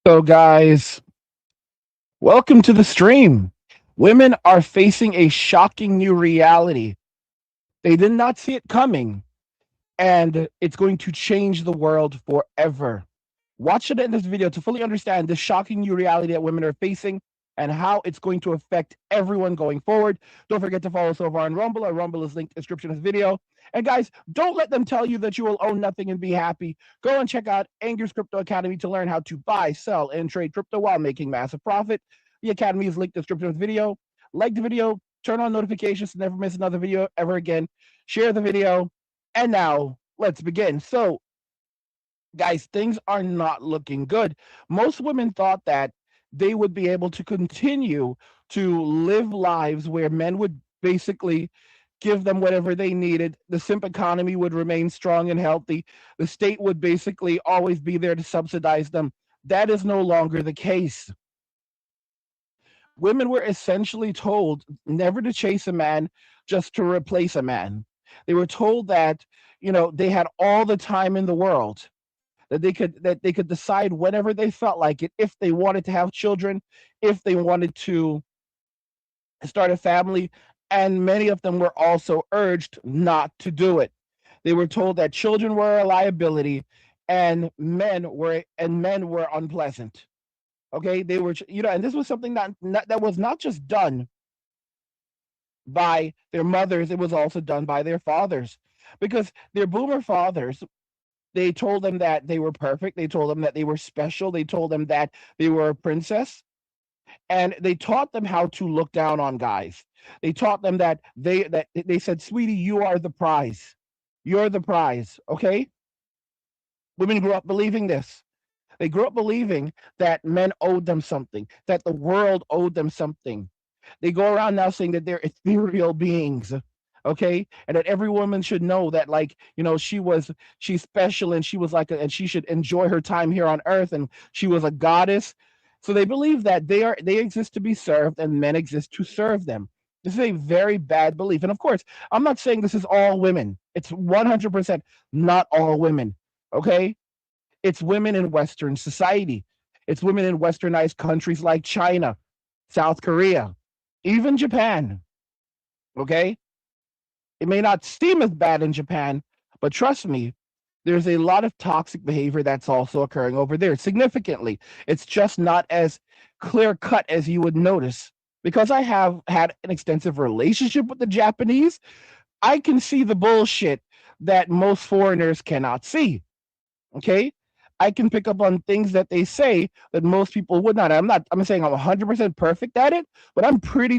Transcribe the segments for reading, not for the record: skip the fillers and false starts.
So, guys, welcome to the stream. Women are facing a shocking new reality. They did not see it coming, and it's going to change the world forever. Watch it in this video to fully understand the shocking new reality that women are facing and how it's going to affect everyone going forward. Don't forget to follow us over on Rumble. Our Rumble is linked in the description of this video. And guys, don't let them tell you that you will own nothing and be happy. Go and check out Anger's Crypto Academy to learn how to buy, sell, and trade crypto while making massive profit. The academy is linked in the description of this video. Like the video, turn on notifications to never miss another video ever again. Share the video. And now let's begin. So, guys, things are not looking good. Most women thought that they would be able to continue to live lives where men would basically give them whatever they needed. The simp economy would remain strong and healthy. The state would basically always be there to subsidize them. That is no longer the case. Women were essentially told never to chase a man, just to replace a man. They were told that, they had all the time in the world, that they could decide whenever they felt like it, if they wanted to have children, if they wanted to start a family, and many of them were also urged not to do it. They were told that children were a liability and men were unpleasant. Okay, they were, and this was something that was not just done by their mothers, it was also done by their fathers, because their boomer fathers, they told them that they were perfect. They told them that they were special. They told them that they were a princess. And they taught them how to look down on guys. They taught them that they said, "Sweetie, you are the prize. You're the prize." Okay? Women grew up believing this. They grew up believing that men owed them something, that the world owed them something. They go around now saying that they're ethereal beings, okay, and that every woman should know that, like, she's special, and and she should enjoy her time here on earth, and she was a goddess. So they believe that they exist to be served and men exist to serve them. This is a very bad belief. And of course, I'm not saying this is all women. It's 100% not all women, okay? It's women in Western society. It's women in westernized countries like China, South Korea, even Japan. Okay? It may not seem as bad in Japan, but trust me, there's a lot of toxic behavior that's also occurring over there significantly. It's just not as clear cut as you would notice. Because I have had an extensive relationship with the Japanese, I can see the bullshit that most foreigners cannot see. Okay? I can pick up on things that they say that most people would not. I'm saying I'm 100% perfect at it, but I'm good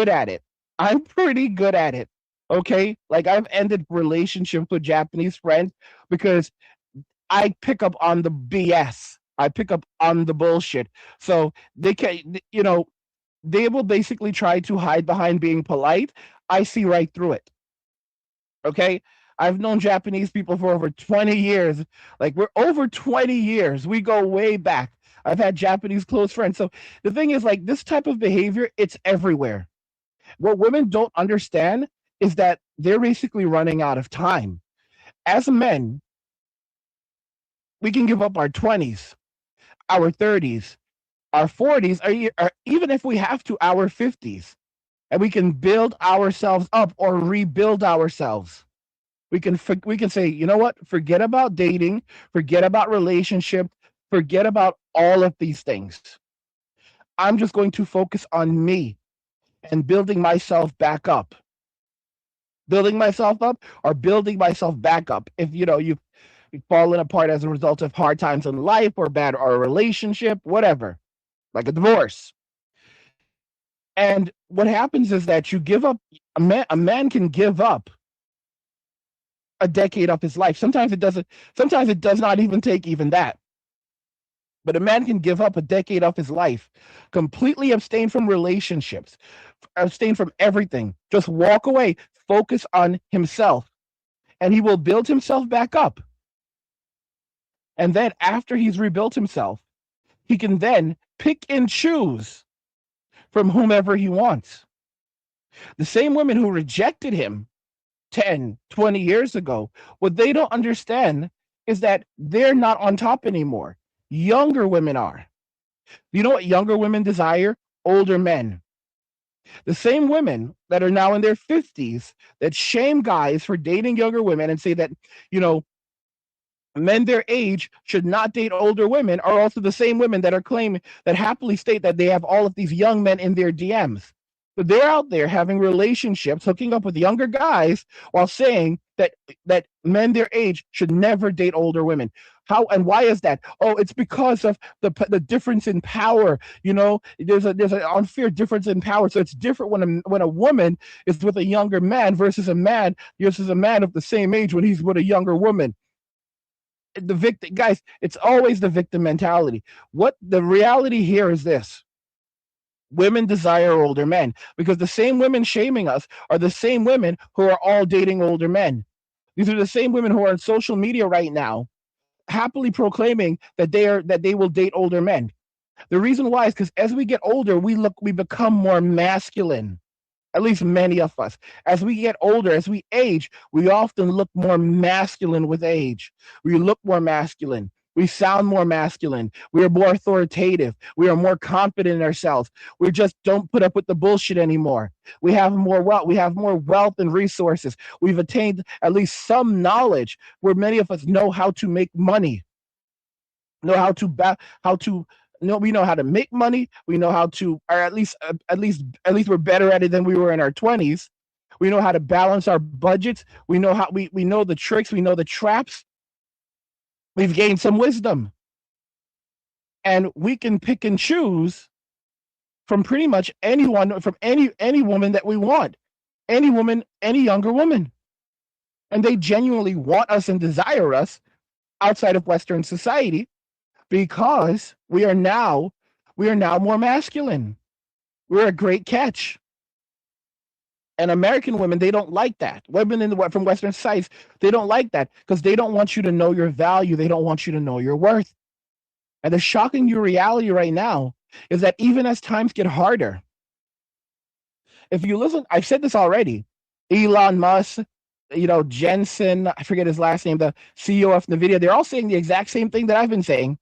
at it. I'm pretty good at it. Okay? Like, I've ended relationships with Japanese friends because I pick up on the BS. I pick up on the bullshit. So they can, they will basically try to hide behind being polite. I see right through it. Okay? I've known Japanese people for over 20 years. Like, we're over 20 years. We go way back. I've had Japanese close friends. So the thing is, like, this type of behavior, it's everywhere. What women don't understand is that they're basically running out of time. As men, we can give up our 20s, our 30s, our 40s, or even if we have to, our 50s. And we can build ourselves up or rebuild ourselves. We can say, you know what? Forget about dating, forget about relationship, forget about all of these things. I'm just going to focus on me and building myself back up. Building myself up or building myself back up. If you've fallen apart as a result of hard times in life or a relationship, whatever, like a divorce. And what happens is that you give up. A man can give up a decade of his life. Sometimes it doesn't. Sometimes it does not even take even that. But a man can give up a decade of his life, completely abstain from relationships, abstain from everything, just walk away, focus on himself, and he will build himself back up. And then after he's rebuilt himself, he can then pick and choose from whomever he wants. The same women who rejected him 10, 20 years ago, what they don't understand is that they're not on top anymore. Younger women are. You know what younger women desire? Older men. The same women that are now in their 50s that shame guys for dating younger women and say that, you know, men their age should not date older women are also the same women that are claiming that happily state that they have all of these young men in their DMs. So they're out there having relationships, hooking up with younger guys while saying that men their age should never date older women. How and why is that? Oh, it's because of the difference in power. You know, there's an unfair difference in power. So it's different when a woman is with a younger man versus a man of the same age when he's with a younger woman. The victim, guys, it's always the victim mentality. What the reality here is this: women desire older men because the same women shaming us are the same women who are all dating older men. These are the same women who are on social media right now happily proclaiming that they will date older men. The reason why is because as we get older, we become more masculine. At least many of us. As we get older, as we age, we often look more masculine with age. We look more masculine. We sound more masculine. We are more authoritative. We are more confident in ourselves. We just don't put up with the bullshit anymore. We have more wealth. We have more wealth and resources. We've attained at least some knowledge where many of us know how to make money, know how to no, we know how to make money. We know how to, or at least we're better at it than we were in our 20s. We know how to balance our budgets. We know the tricks. We know the traps. We've gained some wisdom, and we can pick and choose from pretty much anyone, from any woman that we want, any woman, any younger woman, and they genuinely want us and desire us outside of Western society because we are now more masculine. We're a great catch. And American women, they don't like that. Women from Western societies, they don't like that because they don't want you to know your value. They don't want you to know your worth. And the shocking new reality right now is that even as times get harder, if you listen, I've said this already. Elon Musk, Jensen, I forget his last name, the CEO of NVIDIA, they're all saying the exact same thing that I've been saying.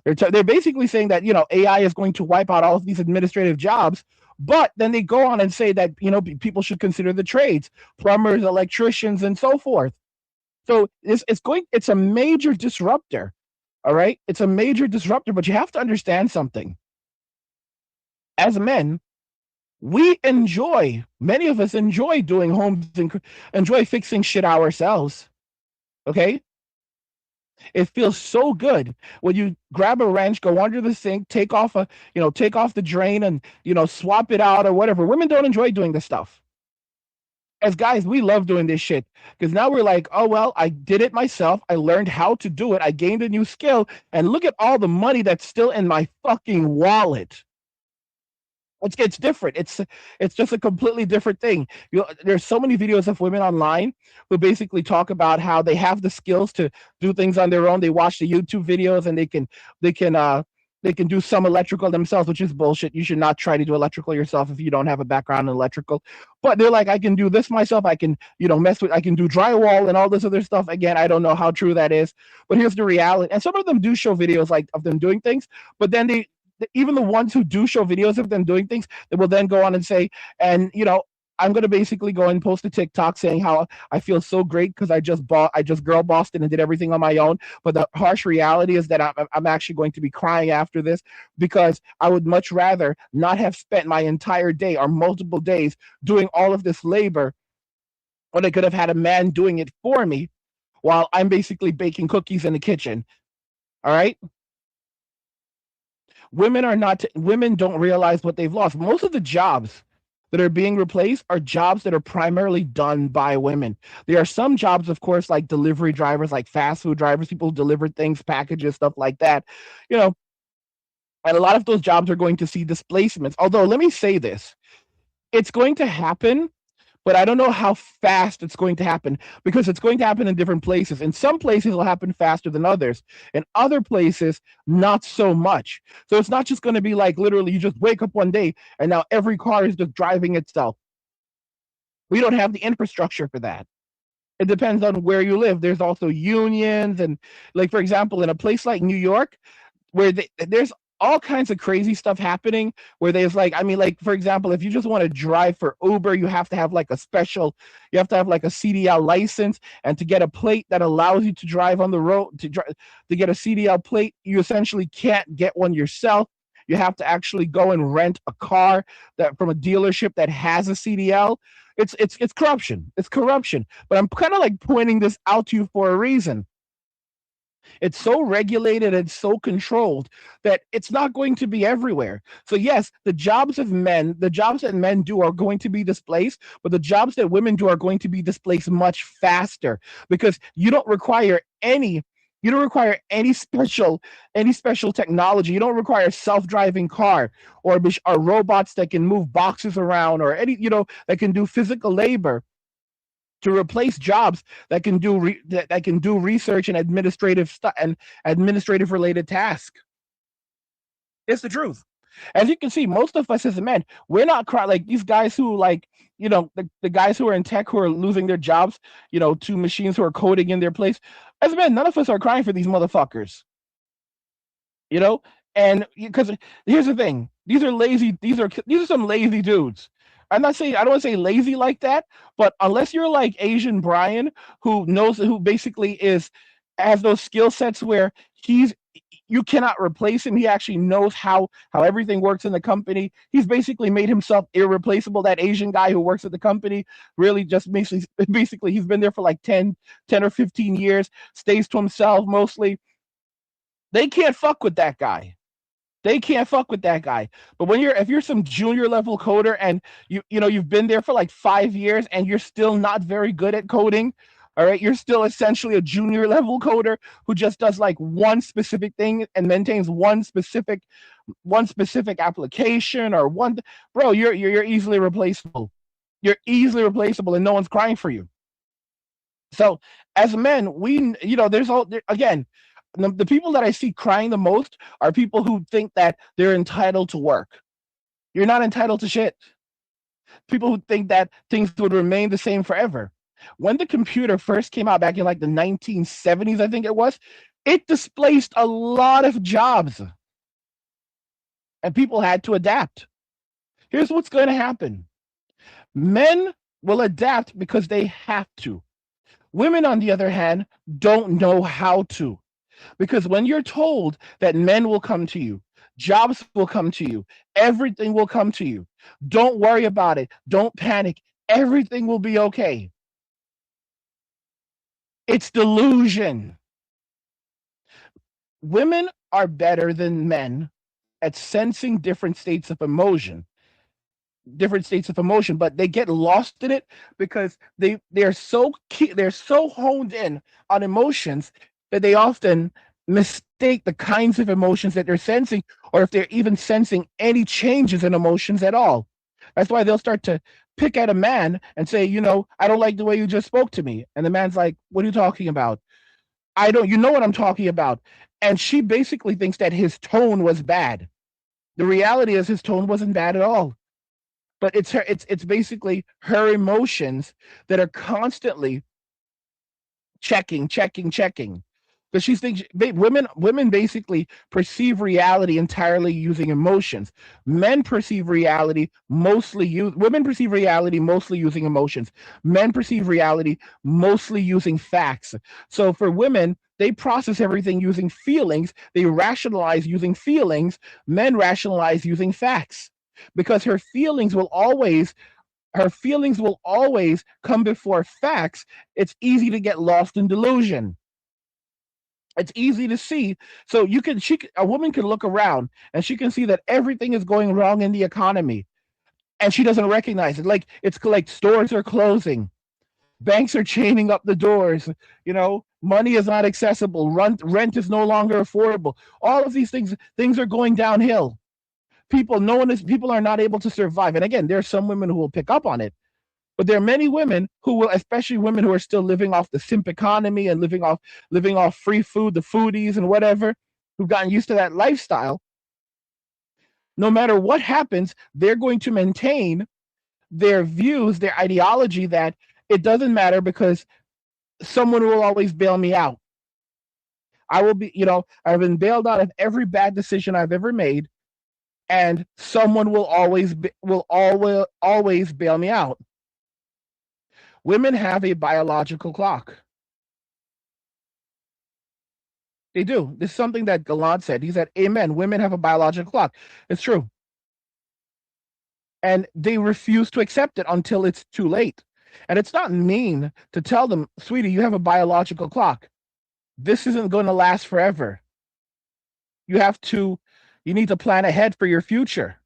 They're basically saying that AI is going to wipe out all of these administrative jobs, but then they go on and say that people should consider the trades, plumbers, electricians, and so forth. So it's a major disruptor. All right, it's a major disruptor, but you have to understand something. As men, many of us enjoy doing homes and enjoy fixing shit ourselves. Okay, it feels so good when you grab a wrench, go under the sink, take off the drain, and swap it out or whatever. Women don't enjoy doing this stuff. As guys, we love doing this shit because now we're like, oh well, I did it myself. I learned how to do it. I gained a new skill, and look at all the money that's still in my fucking wallet. It's different. It's just a completely different thing. There's so many videos of women online who basically talk about how they have the skills to do things on their own. They watch the YouTube videos and they can do some electrical themselves, which is bullshit. You should not try to do electrical yourself if you don't have a background in electrical. But they're like, I can do this myself. I can, I can do drywall and all this other stuff. Again, I don't know how true that is, but here's the reality. And some of them do show videos like of them doing things, but then even the ones who do show videos of them doing things, they will then go on and say, and I'm going to basically go and post a TikTok saying how I feel so great because I just girl bossed it and did everything on my own. But the harsh reality is that I'm actually going to be crying after this because I would much rather not have spent my entire day or multiple days doing all of this labor when I could have had a man doing it for me while I'm basically baking cookies in the kitchen. All right. Women don't realize what they've lost. Most of the jobs that are being replaced are jobs that are primarily done by women. There are some jobs, of course, like delivery drivers, like fast food drivers, people who deliver things, packages, stuff like that. You know, and a lot of those jobs are going to see displacements. Although, let me say this, it's going to happen, but I don't know how fast it's going to happen because it's going to happen in different places. In some places, it'll happen faster than others. In other places, not so much. So it's not just going to be like literally you just wake up one day and now every car is just driving itself. We don't have the infrastructure for that. It depends on where you live. There's also unions and, like, for example, in a place like New York, where there's all kinds of crazy stuff happening where there's like, I mean, like, for example, if you just want to drive for Uber, you have to have like a special, you have to have like a CDL license, and to get a plate that allows you to drive on the road, to get a CDL plate, you essentially can't get one yourself. You have to actually go and rent a car that from a dealership that has a CDL. It's corruption. It's corruption. But I'm kind of like pointing this out to you for a reason. It's so regulated and so controlled that it's not going to be everywhere. So yes, the jobs that men do are going to be displaced, but the jobs that women do are going to be displaced much faster, because you don't require any special technology. You don't require a self-driving car, or robots that can move boxes around, or that can do physical labor to replace jobs that can do research and administrative related tasks. It's the truth. As you can see, most of us as men, we're not crying like these guys who like, the guys who are in tech who are losing their jobs, to machines who are coding in their place. As men, none of us are crying for these motherfuckers. you know and because here's the thing, these are some lazy dudes. I don't want to say lazy like that, but unless you're like Asian Brian, who basically has those skill sets where you cannot replace him. He actually knows how everything works in the company. He's basically made himself irreplaceable. That Asian guy who works at the company really just basically he's been there for like 10 or 15 years, stays to himself mostly. They can't fuck with that guy. They can't fuck with that guy. But if you're some junior level coder, and you've been there for like 5 years and you're still not very good at coding, all right, you're still essentially a junior level coder who just does like one specific thing and maintains one specific application, or one, bro, you're easily replaceable. You're easily replaceable, and no one's crying for you. So as men, again, the people that I see crying the most are people who think that they're entitled to work. You're not entitled to shit. People who think that things would remain the same forever. When the computer first came out back in like the 1970s, I think it displaced a lot of jobs, and people had to adapt. Here's what's going to happen. Men will adapt because they have to. Women, on the other hand, don't know how to. Because when you're told that men will come to you, jobs will come to you, everything will come to you, don't worry about it, don't panic, everything will be okay. It's delusion. Women are better than men at sensing different states of emotion, but they get lost in it because they're so honed in on emotions that they often mistake the kinds of emotions that they're sensing, or if they're even sensing any changes in emotions at all. That's why they'll start to pick at a man and say, I don't like the way you just spoke to me. And the man's like, what are you talking about? You know what I'm talking about. And she basically thinks that his tone was bad. The reality is his tone wasn't bad at all. But it's basically her emotions that are constantly checking. Because she thinks women basically perceive reality entirely using emotions. Women perceive reality mostly using emotions. Men perceive reality mostly using facts. So for women, they process everything using feelings. They rationalize using feelings. Men rationalize using facts, because her feelings will always come before facts. It's easy to get lost in delusion. It's easy to see. So a woman can look around and she can see that everything is going wrong in the economy, and she doesn't recognize it. Like, it's like stores are closing, banks are chaining up the doors, money is not accessible, rent is no longer affordable. All of these things are going downhill. People are not able to survive. And again, there are some women who will pick up on it, but there are many women who will, especially women who are still living off the simp economy and living off free food, the foodies and whatever, who've gotten used to that lifestyle. No matter what happens, they're going to maintain their views, their ideology, that it doesn't matter because someone will always bail me out. I will be, I've been bailed out of every bad decision I've ever made, and someone will always bail me out. Women have a biological clock. They do. This is something that Gallant said. He said, "Amen. Women have a biological clock." It's true, and they refuse to accept it until it's too late. And it's not mean to tell them, "Sweetie, you have a biological clock. This isn't going to last forever. You have to, you need to plan ahead for your future."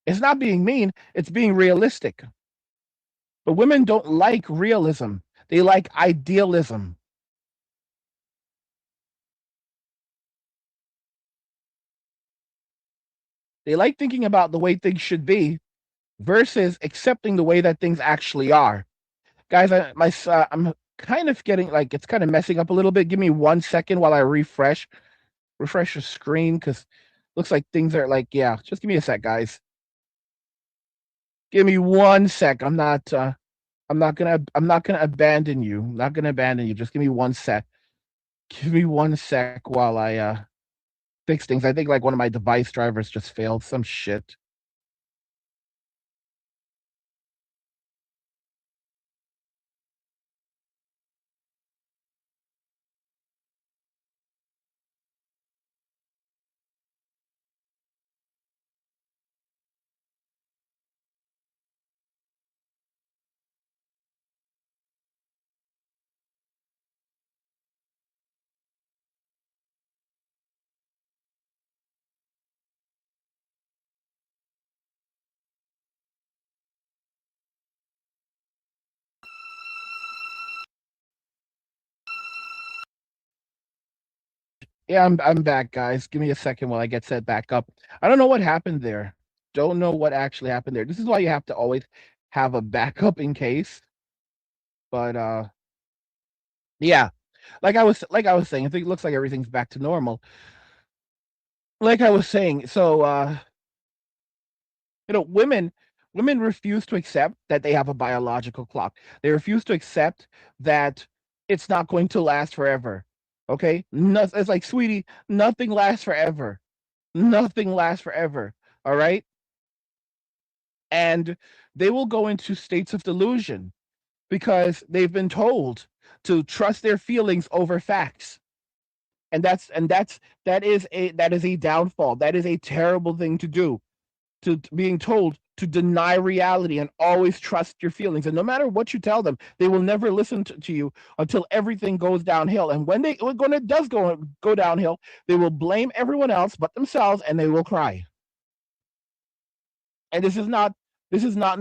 It's not being mean, it's being realistic. But women don't like realism, they like idealism. They like thinking about the way things should be versus accepting the way that things actually are. Guys, I'm kind of getting like it's kind of messing up a little bit. Give me 1 second while I refresh the screen because looks like things are like, yeah, just give me a sec, guys. Give me 1 sec. I'm not gonna abandon you. I'm not gonna abandon you. Just give me 1 sec. Give me 1 sec while I fix things. I think like one of my device drivers just failed. Some shit. Yeah, I'm back, guys. Give me a second while I get set back up. I don't know what happened there. Don't know what actually happened there. This is why you have to always have a backup in case. But yeah. Like I was saying, I think it looks like everything's back to normal. Like I was saying, so women refuse to accept that they have a biological clock. They refuse to accept that it's not going to last forever. Okay? No, it's like, sweetie, nothing lasts forever. Nothing lasts forever. All right? And they will go into states of delusion because they've been told to trust their feelings over facts. And that is a downfall. That is a terrible thing to do, to being told to deny reality and always trust your feelings. And no matter what you tell them, they will never listen to you until everything goes downhill. And when it does go downhill, they will blame everyone else but themselves, and they will cry. And this is not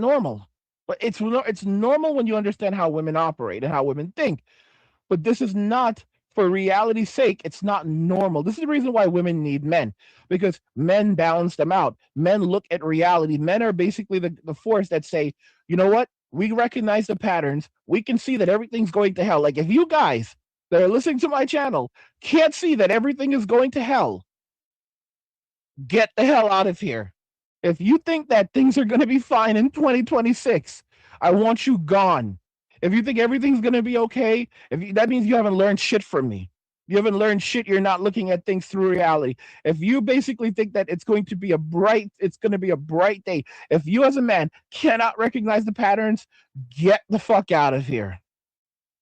normal. But it's normal when you understand how women operate and how women think. But this is not, for reality's sake, it's not normal. This is the reason why women need men, because men balance them out. Men look at reality. Men are basically the force that say, you know what? We recognize the patterns. We can see that everything's going to hell. Like, if you guys that are listening to my channel can't see that everything is going to hell, get the hell out of here. If you think that things are going to be fine in 2026, I want you gone. If you think everything's going to be okay, that means you haven't learned shit from me. You haven't learned shit. You're not looking at things through reality. If you basically think that it's going to be a bright day. If you as a man cannot recognize the patterns, get the fuck out of here.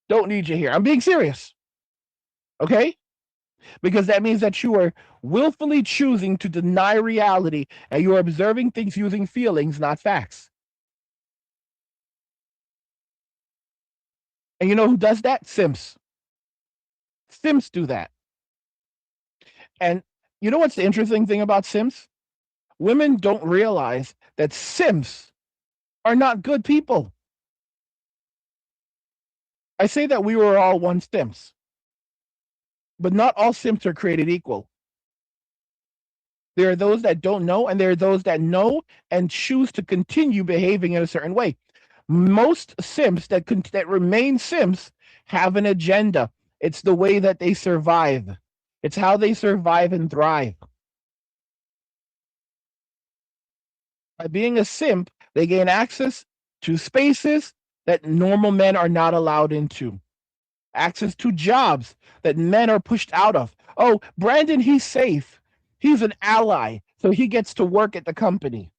Don't need you here. I'm being serious. Okay? Because that means that you are willfully choosing to deny reality and you are observing things using feelings, not facts. And you know who does that? Simps. Simps do that. And you know what's the interesting thing about simps? Women don't realize that simps are not good people. I say that we were all once simps, but not all simps are created equal. There are those that don't know, and there are those that know and choose to continue behaving in a certain way. Most simps that remain simps have an agenda. It's the way that they survive. It's how they survive and thrive. By being a simp, they gain access to spaces that normal men are not allowed into. access to jobs that men are pushed out of. Oh, Brandon, he's safe. He's an ally, so he gets to work at the company.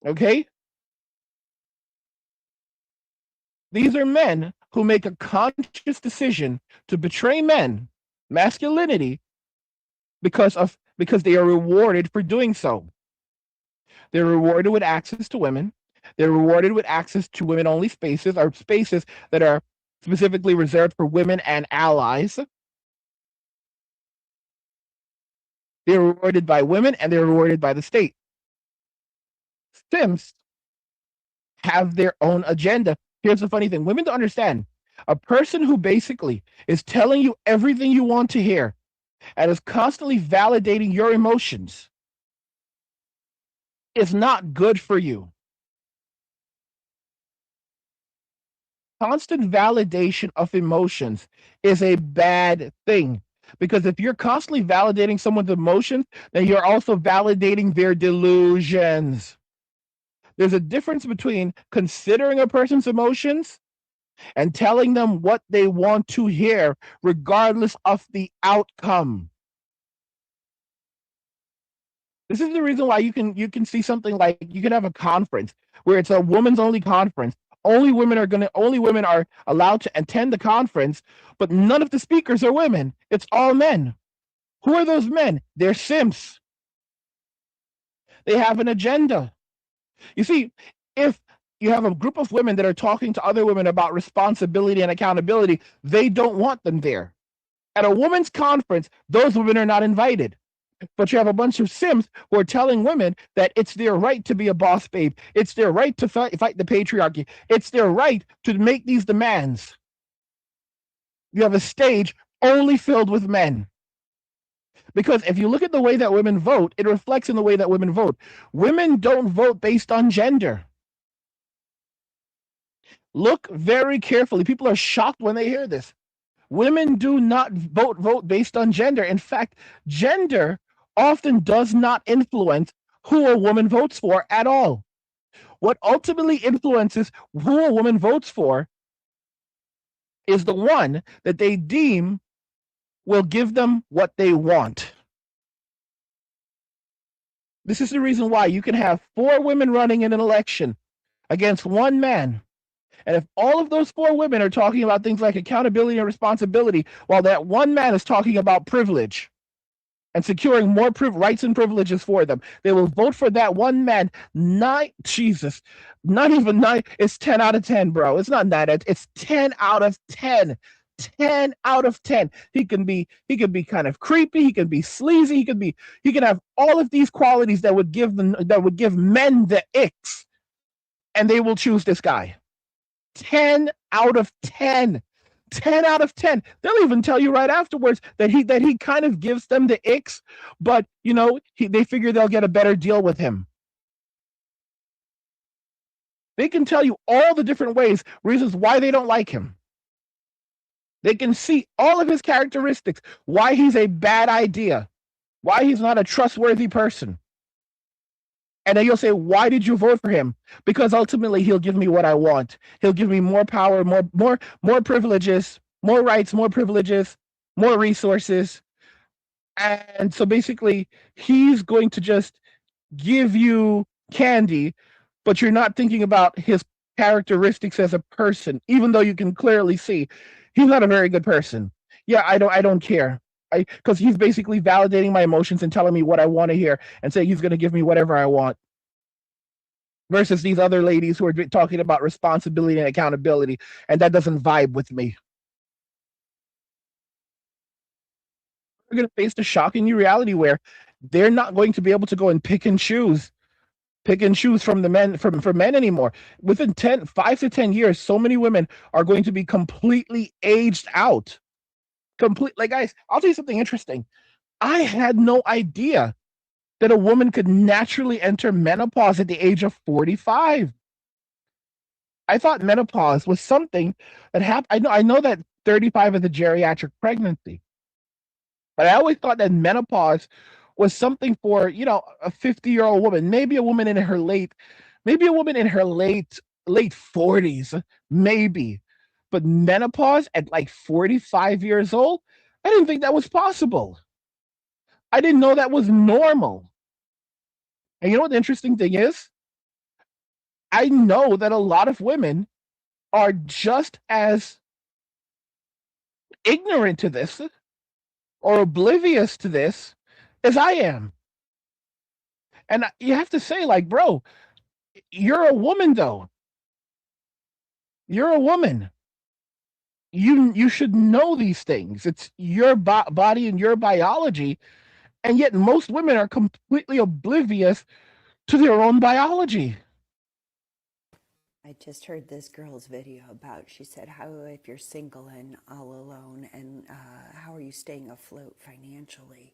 Okay? These are men who make a conscious decision to betray men, masculinity, because they are rewarded for doing so. They're rewarded with access to women. They're rewarded with access to women only spaces, or spaces that are specifically reserved for women and allies. They're rewarded by women and they're rewarded by the state. Simps have their own agenda. Here's the funny thing: women don't understand. A person who basically is telling you everything you want to hear and is constantly validating your emotions is not good for you. Constant validation of emotions is a bad thing, because if you're constantly validating someone's emotions, then you're also validating their delusions. There's a difference between considering a person's emotions and telling them what they want to hear, regardless of the outcome. This is the reason why you can see something like, you can have a conference where it's a women's only conference. Only women are allowed to attend the conference, but none of the speakers are women. It's all men. Who are those men? They're simps. They have an agenda. You see, if you have a group of women that are talking to other women about responsibility and accountability, they don't want them there. At a women's conference, those women are not invited. But you have a bunch of simps who are telling women that it's their right to be a boss babe. It's their right to fight the patriarchy. It's their right to make these demands. You have a stage only filled with men. Because if you look at the way that women vote, it reflects in the way that women vote. Women don't vote based on gender. Look very carefully. People are shocked when they hear this. Women do not vote based on gender. In fact, gender often does not influence who a woman votes for at all. What ultimately influences who a woman votes for is the one that they deem will give them what they want. This is the reason why you can have 4 women running in an election against 1 man. And if all of those 4 women are talking about things like accountability and responsibility, while that 1 man is talking about privilege and securing more rights and privileges for them, they will vote for that 1 man. Jesus, not even 9. It's 10 out of 10, bro. It's not 9. It's 10 out of 10. 10 out of 10. He can be kind of creepy. He can be sleazy. He can have all of these qualities that would give men the icks, and they will choose this guy. 10 out of 10. 10 out of 10. They'll even tell you right afterwards that he kind of gives them the icks, but they figure they'll get a better deal with him. They can tell you all the different reasons why they don't like him. They can see all of his characteristics, why he's a bad idea, why he's not a trustworthy person. And then you'll say, why did you vote for him? Because ultimately he'll give me what I want. He'll give me more power, more privileges, more rights, more privileges, more resources. And so basically he's going to just give you candy, but you're not thinking about his characteristics as a person, even though you can clearly see he's not a very good person. Yeah, I don't care. Because he's basically validating my emotions and telling me what I want to hear and saying he's going to give me whatever I want. Versus these other ladies who are talking about responsibility and accountability, and that doesn't vibe with me. We're going to face the shocking new reality where they're not going to be able to go and pick and choose from the men from men anymore. Within 5 to 10 years, so many women are going to be completely aged out. Like, guys, I'll tell you something interesting. I had no idea that a woman could naturally enter menopause at the age of 45. I thought menopause was something that happened. I know that 35 is a geriatric pregnancy, but I always thought that menopause was something for, a 50-year-old woman, maybe a woman in her late 40s, maybe. but menopause at like 45 years old, I didn't think that was possible. I didn't know that was normal. And you know what the interesting thing is? I know that a lot of women are just as ignorant to this or oblivious to this as I am. And you have to say, like, bro, you're a woman, though. You're a woman. You should know these things. It's your body and your biology, and yet most women are completely oblivious to their own biology. I just heard this girl's video about, she said, how if you're single and all alone, and how are you staying afloat financially?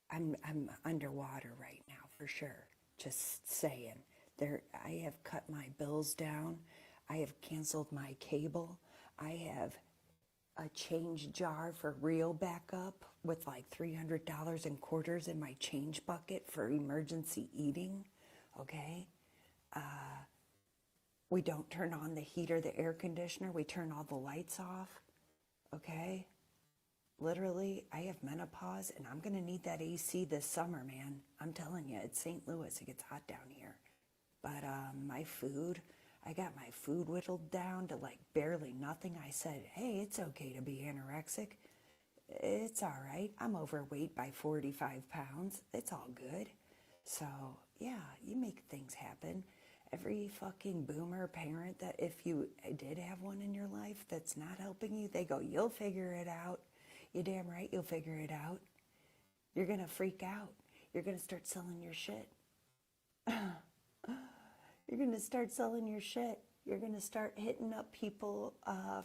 I'm underwater right now for sure. Just saying. I have cut my bills down. I have canceled my cable. I have a change jar for real backup with like $300 in quarters in my change bucket for emergency eating. Okay? We don't turn on the heater, the air conditioner. We turn all the lights off. Okay? Literally, I have menopause and I'm going to need that AC this summer, man. I'm telling you, it's St. Louis. It gets hot down here. But my food, I got my food whittled down to like barely nothing. I said, hey, it's okay to be anorexic. It's all right. I'm overweight by 45 pounds. It's all good. So, yeah, you make things happen. Every fucking boomer parent that, if you did have one in your life that's not helping you, they go, you'll figure it out. You're damn right you'll figure it out. You're going to freak out. You're going to start selling your shit. You're going to start selling your shit. You're going to start hitting up people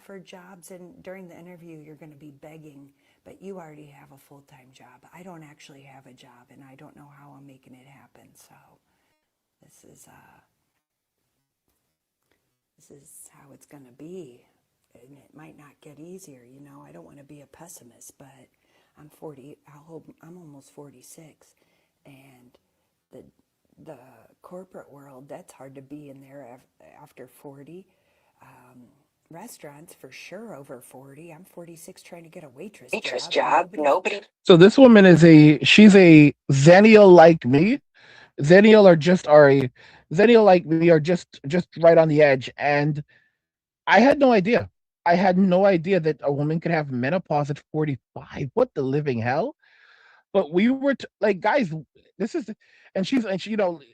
for jobs, and during the interview, you're going to be begging, but you already have a full-time job. I don't actually have a job, and I don't know how I'm making it happen. So this is how it's going to be, and it might not get easier. You know, I don't want to be a pessimist, but I'm 40. I'm almost 46, and the the corporate world, that's hard to be in there after 40. Restaurants for sure over 40. I'm 46 trying to get a waitress job. Nobody's. So this woman she's a Xennial like me. Xennial are just are a Xennial like me are just right on the edge. And I had no idea. I had no idea that a woman could have menopause at 45. What the living hell? But we were like, guys, this is, and she,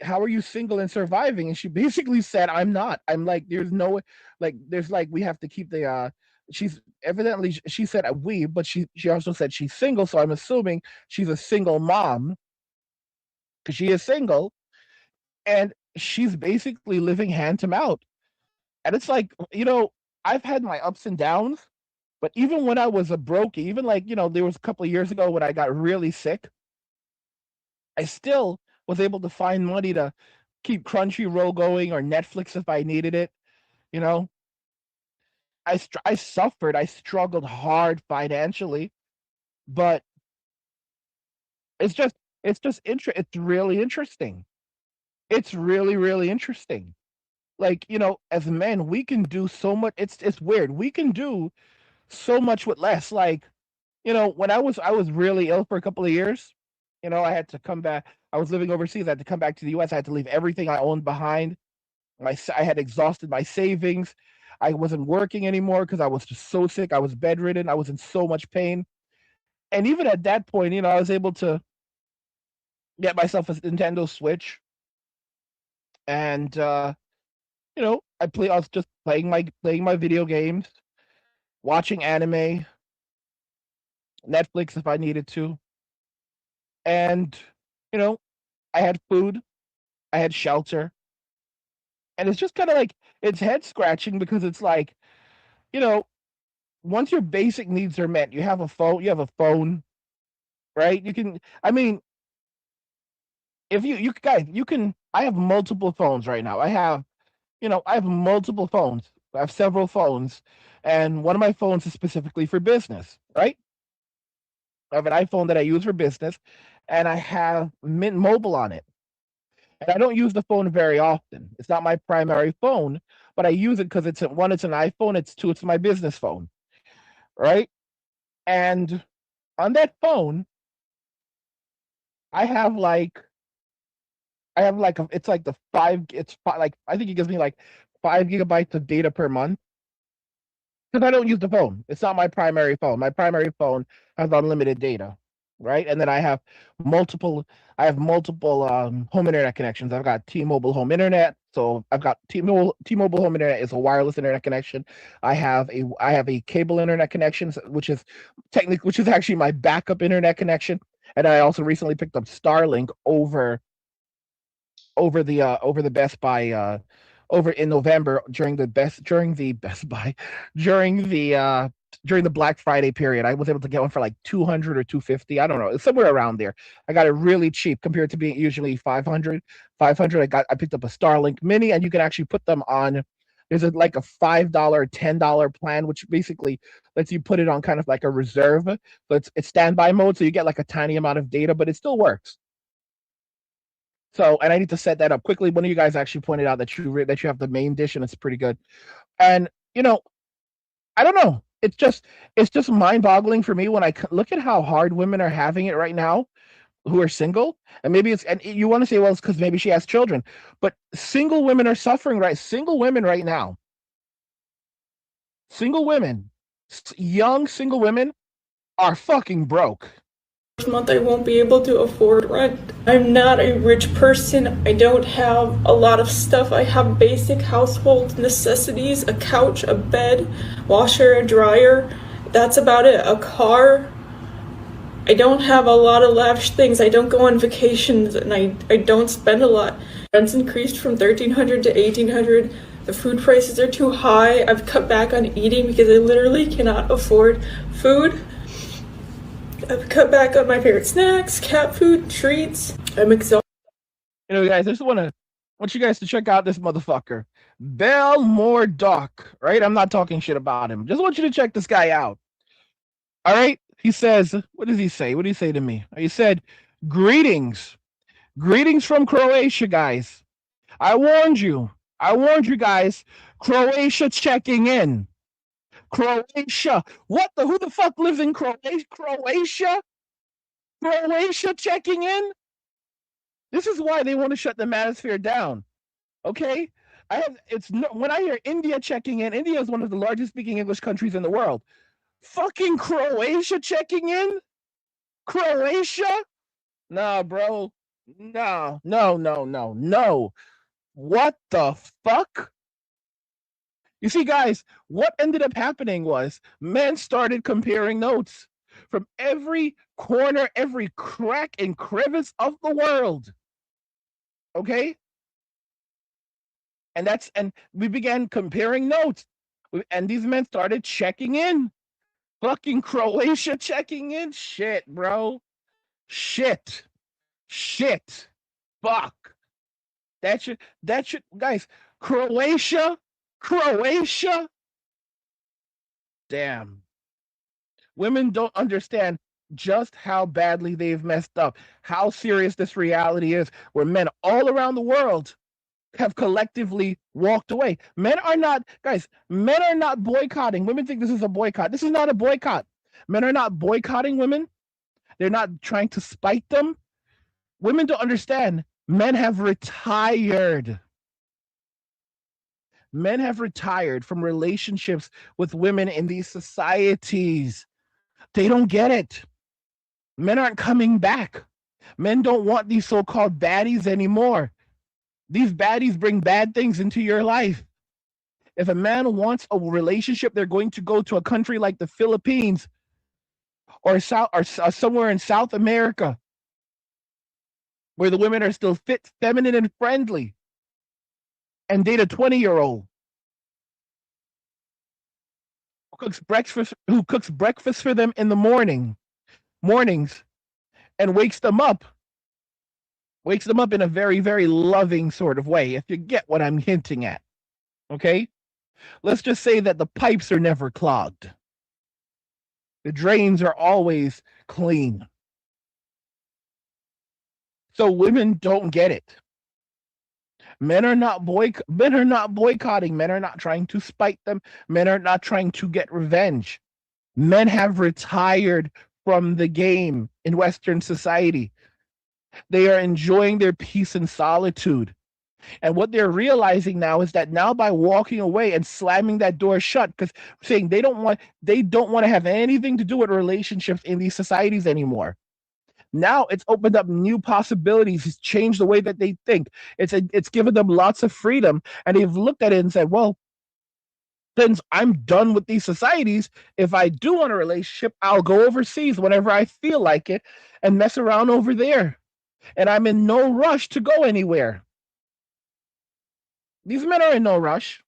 how are you single and surviving? And she basically said, I'm not. I'm like, there's no, like, there's like, we have to keep the, she's evidently, she said we, but she also said she's single. So I'm assuming she's a single mom because she is single, and she's basically living hand to mouth. And it's like, I've had my ups and downs, but even when I was a broke, even like, there was a couple of years ago when I got really sick, I still was able to find money to keep Crunchyroll going or Netflix if I needed it. You know, I suffered, I struggled hard financially, but it's just it's really interesting. It's really really interesting. Like, as men, we can do so much. It's weird. We can do so much with less. Like, when I was really ill for a couple of years, I had to come back. I was living overseas. I had to come back to the US. I had to leave everything I owned behind. I had exhausted my savings. I wasn't working anymore because I was just so sick. I was bedridden. I was in so much pain. And even at that point, I was able to get myself a Nintendo Switch, and I was just playing my video games, watching anime, Netflix if I needed to, and you know, I had food, I had shelter, and it's just kind of like it's head scratching because it's like, you know, once your basic needs are met, you have a phone, right? You can, I mean, if you guys, you can, I have multiple phones right now. I have multiple phones. I have several phones, and one of my phones is specifically for business, right? I have an iPhone that I use for business, and I have Mint Mobile on it. And I don't use the phone very often. It's not my primary phone, but I use it because it's an iPhone. Two, it's my business phone, right? And on that phone, I have like it's like the like I think it gives me like 5 gigabytes of data per month because I don't use the phone. It's not my primary phone. My primary phone has unlimited data, right? And then multiple multiple home internet connections. I've got T-Mobile home internet. So I've got T-Mobile home internet is a wireless internet connection. I have a cable internet connection, which is actually my backup internet connection. And I also recently picked up Starlink over the Best Buy over in November during the Black Friday period. I was able to get one for like 200 or 250. I don't know. It's somewhere around there. I got it really cheap compared to being usually 500. 500 I picked up a Starlink Mini, and you can actually put them on. There's like a $5, $10 plan, which basically lets you put it on kind of like a reserve. So it's standby mode, so you get like a tiny amount of data, but it still works. So, and I need to set that up quickly. One of you guys actually pointed out that you have the main dish, and it's pretty good. And I don't know. It's just mind-boggling for me when I look at how hard women are having it right now who are single. And maybe and you want to say, well, it's because maybe she has children, but single women are suffering, right? Single women right now, single women, young single women are fucking broke. Month I won't be able to afford rent. I'm not a rich person. I don't have a lot of stuff. I have basic household necessities, a couch, a bed, washer, a dryer. That's about it. A car. I don't have a lot of lavish things. I don't go on vacations, and I don't spend a lot. Rent's increased from $1,300 to $1,800. The food prices are too high. I've cut back on eating because I literally cannot afford food. I've cut back on my favorite snacks, cat food, treats. I'm exhausted. Guys, I just want you guys to check out this motherfucker, Belmore Doc. Right? I'm not talking shit about him. Just want you to check this guy out. All right? He says, what does he say? What did he say to me? He said, "Greetings, greetings from Croatia, guys. I warned you guys. Croatia checking in. Croatia. Who the fuck lives in Croatia? Croatia checking in? This is why they want to shut the manosphere down. Okay? When I hear India checking in, India is one of the largest speaking English countries in the world. Fucking Croatia checking in? Croatia? Nah, bro. No. What the fuck? You see, guys, what ended up happening was men started comparing notes from every corner, every crack and crevice of the world. Okay? And we began comparing notes. And these men started checking in. Fucking Croatia checking in? Shit, bro. Shit. Fuck. That should, guys, Croatia? Damn. Women don't understand just how badly they've messed up, how serious this reality is, where men all around the world have collectively walked away. Men are not boycotting. Women think this is a boycott. This is not a boycott. Men are not boycotting women. They're not trying to spite them. Women don't understand. Men have retired. Men have retired from relationships with women in these societies. They don't get it. Men aren't coming back. Men don't want these so-called baddies anymore. These baddies bring bad things into your life. If a man wants a relationship, they're going to go to a country like the Philippines or somewhere in South America where the women are still fit, feminine, and friendly, and date a 20-year-old who cooks breakfast for them in the mornings and wakes them up in a very, very loving sort of way, if you get what I'm hinting at. Okay? Let's just say that the pipes are never clogged. The drains are always clean. So women don't get it. Men are not boycotting. Men are not trying to spite them. Men are not trying to get revenge. Men have retired from the game in Western society. They are enjoying their peace and solitude. And what they're realizing now is that now by walking away and slamming that door shut, because saying they don't want to have anything to do with relationships in these societies anymore. Now it's opened up new possibilities. It's changed the way that they think. It's given them lots of freedom, and they've looked at it and said, "Well, since I'm done with these societies, if I do want a relationship, I'll go overseas whenever I feel like it and mess around over there. And I'm in no rush to go anywhere." These men are in no rush.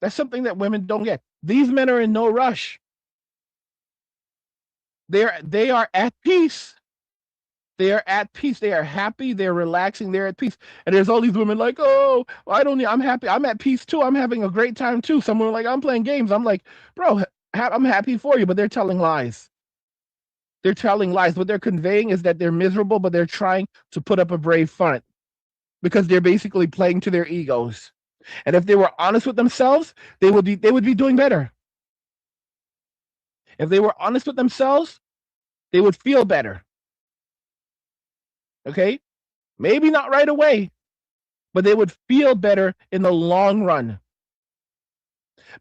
That's something that women don't get. These men are in no rush. They are at peace. They are at peace. They are happy. They're relaxing. They're at peace. And there's all these women like, oh, I don't need, I'm happy. I'm at peace too. I'm having a great time too. Someone like, I'm playing games. I'm like, bro, I'm happy for you, but they're telling lies. They're telling lies. What they're conveying is that they're miserable, but they're trying to put up a brave front because they're basically playing to their egos. And if they were honest with themselves, they would be doing better. If they were honest with themselves, they would feel better. Okay? Maybe not right away, but they would feel better in the long run.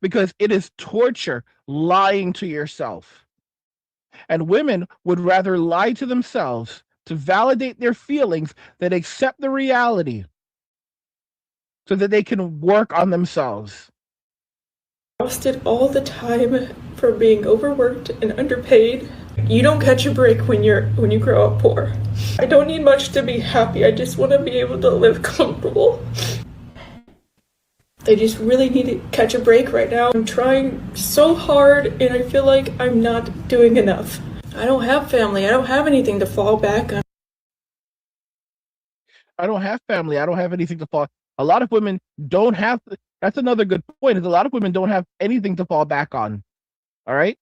Because it is torture lying to yourself. And women would rather lie to themselves to validate their feelings than accept the reality so that they can work on themselves. Exhausted all the time for being overworked and underpaid. You don't catch a break when you grow up poor. I don't need much to be happy. I just want to be able to live comfortable. I just really need to catch a break right now. I'm trying so hard and I feel like I'm not doing enough. I don't have family. I don't have anything to fall back on. I don't have family. I don't have anything to fall. A lot of women don't have. That's another good point. Is a lot of women don't have anything to fall back on. All right.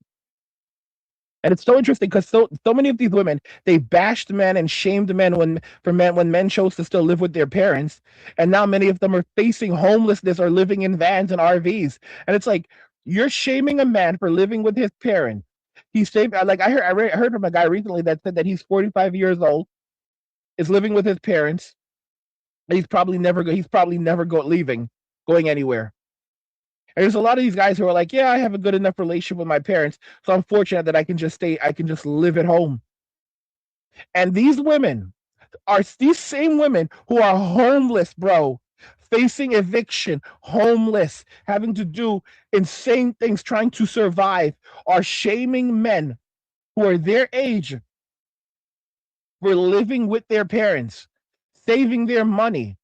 And it's so interesting because so many of these women, they bashed men and shamed men when men chose to still live with their parents, and now many of them are facing homelessness or living in vans and RVs. And it's like you're shaming a man for living with his parents. He's saying, like I heard from a guy recently that said that he's 45 years old, is living with his parents, and he's probably never going anywhere. And there's a lot of these guys who are like, yeah, I have a good enough relationship with my parents, so I'm fortunate that I can just live at home. And these women are these same women who are homeless, bro, facing eviction, homeless, having to do insane things, trying to survive, are shaming men who are their age for living with their parents, saving their money,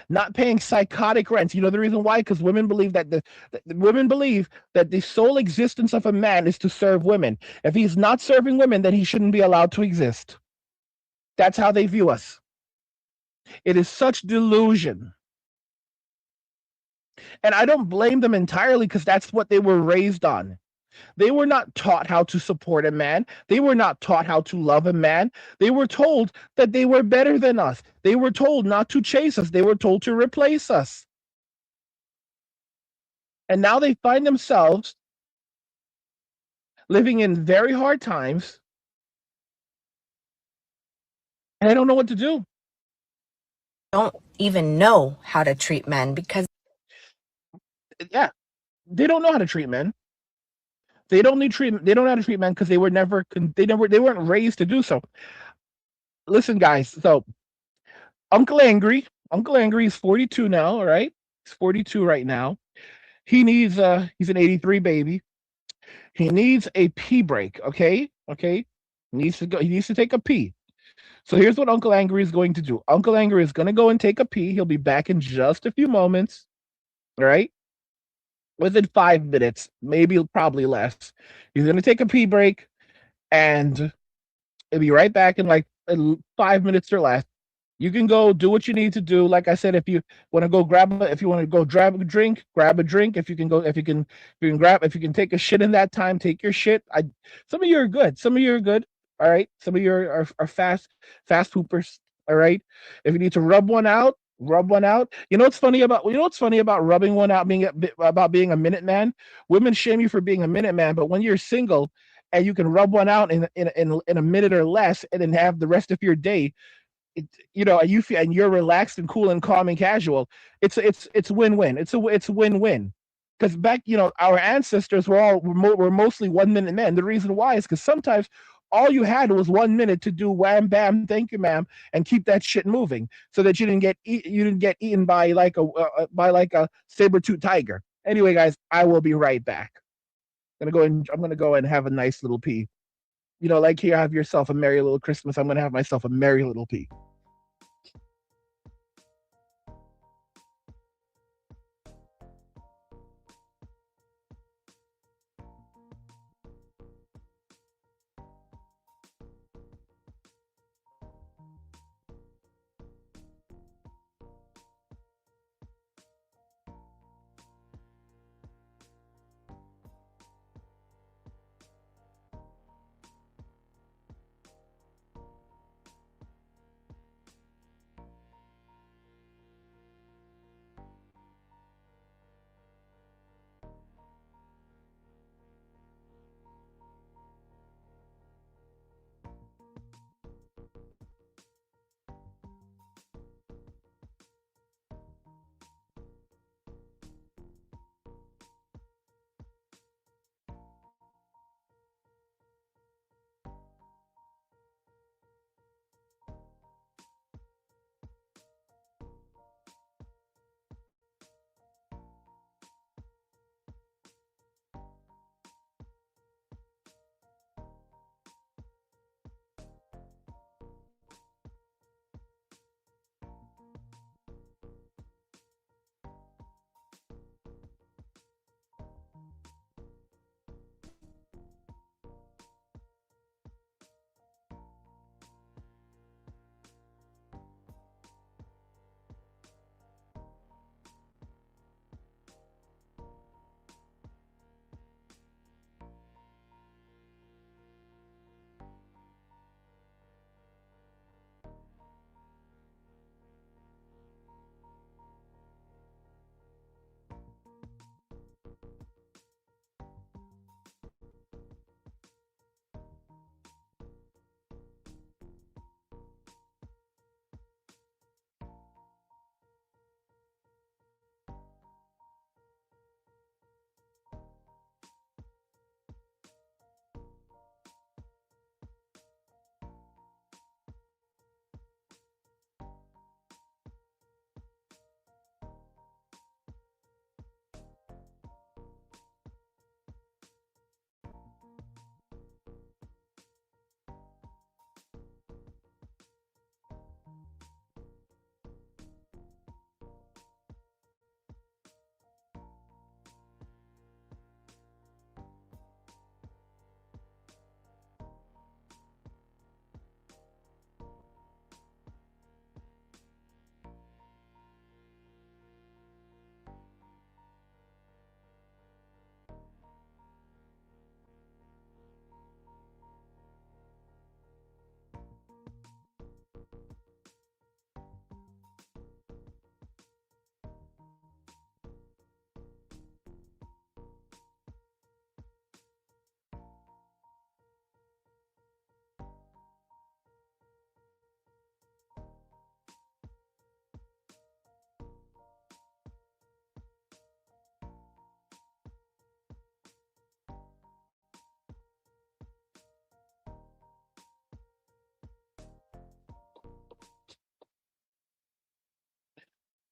not paying psychotic rents. You know the reason why? Because women believe that the sole existence of a man is to serve women. If he's not serving women, then he shouldn't be allowed to exist. That's how they view us. It is such delusion. And I don't blame them entirely because that's what they were raised on. They were not taught how to support a man. They were not taught how to love a man. They were told that they were better than us. They were told not to chase us. They were told to replace us. And now they find themselves living in very hard times. And I don't know what to do. Don't even know how to treat men because yeah, they don't know how to treat men. They don't need treatment. They don't know how to treat men because they weren't raised to do so. Listen, guys. So, Uncle Angry is 42 now. All right, he's 42 right now. He needs he's an 83 baby. He needs a pee break. Okay. He needs to take a pee. So here's what Uncle Angry is going to do. Uncle Angry is going to go and take a pee. He'll be back in just a few moments. All right. Within 5 minutes, probably less. He's going to take a pee break and he'll be right back in like 5 minutes or less. You can go do what you need to do. Like I said, if you want to go grab a drink, grab a drink. If you can take a shit in that time, take your shit. Some of you are good. All right. Some of you are fast poopers. All right. If you need to rub one out, Rub one out. You know what's funny about rubbing one out, being a minute man. Women shame you for being a minute man, but when you're single and you can rub one out in a minute or less, and then have the rest of your day, it, and you feel, and you're relaxed and cool and calm and casual. It's win-win. It's win-win. Because back, our ancestors were mostly 1 minute men. The reason why is because sometimes all you had was 1 minute to do wham bam, thank you ma'am, and keep that shit moving, so that you didn't get eaten by like a saber tooth tiger. Anyway, guys, I will be right back. I'm gonna go and have a nice little pee. Like, here, have yourself a merry little Christmas. I'm gonna have myself a merry little pee.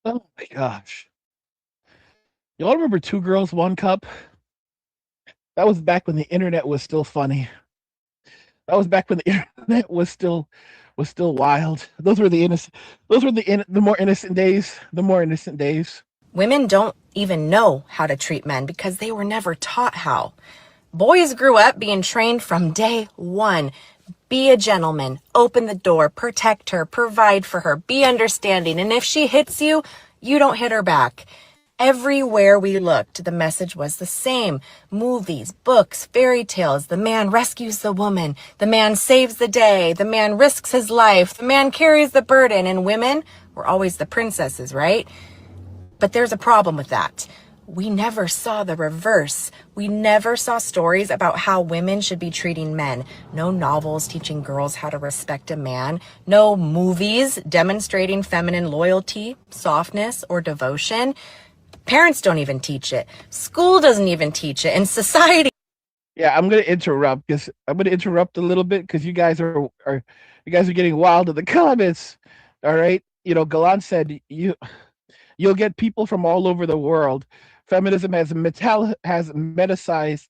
Oh my gosh. Y'all remember Two Girls, One Cup? That was back when the internet was still funny. That was back when the internet was still wild. Those were the more innocent days. The more innocent days. Women don't even know how to treat men because they were never taught how. Boys grew up being trained from day one. Be a gentleman, open the door, protect her, provide for her, be understanding. And if she hits you, you don't hit her back. Everywhere we looked, the message was the same. Movies, books, fairy tales. The man rescues the woman. The man saves the day. The man risks his life. The man carries the burden. And women, We're always the princesses, right? But there's a problem with that. We never saw the reverse. We never saw stories about how women should be treating men. No novels teaching girls how to respect a man. No movies demonstrating feminine loyalty, softness, or devotion. Parents don't even teach it. School doesn't even teach it. And society. Yeah, I'm gonna interrupt a little bit because you guys are getting wild in the comments. All right, Galan said you'll get people from all over the world. Feminism has metasized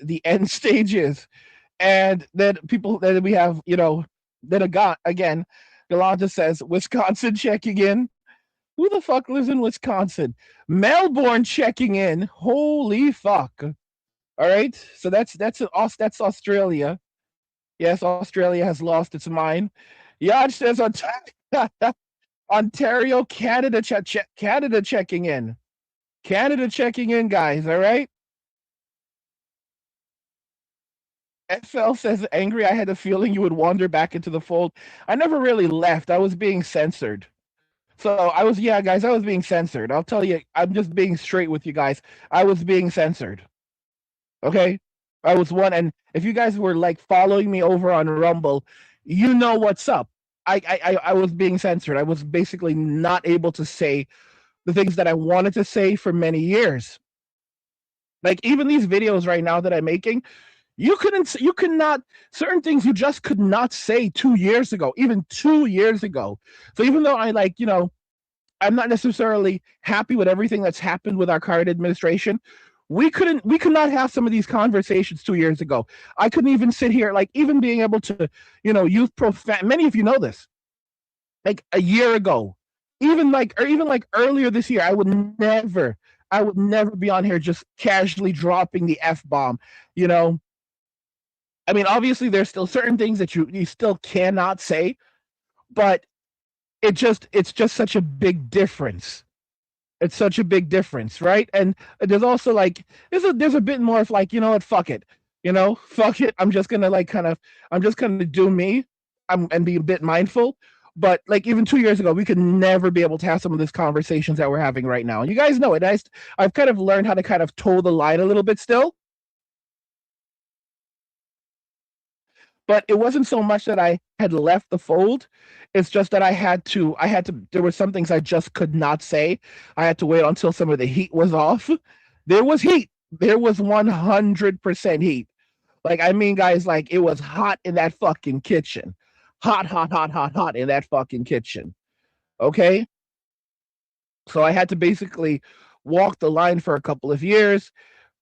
the end stages, and then people then we have then again, Galanta says Wisconsin checking in. Who the fuck lives in Wisconsin? Melbourne checking in. Holy fuck! All right, so that's Australia. Yes, Australia has lost its mind. Yaj says Ontario, Canada, Canada checking in. Canada checking in, guys. All right. FL says angry. I had a feeling you would wander back into the fold. I never really left. I was being censored. So yeah, guys. I was being censored. I'll tell you. I'm just being straight with you guys. I was being censored. Okay. I was one, and if you guys were like following me over on Rumble, you know what's up. I was being censored. I was basically not able to say the things that I wanted to say for many years. Like even these videos right now that I'm making, you could not certain things you just could not say 2 years ago, even 2 years ago. So even though I'm not necessarily happy with everything that's happened with our current administration, we could not have some of these conversations 2 years ago. I couldn't even sit here, like even being able to, use many of you know this, like a year ago, even like earlier this year, I would never be on here just casually dropping the F bomb. You know, I mean, obviously there's still certain things that you still cannot say, but it's just such a big difference. It's such a big difference, right? And there's also like there's a bit more of like, you know what, fuck it. Fuck it. I'm just gonna do me. And be a bit mindful. But like even 2 years ago, we could never be able to have some of these conversations that we're having right now. And you guys know it. I've kind of learned how to kind of toe the line a little bit still. But it wasn't so much that I had left the fold. It's just that there were some things I just could not say. I had to wait until some of the heat was off. There was heat. There was 100% heat. Like, I mean, guys, like it was hot in that fucking kitchen. Hot, hot, hot, hot, hot in that fucking kitchen. Okay. So I had to basically walk the line for a couple of years,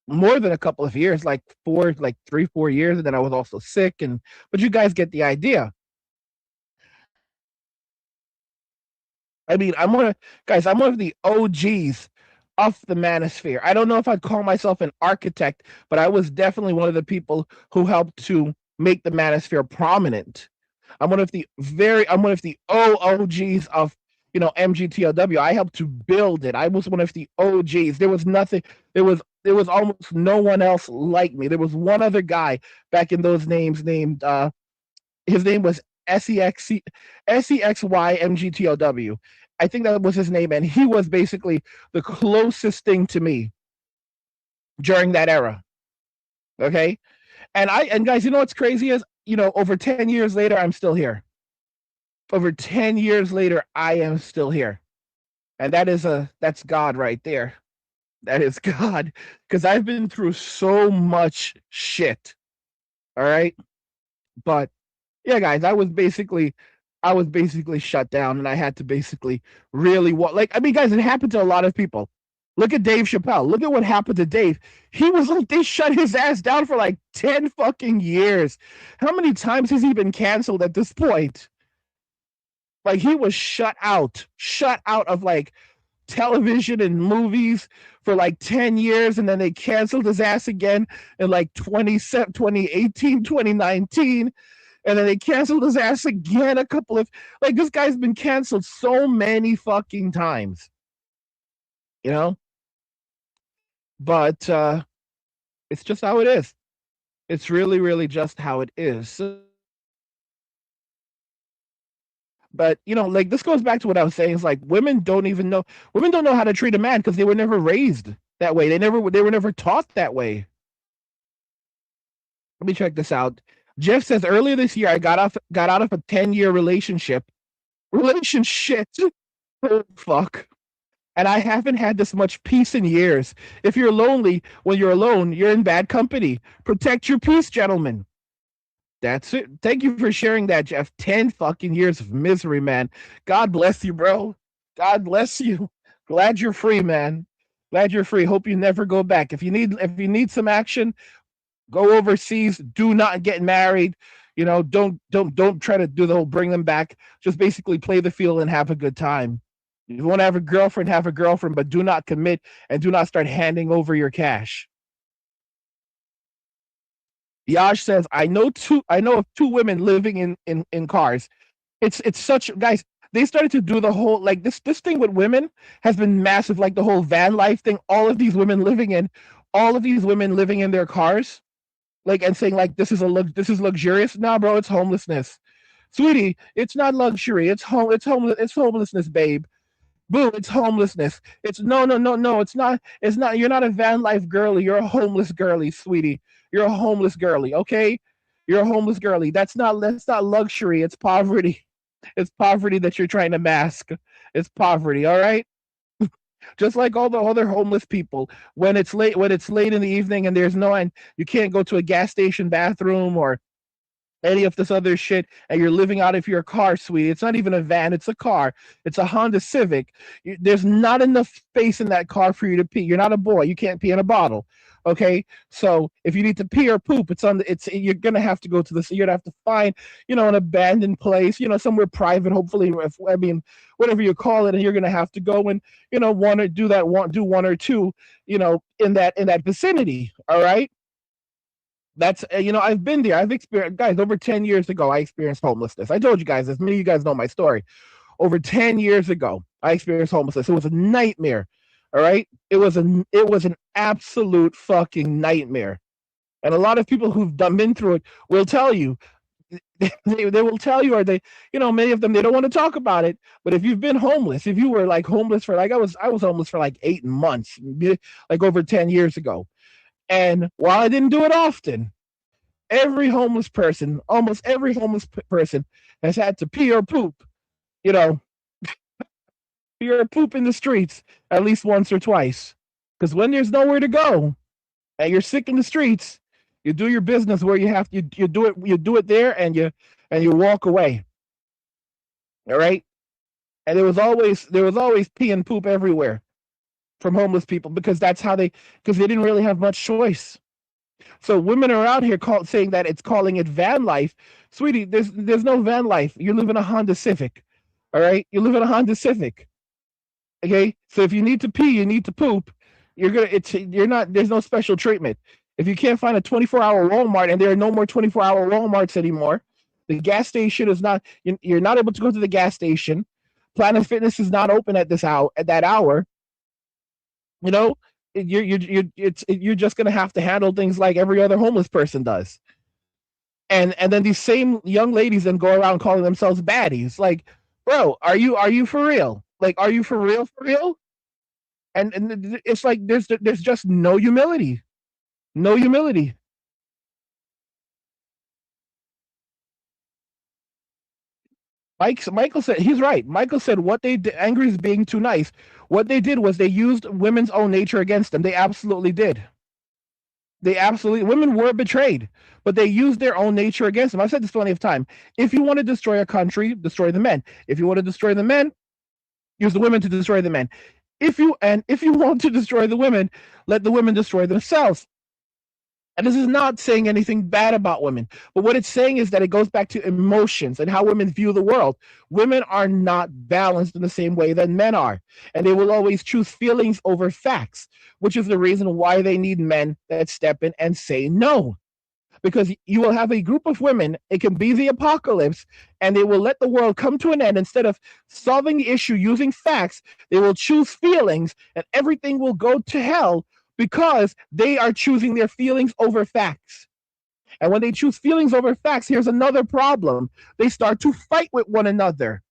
more than a couple of years, like 3, 4 years. And then I was also sick. But you guys get the idea. I mean, I'm one of the OGs of the manosphere. I don't know if I'd call myself an architect, but I was definitely one of the people who helped to make the manosphere prominent. I'm one of the OGs of MGTOW. I helped to build it. I was one of the OGs. There was nothing. There was almost no one else like me. There was one other guy back in those names named his name was SEXY I think that was his name, and he was basically the closest thing to me during that era. Okay, and guys, you know what's crazy is over 10 years later, I'm still here. Over 10 years later, I am still here, and that's God right there. That is God, because I've been through so much shit. All right, but yeah, guys, I was basically shut down, and I had to basically really like. I mean, guys, it happened to a lot of people. Look at Dave Chappelle. Look at what happened to Dave. He was like, they shut his ass down for like 10 fucking years. How many times has he been canceled at this point? Like, he was shut out of like television and movies for like 10 years, and then they canceled his ass again in like 2018, 2019. And then they canceled his ass again like, this guy's been canceled so many fucking times, you know? But it's just how it is. It's really, really just how it is. But like this goes back to what I was saying. It's like women don't know how to treat a man because they were never raised that way. They were never taught that way. Let me check this out. Jeff says earlier this year I got out of a 10-year relationship. Relationship. Oh, fuck. And I haven't had this much peace in years. If you're lonely, when you're alone, you're in bad company. Protect your peace, gentlemen. That's it. Thank you for sharing that, Jeff. 10 fucking years of misery, man. God bless you, bro. God bless you. Glad you're free, man. Glad you're free. Hope you never go back. If you need some action, go overseas. Do not get married. Don't try to do the whole bring them back. Just basically play the field and have a good time. If you want to have a girlfriend, but do not commit and do not start handing over your cash. Yash says, I know of two women living in cars. It's such, guys, they started to do the whole, like, this thing with women has been massive, like the whole van life thing. All of these women living in their cars, like, and saying like this is luxurious. Nah, bro, it's homelessness. Sweetie, it's not luxury. It's homelessness, babe. Boo, it's homelessness. It's no. It's not. You're not a van life girly. You're a homeless girly, sweetie. You're a homeless girly, okay? You're a homeless girly. That's not luxury. It's poverty. It's poverty that you're trying to mask. It's poverty, all right? Just like all the other homeless people, when it's late in the evening and you can't go to a gas station bathroom or any of this other shit, and you're living out of your car, sweetie. It's not even a van, it's a car. It's a Honda Civic. There's not enough space in that car for you to pee. You're not a boy. You can't pee in a bottle. Okay, so if you need to pee or poop, you're gonna have to go to you're gonna have to find an abandoned place, somewhere private, hopefully. Whatever you call it, and you're gonna have to go and do one or two, in that vicinity. All right. That's I've been there. I've experienced, guys. Over 10 years ago, I experienced homelessness. I told you guys this. Many of you guys know my story. Over 10 years ago, I experienced homelessness. It was a nightmare. All right, it was an absolute fucking nightmare. And a lot of people who've been through it will tell you. They will tell you, or many of them, they don't want to talk about it. But if you've been homeless, if you were like homeless for I was homeless for like 8 months, like over 10 years ago. And while I didn't do it often, almost every homeless person has had to pee or poop, pee or poop in the streets at least once or twice. Because when there's nowhere to go and you're sick in the streets, you do your business where you have to, you do it there, and you walk away. All right. And there was always pee and poop everywhere from homeless people, because they didn't really have much choice. So women are out here saying that it's calling it van life. Sweetie, there's no van life. You live in a Honda Civic. All right? You live in a Honda Civic. Okay? So if you need to pee, you need to poop, there's no special treatment. If you can't find a 24-hour Walmart, and there are no more 24-hour Walmarts anymore, the gas station is not, you're not able to go to the gas station. Planet Fitness is not open at that hour. You're just gonna have to handle things like every other homeless person does. And then these same young ladies then go around calling themselves baddies. Like, bro, are you for real? Like, are you for real? For real? And it's like there's just no humility. No humility. Michael said, he's right. Michael said what they did, angry is being too nice. What they did was they used women's own nature against them. They absolutely did. Women were betrayed, but they used their own nature against them. I've said this plenty of time. If you want to destroy a country, destroy the men. If you want to destroy the men, use the women to destroy the men. If you want to destroy the women, let the women destroy themselves. And this is not saying anything bad about women, but what it's saying is that it goes back to emotions and how women view the world. Women are not balanced in the same way that men are, and they will always choose feelings over facts, which is the reason why they need men that step in and say no. Because you will have a group of women, it can be the apocalypse, and they will let the world come to an end. Instead of solving the issue using facts, they will choose feelings, and everything will go to hell, because they are choosing their feelings over facts. And when they choose feelings over facts, here's another problem. They start to fight with one another.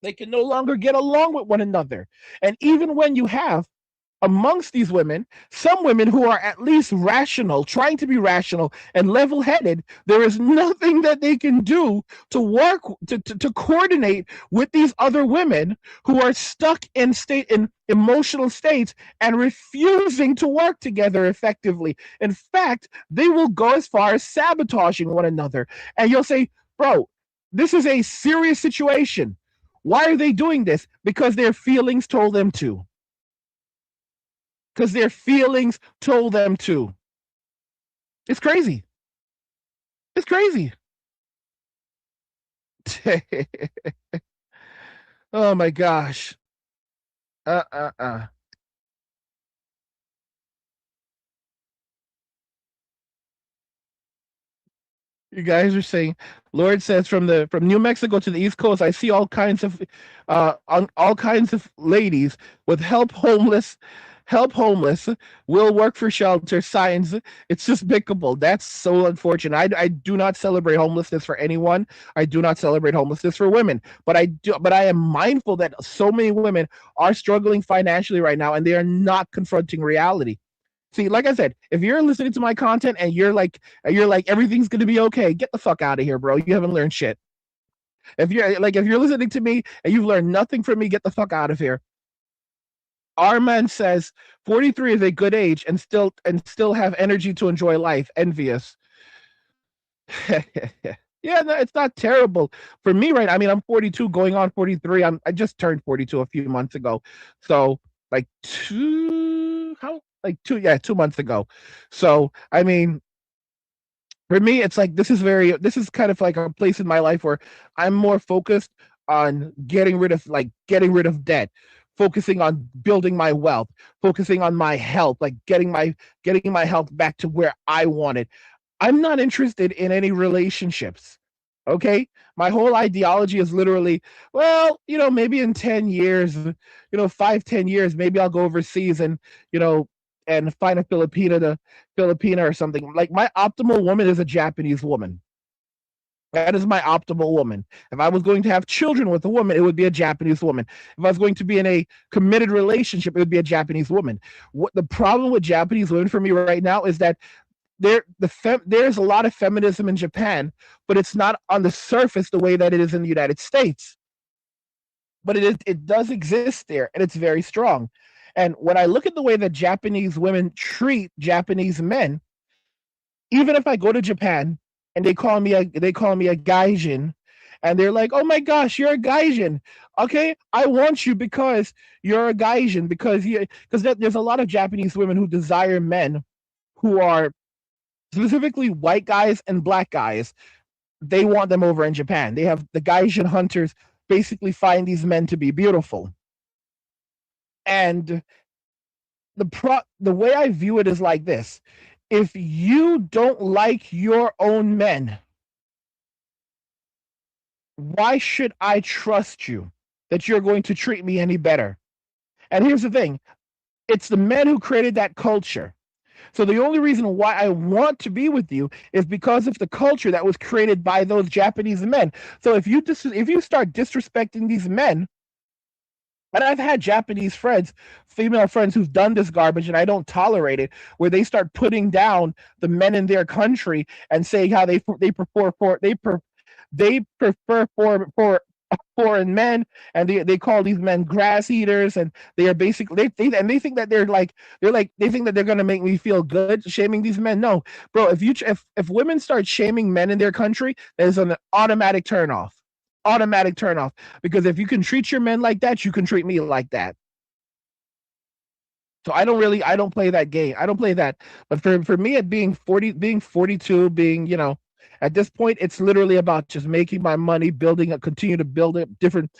They can no longer get along with one another. And even when you have amongst these women, some women who are at least rational, trying to be rational and level headed, there is nothing that they can do to work, to coordinate with these other women who are stuck in emotional states and refusing to work together effectively. In fact, they will go as far as sabotaging one another. And you'll say, bro, this is a serious situation. Why are they doing this? Because their feelings told them to. Because their feelings told them to. It's crazy. It's crazy. Oh my gosh. Uh. You guys are saying, Lord says from New Mexico to the East Coast, I see all kinds of all kinds of ladies with help homeless, will work for shelter signs. It's despicable. That's so unfortunate. I do not celebrate homelessness for anyone. I do not celebrate homelessness for women. But I am mindful that so many women are struggling financially right now and they are not confronting reality. See, like I said, if you're listening to my content and you're like everything's gonna be okay, get the fuck out of here, bro. You haven't learned shit. If you're listening to me and you've learned nothing from me, get the fuck out of here. Our man says 43 is a good age and still have energy to enjoy life. Envious. Yeah, no, it's not terrible for me, right? I mean, I'm 42, going on 43. I just turned 42 a few months ago, so like 2 months ago. So I mean, for me, it's like this is kind of like a place in my life where I'm more focused on getting rid of debt, focusing on building my wealth, focusing on my health, like getting my health back to where I want it. I'm not interested in any relationships. Okay? My whole ideology is literally, well, maybe in 10 years, 5, 10 years, maybe I'll go overseas and, and find a Filipina or something. Like my optimal woman is a Japanese woman. That is my optimal woman. If I was going to have children with a woman, it would be a Japanese woman. If I was going to be in a committed relationship, it would be a Japanese woman. What the problem with Japanese women for me right now is that there's a lot of feminism in Japan, but it's not on the surface the way that it is in the United States. But it does exist there, and it's very strong. And when I look at the way that Japanese women treat Japanese men, even if I go to Japan and they call me a gaijin, and they're like, "Oh my gosh, you're a gaijin." Okay, I want you because you're a gaijin, because there's a lot of Japanese women who desire men who are specifically white guys and black guys. They want them over in Japan. They have the gaijin hunters basically find these men to be beautiful. And the way I view it is like this: if you don't like your own men, why should I trust you that you're going to treat me any better? And here's the thing: it's the men who created that culture. So the only reason why I want to be with you is because of the culture that was created by those Japanese men. So if you start disrespecting these men, and I've had Japanese friends, female friends who've done this garbage, and I don't tolerate it, where they start putting down the men in their country and saying how they prefer for foreign men, and they call these men grass eaters, and they are basically they think that they think that they're gonna make me feel good shaming these men. No, bro, if women start shaming men in their country, there's an automatic turn off. Automatic turn off. Because if you can treat your men like that, you can treat me like that. So I don't play that game. I don't play that. But for me, at being 42, at this point, it's literally about just making my money, continue to build it, different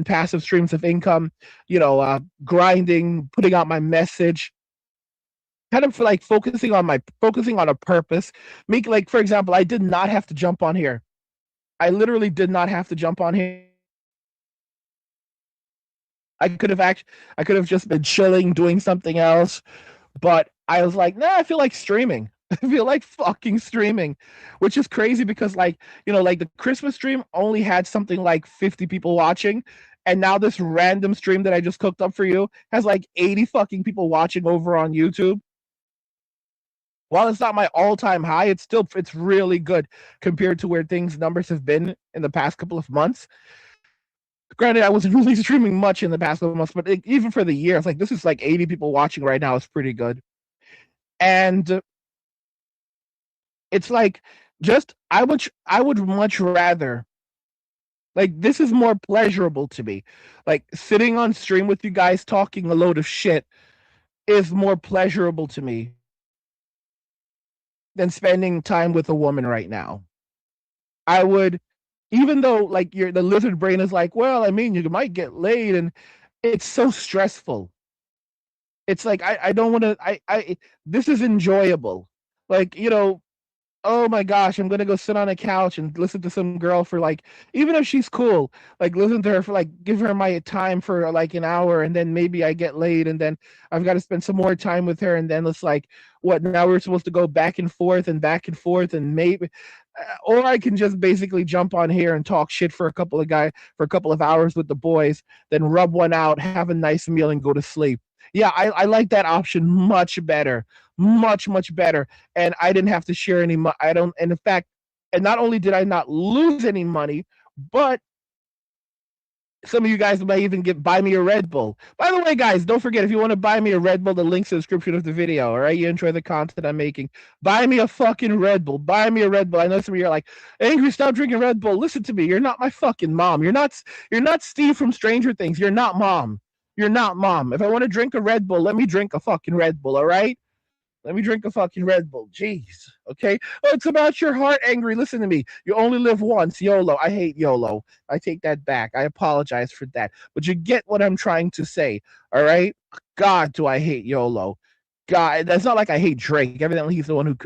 passive streams of income, grinding, putting out my message, kind of like focusing on a purpose. Like, for example, I did not have to jump on here. I literally did not have to jump on here. I could have just been chilling, doing something else, but I was like, nah, I feel like streaming. I feel like fucking streaming, which is crazy because like the Christmas stream only had something like 50 people watching, And now this random stream that I just cooked up for you has like 80 fucking people watching over on YouTube. While it's not my all-time high, it's really good compared to where numbers have been in the past couple of months. Granted, I wasn't really streaming much in the past couple of months, but even for the year, it's like this is like 80 people watching right now. It's pretty good. And it's like I would much rather, like, this is more pleasurable to me. Like, sitting on stream with you guys talking a load of shit is more pleasurable to me than spending time with a woman right now. I would, even though like the lizard brain is like, well, I mean, you might get laid, and it's so stressful. It's like I don't want to. This is enjoyable. Like, oh my gosh, I'm gonna go sit on a couch and listen to some girl for like, even if she's cool, like listen to her for like, give her my time for like an hour, and then maybe I get laid, and then I've got to spend some more time with her, and then it's like, what? Now we're supposed to go back and forth and back and forth, and maybe, or I can just basically jump on here and talk shit for a couple of hours with the boys, then rub one out, have a nice meal, and go to sleep. Yeah, I like that option much better, much better. And I didn't have to share any money. I don't, and in fact, and not only did I not lose any money, but some of you guys might even buy me a Red Bull. By the way, guys, don't forget, if you want to buy me a Red Bull, the link's in the description of the video. All right, you enjoy the content I'm making. Buy me a fucking Red Bull. Buy me a Red Bull. I know some of you are like, Angry, stop drinking Red Bull. Listen to me. You're not my fucking mom. You're not Steve from Stranger Things. You're not mom. You're not mom. If I want to drink a Red Bull, let me drink a fucking Red Bull. All right. Let me drink a fucking Red Bull. Jeez. Okay. Oh, it's about your heart, Angry. Listen to me. You only live once. YOLO. I hate YOLO. I take that back. I apologize for that. But you get what I'm trying to say. All right. God, do I hate YOLO. God, that's not like I hate Drake. Evidently, he's the one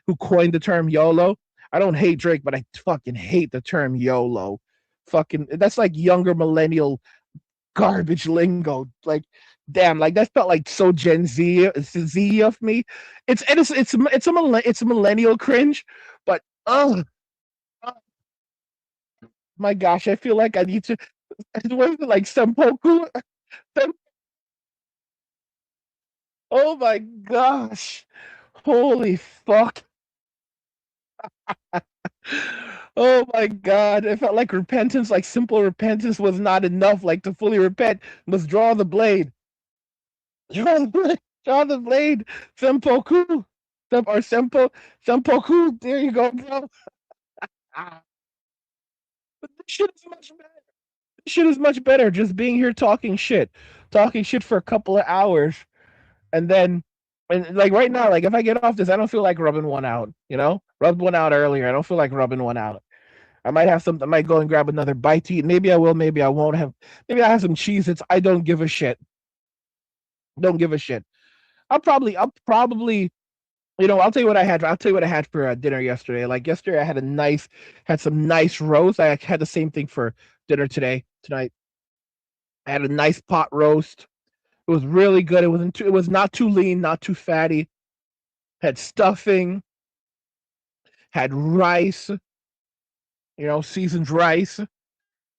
who coined the term YOLO. I don't hate Drake, but I fucking hate the term YOLO. Fucking, that's like younger millennial garbage lingo. Like, damn, like that felt like so Gen Z of me. It's a millennial cringe, but oh my gosh, I feel like I need to. What is it, like Sempoku? Oh my gosh, holy fuck. Oh my god, it felt like repentance, like simple repentance was not enough. Like, to fully repent, must draw the blade. Draw the blade. Draw the blade. Sempoku. Sempoku. There you go, bro. Ah. But this shit is much better. This shit is much better. Just being here talking shit. Talking shit for a couple of hours. And then, and like right now, like if I get off this, I don't feel like rubbing one out, Rubbed one out earlier. I don't feel like rubbing one out. I might go and grab another bite to eat. Maybe I will, maybe I won't have. Maybe I have some Cheez-Its. I don't give a shit. Don't give a shit. I'll probably, I'll tell you what I had. I'll tell you what I had for dinner yesterday. Like yesterday, I had some nice roast. I had the same thing for dinner tonight. I had a nice pot roast. It was really good. It was not too lean, not too fatty. Had stuffing. Had rice. Seasoned rice.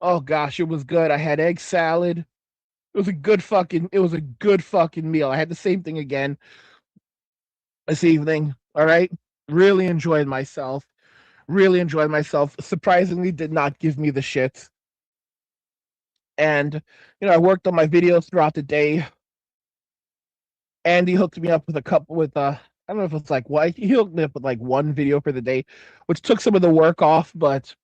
Oh gosh, it was good. I had egg salad. It was a good fucking meal. I had the same thing again this evening. All right. Really enjoyed myself. Really enjoyed myself. Surprisingly, did not give me the shits. And, I worked on my videos throughout the day. Andy hooked me up with I don't know if it's like what, he hooked me up with like one video for the day, which took some of the work off, but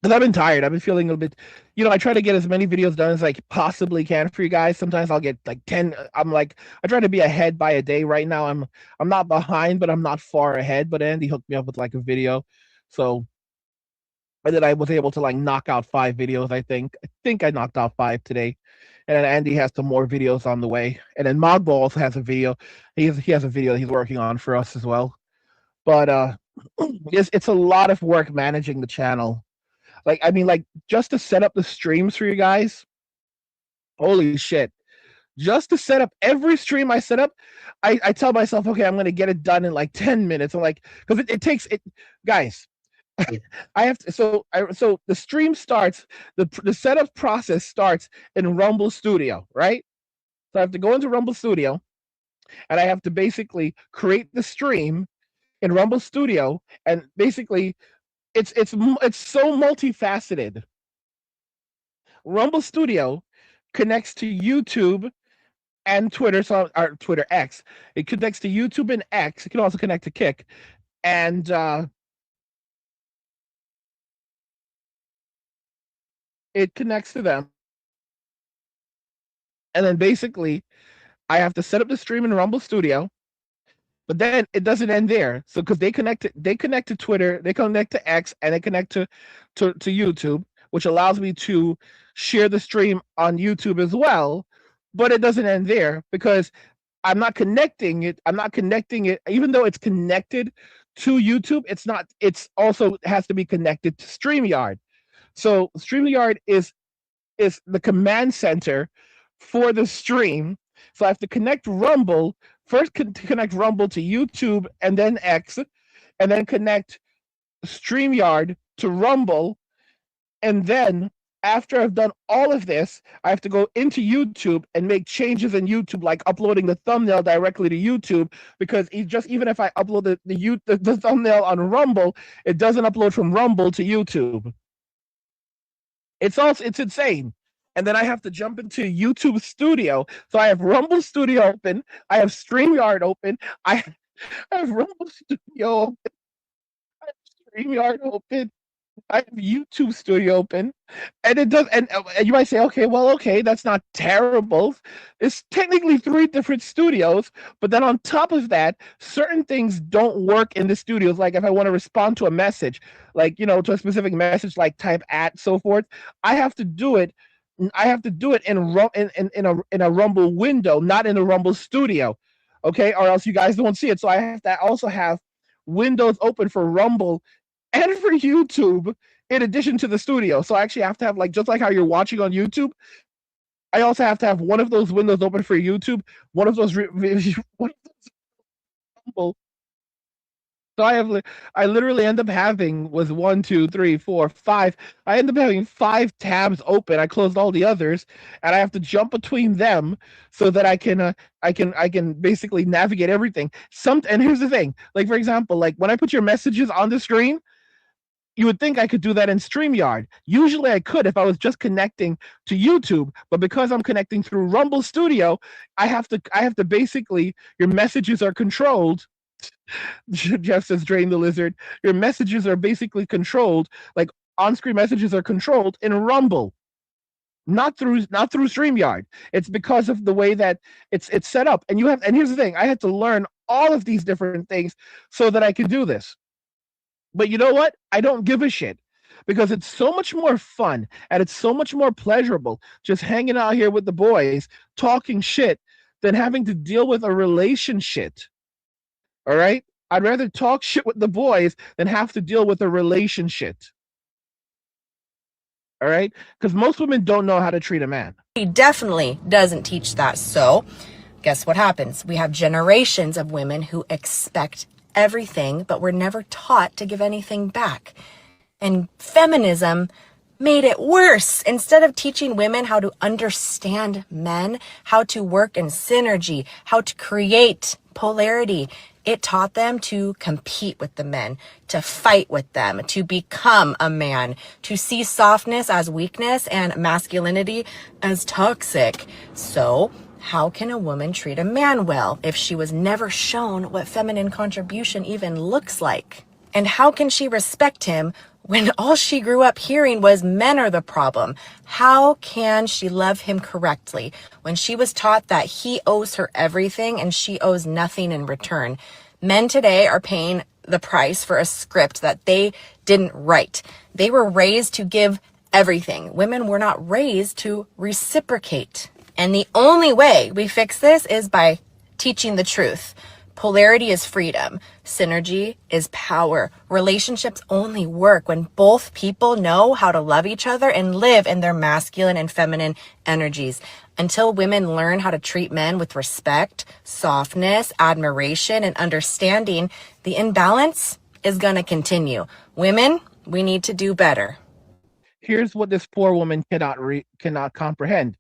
because I've been tired. I've been feeling a bit, I try to get as many videos done as I possibly can for you guys. Sometimes I'll get like 10. I try to be ahead by a day. Right now I'm not behind, but I'm not far ahead. But Andy hooked me up with like a video. So, and then I was able to like knock out 5 videos, I think. I think I knocked out 5 today. And then Andy has some more videos on the way. And then Mogbo also has a video. He has a video he's working on for us as well. But it's a lot of work managing the channel. Like, I mean, like, just to set up the streams for you guys, holy shit. Just to set up every stream I set up, I tell myself, okay, I'm going to get it done in like 10 minutes. I'm like, because it takes, guys, I have to, so the stream starts, the setup process starts in Rumble Studio, right? So I have to go into Rumble Studio and I have to basically create the stream in Rumble Studio, and basically it's so multifaceted. Rumble Studio connects to YouTube and Twitter, so or Twitter X. It connects to YouTube and X. It can also connect to Kick, and it connects to them. And then basically, I have to set up the stream in Rumble Studio. But then it doesn't end there. So because they connect to Twitter, they connect to X, and they connect to YouTube, which allows me to share the stream on YouTube as well. But it doesn't end there because I'm not connecting it. I'm not connecting it, even though it's connected to YouTube. It's not. It's also has to be connected to StreamYard. So StreamYard is the command center for the stream. So I have to connect Rumble first, connect Rumble to YouTube and then X, and then connect StreamYard to Rumble, and then after I've done all of this, I have to go into YouTube and make changes in YouTube, like uploading the thumbnail directly to YouTube, because even if I upload the thumbnail on Rumble, it doesn't upload from Rumble to YouTube. It's insane. And then I have to jump into YouTube Studio. So I have Rumble Studio open, I have StreamYard open, I have Rumble Studio open, I have StreamYard open, I have YouTube Studio open, and it does. And you might say, okay, that's not terrible. It's technically three different studios, but then on top of that, certain things don't work in the studios. Like if I want to respond to a message, like to a specific message, like type at so forth, I have to do it. I have to do it in a Rumble window, not in a Rumble Studio, okay? Or else you guys don't see it. So I have to also have windows open for Rumble and for YouTube in addition to the studio. So I actually have to have, like, just like how you're watching on YouTube, I also have to have one of those windows open for YouTube, one of those Rumble. So I literally end up having with 1, 2, 3, 4, 5. I end up having 5 tabs open. I closed all the others, and I have to jump between them so that I can basically navigate everything. And here's the thing, like for example, like when I put your messages on the screen, you would think I could do that in StreamYard. Usually I could if I was just connecting to YouTube, but because I'm connecting through Rumble Studio, I have to basically, your messages are controlled. Jeff says, Drain the Lizard. Your messages are basically controlled, like on-screen messages are controlled in Rumble, not through StreamYard. It's because of the way that it's set up. And here's the thing, I had to learn all of these different things so that I could do this. But you know what? I don't give a shit, because it's so much more fun and it's so much more pleasurable just hanging out here with the boys talking shit than having to deal with a relationship. All right? I'd rather talk shit with the boys than have to deal with a relationship. All right? Because most women don't know how to treat a man. He definitely doesn't teach that. So guess what happens? We have generations of women who expect everything, but were never taught to give anything back. And feminism made it worse. Instead of teaching women how to understand men, how to work in synergy, how to create polarity, it taught them to compete with the men, to fight with them, to become a man, to see softness as weakness and masculinity as toxic. So how can a woman treat a man well if she was never shown what feminine contribution even looks like? And how can she respect him when all she grew up hearing was men are the problem? How can she love him correctly when she was taught that he owes her everything and she owes nothing in return? Men today are paying the price for a script that they didn't write. They were raised to give everything. Women were not raised to reciprocate. And the only way we fix this is by teaching the truth. Polarity is freedom. Synergy is power. Relationships only work when both people know how to love each other and live in their masculine and feminine energies. Until women learn how to treat men with respect, softness, admiration, and understanding, the imbalance is going to continue. Women, we need to do better. Here's what this poor woman cannot comprehend.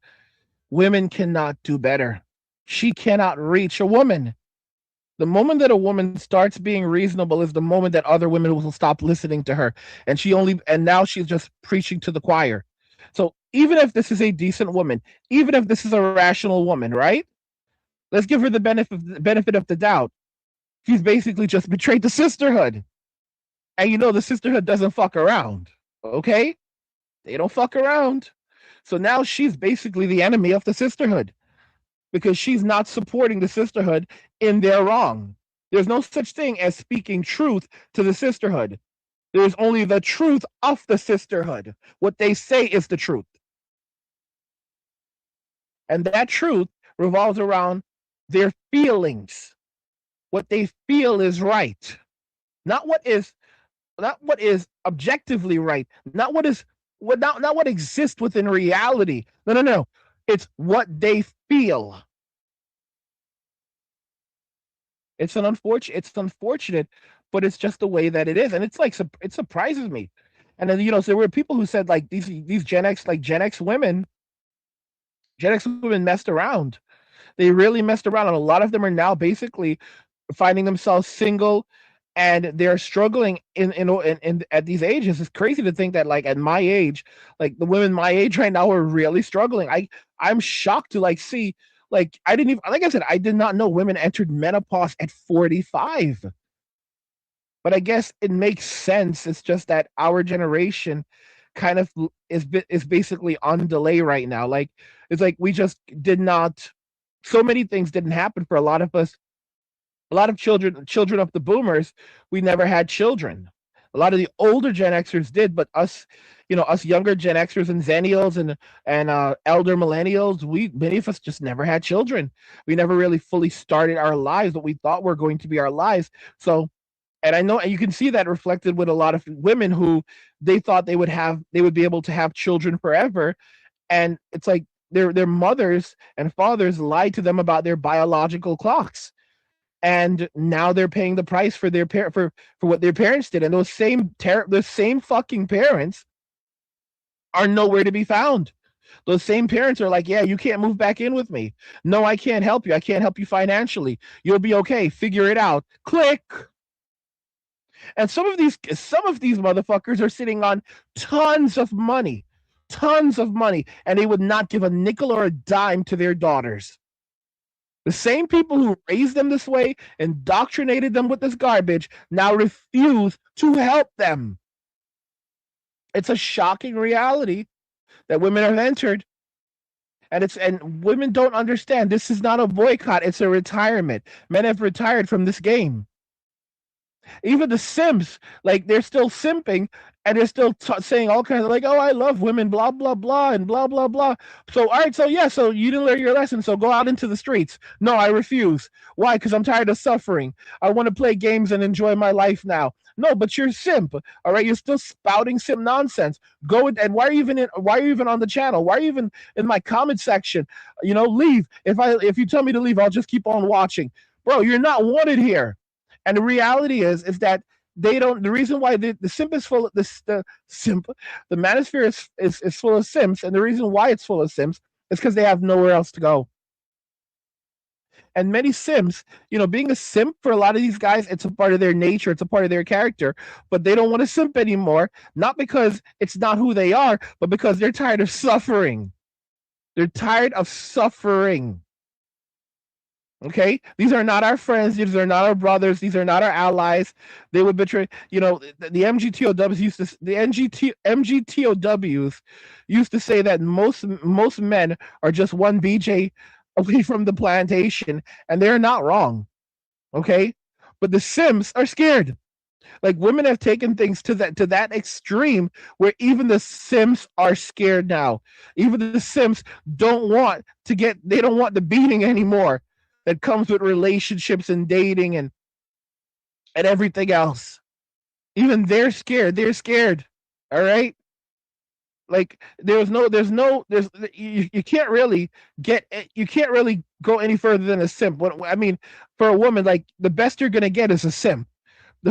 Women cannot do better. She cannot reach a woman. The moment that a woman starts being reasonable is the moment that other women will stop listening to her. And now she's just preaching to the choir. So even if this is a decent woman, even if this is a rational woman, right? Let's give her the benefit of the doubt. She's basically just betrayed the sisterhood. And the sisterhood doesn't fuck around. Okay? They don't fuck around. So now she's basically the enemy of the sisterhood because she's not supporting the sisterhood in their wrong. There's no such thing as speaking truth to the sisterhood. There's only the truth of the sisterhood. What they say is the truth. And that truth revolves around their feelings. What they feel is right. Not what is objectively right. Not what exists within reality. No. It's what they feel. It's unfortunate, but it's just the way that it is, and it surprises me. And then so there were people who said like these Gen X women messed around. They really messed around, and a lot of them are now basically finding themselves single, and they're struggling in at these ages. It's crazy to think that like at my age, like the women my age right now are really struggling. I'm shocked to see. Like I didn't even, like I said, I did not know women entered menopause at 45. But I guess it makes sense. It's just that our generation kind of is basically on delay right now. Like it's like we just did not. So many things didn't happen for a lot of us. A lot of children of the boomers, we never had children. A lot of the older Gen Xers did, but us younger Gen Xers and Zennials and elder millennials, many of us just never had children. We never really fully started our lives, what we thought were going to be our lives. So, and I know, and you can see that reflected with a lot of women who they thought they would be able to have children forever, and it's like their mothers and fathers lied to them about their biological clocks. And now they're paying the price for for what their parents did, and those same fucking parents are nowhere to be found. Those same parents are like, yeah, you can't move back in with me. No, I can't help you. I can't help you financially. You'll be okay. Figure it out. Click. And some of these motherfuckers are sitting on tons of money, and they would not give a nickel or a dime to their daughters. The same people who raised them this way, indoctrinated them with this garbage, now refuse to help them. It's a shocking reality that women have entered. And women don't understand. This is not a boycott. It's a retirement. Men have retired from this game. Even the simps, like they're still simping, and they're still saying all kinds of like, oh, I love women, blah, blah, blah, and blah, blah, blah. So, all right, so yeah, so you didn't learn your lesson, so go out into the streets. No, I refuse. Why? Because I'm tired of suffering. I want to play games and enjoy my life now. No, but you're simp. All right, you're still spouting simp nonsense. Go and why are you even on the channel? Why are you even in my comment section? Leave. If you tell me to leave, I'll just keep on watching. Bro, you're not wanted here. And the reality is that they don't. The reason why the simp is full of the manosphere is full of simps, and the reason why it's full of simps is because they have nowhere else to go. And many simps, being a simp for a lot of these guys, it's a part of their nature, it's a part of their character, but they don't want to simp anymore, not because it's not who they are, but because they're tired of suffering. They're tired of suffering. Okay, these are not our friends. These are not our brothers. These are not our allies. They would betray. The MGTOWs used to say that most men are just one BJ away from the plantation, and they're not wrong. Okay, but the Sims are scared. Like women have taken things to that extreme where even the Sims are scared now. Even the Sims don't want the beating anymore that comes with relationships and dating and everything else. Even they're scared. They're scared. All right. Like you can't really go any further than a simp. I mean, for a woman, like the best you're gonna get is a simp.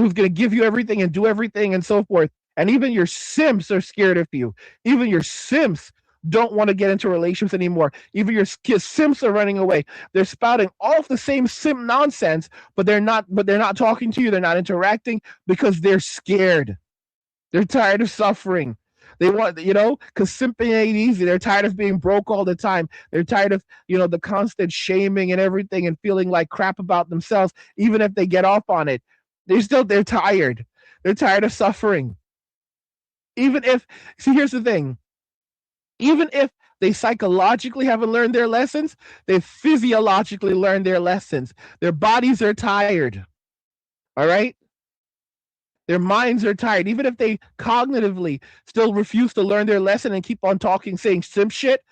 who's going to give you everything and do everything and so forth. And even your simps are scared of you. Even your simps don't want to get into relationships anymore. Even your simps are running away. They're spouting all of the same simp nonsense, but they're not talking to you. They're not interacting because they're scared. They're tired of suffering. They want, because simping ain't easy. They're tired of being broke all the time. They're tired of, the constant shaming and everything and feeling like crap about themselves, even if they get off on it. They're tired. They're tired of suffering. Here's the thing. Even if they psychologically haven't learned their lessons, they physiologically learned their lessons. Their bodies are tired. All right? Their minds are tired. Even if they cognitively still refuse to learn their lesson and keep on talking, saying simp shit,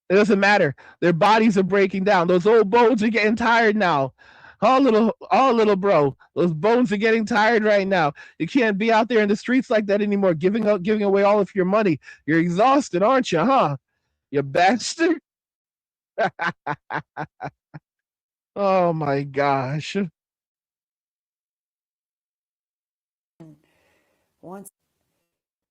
it doesn't matter. Their bodies are breaking down. Those old bones are getting tired now. Oh, little bro, those bones are getting tired right now. You can't be out there in the streets like that anymore, giving away all of your money. You're exhausted, aren't you, huh? You bastard. Oh my gosh.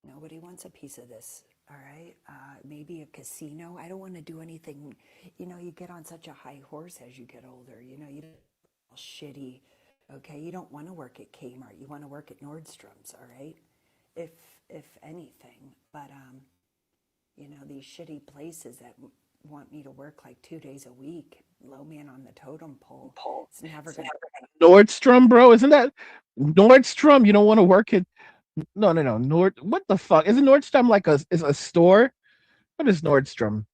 Nobody wants a piece of this. All right. Maybe a casino. I don't want to do anything. You get on such a high horse as you get older. You don't shitty. Okay. You don't want to work at Kmart. You want to work at Nordstrom's. All right. If anything, but these shitty places that want me to work like 2 days a week, low man on the totem pole. It's never gonna. Nordstrom, bro, isn't that Nordstrom? You don't want to work at no. What the fuck? Isn't Nordstrom like is a store? What is Nordstrom?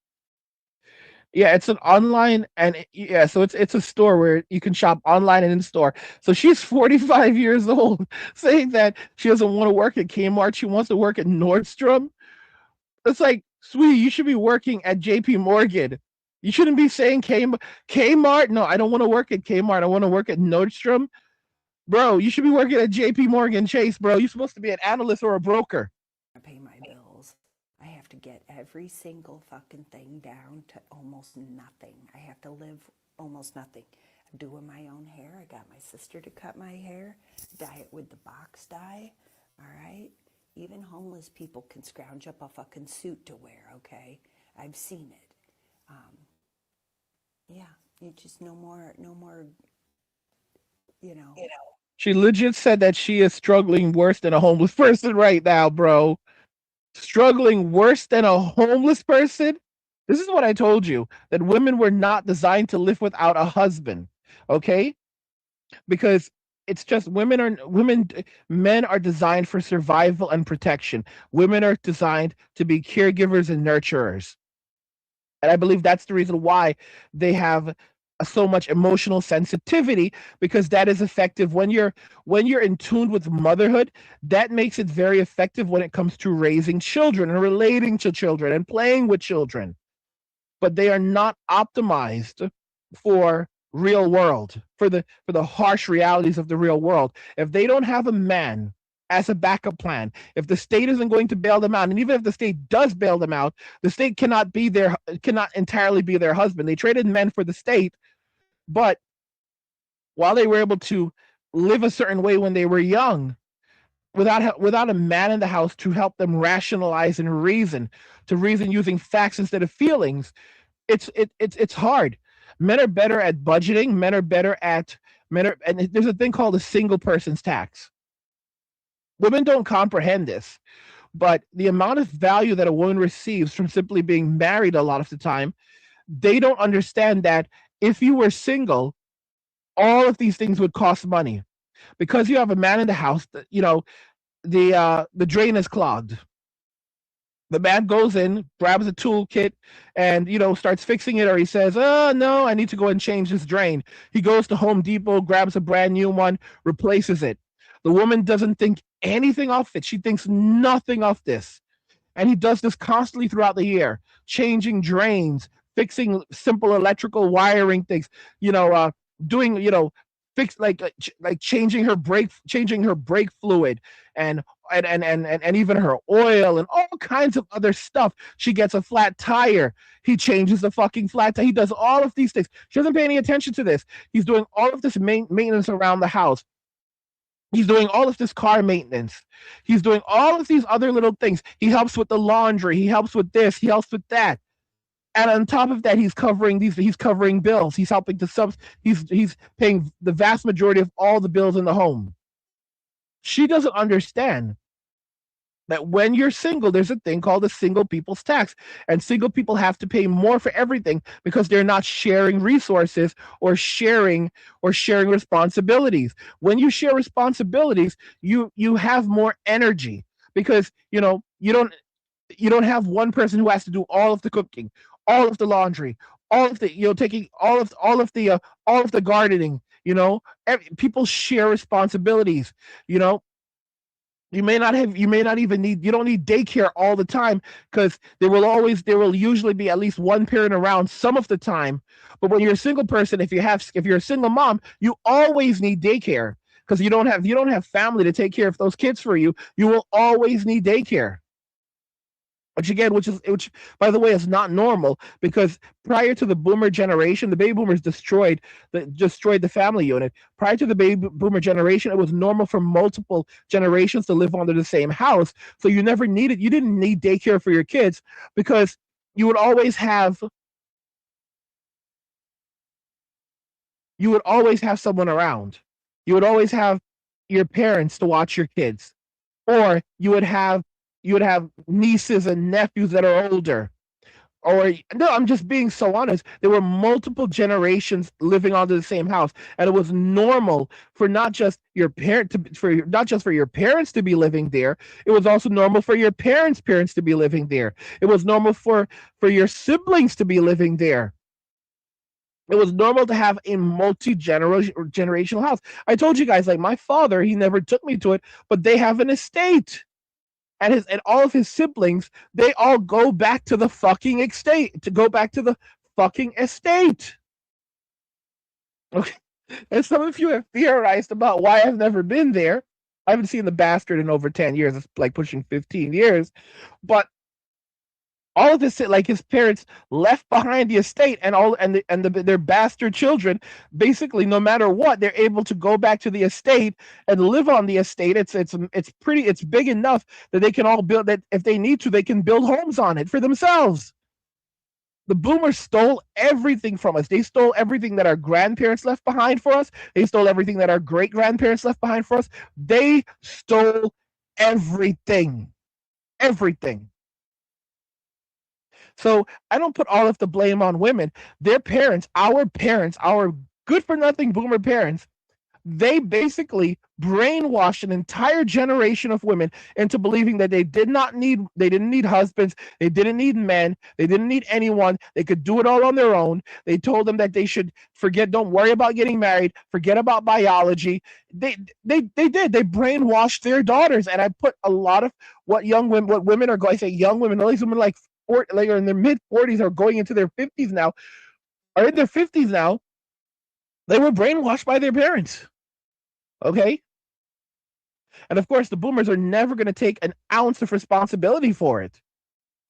Yeah, it's an online so it's a store where you can shop online and in store. So she's 45 years old saying that she doesn't want to work at Kmart, she wants to work at Nordstrom. It's like, sweetie, you should be working at JP Morgan. You shouldn't be saying Kmart. No, I don't want to work at Kmart. I want to work at Nordstrom. Bro, you should be working at JP Morgan Chase, bro. You're supposed to be an analyst or a broker. Pay my bills. I have to get every single fucking thing down to almost nothing. I have to live almost nothing. I'm doing my own hair. I got my sister to cut my hair, dye it with the box dye. All right. Even homeless people can scrounge up a fucking suit to wear. Okay, I've seen it. Yeah, you just no more. She legit said that she is struggling worse than a homeless person right now, bro. Struggling worse than a homeless person? This is what I told you, that women were not designed to live without a husband, okay? Because it's just men are designed for survival and protection. Women are designed to be caregivers and nurturers. And I believe that's the reason why they have so much emotional sensitivity, because that is effective when you're in tune with motherhood. That makes it very effective when it comes to raising children and relating to children and playing with children. But they are not optimized for real world, for the harsh realities of the real world. If they don't have a man as a backup plan, if the state isn't going to bail them out, and even if the state does bail them out, the state cannot entirely be their husband. They traded men for the state, but while they were able to live a certain way when they were young, without a man in the house to help them rationalize and reason using facts instead of feelings, it's hard. Men are better at budgeting. And there's a thing called a single person's tax. Women don't comprehend this, but the amount of value that a woman receives from simply being married a lot of the time, they don't understand that if you were single, all of these things would cost money. Because you have a man in the house, the drain is clogged. The man goes in, grabs a toolkit, and starts fixing it, or he says, "Oh no, I need to go and change this drain." He goes to Home Depot, grabs a brand new one, replaces it. The woman doesn't think anything of it. She thinks nothing of this. And he does this constantly throughout the year, changing drains, fixing simple electrical wiring things, doing, fix like changing her brake fluid and even her oil and all kinds of other stuff. She gets a flat tire. He changes the fucking flat tire. He does all of these things. She doesn't pay any attention to this. He's doing all of this maintenance around the house. He's doing all of this car maintenance. He's doing all of these other little things. He helps with the laundry. He helps with this. He helps with that. And on top of that, he's covering these. He's covering bills. He's helping to sub. He's paying the vast majority of all the bills in the home. She doesn't understand that when you're single, there's a thing called the single people's tax, and single people have to pay more for everything because they're not sharing resources or sharing responsibilities. When you share responsibilities, you have more energy because you don't have one person who has to do all of the cooking, all of the laundry, all of the taking all of the gardening. People share responsibilities. You know, you may not even need you don't need daycare all the time because there will usually be at least one parent around some of the time. But when you're a single person, if you're a single mom, you always need daycare because you don't have family to take care of those kids for you. You will always need daycare. Which by the way is not normal because prior to the boomer generation, the baby boomers destroyed the family unit. Prior to the baby boomer generation, it was normal for multiple generations to live under the same house. So you didn't need daycare for your kids because you would always have someone around. You would always have your parents to watch your kids, or you would have nieces and nephews that are older. Or no, I'm just being so honest. There were multiple generations living under the same house, and it was normal for not just for your parents to be living there. It was also normal for your parents to be living there. It was normal for your siblings to be living there. It was normal to have a multi-generational house. I told you guys, like my father, he never took me to it, but they have an estate. And all of his siblings, they all go back to the fucking estate. Okay. And some of you have theorized about why I've never been there. I haven't seen the bastard in over 10 years. It's like pushing 15 years. But all of this, like his parents left behind the estate, and their bastard children, basically no matter what, they're able to go back to the estate and live on the estate. It's big enough that they can all build that. If they need to, they can build homes on it for themselves. The boomers stole everything from us. They stole everything that our grandparents left behind for us. They stole everything that our great grandparents left behind for us. They stole everything. So I don't put all of the blame on women. Their parents, our good for nothing boomer parents, they basically brainwashed an entire generation of women into believing that they didn't need husbands, they didn't need men, they didn't need anyone, they could do it all on their own. They told them that they should don't worry about getting married, forget about biology. They brainwashed their daughters, and I put a lot of what women are going. I say young women, all these women like are in their mid 40s or going into their 50s now, are in their 50s now. They were brainwashed by their parents. Okay? And of course, the boomers are never going to take an ounce of responsibility for it.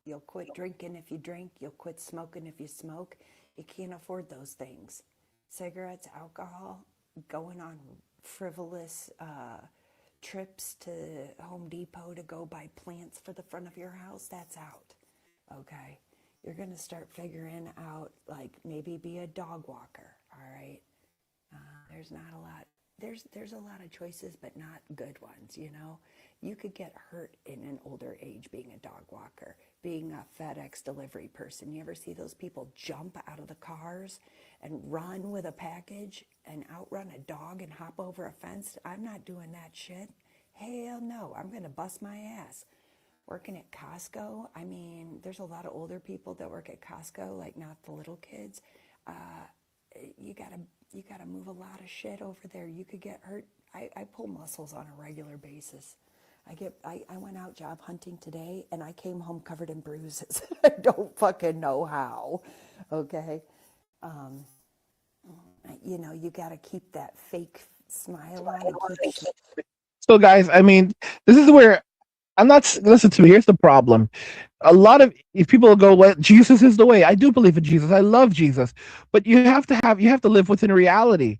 You'll quit drinking if you drink. You'll quit smoking if you smoke. You can't afford those things. Cigarettes, alcohol, going on frivolous trips to Home Depot to go buy plants for the front of your house, that's out. Okay? You're going to start figuring out, like, maybe be a dog walker, all right? There's not a lot. There's a lot of choices, but not good ones, you know? You could get hurt in an older age being a dog walker, being a FedEx delivery person. You ever see those people jump out of the cars and run with a package and outrun a dog and hop over a fence? I'm not doing that shit. Hell no, I'm going to bust my ass. Working at Costco, I mean, there's a lot of older people that work at Costco, like not the little kids. You gotta move a lot of shit over there. You could get hurt. I pull muscles on a regular basis. I went out job hunting today, and I came home covered in bruises. I don't fucking know how. Okay, you gotta keep that fake smile on. And So, guys, I mean, this is where I'm not. Listen to me. Here's the problem. A lot of if people go, "Well, Jesus is the way." I do believe in Jesus. I love Jesus, but you have to live within reality.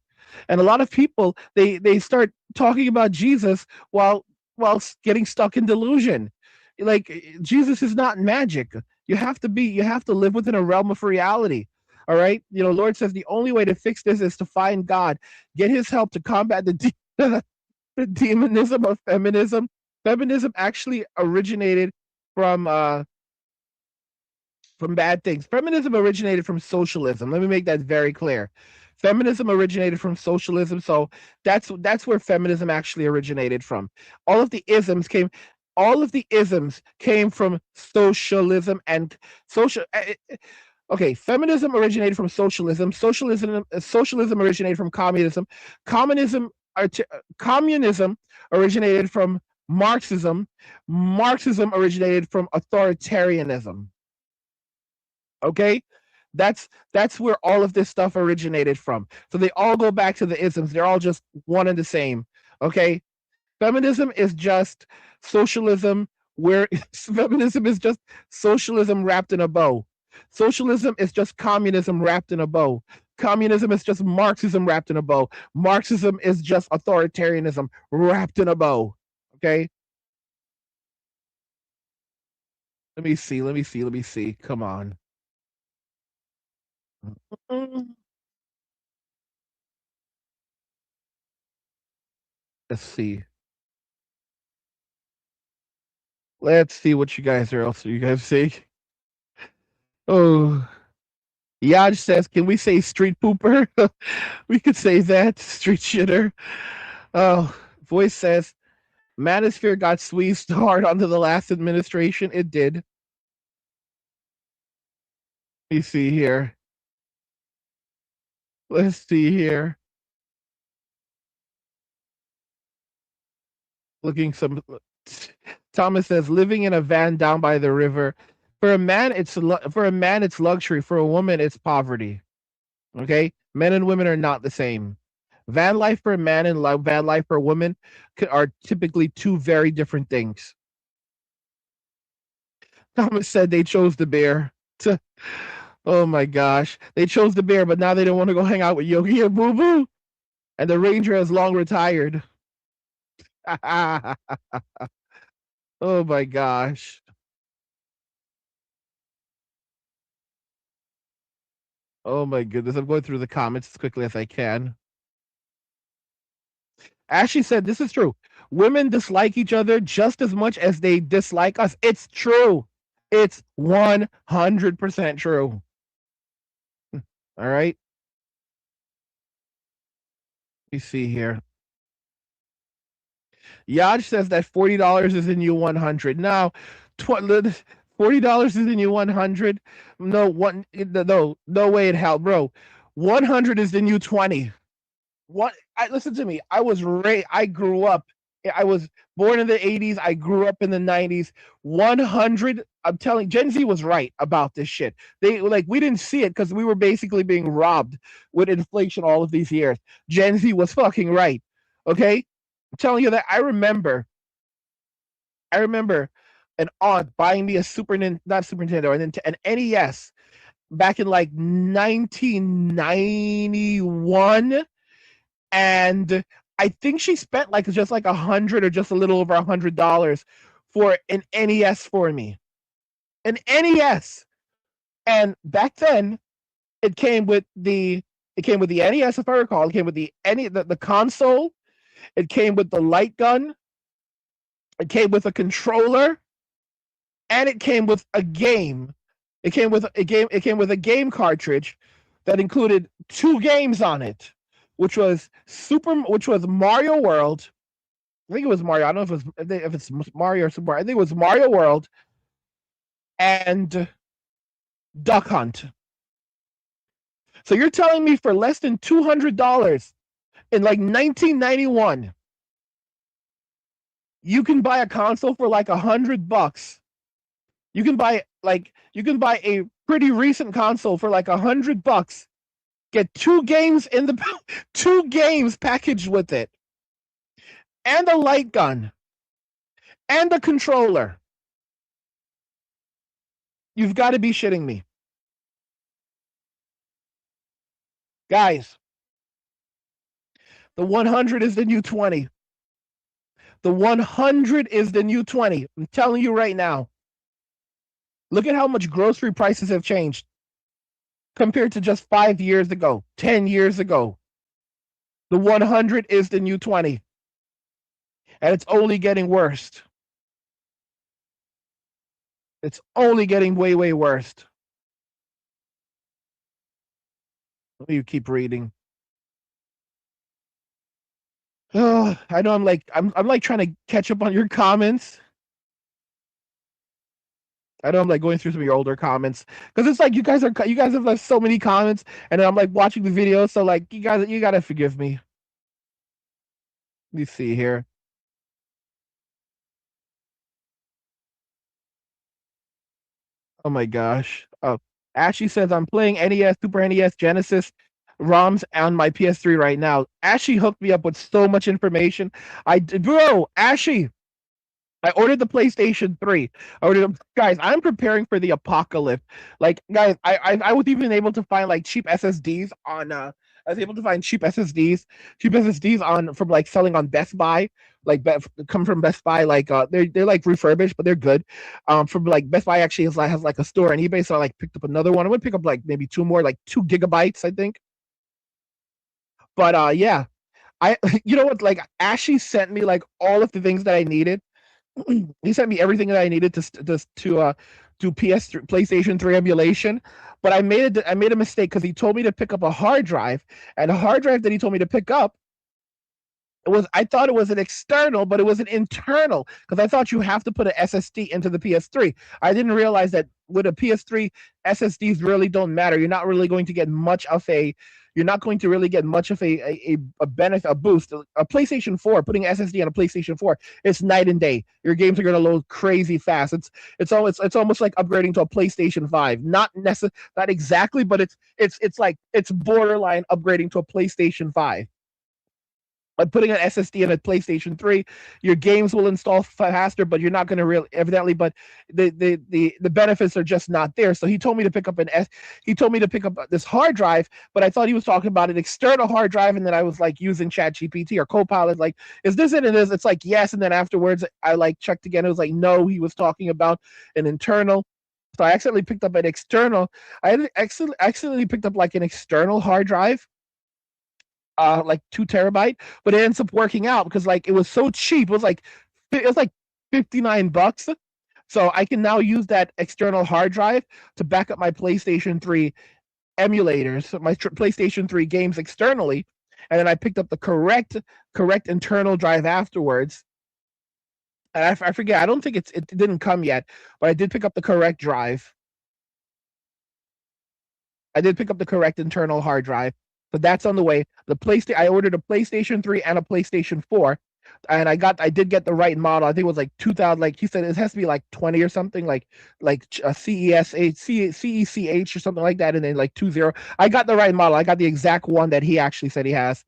And a lot of people, they start talking about Jesus while getting stuck in delusion. Like, Jesus is not magic. You have to live within a realm of reality. All right. Lord says the only way to fix this is to find God, get his help to combat the demonism of feminism. Feminism actually originated from bad things. Feminism originated from socialism. Let me make that very clear. Feminism originated from socialism, so that's where feminism actually originated from. All of the isms came. All of the isms came from socialism and social. Okay, feminism originated from socialism. Socialism originated from communism. Communism communism originated from Marxism. Marxism originated from authoritarianism. Okay, that's where all of this stuff originated from. So they all go back to the isms. They're all just one and the same. Okay, feminism is just socialism, where feminism is just socialism wrapped in a bow. Socialism is just communism wrapped in a bow. Communism is just Marxism wrapped in a bow. Marxism is just authoritarianism wrapped in a bow. Okay, let me see. Let me see. Come on. Let's see. Let's see what you guys are else you guys say. Oh, Yaj says, can we say street pooper? We could say that. Street shitter. Oh, Voice says, Manosphere got squeezed hard under the last administration. It did. Let me see here. Let's see here. Looking some. Thomas says, living in a van down by the river. For a man, it's luxury. For a woman, it's poverty. Okay, men and women are not the same. Van life for a man and van life for a woman are typically two very different things. Thomas said they chose the bear. Oh my gosh, they chose the bear, but now they don't want to go hang out with Yogi and Boo Boo, and the ranger has long retired. Oh my gosh. Oh my goodness. I'm going through the comments as quickly as I can. Ashley said, this is true. Women dislike each other just as much as they dislike us. It's true. It's 100% true. All right. Let me see here. Yaj says that $40 is the new 100. Now, $40 is the new 100. No, no way in hell, bro. 100 is the new 20. Listen to me. I grew up. I was born in the 80s. I grew up in the 90s. 100. I'm telling Gen Z was right about this shit. We didn't see it because we were basically being robbed with inflation all of these years. Gen Z was fucking right. Okay, I'm telling you that I remember an aunt buying me a not Super Nintendo, an NES back in like 1991. And I think she spent just like 100 or just a little over $100 for an NES for me. An NES. And back then, it came with the NES, if I recall. It came with the console. It came with the light gun. It came with a controller, and it came with a game. It came with a game cartridge that included 2 games on it, which was Mario World. I think it was Mario. I don't know if it's Mario or Super. I think it was Mario World and Duck Hunt. So you're telling me for less than $200 in like 1991, you can buy a console for like $100. You can buy a pretty recent console for like $100. Get 2 games 2 games packaged with it, and a light gun, and a controller. You've got to be shitting me. Guys, The 100 is the new 20. The 100 is the new 20. I'm telling you right now. Look at how much grocery prices have changed compared to just 5 years ago, 10 years ago. The 100 is the new 20. And it's only getting worse. It's only getting way, way worse. You keep reading. Oh, I know I'm like trying to catch up on your comments. I know I'm like going through some of your older comments because it's like you guys have left so many comments, and then I'm like watching the video, so like you gotta forgive me. Let me see here. Oh my gosh. Oh, Ashley says I'm playing NES, Super NES, Genesis ROMs on my PS3 right now. Ashley hooked me up with so much information. Bro, Ashley, I ordered the PlayStation 3. Guys, I'm preparing for the apocalypse. Like, guys, I was even able to find like cheap SSDs on I was able to find cheap SSDs on from like selling on Best Buy, like come from Best Buy, like they're like refurbished, but they're good. From like Best Buy actually has like a store on eBay, so I like picked up another one. I would pick up like maybe two more, like 2 gigabytes, I think. But yeah, I you know what? Like Ashley sent me like all of the things that I needed. He sent me everything that I needed to do PS3, PlayStation 3 emulation, but I made a mistake because he told me to pick up a hard drive, and the hard drive that he told me to pick up I thought it was an external, but it was an internal because I thought you have to put an SSD into the PS3. I didn't realize that with a PS3, SSDs really don't matter. You're not really going to get much of a you're not going to really get much of a benefit, a boost. A PlayStation 4, putting SSD on a PlayStation 4, it's night and day. Your games are going to load crazy fast. It's almost like upgrading to a PlayStation 5. Not exactly, but it's like it's borderline upgrading to a PlayStation 5. Like putting an SSD in a PlayStation 3, your games will install faster, but you're not going to really evidently. But the benefits are just not there. So he told me to pick up he told me to pick up this hard drive, but I thought he was talking about an external hard drive, and then I was like using ChatGPT or Copilot, like, is this it? And it's like yes, and then afterwards I like checked again. It was like no, he was talking about an internal. So I accidentally picked up an external. I accidentally picked up like an external hard drive, like 2 terabyte, but it ends up working out because like it was so cheap. It was like $59. So I can now use that external hard drive to back up my PlayStation 3 emulators, my PlayStation 3 games externally, and then I picked up the correct internal drive afterwards. And I forget. I don't think it didn't come yet, but I did pick up the correct drive. I did pick up the correct internal hard drive, but that's on the way. I ordered a PlayStation 3 and a PlayStation 4, and I did get the right model. I think it was like 2000. Like he said, it has to be like 20 or something, like a CECH or something like that, and then like 20. I got the right model. I got the exact one that he actually said he has.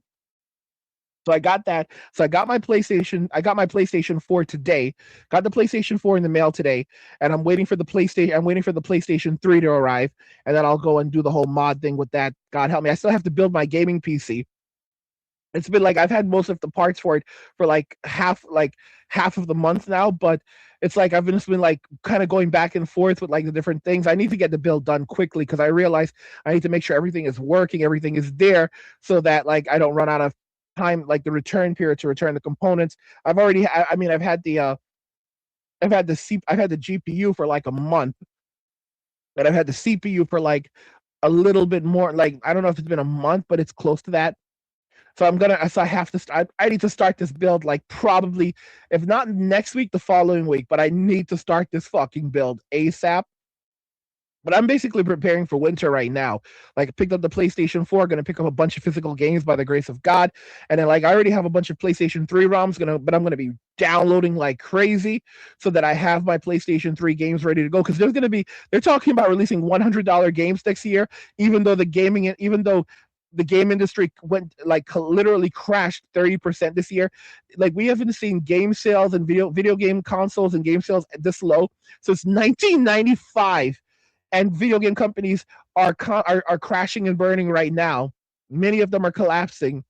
So I got that. So I got my PlayStation 4 today. Got the PlayStation 4 in the mail today, and I'm waiting for the PlayStation 3 to arrive, and then I'll go and do the whole mod thing with that. God help me. I still have to build my gaming PC. It's been like I've had most of the parts for it for like half of the month now, but it's like I've just been like kind of going back and forth with like the different things. I need to get the build done quickly because I realize I need to make sure everything is working, everything is there, so that like I don't run out of time, like the return period to return the components. I've had the GPU for like a month, and I've had the CPU for like a little bit more. Like I don't know if it's been a month, but it's close to that. So I have to start. I need to start this build like probably, if not next week, the following week. But I need to start this fucking build ASAP. But I'm basically preparing for winter right now. Like I picked up the PlayStation 4, gonna pick up a bunch of physical games by the grace of God. And then like I already have a bunch of PlayStation 3 ROMs, but I'm gonna be downloading like crazy so that I have my PlayStation 3 games ready to go. Because they're talking about releasing $100 games next year, even though the game industry went like literally crashed 30% this year. Like we haven't seen game sales and video game consoles and game sales this low since 1995. And video game companies are crashing and burning right now. Many of them are collapsing.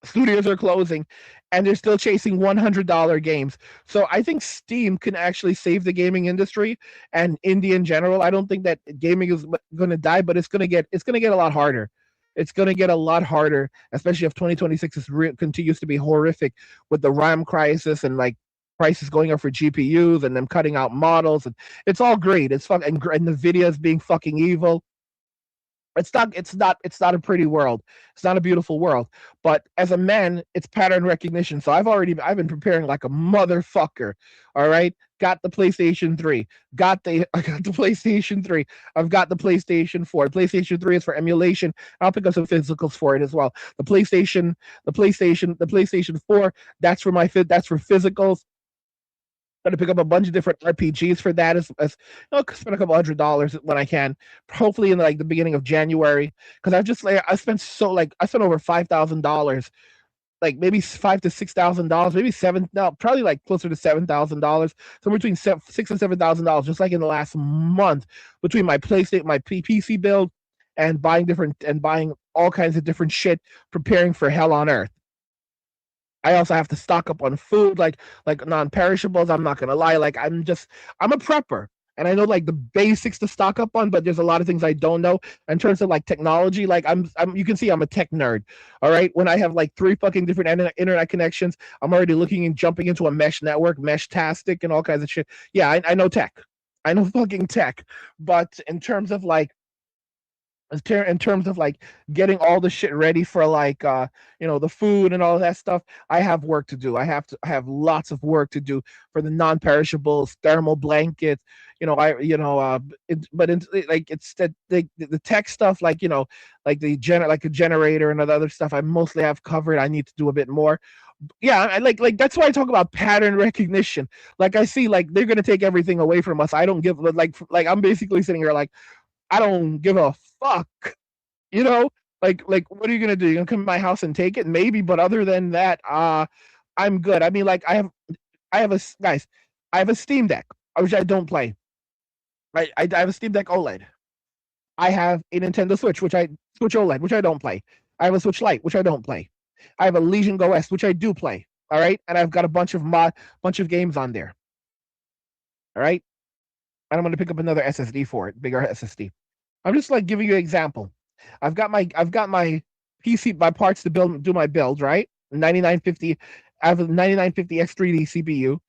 studios are closing, and they're still chasing $100 games. So I think Steam can actually save the gaming industry and indie in general. I don't think that gaming is going to die, but it's going to get a lot harder. It's going to get a lot harder, especially if 2026 continues to be horrific with the RAM crisis and like prices going up for GPUs and them cutting out models, and it's all great. It's fun, and Nvidia is being fucking evil. It's not a pretty world. It's not a beautiful world. But as a man, it's pattern recognition. So I've been preparing like a motherfucker. All right. Got the PlayStation 3. I got the PlayStation 3. I've got the PlayStation 4. The PlayStation 3 is for emulation. I'll pick up some physicals for it as well. The PlayStation 4, that's for physicals. I'm gonna pick up a bunch of different RPGs for that as spend a couple $100 when I can. Hopefully in like the beginning of January, because I spent over $5,000, like maybe $5,000 to $6,000, maybe probably like closer to $7,000, somewhere between $6,000 and $7,000, just like in the last month, between my PlayStation, my PC build, and buying all kinds of different shit, preparing for hell on earth. I also have to stock up on food, like non-perishables. I'm not gonna lie, like I'm a prepper, and I know like the basics to stock up on, but there's a lot of things I don't know in terms of like technology. Like I'm you can see I'm a tech nerd. All right, when I have like 3 fucking different internet connections, I'm already looking and jumping into a mesh network, Meshtastic, and all kinds of shit. Yeah, I know tech. I know fucking tech, but in terms of like getting all the shit ready for like the food and all that stuff, I have work to do. I have lots of work to do for the non-perishables, thermal blankets, like it's the tech stuff, like like like a generator and other stuff I mostly have covered. I need to do a bit more. Yeah, I like that's why I talk about pattern recognition. Like I see like they're gonna take everything away from us. I don't give like I'm basically sitting here like I don't give a fuck, you know? Like what are you gonna do? You're gonna come to my house and take it? Maybe, but other than that, I'm good. I mean, like I have I have a Steam Deck, which I don't play. Right? I have a Steam Deck OLED. I have a Nintendo Switch OLED, which I don't play. I have a Switch Lite, which I don't play. I have a Legion Go S, which I do play. All right, and I've got a bunch of games on there. All right, and I'm gonna pick up another SSD for it, bigger SSD. I'm just like giving you an example. I've got my PC, my parts to do my build, right? 9950. I have a 9950 X3D CPU.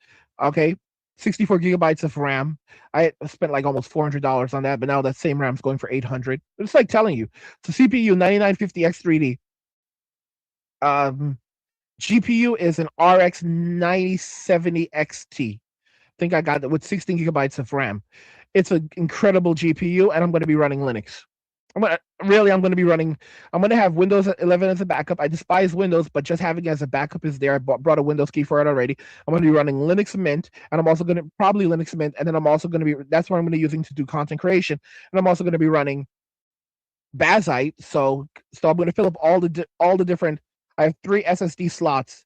Okay, 64 gigabytes of RAM. I spent like almost $400 on that, but now that same RAM's going for $800. It's like telling you, it's a CPU 9950 X3D. GPU is an RX 9070 XT. I think I got that with 16 gigabytes of RAM. It's an incredible GPU, and I'm going to be running Linux. I'm going to have Windows 11 as a backup. I despise Windows, but just having it as a backup is there. I brought a Windows key for it already. I'm going to be running Linux Mint, and I'm also going to probably Linux Mint, and then I'm also going to be, that's what I'm going to be using to do content creation. And I'm also going to be running Bazite. So I'm going to fill up all the different, I have 3 SSD slots.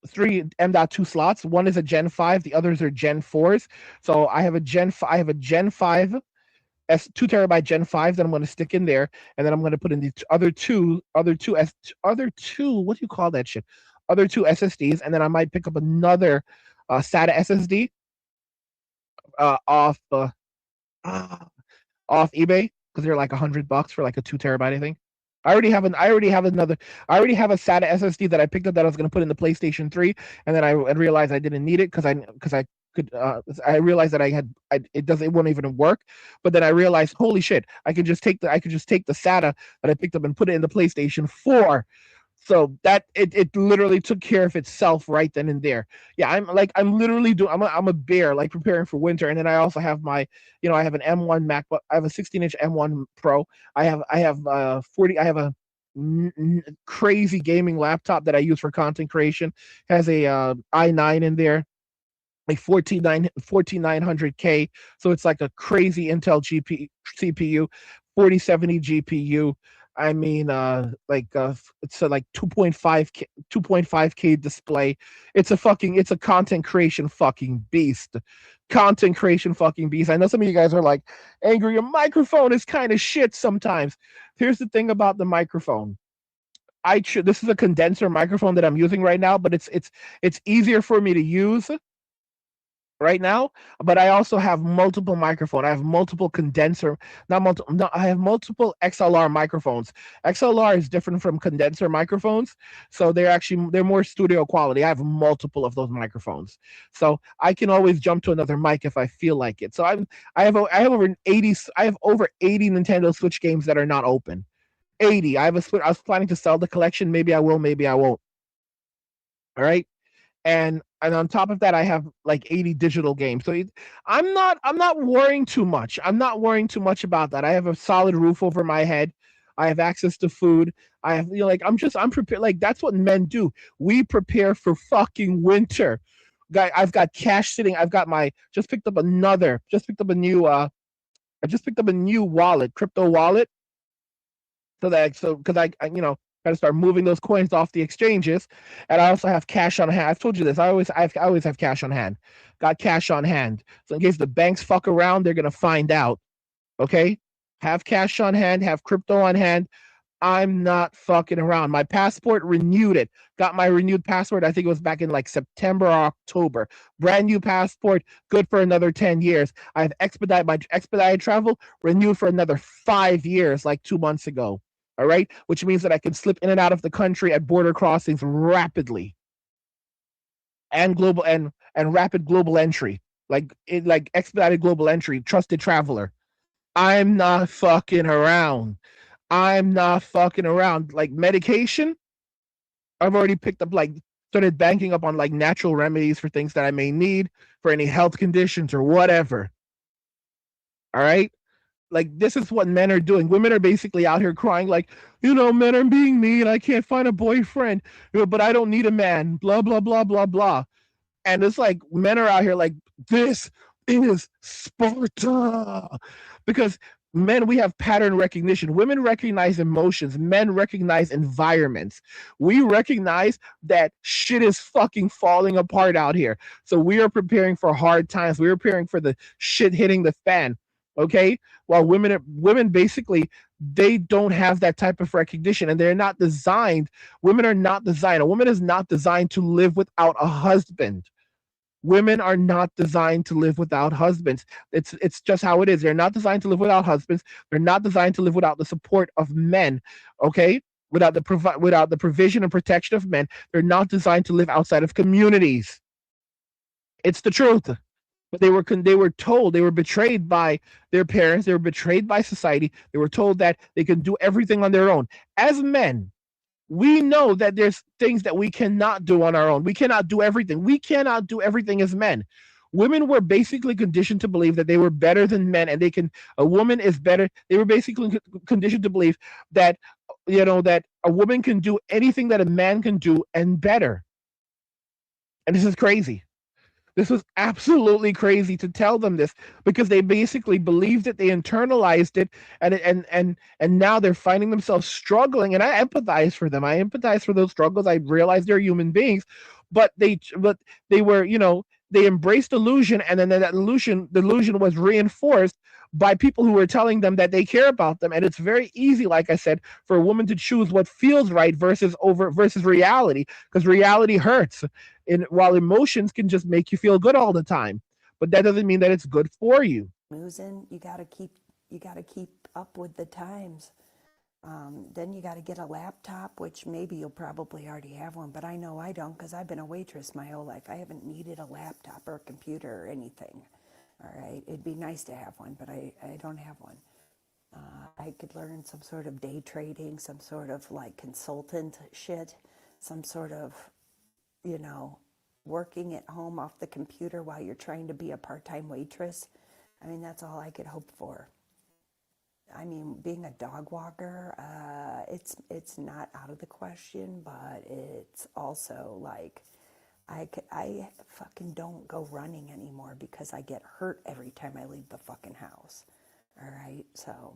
3 M.2 slots. One is a Gen 5, the others are Gen 4s. So I have a Gen 5 2 terabyte Gen 5 that I'm going to stick in there, and then I'm going to put in the other two what do you call that shit? Other 2 SSDs, and then I might pick up another SATA SSD off eBay, because they're like $100 for like a 2 terabyte, I think. I already have a SATA SSD that I picked up that I was going to put in the PlayStation 3, and then I realized I didn't need it because I realized that it won't even work. But then I realized, holy shit, I could just take the SATA that I picked up and put it in the PlayStation 4. So that it literally took care of itself right then and there. Yeah, I'm literally doing. I'm a bear, like preparing for winter. And then I also have I have an M1 MacBook. I have a 16-inch M1 Pro. I have a crazy gaming laptop that I use for content creation. It has a i9 in there, like 14900K. So it's like a crazy Intel CPU, 4070 GPU. I mean, it's a like 2.5K display. It's a content creation fucking beast. Content creation fucking beast. I know some of you guys are like angry. Your microphone is kind of shit sometimes. Here's the thing about the microphone. this is a condenser microphone that I'm using right now, but it's easier for me to use right now. But I also have multiple microphone. I have multiple condenser, not multiple. No, I have multiple XLR microphones. XLR is different from condenser microphones, so they're more studio quality. I have multiple of those microphones, so I can always jump to another mic if I feel like it. So I have over 80. I have over 80 Nintendo Switch games that are not open. 80. I was planning to sell the collection. Maybe I will. Maybe I won't. All right. And on top of that, I have like 80 digital games. So I'm not worrying too much. I'm not worrying too much about that. I have a solid roof over my head. I have access to food. I have, like, I'm prepared. Like, that's what men do. We prepare for fucking winter. Guy, I've got cash sitting. I've got my just picked up a new I just picked up a new wallet, crypto wallet, so because got to start moving those coins off the exchanges, and I also have cash on hand. I've told you this. I always have cash on hand. Got cash on hand, so in case the banks fuck around, they're gonna find out. Okay, have cash on hand. Have crypto on hand. I'm not fucking around. My passport renewed it. Got my renewed passport. I think it was back in like September or October. Brand new passport, good for another 10 years. I've expedited travel, renewed for another 5 years, like 2 months ago. All right, which means that I can slip in and out of the country at border crossings rapidly, and rapid global entry, like expedited global entry, trusted traveler. I'm not fucking around. I'm not fucking around. Like medication, I've already picked up, like, started banking up on like natural remedies for things that I may need for any health conditions or whatever. All right. Like, this is what men are doing. Women are basically out here crying, like, men are being mean. I can't find a boyfriend, but I don't need a man. Blah blah blah blah blah. And it's like men are out here like, this is Sparta, because men, we have pattern recognition. Women recognize emotions. Men recognize environments. We recognize that shit is fucking falling apart out here. So we are preparing for hard times. We're preparing for the shit hitting the fan. Okay, while women basically, they don't have that type of recognition, and they're not designed. Women are not designed. A woman is not designed to live without a husband. Women are not designed to live without husbands. It's just how it is. They're not designed to live without husbands. They're not designed to live without the support of men. Okay, without the provision and protection of men. They're not designed to live outside of communities. It's the truth. But they were told, they were betrayed by their parents. They were betrayed by society. They were told that they can do everything on their own. As men, we know that there's things that we cannot do on our own. We cannot do everything. We cannot do everything as men. Women were basically conditioned to believe that they were better than men, and a woman is better. They were basically conditioned to believe that, that a woman can do anything that a man can do and better. And this is crazy. This was absolutely crazy to tell them this, because they basically believed it, they internalized it, and now they're finding themselves struggling. And I empathize for them. I empathize for those struggles. I realize they're human beings, but they were, they embraced illusion, and then that illusion was reinforced by people who were telling them that they care about them. And it's very easy, like I said, for a woman to choose what feels right versus reality, because reality hurts. And while emotions can just make you feel good all the time, but that doesn't mean that it's good for you. Losing, you got to keep up with the times. Then you got to get a laptop, which maybe you'll probably already have one, but I know I don't, because I've been a waitress my whole life. I haven't needed a laptop or a computer or anything. All right, it'd be nice to have one, but I don't have one. I could learn some sort of day trading, some sort of like consultant shit, some sort of, working at home off the computer while you're trying to be a part-time waitress. I mean, that's all I could hope for. I mean, being a dog walker, it's not out of the question, but it's also like, I fucking don't go running anymore because I get hurt every time I leave the fucking house. All right, so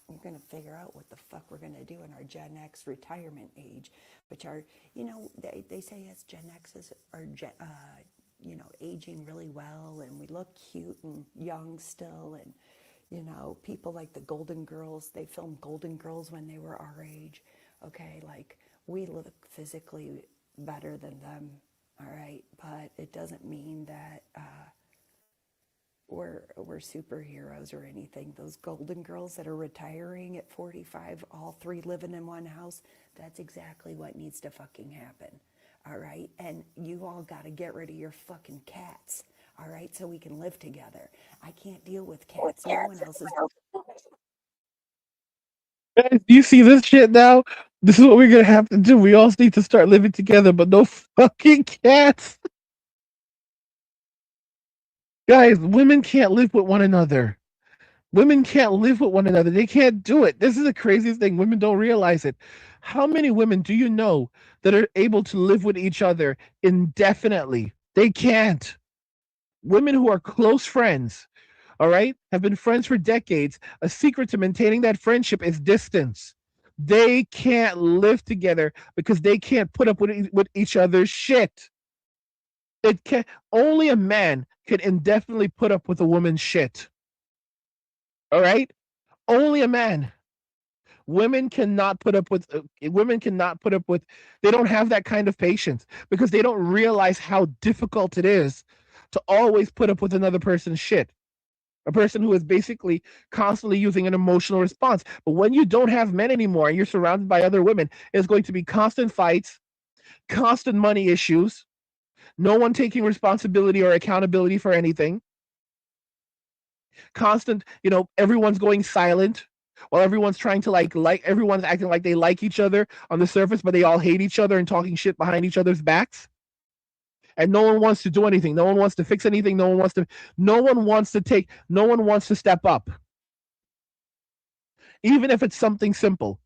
we're going to figure out what the fuck we're going to do in our Gen X retirement age, which are, they say as Gen X's are, aging really well, and we look cute and young still, and, people like the Golden Girls, they filmed Golden Girls when they were our age. Okay, like we look physically better than them, all right, but it doesn't mean that we're superheroes or anything. Those golden girls that are retiring at 45, all three living in one house, that's exactly what needs to fucking happen. All right? And you all got to get rid of your fucking cats. All right? So we can live together. I can't deal with cats. No one else is. Guys, do you see this shit now? This is what we're gonna have to do. We all need to start living together, but no fucking cats. Guys, women can't live with one another. Women can't live with one another. They can't do it. This is the craziest thing. Women don't realize it. How many women do you know that are able to live with each other indefinitely? They can't. Women who are close friends, all right, have been friends for decades. A secret to maintaining that friendship is distance. They can't live together because they can't put up with each other's shit. It can only a man can indefinitely put up with a woman's shit. All right? Only a man. Women cannot put up with women cannot put up with they don't have that kind of patience because they don't realize how difficult it is to always put up with another person's shit. A person who is basically constantly using an emotional response. But when you don't have men anymore and you're surrounded by other women, it's going to be constant fights, constant money issues, no one taking responsibility or accountability for anything, constant, everyone's going silent while everyone's trying to like everyone's acting like they like each other on the surface, but they all hate each other and talking shit behind each other's backs. And no one wants to do anything. No one wants to fix anything. No one wants to step up. Even if it's something simple.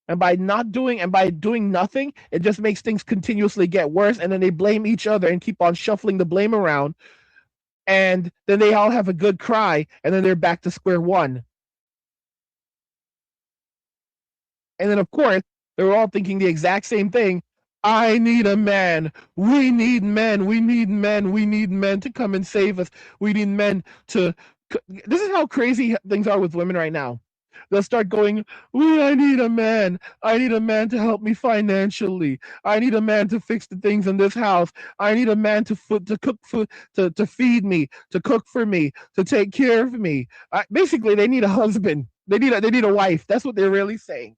And by doing nothing, it just makes things continuously get worse. And then they blame each other and keep on shuffling the blame around. And then they all have a good cry, and then they're back to square one. And then, of course, they're all thinking the exact same thing. I need a man. We need men. We need men. We need men to come and save us. We need men to. This is how crazy things are with women right now. They'll start going, I need a man. I need a man to help me financially. I need a man to fix the things in this house. I need a man to cook food, to feed me, to cook for me, to take care of me. Basically, they need a husband. They need a wife. That's what they're really saying.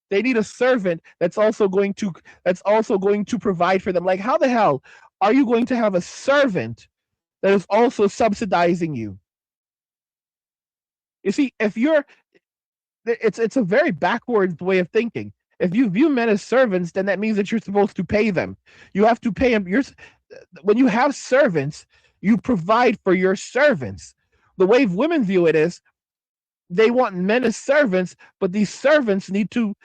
They need a servant that's also going to provide for them. Like, how the hell are you going to have a servant that is also subsidizing you? You see, if you're it's a very backwards way of thinking. If you view men as servants, then that means that you're supposed to pay them. You have to pay them. When you have servants, you provide for your servants. The way women view it is they want men as servants, but these servants need to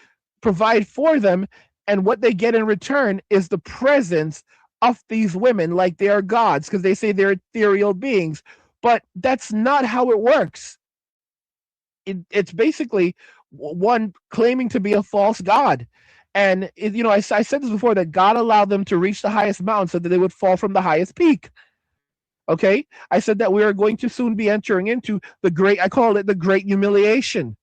provide for them, and what they get in return is the presence of these women like they are gods because they say they're ethereal beings. But that's not how it works. It's basically one claiming to be a false god. And I said this before, that God allowed them to reach the highest mountain so that they would fall from the highest peak. Okay, I said that we are going to soon be entering into I call it the great humiliation,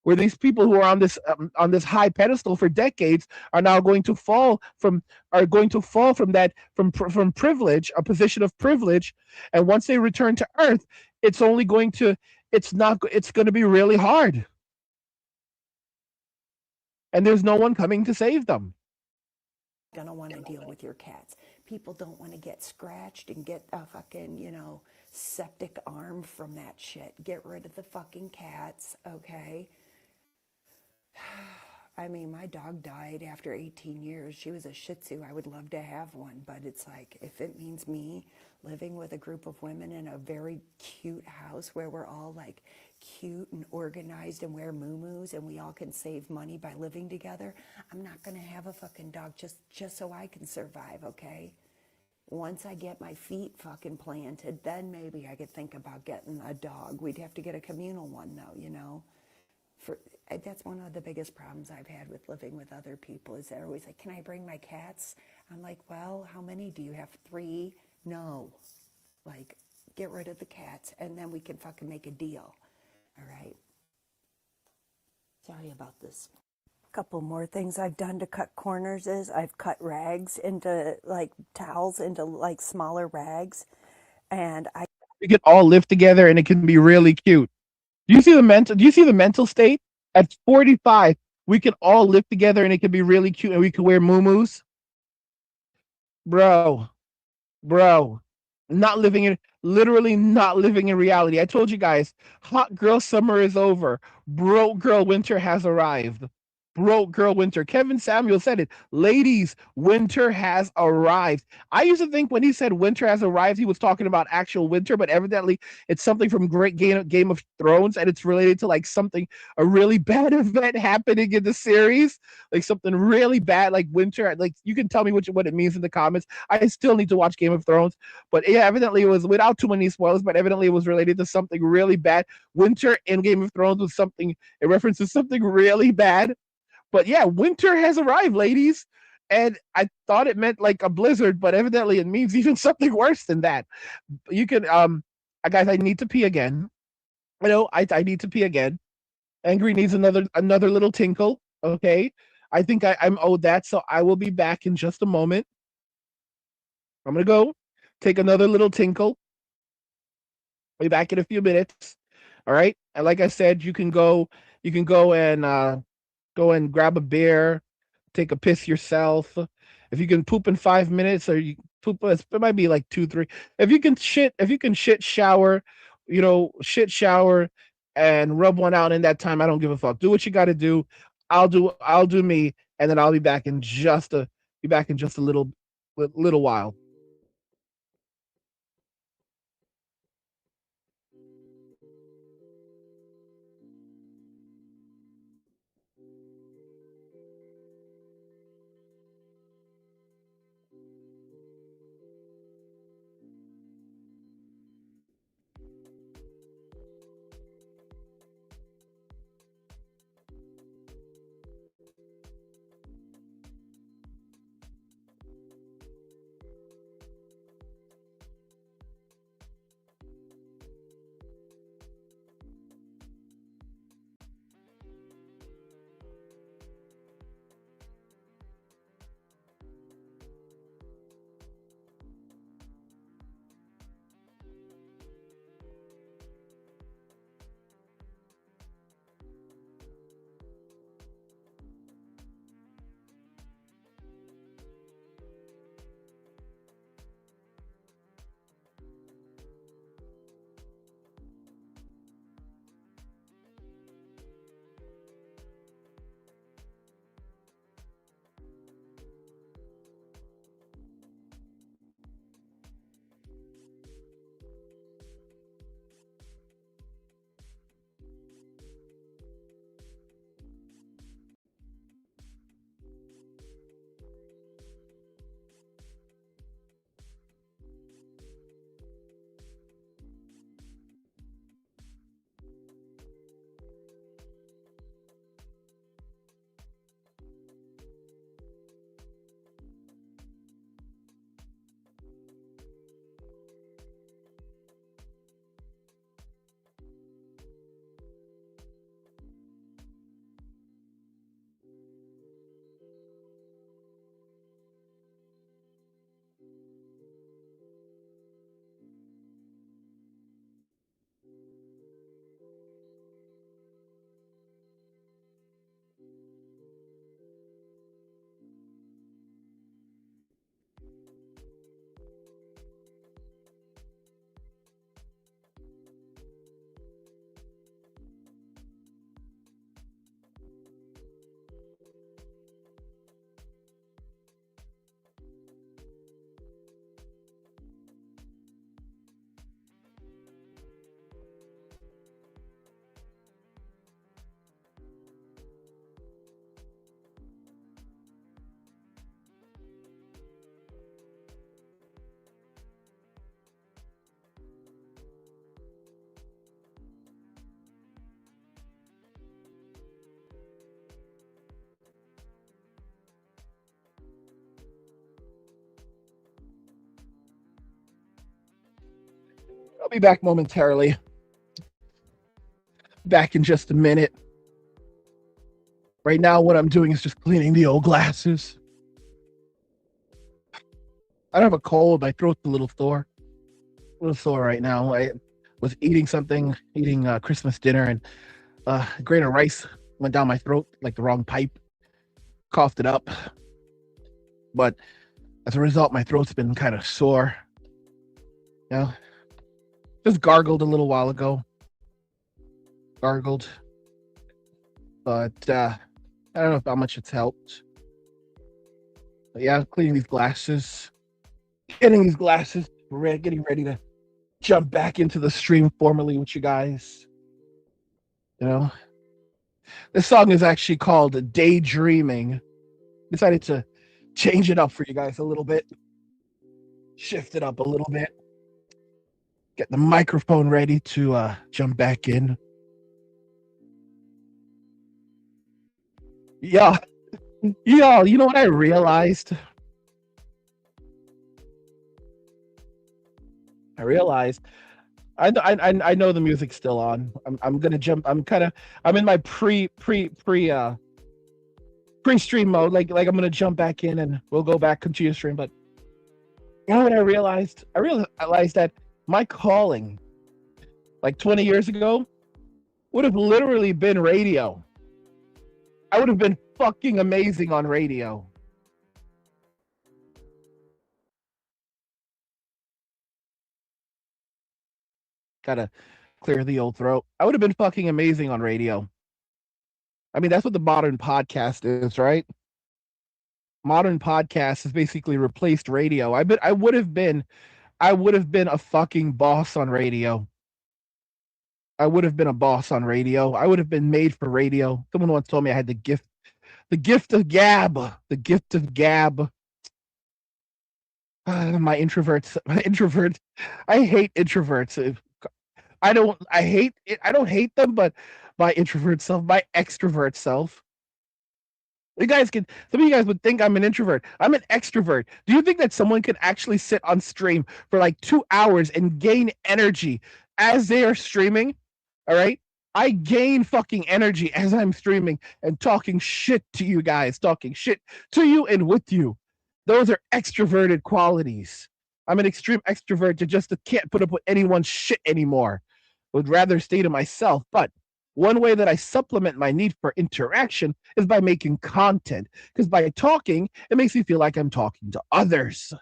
where these people who are on this high pedestal for decades are now going to fall from that from privilege, a position of privilege, and once they return to earth, it's only going to it's not it's going to be really hard, and there's no one coming to save them. Gonna want to deal with your cats. People don't want to get scratched and get a fucking, septic arm from that shit. Get rid of the fucking cats, okay? I mean, my dog died after 18 years. She was a Shih Tzu. I would love to have one, but it's like, if it means me living with a group of women in a very cute house where we're all like cute and organized and wear muumuus and we all can save money by living together, I'm not gonna have a fucking dog just so I can survive, okay? Once I get my feet fucking planted, then maybe I could think about getting a dog. We'd have to get a communal one though. That's one of the biggest problems I've had with living with other people is they're always like, can I bring my cats? I'm like, well, how many do you have? 3? No. Like, get rid of the cats and then we can fucking make a deal. All right. Sorry about this. Couple more things I've done to cut corners is I've cut rags into like towels into like smaller rags, and I We can all live together, and it can be really cute. Do you see the mental? Do you see the mental state? At 45, we can all live together, and it can be really cute, and we can wear muumuus, bro. Bro, not living in literally not living in reality. I told you guys, hot girl summer is over. Broke girl winter has arrived. Broke girl winter. Kevin Samuel said it. Ladies, winter has arrived. I used to think when he said winter has arrived, he was talking about actual winter, but evidently it's something from Great Game of Thrones, and it's related to like something, a really bad event happening in the series, like something really bad, like winter. Like you can tell me what it means in the comments. I still need to watch Game of Thrones, but yeah, evidently it was without too many spoilers, but evidently it was related to something really bad. Winter in Game of Thrones was something, it references something really bad. But yeah, winter has arrived, ladies. And I thought it meant like a blizzard, but evidently it means even something worse than that. You can guys, I need to pee again. I know I need to pee again. Angry needs another little tinkle. Okay. I think I'm owed that, so I will be back in just a moment. I'm gonna go take another little tinkle. Be back in a few minutes. All right. And like I said, you can go and grab a beer, take a piss yourself. If you can poop in 5 minutes, or you poop, it might be like 2, 3. If you can shit shower, shit shower and rub one out in that time. I don't give a fuck. Do what you got to do. I'll do me, and then I'll be back in just a little while. I'll be back momentarily. Back in just a minute. Right now, what I'm doing is just cleaning the old glasses. I don't have a cold. My throat's a little sore right now. I was eating something, eating Christmas dinner, and a grain of rice went down my throat like the wrong pipe. Coughed it up, but as a result, my throat's been kind of sore. You know, just gargled a little while ago. Gargled, but I don't know how much it's helped. But yeah, cleaning these glasses, getting these glasses, getting ready to jump back into the stream formally with you guys. You know, this song is actually called Daydreaming. Decided to change it up for you guys a little bit, shift it up a little bit, get the microphone ready to jump back in. Yeah, yeah, you know what I realized? I realized I know the music's still on. I'm gonna jump. I'm in my pre stream mode. Like I'm gonna jump back in and we'll go back continue stream. But you know what I realized? I realized that my calling like 20 years ago would have literally been radio. I would have been fucking amazing on radio. Gotta clear the old throat. I would have been fucking amazing on radio. I mean, that's what the modern podcast is, right? Modern podcast has basically replaced radio. I would have been a fucking boss on radio. I would have been a boss on radio. I would have been made for radio. Someone once told me I had the gift of gab, the gift of gab. My introverts, my introvert. I hate introverts. I hate it. I don't hate them, but my introvert self, my extrovert self. Some of you guys would think I'm an introvert. I'm an extrovert. Do you think that someone could actually sit on stream for like 2 hours and gain energy as they are streaming? All right. I gain fucking energy as I'm streaming and talking shit to you guys, talking shit to you and with you. Those are extroverted qualities. I'm an extreme extrovert that just can't put up with anyone's shit anymore. Would rather stay to myself. But one way that I supplement my need for interaction is by making content. Because by talking, it makes me feel like I'm talking to others,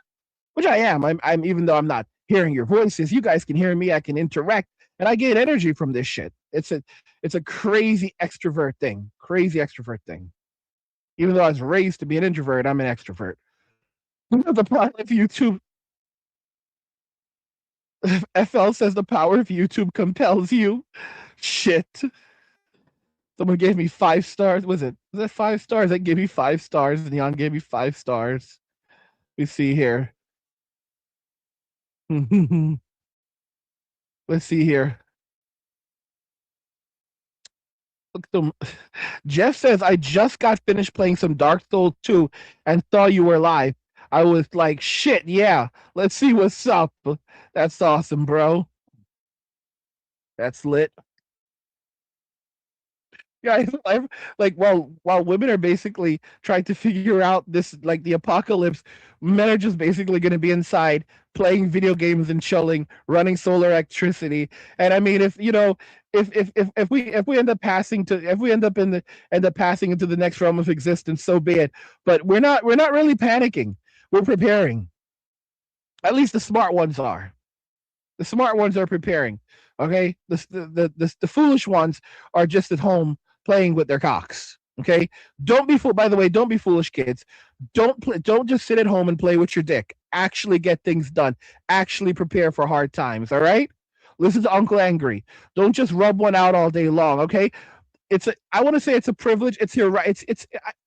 which I am. I'm even though I'm not hearing your voices, you guys can hear me. I can interact, and I get energy from this shit. It's a crazy extrovert thing. Crazy extrovert thing. Even though I was raised to be an introvert, I'm an extrovert. The power of YouTube. FL says the power of YouTube compels you. Shit. Someone gave me 5 stars. Was it 5 stars? They gave me 5 stars. Neon gave me 5 stars. We see here. Let's see here. Look them. Jeff says I just got finished playing some Dark Souls 2 and saw you were live. I was like, shit, yeah. Let's see what's up. That's awesome, bro. That's lit. Yeah, like while women are basically trying to figure out this like the apocalypse, men are just basically going to be inside playing video games and chilling, running solar electricity. And I mean, if you know, if we end up passing to if we end up passing into the next realm of existence, so be it. But we're not really panicking. We're preparing. At least the smart ones are. The smart ones are preparing. Okay, the foolish ones are just at home playing with their cocks. Okay, don't be fool. By the way, don't be foolish, kids. Don't just sit at home and play with your dick. Actually get things done. Actually prepare for hard times. All right. Listen to Uncle Angry. Don't just rub one out all day long. Okay. I want to say it's a privilege. It's your right.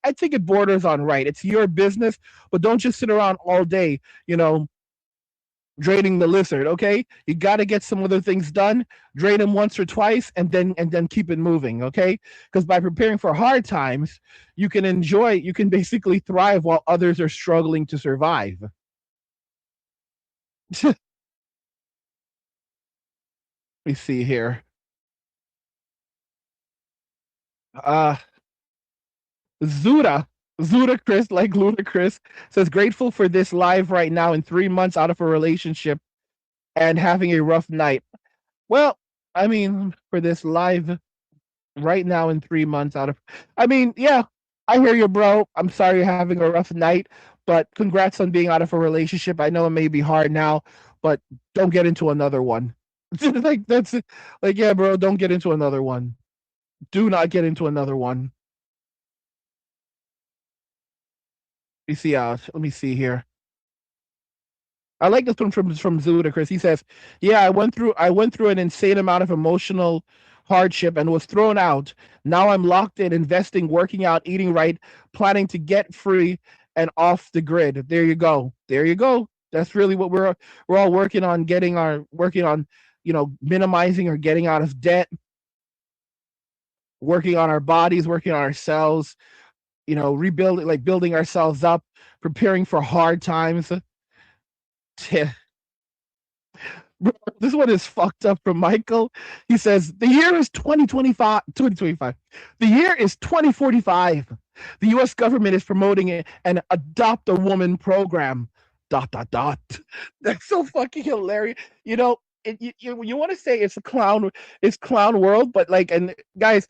I think it borders on right. It's your business, but don't just sit around all day. You know, draining the lizard. Okay, you got to get some other things done. Drain them once or twice, and then keep it moving. Okay, because by preparing for hard times, you can enjoy. You can basically thrive while others are struggling to survive. Let me see here. Uh Zuda, Chris, like Ludacris, says grateful for this live right now in 3 months out of a relationship and having a rough night. Well, I mean, for this live right now in 3 months out of, I mean, yeah, I hear you, bro. I'm sorry you're having a rough night, but congrats on being out of a relationship. I know it may be hard now, but don't get into another one. Like that's like, yeah, bro, don't get into another one. Do not get into another one. Let me see here. I like this one from Chris. He says, "Yeah, I went through an insane amount of emotional hardship and was thrown out. Now I'm locked in, investing, working out, eating right, planning to get free and off the grid." There you go. There you go. That's really what we're all working on, minimizing or getting out of debt, working on our bodies, working on ourselves, rebuilding, like building ourselves up, preparing for hard times. Bro, this one is fucked up from Michael. He says, the year is 2025. 2025. The year is 2045. The US government is promoting an adopt a woman program. ... That's so fucking hilarious. You want to say it's clown world, but like, and guys,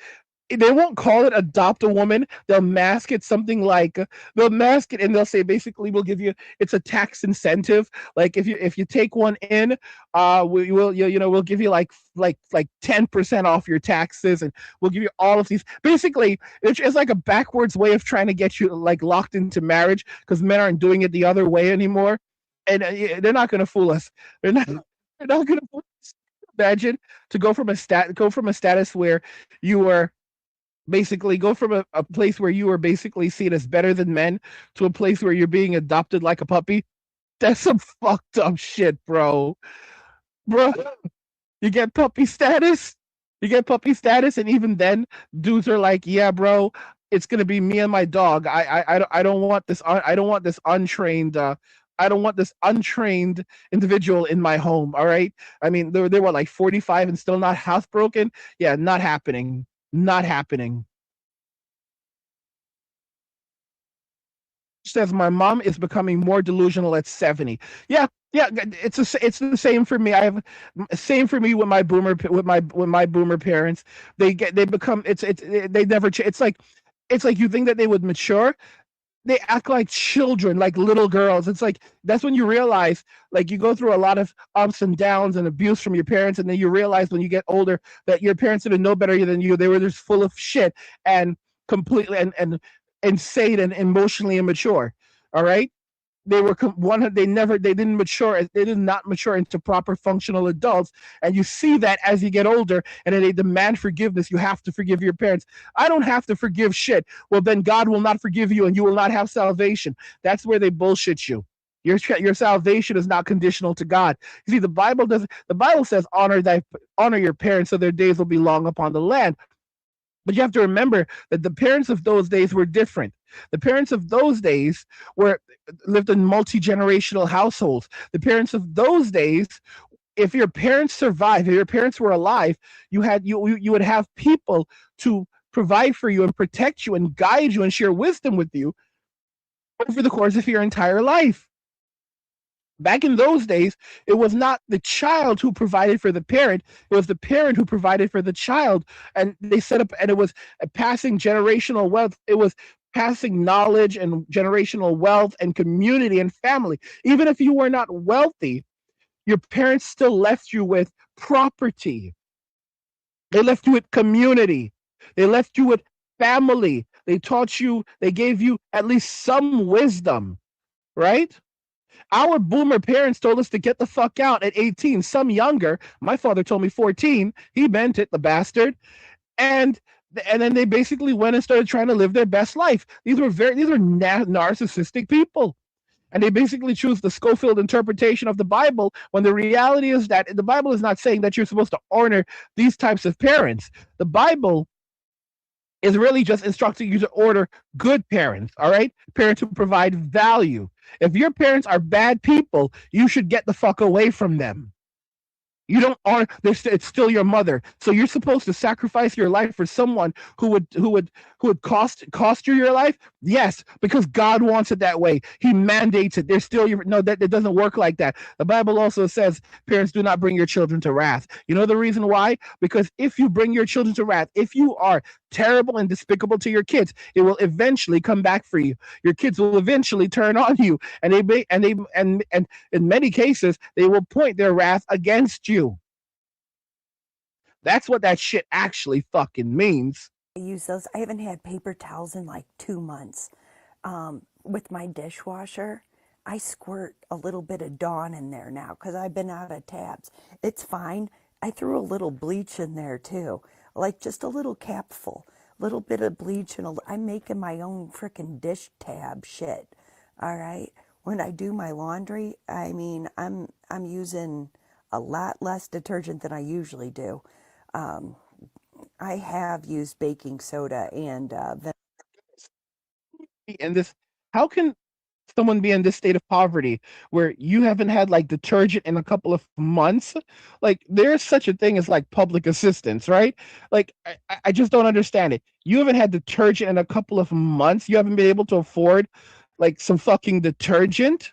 they won't call it adopt a woman. They'll mask it something like, they'll mask it and they'll say basically we'll give you, it's a tax incentive. Like if you take one in, we will, we'll give you like 10% off your taxes, and we'll give you all of these. Basically, it's like a backwards way of trying to get you like locked into marriage, because men aren't doing it the other way anymore, and they're not going to fool us. They're not going to fool us. Imagine to go from a status where you were basically, go from a place where you are basically seen as better than men to a place where you're being adopted like a puppy. That's some fucked up shit, bro. Bro, you get puppy status. You get puppy status, and even then, dudes are like, "Yeah, bro, it's gonna be me and my dog. I don't want this. I don't want this untrained. I don't want this untrained individual in my home. All right. I mean, they were like 45 and still not housebroken. Yeah, not happening. Not happening." Says my mom is becoming more delusional at 70. Yeah, yeah, it's the same for me. I have same for me with my boomer parents. They become, they never it's like you think that they would mature, they act like children, like little girls. It's like that's when you realize, like, you go through a lot of ups and downs and abuse from your parents, and then you realize when you get older that your parents didn't know better than you. They were just full of shit and completely and insane and emotionally immature. All right, they were they didn't mature, they did not mature into proper functional adults, and you see that as you get older, and then they demand forgiveness. You have to forgive your parents. I don't have to forgive shit. Well, then God will not forgive you and you will not have salvation. That's where they bullshit you. Your salvation is not conditional to God. You see, the Bible says honor your parents so their days will be long upon the land. But you have to remember that the parents of those days were different. The parents of those days lived in multi-generational households. The parents of those days, if your parents survived, if your parents were alive, you would have people to provide for you and protect you and guide you and share wisdom with you over the course of your entire life. Back in those days, it was not the child who provided for the parent, it was the parent who provided for the child. And they set up, and it was passing generational wealth. It was passing knowledge and generational wealth and community and family. Even if you were not wealthy, your parents still left you with property. They left you with community. They left you with family. They taught you, they gave you at least some wisdom, right? Our boomer parents told us to get the fuck out at 18, some younger. My father told me 14. He meant it, the bastard. And then they basically went and started trying to live their best life. These were narcissistic people. And they basically choose the Schofield interpretation of the Bible, when the reality is that the Bible is not saying that you're supposed to honor these types of parents. The Bible is really just instructing you to order good parents, all right? Parents who provide value. If your parents are bad people, you should get the fuck away from them. You don't are it's still your mother. So you're supposed to sacrifice your life for someone who would cost you your life? Yes, because God wants it that way. He mandates it. They're still your no, that it doesn't work like that. The Bible also says, parents, do not bring your children to wrath. You know the reason why? Because if you bring your children to wrath, if you are terrible and despicable to your kids, it will eventually come back for you. Your kids will eventually turn on you, and and in many cases they will point their wrath against you. That's what that shit actually fucking means. I use those. I haven't had paper towels in like 2 months. With my dishwasher, I squirt a little bit of Dawn in there now because I've been out of tabs. It's fine. I threw a little bleach in there too, like just a little capful, little bit of bleach, and I'm making my own freaking dish tab shit. All right. When I do my laundry, I mean, I'm using a lot less detergent than I usually do. Um, I have used baking soda and And this, how can someone be in this state of poverty where you haven't had like detergent in a couple of months? Like there's such a thing as like public assistance, right? Like I just don't understand it. You haven't had detergent in a couple of months. You haven't been able to afford like some fucking detergent.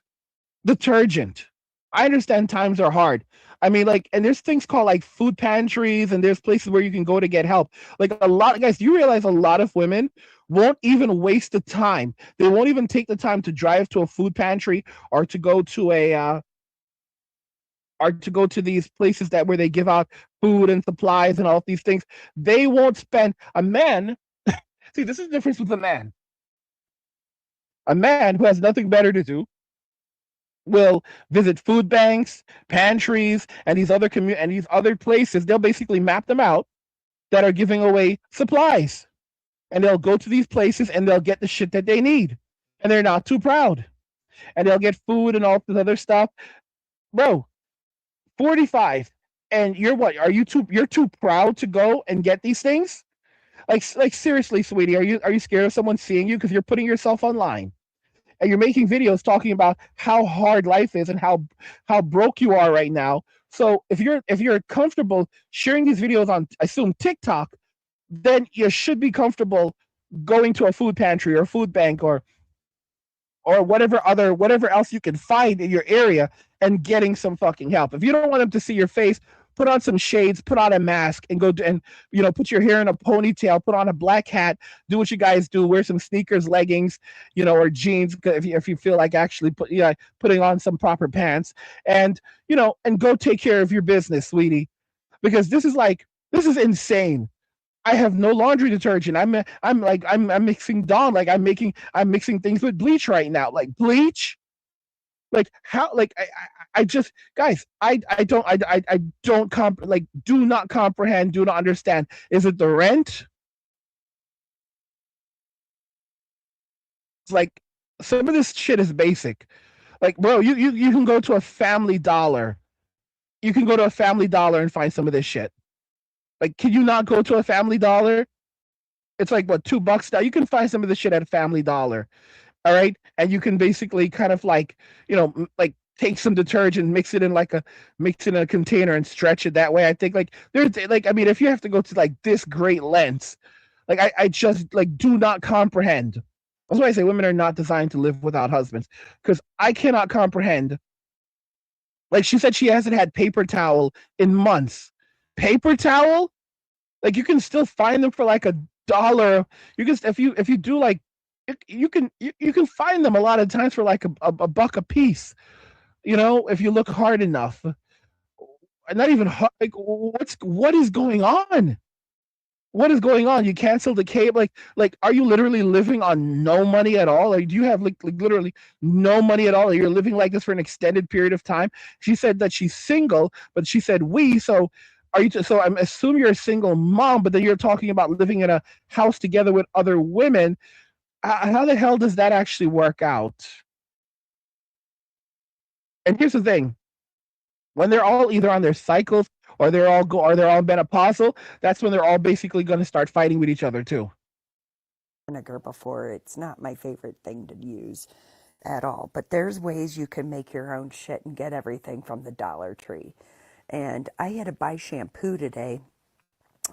I understand times are hard. I mean, like, and there's things called like food pantries, and there's places where you can go to get help. Like a lot of guys, you realize a lot of women won't even waste the time. They won't even take the time to drive to a food pantry or to go to a or to go to these places that where they give out food and supplies and all these things. They won't spend a man. See, this is the difference with a man. A man who has nothing better to do will visit food banks, pantries, and these other places. They'll basically map them out that are giving away supplies, and they'll go to these places and they'll get the shit that they need, and they're not too proud, and they'll get food and all this other stuff. Bro, 45, and you're what? Are you too? You're too proud to go and get these things? Like seriously, sweetie, are you scared of someone seeing you because you're putting yourself online? And you're making videos talking about how hard life is and how broke you are right now. So if you're comfortable sharing these videos on, I assume, TikTok, then you should be comfortable going to a food pantry or a food bank or whatever else you can find in your area and getting some fucking help. If you don't want them to see your face, put on some shades, put on a mask, and go and put your hair in a ponytail, put on a black hat, do what you guys do, wear some sneakers, leggings, or jeans if you feel like actually putting on some proper pants, and and go take care of your business, sweetie, because this is insane. I have no laundry detergent. I'm mixing Dawn. Like I'm mixing things with bleach right now. Like bleach. Like how? Like I just, guys. I don't do not comprehend. Do not understand. Is it the rent? It's like some of this shit is basic. Like, bro, you can go to a Family Dollar. You can go to a Family Dollar and find some of this shit. Like, can you not go to a Family Dollar? It's like what, $2 now. You can find some of this shit at a Family Dollar. All right, and you can basically kind of like like take some detergent, mix it in a container and stretch it that way. I think like there's like, I mean, if you have to go to like this great lengths, like I just like do not comprehend. That's why I say women are not designed to live without husbands, because I cannot comprehend. Like she said, she hasn't had paper towel in months. Paper towel, like you can still find them for like $1. You can, if you do like, you can find them a lot of times for like a buck a piece. If you look hard enough. Not even hard, like what is going on? What is going on? You canceled the cable. Like, are you literally living on no money at all? Like, do you have like literally no money at all? Or you're living like this for an extended period of time? She said that she's single, but she said we. So are you? So I'm assuming you're a single mom, but then you're talking about living in a house together with other women. How the hell does that actually work out? And here's the thing: when they're all either on their cycles or they're all menopausal, that's when they're all basically going to start fighting with each other too. vinegar before. It's not my favorite thing to use at all. But there's ways you can make your own shit and get everything from the Dollar Tree. and I had to buy shampoo today,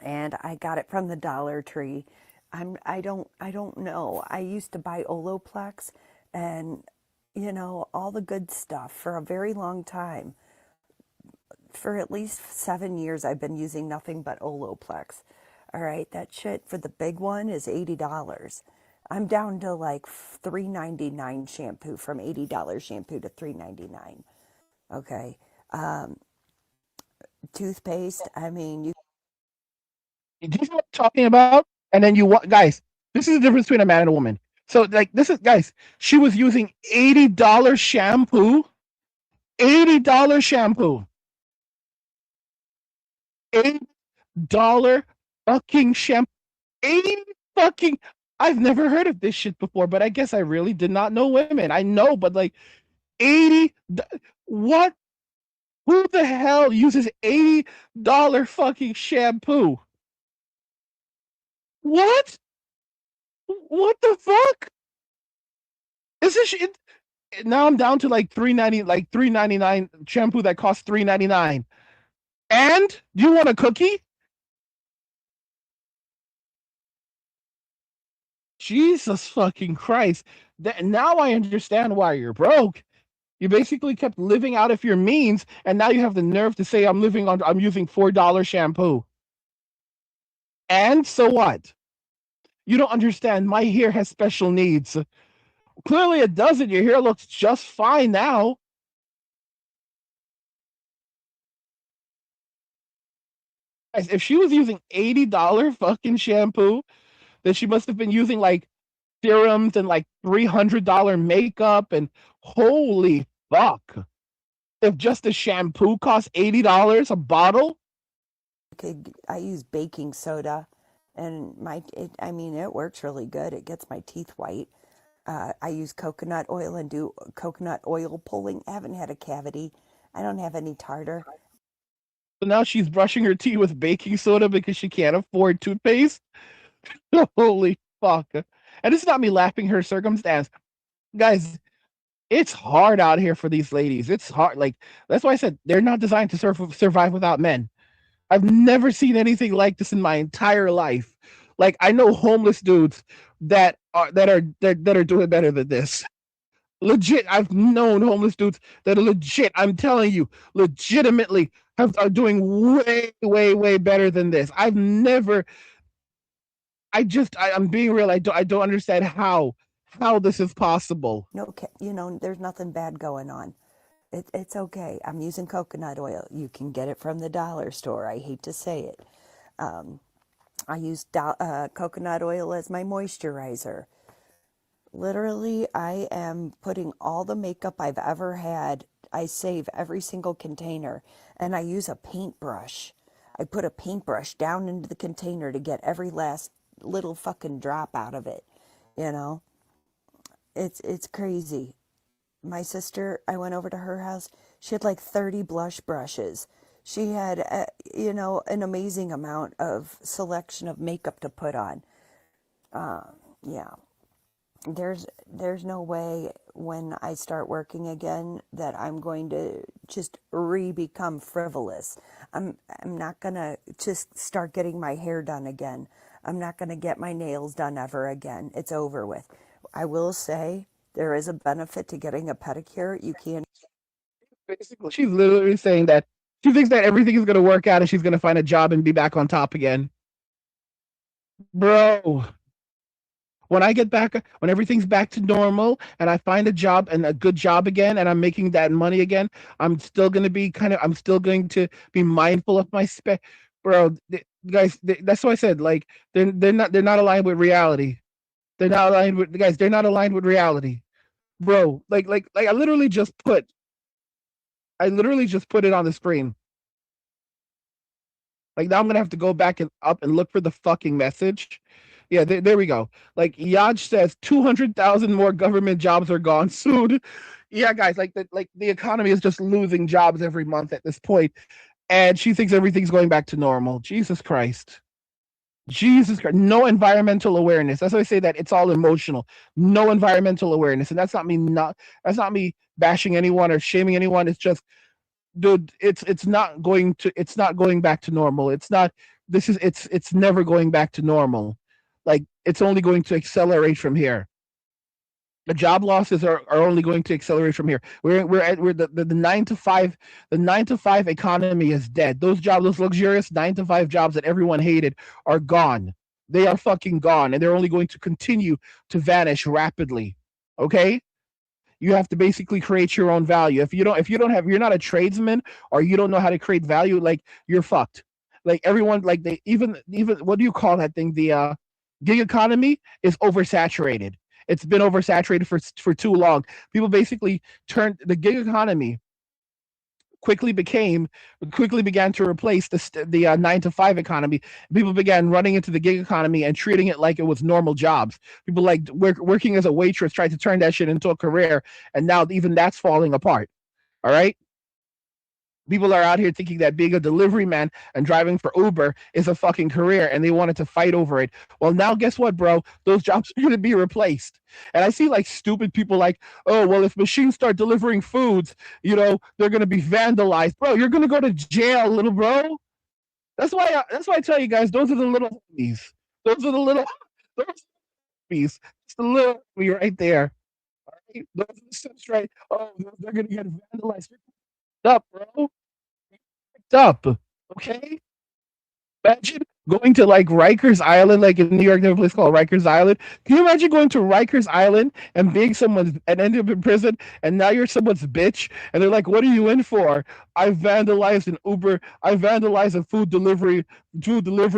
and I got it from the Dollar Tree. I don't know. I used to buy Olaplex and all the good stuff for a very long time. For at least 7 years, I've been using nothing but Olaplex. All right, that shit for the big one is $80. I'm down to like $3.99 shampoo, from $80 shampoo to $3.99. Okay, toothpaste. I mean, you Do you know what I'm talking about? And then you want, guys, this is the difference between a man and a woman. So, like, this is, guys, she was using $80 shampoo. $80 shampoo. $80 fucking shampoo. 80 fucking. I've never heard of this shit before, but I guess I really did not know women. I know, but like 80. What? Who the hell uses $80 fucking shampoo? What? What the fuck? Is this shit? Now I'm down to like $3.99 shampoo that costs $3.99. And do you want a cookie? Jesus fucking Christ. Now I understand why you're broke. You basically kept living out of your means, and now you have the nerve to say I'm using $4 shampoo. And so what? You don't understand. My hair has special needs. Clearly it doesn't. Your hair looks just fine now. If she was using $80 fucking shampoo, then she must have been using like serums and like $300 makeup, and holy fuck. If just a shampoo costs $80 a bottle. I use baking soda, and I mean, it works really good. It gets my teeth white. I use coconut oil and do coconut oil pulling. I haven't had a cavity. I don't have any tartar. So now she's brushing her teeth with baking soda because she can't afford toothpaste. Holy fuck. And it's not me laughing her circumstance. Guys, it's hard out here for these ladies. It's hard. Like, that's why I said they're not designed to survive without men. I've never seen anything like this in my entire life. Like, I know homeless dudes that are doing better than this. Legit, I've known homeless dudes that are legit. I'm telling you, legitimately are doing way, way, way better than this. I've never. I'm being real. I don't understand how this is possible. No, there's nothing bad going on. It's okay. I'm using coconut oil. You can get it from the dollar store. I hate to say it. I use coconut oil as my moisturizer. Literally, I am putting all the makeup I've ever had. I save every single container, and I use a paintbrush. I put a paintbrush down into the container to get every last little fucking drop out of it. You know, it's crazy. My sister, I went over to her house. She had like 30 blush brushes. She had, an amazing amount of selection of makeup to put on. Yeah. There's no way when I start working again that I'm going to just become frivolous. I'm not gonna just start getting my hair done again. I'm not gonna get my nails done ever again. It's over with. I will say there is a benefit to getting a pedicure. You can. Basically, she's literally saying that she thinks that everything is going to work out and she's going to find a job and be back on top again. Bro, when everything's back to normal and I find a job and a good job again and I'm making that money again, I'm still going to be mindful of my bro. Guys, that's what I said. Like, they're not aligned with reality. They're not aligned with guys. They're not aligned with reality, bro. Like I literally just put it on the screen. Like, now I'm gonna have to go back and up and look for the fucking message. Yeah, there we go. Like, Yaj says 200,000 more government jobs are gone soon. Yeah, guys, the economy is just losing jobs every month at this point, and she thinks everything's going back to normal. Jesus Christ. Jesus Christ. No environmental awareness. That's why I say that it's all emotional. No environmental awareness. And that's not me bashing anyone or shaming anyone. It's just dude, it's not going to, it's not going back to normal. It's not, this is, it's never going back to normal. Like, it's only going to accelerate from here. The job losses are only going to accelerate from here. We're the 9 to 5, the 9 to 5 economy is dead. Those jobs, those luxurious 9 to 5 jobs that everyone hated, are gone. They are fucking gone, and they're only going to continue to vanish rapidly. Okay, you have to basically create your own value. If you don't have, you're not a tradesman, or you don't know how to create value, like, you're fucked. Like, everyone, like, they even what do you call that thing? The gig economy is oversaturated. It's been oversaturated for too long. People basically turned the gig economy, quickly began to replace the 9 to 5 economy. People began running into the gig economy and treating it like it was normal jobs. People, like, working as a waitress, tried to turn that shit into a career, and now even that's falling apart. All right. People are out here thinking that being a delivery man and driving for Uber is a fucking career, and they wanted to fight over it. Well, now guess what, bro? Those jobs are going to be replaced. And I see, like, stupid people like, oh, well, if machines start delivering foods, they're going to be vandalized. Bro, you're going to go to jail, little bro. That's why I tell you guys, those are the little homies. Those are the little those homies. It's the little homie right there. All right? Those are the steps, right? Oh, they're going to get vandalized. Up, bro. Up. Okay? Imagine going to, like, Rikers Island, like in New York, there's a place called Rikers Island. Can you imagine going to Rikers Island and being someone's and ending up in prison, and now you're someone's bitch, and they're like, "What are you in for?" I vandalized an Uber. I vandalized a food delivery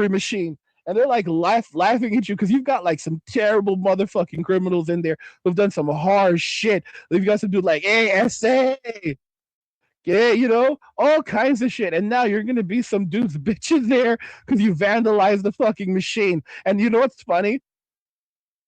machine. And they're like laughing at you because you've got, like, some terrible motherfucking criminals in there who've done some hard shit. You've got some dude like ASA. Yeah, all kinds of shit. And now you're gonna be some dude's bitches there because you vandalized the fucking machine. And you know what's funny?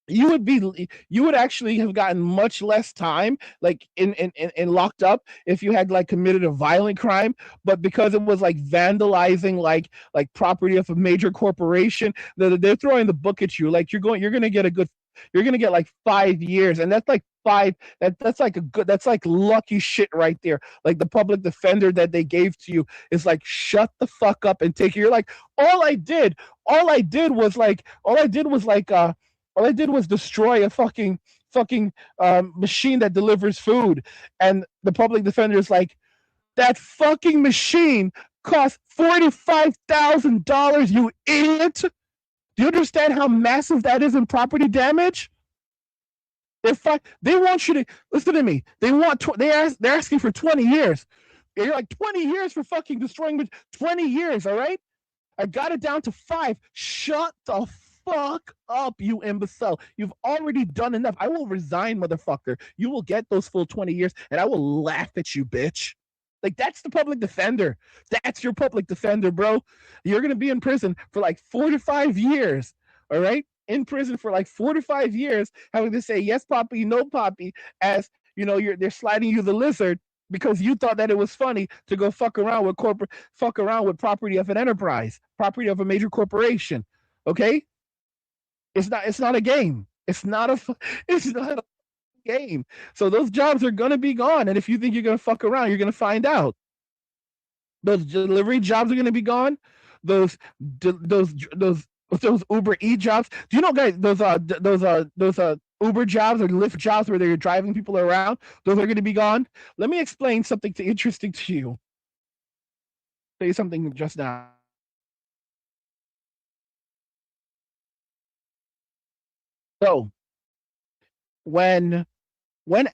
You would actually have gotten much less time, like, in locked up, if you had, like, committed a violent crime. But because it was, like, vandalizing, like property of a major corporation, they're throwing the book at you. Like, you're gonna get like 5 years, and that's like that's like lucky shit right there. Like, the public defender that they gave to you is like, shut the fuck up and take it. You're like, all I did was destroy a fucking machine that delivers food. And the public defender is like, that fucking machine cost $45,000, you idiot. Do you understand how massive that is in property damage? They want you to listen to me. They're asking for 20 years. You're like, 20 years for fucking destroying 20 years, all right? I got it down to 5. Shut the fuck up, you imbecile. You've already done enough. I will resign, motherfucker. You will get those full 20 years, and I will laugh at you, bitch. Like, that's the public defender. That's your public defender, bro. You're going to be in prison for like 4 to 5 years, all right? In prison for like 4 to 5 years, having to say yes, Poppy, no, Poppy, as they're sliding you the lizard because you thought that it was funny to go fuck around with property of an enterprise, property of a major corporation. Okay, it's not a game. It's not a game. So those jobs are gonna be gone, and if you think you're gonna fuck around, you're gonna find out. Those delivery jobs are gonna be gone. Those Uber E jobs. Do you know, guys? Those Uber jobs or Lyft jobs where they're driving people around. Those are gonna be gone. Let me explain something interesting to you. Say something just now. So when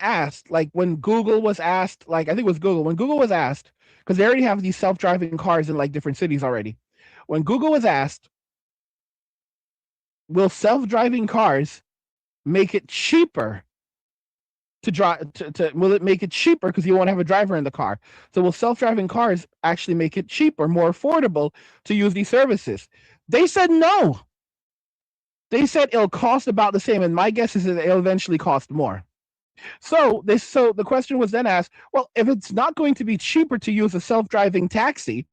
asked, like, when Google was asked, like, I think it was Google, when Google was asked, because they already have these self-driving cars in, like, different cities already. When Google was asked, will self-driving cars make it cheaper to drive, will it make it cheaper because you won't have a driver in the car? So will self-driving cars actually make it cheaper, more affordable to use these services? They said no. They said it'll cost about the same, and my guess is that it'll eventually cost more. So the question was then asked, well, if it's not going to be cheaper to use a self-driving taxi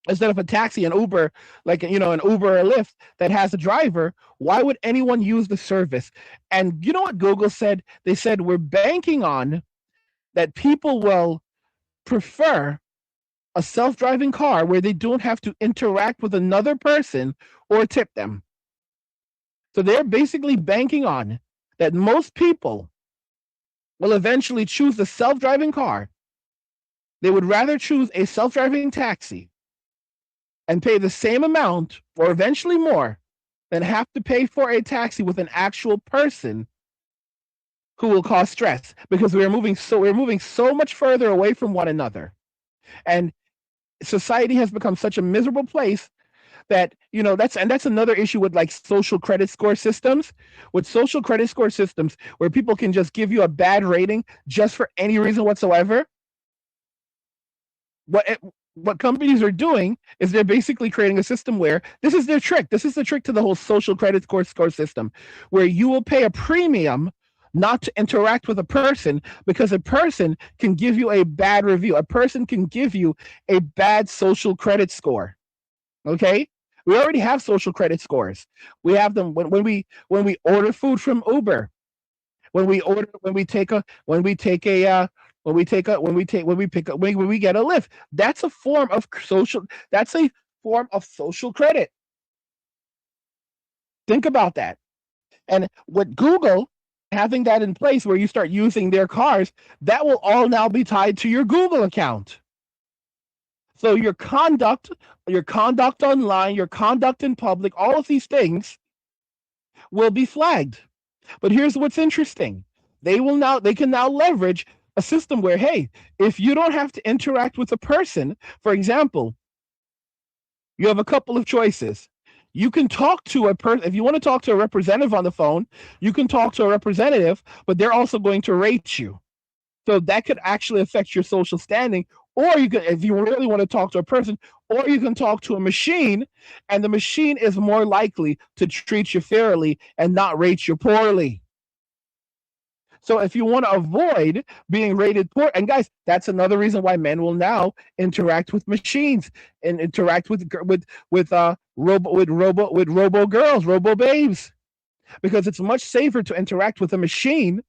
instead of a taxi, an Uber, like, an Uber or a Lyft that has a driver, why would anyone use the service? And you know what Google said? They said, we're banking on that people will prefer a self-driving car where they don't have to interact with another person or tip them. So they're basically banking on that most people will eventually choose the self-driving car. They would rather choose a self-driving taxi and pay the same amount or eventually more than have to pay for a taxi with an actual person who will cause stress, because we're moving so much further away from one another. And society has become such a miserable place that, that's another issue with like social credit score systems. With social credit score systems where people can just give you a bad rating just for any reason whatsoever, what companies are doing is they're basically creating a system where this is their trick. This is the trick to the whole social credit score system, where you will pay a premium not to interact with a person because a person can give you a bad review. A person can give you a bad social credit score. Okay? We already have social credit scores. We have them when we order food from Uber, when we get a lift. That's a form of social credit. Think about that. And with Google having that in place where you start using their cars, that will all now be tied to your Google account. So your conduct online, your conduct in public, all of these things will be flagged. But here's what's interesting. They can now leverage a system where, hey, if you don't have to interact with a person, for example, you have a couple of choices. You can talk to a person. If you want to talk to a representative on the phone, you can talk to a representative, but they're also going to rate you. So that could actually affect your social standing. Or you can, if you really want to talk to a person, or you can talk to a machine, and the machine is more likely to treat you fairly and not rate you poorly. So if you want to avoid being rated poor, and guys, that's another reason why men will now interact with machines and interact with robo girls, robo babes, because it's much safer to interact with a machine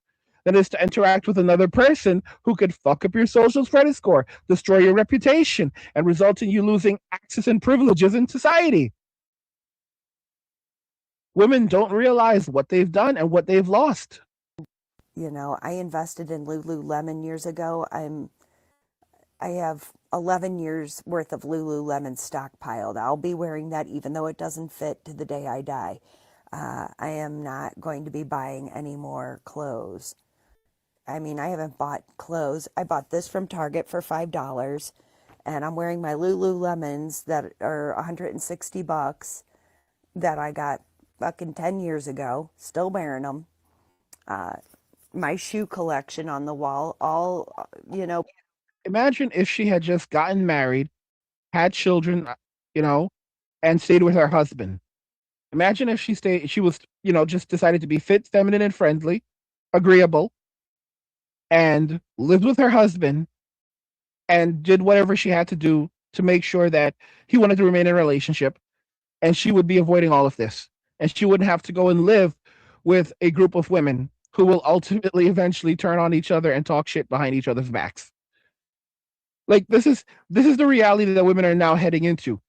than it is to interact with another person who could fuck up your social credit score, destroy your reputation, and result in you losing access and privileges in society. Women don't realize what they've done and what they've lost. I invested in Lululemon years ago. I have 11 years worth of Lululemon stockpiled. I'll be wearing that even though it doesn't fit to the day I die. I am not going to be buying any more clothes. I mean, I haven't bought clothes. I bought this from Target for $5, and I'm wearing my Lululemons that are $160 that I got fucking 10 years ago. Still wearing them. My shoe collection on the wall, Imagine if she had just gotten married, had children, and stayed with her husband. Imagine if she was, just decided to be fit, feminine, and friendly, agreeable, and lived with her husband and did whatever she had to do to make sure that he wanted to remain in a relationship, and she would be avoiding all of this. And she wouldn't have to go and live with a group of women who will ultimately eventually turn on each other and talk shit behind each other's backs. Like this is the reality that women are now heading into.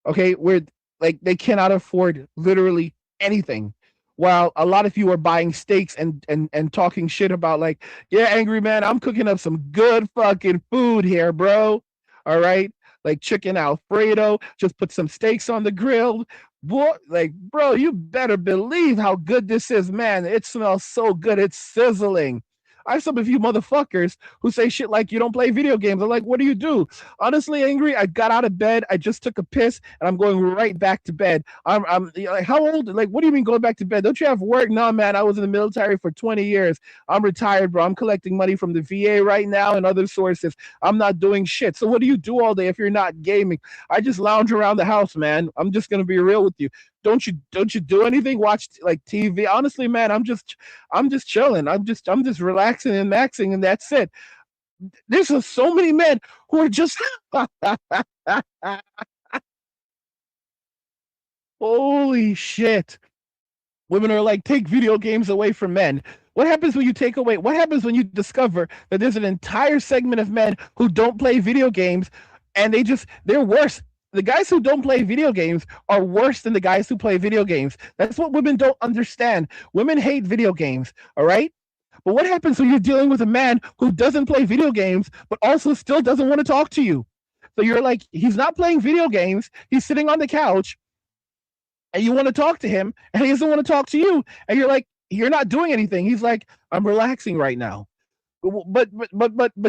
Okay, where like they cannot afford literally anything, while a lot of you are buying steaks and talking shit about like, yeah, angry man, I'm cooking up some good fucking food here, bro. All right, like chicken alfredo, just put some steaks on the grill. Boy, like, bro, you better believe how good this is, man. It smells so good, it's sizzling. I have some of you motherfuckers who say shit like you don't play video games. I'm like, what do you do? Honestly, angry. I got out of bed. I just took a piss, and I'm going right back to bed. I'm like, how old? Like, what do you mean going back to bed? Don't you have work? No, man. I was in the military for 20 years. I'm retired, bro. I'm collecting money from the VA right now and other sources. I'm not doing shit. So what do you do all day if you're not gaming? I just lounge around the house, man. I'm just gonna be real with you. Don't you do anything? Watch like TV? Honestly, man, I'm just chilling. I'm just relaxing and maxing, and that's it. There's so many men who are just holy shit. Women are like, take video games away from men. What happens when you take away? What happens when you discover that there's an entire segment of men who don't play video games, and they're worse. The guys who don't play video games are worse than the guys who play video games. That's what women don't understand. Women hate video games, all right? But what happens when you're dealing with a man who doesn't play video games, but also still doesn't want to talk to you? So you're like, he's not playing video games, he's sitting on the couch, and you want to talk to him, and he doesn't want to talk to you, and you're like, you're not doing anything. He's like, I'm relaxing right now, but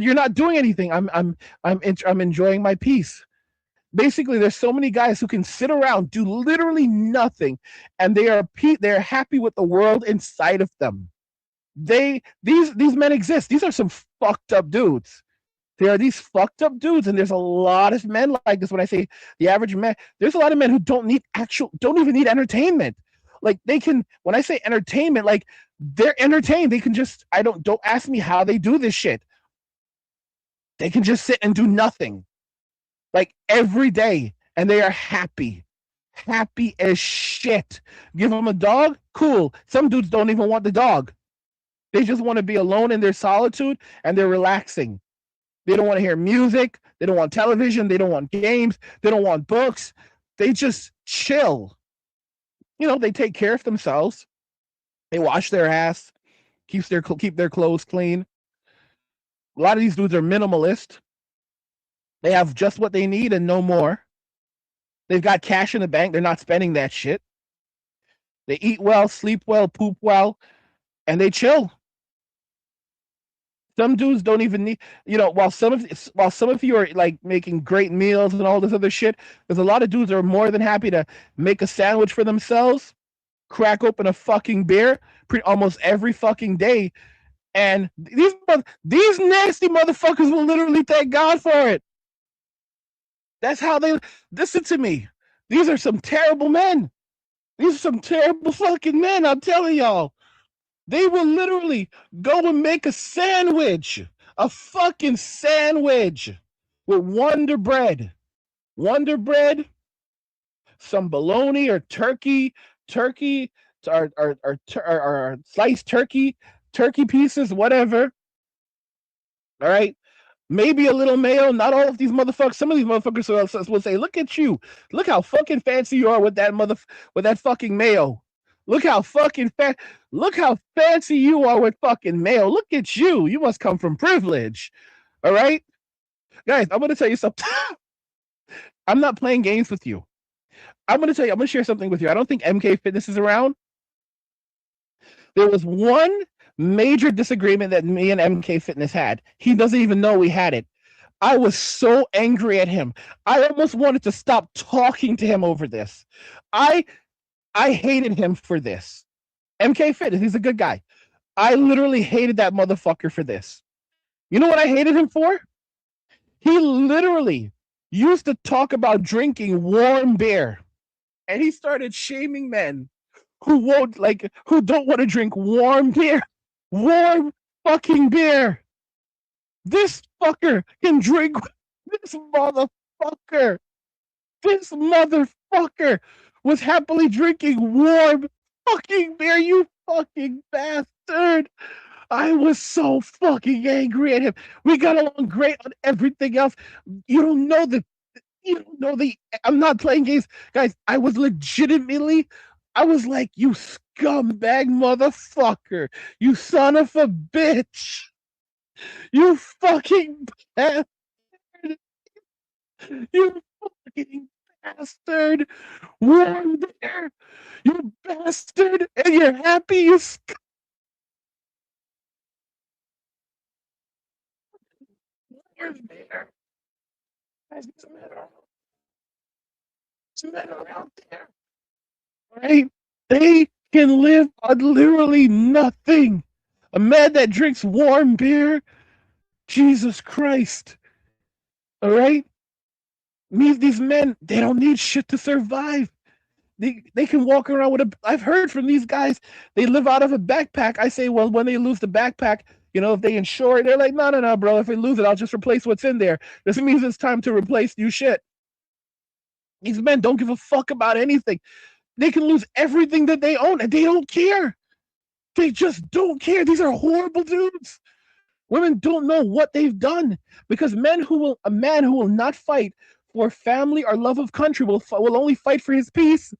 you're not doing anything. I'm enjoying my peace. Basically, there's so many guys who can sit around, do literally nothing, and they're happy with the world inside of them. These men exist. These are some fucked up dudes. There are these fucked up dudes, and there's a lot of men like this. When I say the average man, there's a lot of men who don't even need entertainment. Like they can, when I say entertainment, like they're entertained. They can just, don't ask me how they do this shit. They can just sit and do nothing, like every day, and they are happy as shit. Give them a dog, cool. Some dudes don't even want the dog. They just want to be alone in their solitude, and they're relaxing. They don't want to hear music. They don't want television. They don't want games. They don't want books. They just chill. They take care of themselves. They wash their ass, keep their clothes clean. A lot of these dudes are minimalist. They have just what they need and no more. They've got cash in the bank. They're not spending that shit. They eat well, sleep well, poop well, and they chill. Some dudes don't even need, while some of you are like making great meals and all this other shit, there's a lot of dudes that are more than happy to make a sandwich for themselves, crack open a fucking beer almost every fucking day, and these nasty motherfuckers will literally thank God for it. That's how they listen to me. These are some terrible men. These are some terrible fucking men. I'm telling y'all. They will literally go and make a sandwich, a fucking sandwich with Wonder Bread, some bologna or turkey, or sliced turkey pieces, whatever. All right. Maybe a little mayo. Not all of these motherfuckers. Some of these motherfuckers will say, "Look at you. Look how fucking fancy you are with that fucking mayo. Look how fancy you are with fucking mayo. Look at you. You must come from privilege." All right, guys. I'm gonna tell you something. I'm not playing games with you. I'm gonna share something with you. I don't think MK Fitness is around. There was one major disagreement that me and MK Fitness had. He doesn't even know we had it. I was so angry at him. I almost wanted to stop talking to him over this. I hated him for this. MK Fitness, he's a good guy. I literally hated that motherfucker for this. You know what I hated him for? He literally used to talk about drinking warm beer, and he started shaming men who don't want to drink warm beer. Warm fucking beer. This fucker can drink. This motherfucker was happily drinking warm fucking beer, you fucking bastard. I was so fucking angry at him. We got along great on everything else. You don't know the I'm not playing games. Guys, I was like, you scumbag motherfucker. You son of a bitch. You fucking bastard. You fucking bastard. Warm there. You bastard. And you're happy, you warm there. Guys, some men are out there. Right? They can live on literally nothing. A man that drinks warm beer, Jesus Christ. All right? These men, they don't need shit to survive. They can walk around with I've heard from these guys, they live out of a backpack. I say, well, when they lose the backpack, if they insure it, they're like, no, bro. If we lose it, I'll just replace what's in there. This means it's time to replace new shit. These men don't give a fuck about anything. They can lose everything that they own, and they don't care. They just don't care. These are horrible dudes. Women don't know what they've done because a man who will not fight for family or love of country will only fight for his peace.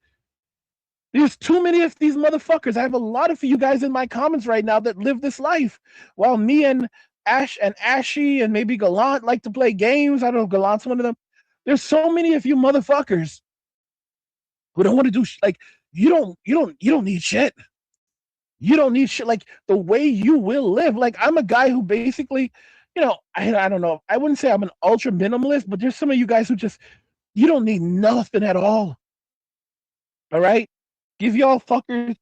There's too many of these motherfuckers. I have a lot of you guys in my comments right now that live this life, while me and Ashy and maybe Gallant like to play games. I don't know if Gallant's one of them. There's so many of you motherfuckers who don't want to do like you don't need shit. You don't need shit. Like the way you will live. Like I'm a guy who basically, I don't know. I wouldn't say I'm an ultra minimalist, but there's some of you guys who just you don't need nothing at all. All right, give y'all fuckers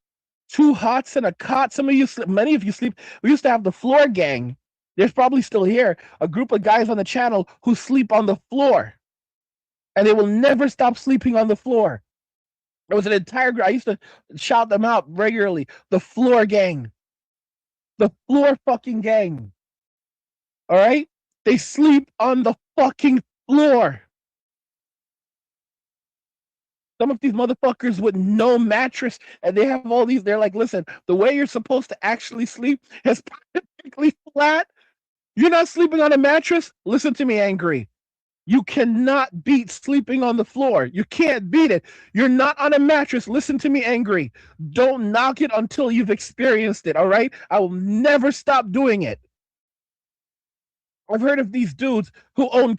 2 hots and a cot. Many of you sleep. We used to have the floor gang. There's probably still here a group of guys on the channel who sleep on the floor, and they will never stop sleeping on the floor. There was an entire group. I used to shout them out regularly. The floor gang. The floor fucking gang. All right? They sleep on the fucking floor. Some of these motherfuckers with no mattress, and they have all these. They're like, listen, the way you're supposed to actually sleep is perfectly flat. You're not sleeping on a mattress? Listen to me, Angry. You cannot beat sleeping on the floor. You can't beat it. You're not on a mattress. Listen to me, Angry. Don't knock it until you've experienced it, all right? I will never stop doing it. I've heard of these dudes who own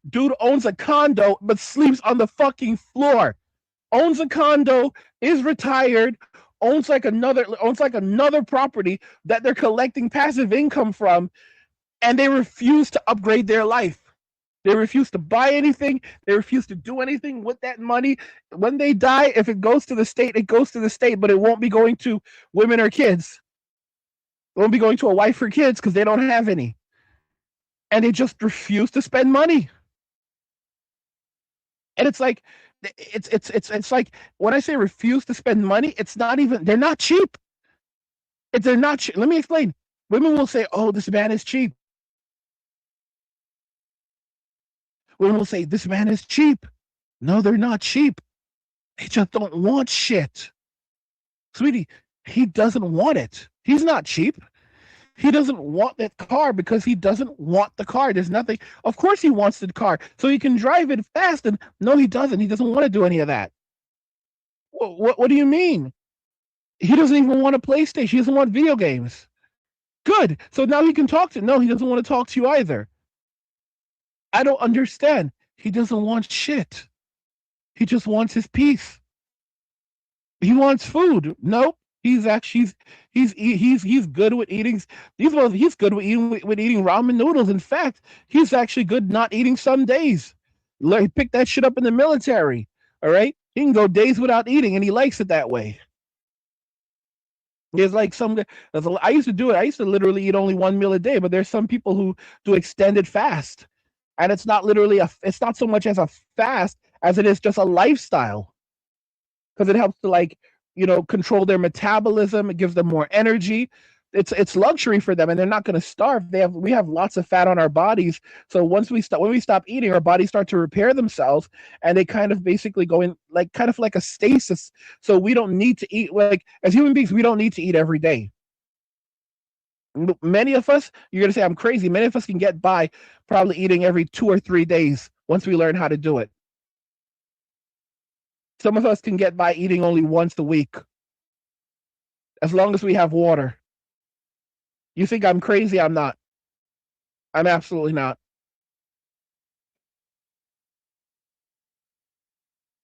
dude owns a condo but sleeps on the fucking floor. Owns a condo, is retired, owns like another property that they're collecting passive income from, and they refuse to upgrade their life. They refuse to buy anything. They refuse to do anything with that money. When they die, if it goes to the state, it goes to the state, but it won't be going to women or kids. It won't be going to a wife or kids because they don't have any. And they just refuse to spend money. And it's like, it's like when I say refuse to spend money, it's not even, they're not cheap. They're not cheap. Let me explain. Women will say, oh, this man is cheap. Women will say, this man is cheap. No, they're not cheap. They just don't want shit. Sweetie, he doesn't want it. He's not cheap. He doesn't want that car because he doesn't want the car. There's nothing. Of course he wants the car so he can drive it fast. And no, he doesn't. He doesn't want to do any of that. What do you mean? He doesn't even want a PlayStation. He doesn't want video games. Good. So now he can talk to. No, he doesn't want to talk to you either. I don't understand. He doesn't want shit. He just wants his peace. He wants food. Nope. He's actually he's good with eating. He's good with eating ramen noodles. In fact, he's actually good not eating some days. He picked that shit up in the military. All right, he can go days without eating, and he likes it that way. There's like I used to do it. I used to literally eat only 1 meal a day, but there's some people who do extended fast, and it's not it's not so much as a fast as it is just a lifestyle, because it helps to control their metabolism. It gives them more energy. It's luxury for them, and they're not going to starve. We have lots of fat on our bodies, so when we stop eating, our bodies start to repair themselves, and they kind of basically go in kind of like a stasis. So we don't need to eat, as human beings, we don't need to eat every day. Many of us, you're going to say I'm crazy. Many of us can get by probably eating every 2 or 3 days once we learn how to do it. Some of us can get by eating only once a week, as long as we have water. You think I'm crazy? I'm not. I'm absolutely not.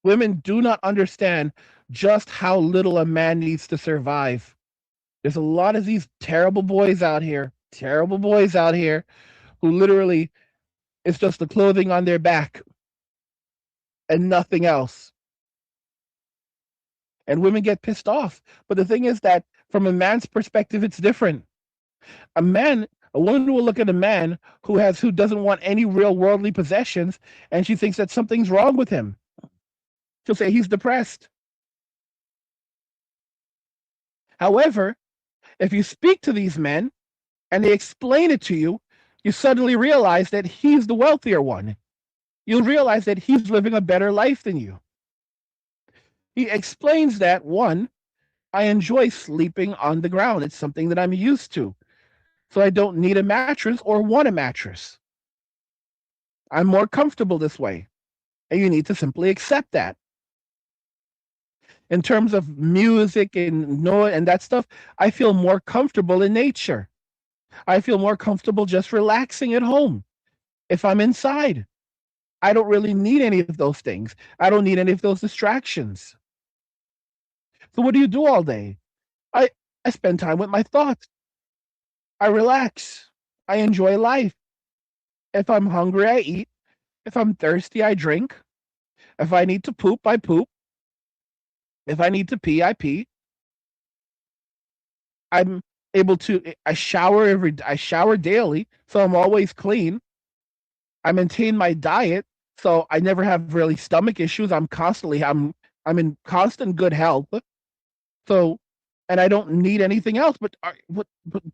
Women do not understand just how little a man needs to survive. There's a lot of these terrible boys out here who literally, it's just the clothing on their back and nothing else. And women get pissed off. But the thing is that from a man's perspective, it's different. A woman will look at a man who doesn't want any real worldly possessions, and she thinks that something's wrong with him. She'll say he's depressed. However, if you speak to these men and they explain it to you, you suddenly realize that he's the wealthier one. You'll realize that he's living a better life than you. He explains that, one, I enjoy sleeping on the ground. It's something that I'm used to. So I don't need a mattress or want a mattress. I'm more comfortable this way. And you need to simply accept that. In terms of music and noise and that stuff, I feel more comfortable in nature. I feel more comfortable just relaxing at home if I'm inside. I don't really need any of those things. I don't need any of those distractions. So what do you do all day? I I spend time with my thoughts. I relax. I enjoy life. If I'm hungry, I eat. If I'm thirsty, I drink. If I need to poop, I poop. If I need to pee, I pee. I'm able to I shower daily, so I'm always clean. I maintain my diet, so I never have really stomach issues. I'm in constant good health. So, and I don't need anything else. But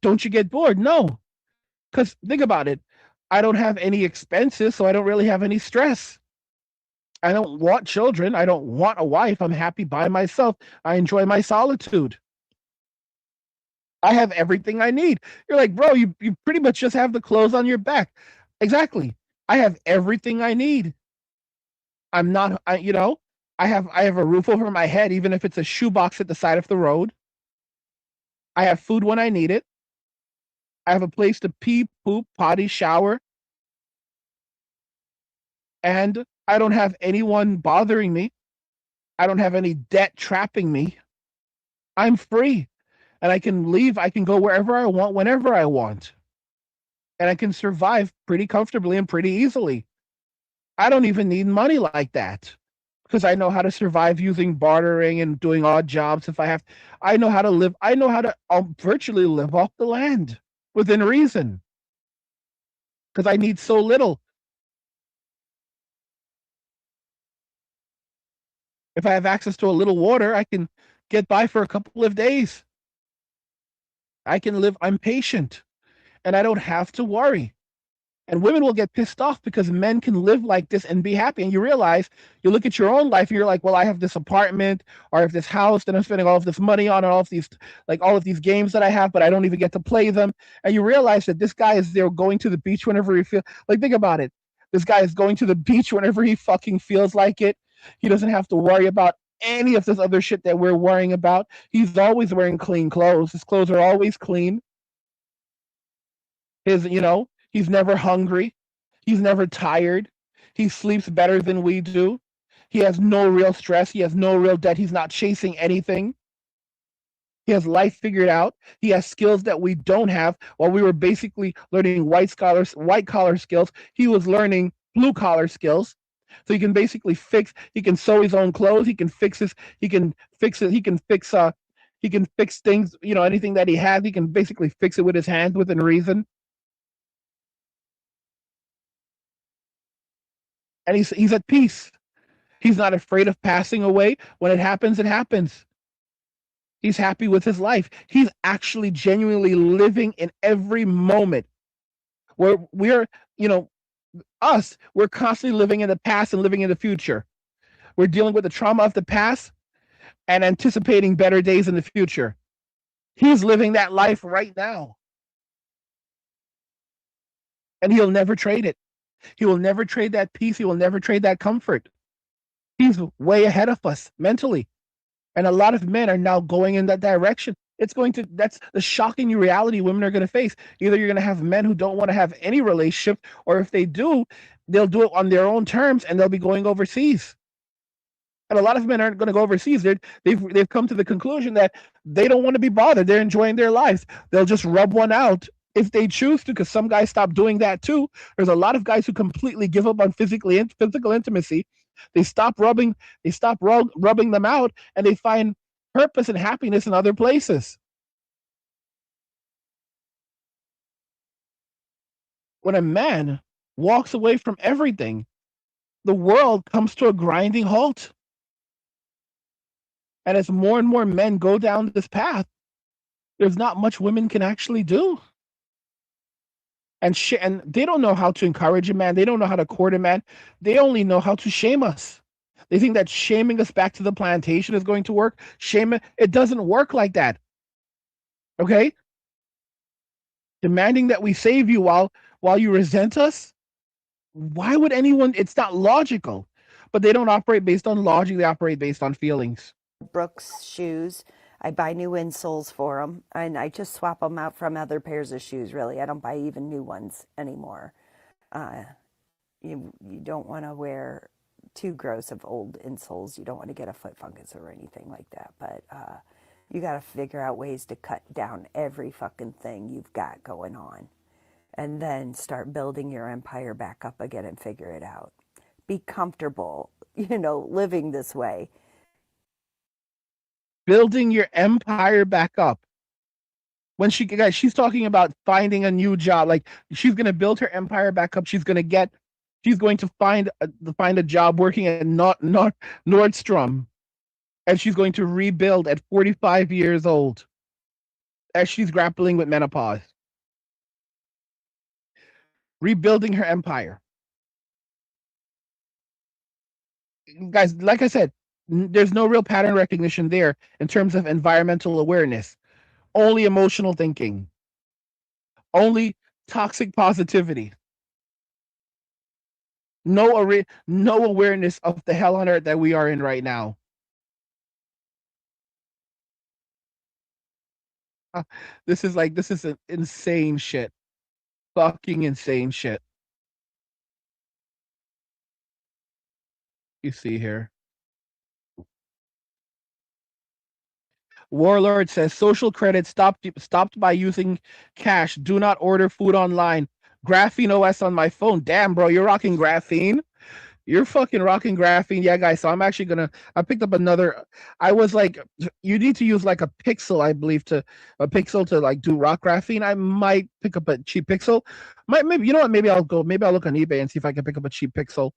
don't you get bored? No, because think about it. I don't have any expenses, so I don't really have any stress. I don't want children. I don't want a wife. I'm happy by myself. I enjoy my solitude. I have everything I need. You're like, bro, you pretty much just have the clothes on your back. Exactly. I have everything I need. I'm not, I have a roof over my head, even if it's a shoebox at the side of the road. I have food when I need it. I have a place to pee, poop, potty, shower, and I don't have anyone bothering me. I don't have any debt trapping me. I'm free and I can leave. I can go wherever I want, whenever I want, and I can survive pretty comfortably and pretty easily. I don't even need money like that because I know how to survive using bartering and doing odd jobs if I have. I know how to live. I know how to virtually live off the land within reason because I need so little. If I have access to a little water, I can get by for a couple of days. I can live. I'm patient and I don't have to worry. And women will get pissed off because men can live like this and be happy. And you realize, you look at your own life and you're like, well, I have this apartment or I have this house that I'm spending all of this money on and all of these games that I have, but I don't even get to play them. And you realize that this guy is there going to the beach whenever he feels like, think about it. This guy is going to the beach whenever he fucking feels like it. He doesn't have to worry about any of this other shit that we're worrying about. He's always wearing clean clothes. His clothes are always clean. He's never hungry. He's never tired. He sleeps better than we do. He has no real stress. He has no real debt. He's not chasing anything. He has life figured out. He has skills that we don't have. While we were basically learning white collar skills, he was learning blue collar skills. So he can basically he can sew his own clothes. He can fix things, anything that he has, he can basically fix it with his hands within reason. And he's at peace. He's not afraid of passing away. When it happens, it happens. He's happy with his life. He's actually genuinely living in every moment. Where we're constantly living in the past and living in the future. We're dealing with the trauma of the past and anticipating better days in the future. He's living that life right now. And he'll never trade it. He will never trade that peace. He will never trade that comfort. He's way ahead of us mentally. And a lot of men are now going in that direction. That's the shocking new reality women are going to face. Either you're going to have men who don't want to have any relationship, or if they do, they'll do it on their own terms and they'll be going overseas. And a lot of men aren't going to go overseas. They've come to the conclusion that they don't want to be bothered. They're enjoying their lives. They'll just rub one out if they choose to, because some guys stop doing that too. There's a lot of guys who completely give up on physical intimacy. They stop rubbing them out, and they find purpose and happiness in other places. When a man walks away from everything, the world comes to a grinding halt. And as more and more men go down this path, there's not much women can actually do. And they don't know how to encourage a man. They don't know how to court a man. They only know how to shame us. They think that shaming us back to the plantation is going to work. It doesn't work like that. Okay? Demanding that we save you while you resent us? Why would anyone? It's not logical. But they don't operate based on logic, they operate based on feelings. Brooks shoes. I buy new insoles for them, and I just swap them out from other pairs of shoes. Really, I don't buy even new ones anymore. You don't want to wear too gross of old insoles. You don't want to get a foot fungus or anything like that. But you got to figure out ways to cut down every fucking thing you've got going on, and then start building your empire back up again and figure it out. Be comfortable, living this way. Building your empire back up. When she's talking about finding a new job, like she's gonna build her empire back up. She's going to find a job working at Nordstrom, and she's going to rebuild at 45 years old as she's grappling with menopause, rebuilding her empire. Guys, like I said, there's no real pattern recognition there in terms of environmental awareness. Only emotional thinking. Only toxic positivity. No awareness of the hell on earth that we are in right now. This is an insane shit. Fucking insane shit. You see here. Warlord says social credit stopped by using cash. Do not order food online. Graphene OS on my phone. Damn, bro, you're rocking graphene. You're fucking rocking graphene. Yeah, guys. So I picked up another. I was like, you need to use like a pixel, I believe, a pixel to like do rock graphene. I might pick up a cheap pixel. Maybe, you know what? Maybe I'll look on eBay and see if I can pick up a cheap pixel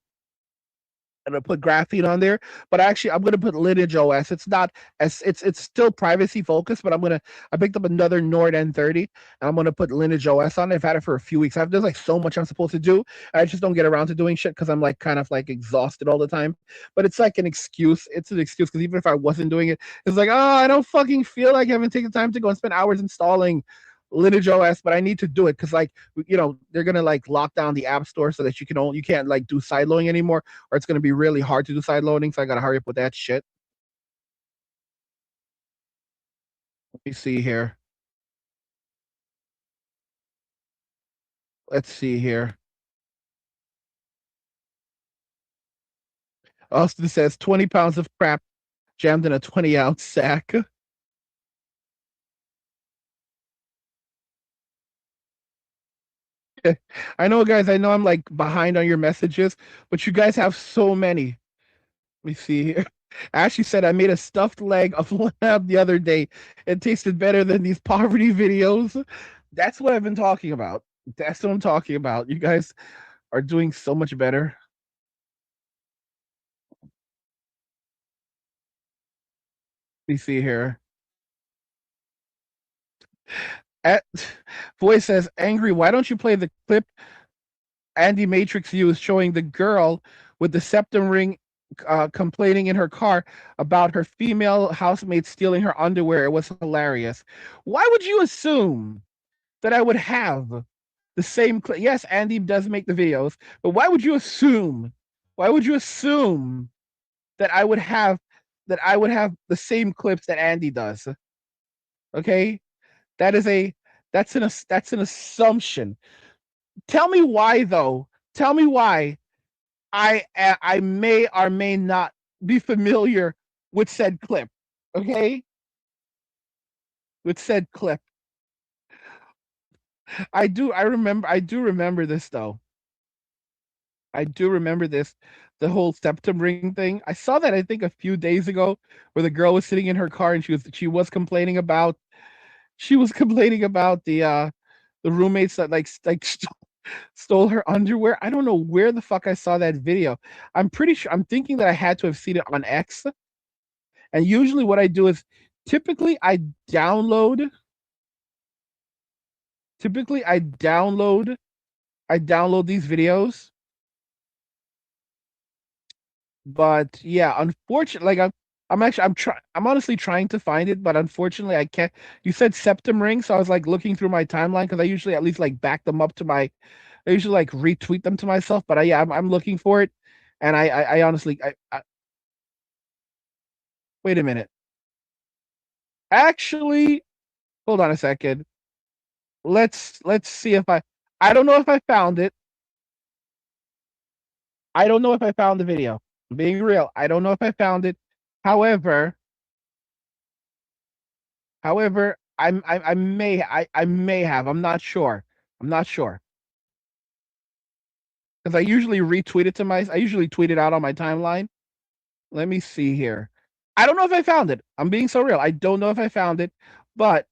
and put graphene on there. But actually, I'm gonna put Lineage OS. It's not as it's still privacy focused, but I picked up another Nord N30 and I'm gonna put Lineage OS on it. I've had it for a few weeks. There's like so much I'm supposed to do. I just don't get around to doing shit because I'm like kind of like exhausted all the time. But it's like an excuse. It's an excuse because even if I wasn't doing it, it's like, oh, I don't fucking feel like having taken time to go and spend hours installing Lineage OS, but I need to do it because they're gonna like lock down the app store so that you can't like do side loading anymore, or it's gonna be really hard to do side loading. So I gotta hurry up with that shit. Let me see here. Let's see here. Austin says 20 pounds of crap jammed in a 20-ounce sack. I know, guys. I know I'm like behind on your messages, but you guys have so many. Let me see here. Ashley said, I made a stuffed leg of lamb the other day. It tasted better than these poverty videos. That's what I've been talking about. That's what I'm talking about. You guys are doing so much better. Let me see here. At, Voice says, Angry, why don't you play the clip Andy Matrix used showing the girl with the septum ring complaining in her car about her female housemate stealing her underwear? It was hilarious. Why would you assume that I would have the same clip? Yes, Andy does make the videos, but why would you assume? Why would you assume that I would have the same clips that Andy does? Okay, that's an assumption. Tell me why, though. Tell me why I may or may not be familiar with said clip. Okay, with said clip. I do. I do remember this though. I do remember this. The whole septum ring thing. I saw that I think a few days ago, where the girl was sitting in her car and she was complaining about the roommates that stole her underwear. I don't know where the fuck I saw that video. I'm pretty sure. I'm thinking that I had to have seen it on X. And usually, what I do is typically I download. Typically, I download these videos But yeah, unfortunately, like I'm honestly trying to find it, but unfortunately I can't. You said septum ring, so I was like looking through my timeline because I usually at least like back them up to my, I usually like retweet them to myself. But yeah, I'm looking for it, and I honestly wait a minute. Actually, hold on a second. Let's see if I don't know if I found it. I don't know if I found the video. I'm being real, I don't know if I found it. However, I may have. I'm not sure. I'm not sure because I usually retweet it to my. I usually tweet it out on my timeline. Let me see here. I don't know if I found it. I'm being so real. I don't know if I found it, but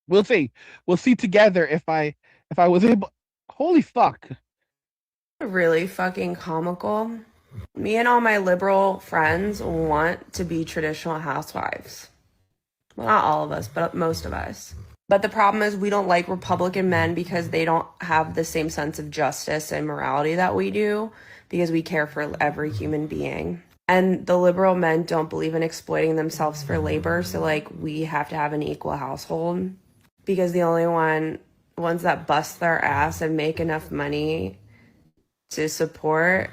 we'll see. We'll see together if I was able. Holy fuck! Really fucking comical. Me and all my liberal friends want to be traditional housewives. Well, not all of us, but most of us. But the problem is we don't like Republican men because they don't have the same sense of justice and morality that we do because we care for every human being. And the liberal men don't believe in exploiting themselves for labor, so like we have to have an equal household because the only ones that bust their ass and make enough money to support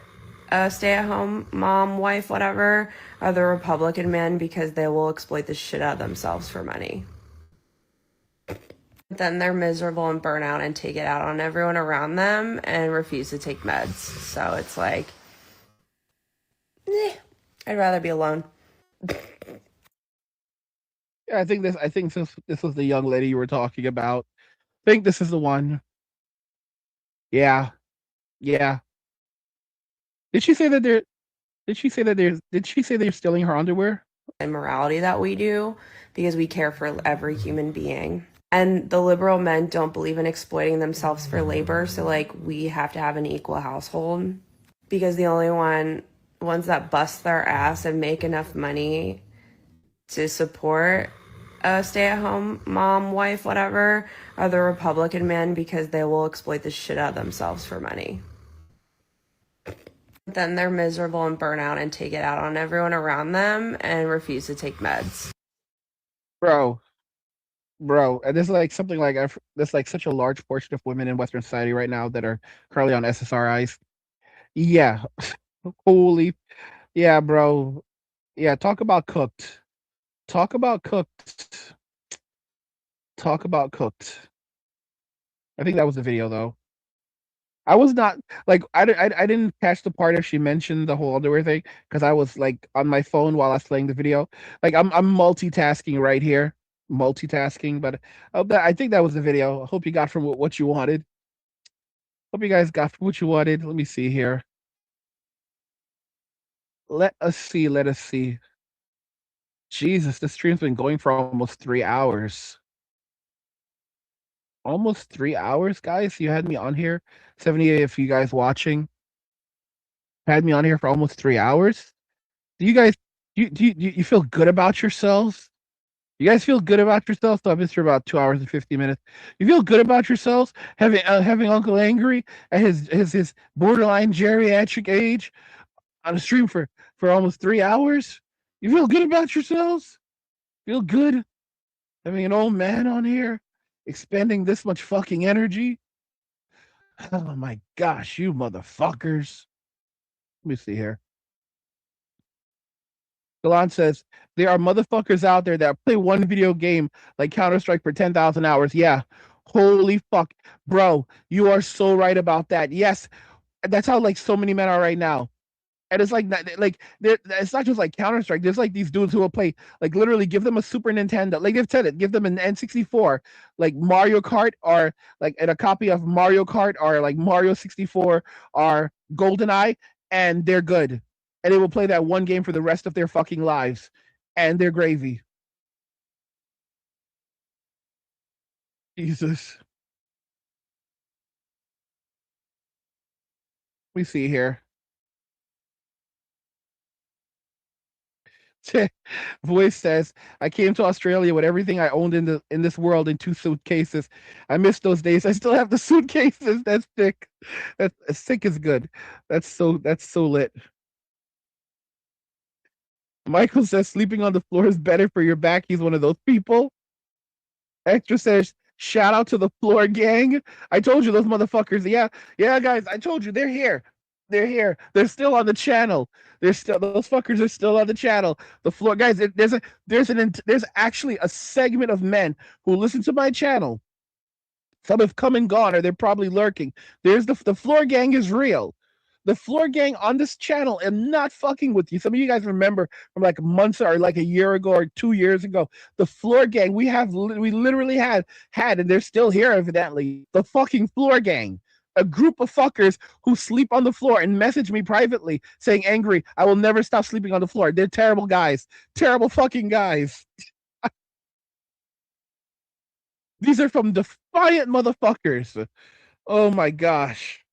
a stay-at-home mom, wife, whatever, are the Republican men because they will exploit the shit out of themselves for money. Then they're miserable and burn out and take it out on everyone around them and refuse to take meds. So it's like, I'd rather be alone. Yeah, I think this was the young lady you were talking about. I think this is the one. Yeah, yeah. Did she say that there? Did she say that there's? Did she say they're stealing her underwear? And morality that we do because we care for every human being. And the liberal men don't believe in exploiting themselves for labor, so like we have to have an equal household because the only ones that bust their ass and make enough money to support a stay-at-home mom, wife, whatever, are the Republican men because they will exploit the shit out of themselves for money. Then they're miserable and burn out and take it out on everyone around them and refuse to take meds. Bro, bro, and there's like something like there's like such a large portion of women in Western society right now that are currently on SSRIs. Yeah, holy, yeah, bro. Yeah, talk about cooked. Talk about cooked. Talk about cooked. I think that was the video though. I was not like I didn't catch the part if she mentioned the whole underwear thing because I was like on my phone while I was playing the video. Like I'm multitasking right here, multitasking. But I think that was the video. I hope you got from what you wanted. Hope you guys got from what you wanted. Let me see here. Let us see. Let us see. Jesus, this stream's been going for almost 3 hours. Almost 3 hours, guys. You had me on here. 78 if you guys watching. Had me on here for almost 3 hours. Do you guys you feel good about yourselves? You guys feel good about yourselves? So I've been here about 2 hours and 50 minutes. You feel good about yourselves having Uncle Angry at his borderline geriatric age on a stream for almost 3 hours? You feel good about yourselves? Feel good having an old man on here expending this much fucking energy? Oh my gosh, you motherfuckers. Let me see here. Galon says there are motherfuckers out there that play one video game like Counter Strike for 10,000 hours. Yeah, holy fuck, bro, you are so right about that. Yes, that's how like so many men are right now. And it's like it's not just like Counter Strike. There's like these dudes who will play like literally give them a Super Nintendo, like they've said it, give them an N64, like Mario Kart or like and a copy of Mario Kart or like Mario 64 or GoldenEye, and they're good. And they will play that one game for the rest of their fucking lives, and they're gravy. Jesus, we see here. Voice says, "I came to Australia with everything I owned in this world in 2 suitcases. I miss those days. I still have the suitcases. That's sick. That's sick is good. That's so lit." Michael says, "Sleeping on the floor is better for your back." He's one of those people. Extra says, "Shout out to the floor gang." I told you those motherfuckers. Yeah, yeah, guys. I told you they're here. They're here. They're still on the channel. They're still those fuckers are still on the channel. The floor guys. There's actually a segment of men who listen to my channel. Some have come and gone, or they're probably lurking. There's the floor gang is real. The floor gang on this channel am not fucking with you. Some of you guys remember from like months or like a year ago or 2 years ago. The floor gang we literally had, and they're still here evidently. The fucking floor gang, a group of fuckers who sleep on the floor and message me privately saying, "Angry, I will never stop sleeping on the floor." They're terrible guys, terrible fucking guys. These are from defiant motherfuckers. Oh my gosh.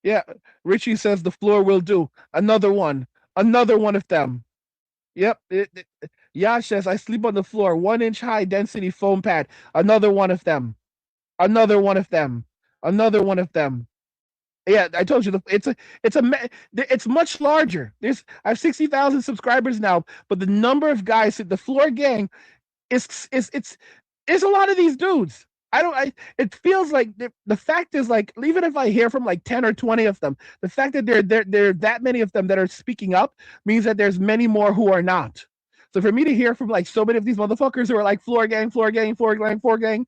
Yeah, Richie says the floor will do. Another one. Another one of them. Yep. Yash says I sleep on the floor. 1 inch high density foam pad. Another one of them. Another one of them. Another one of them. Yeah, I told you it's much larger. I have 60,000 subscribers now, but the number of guys at the floor gang it's a lot of these dudes. It feels like the fact is like even if I hear from like 10 or 20 of them, the fact that there are that many of them that are speaking up means that there's many more who are not. So for me to hear from like so many of these motherfuckers who are like floor gang, floor gang, floor gang, floor gang,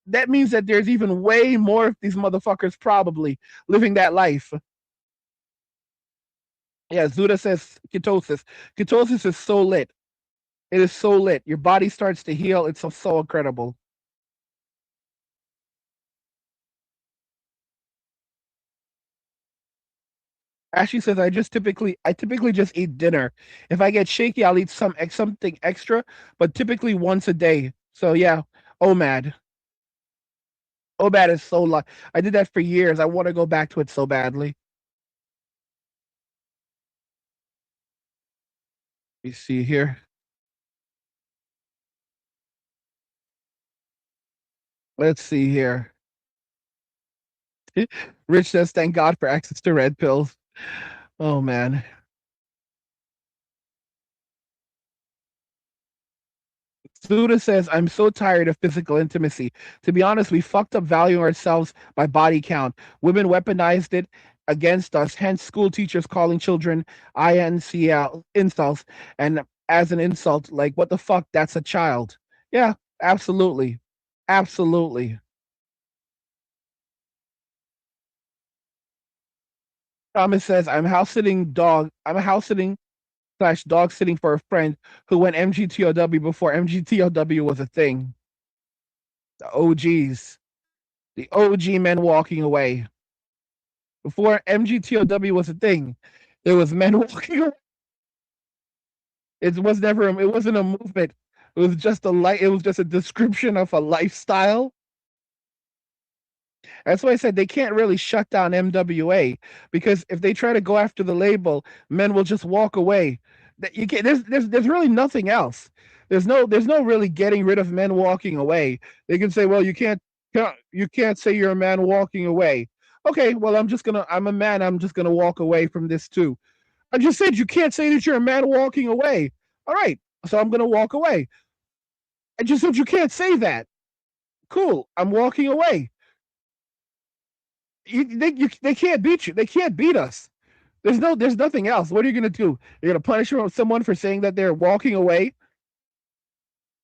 that means that there's even way more of these motherfuckers probably living that life. Yeah, Zuda says ketosis. Ketosis is so lit. It is so lit. Your body starts to heal. It's so incredible. Ashley says I typically just eat dinner. If I get shaky, I'll eat something extra, but typically once a day. So yeah, OMAD. OMAD is so I did that for years. I want to go back to it so badly. Let me see here. Let's see here. Rich says, "Thank God for access to red pills." Oh man. Suda says, "I'm so tired of physical intimacy. To be honest, we fucked up valuing ourselves by body count. Women weaponized it against us, hence school teachers calling children INCL insults and as an insult, like, what the fuck? That's a child." Yeah, absolutely. Absolutely. Thomas says, I'm house sitting slash dog sitting for a friend who went MGTOW before MGTOW was a thing. The OGs. The OG men walking away. Before MGTOW was a thing, there was men walking away. It wasn't a movement. It was just it was just a description of a lifestyle. That's why I said they can't really shut down MWA, because if they try to go after the label, men will just walk away. You can't, there's really nothing else. There's no really getting rid of men walking away. They can say, well, you can't say you're a man walking away. Okay, well, I'm a man. I'm just gonna walk away from this too. I just said you can't say that you're a man walking away. All right, so I'm gonna walk away. I just said you can't say that. Cool, I'm walking away. They can't beat you. They can't beat us. There's nothing else. What are you gonna do? You're gonna punish someone for saying that they're walking away?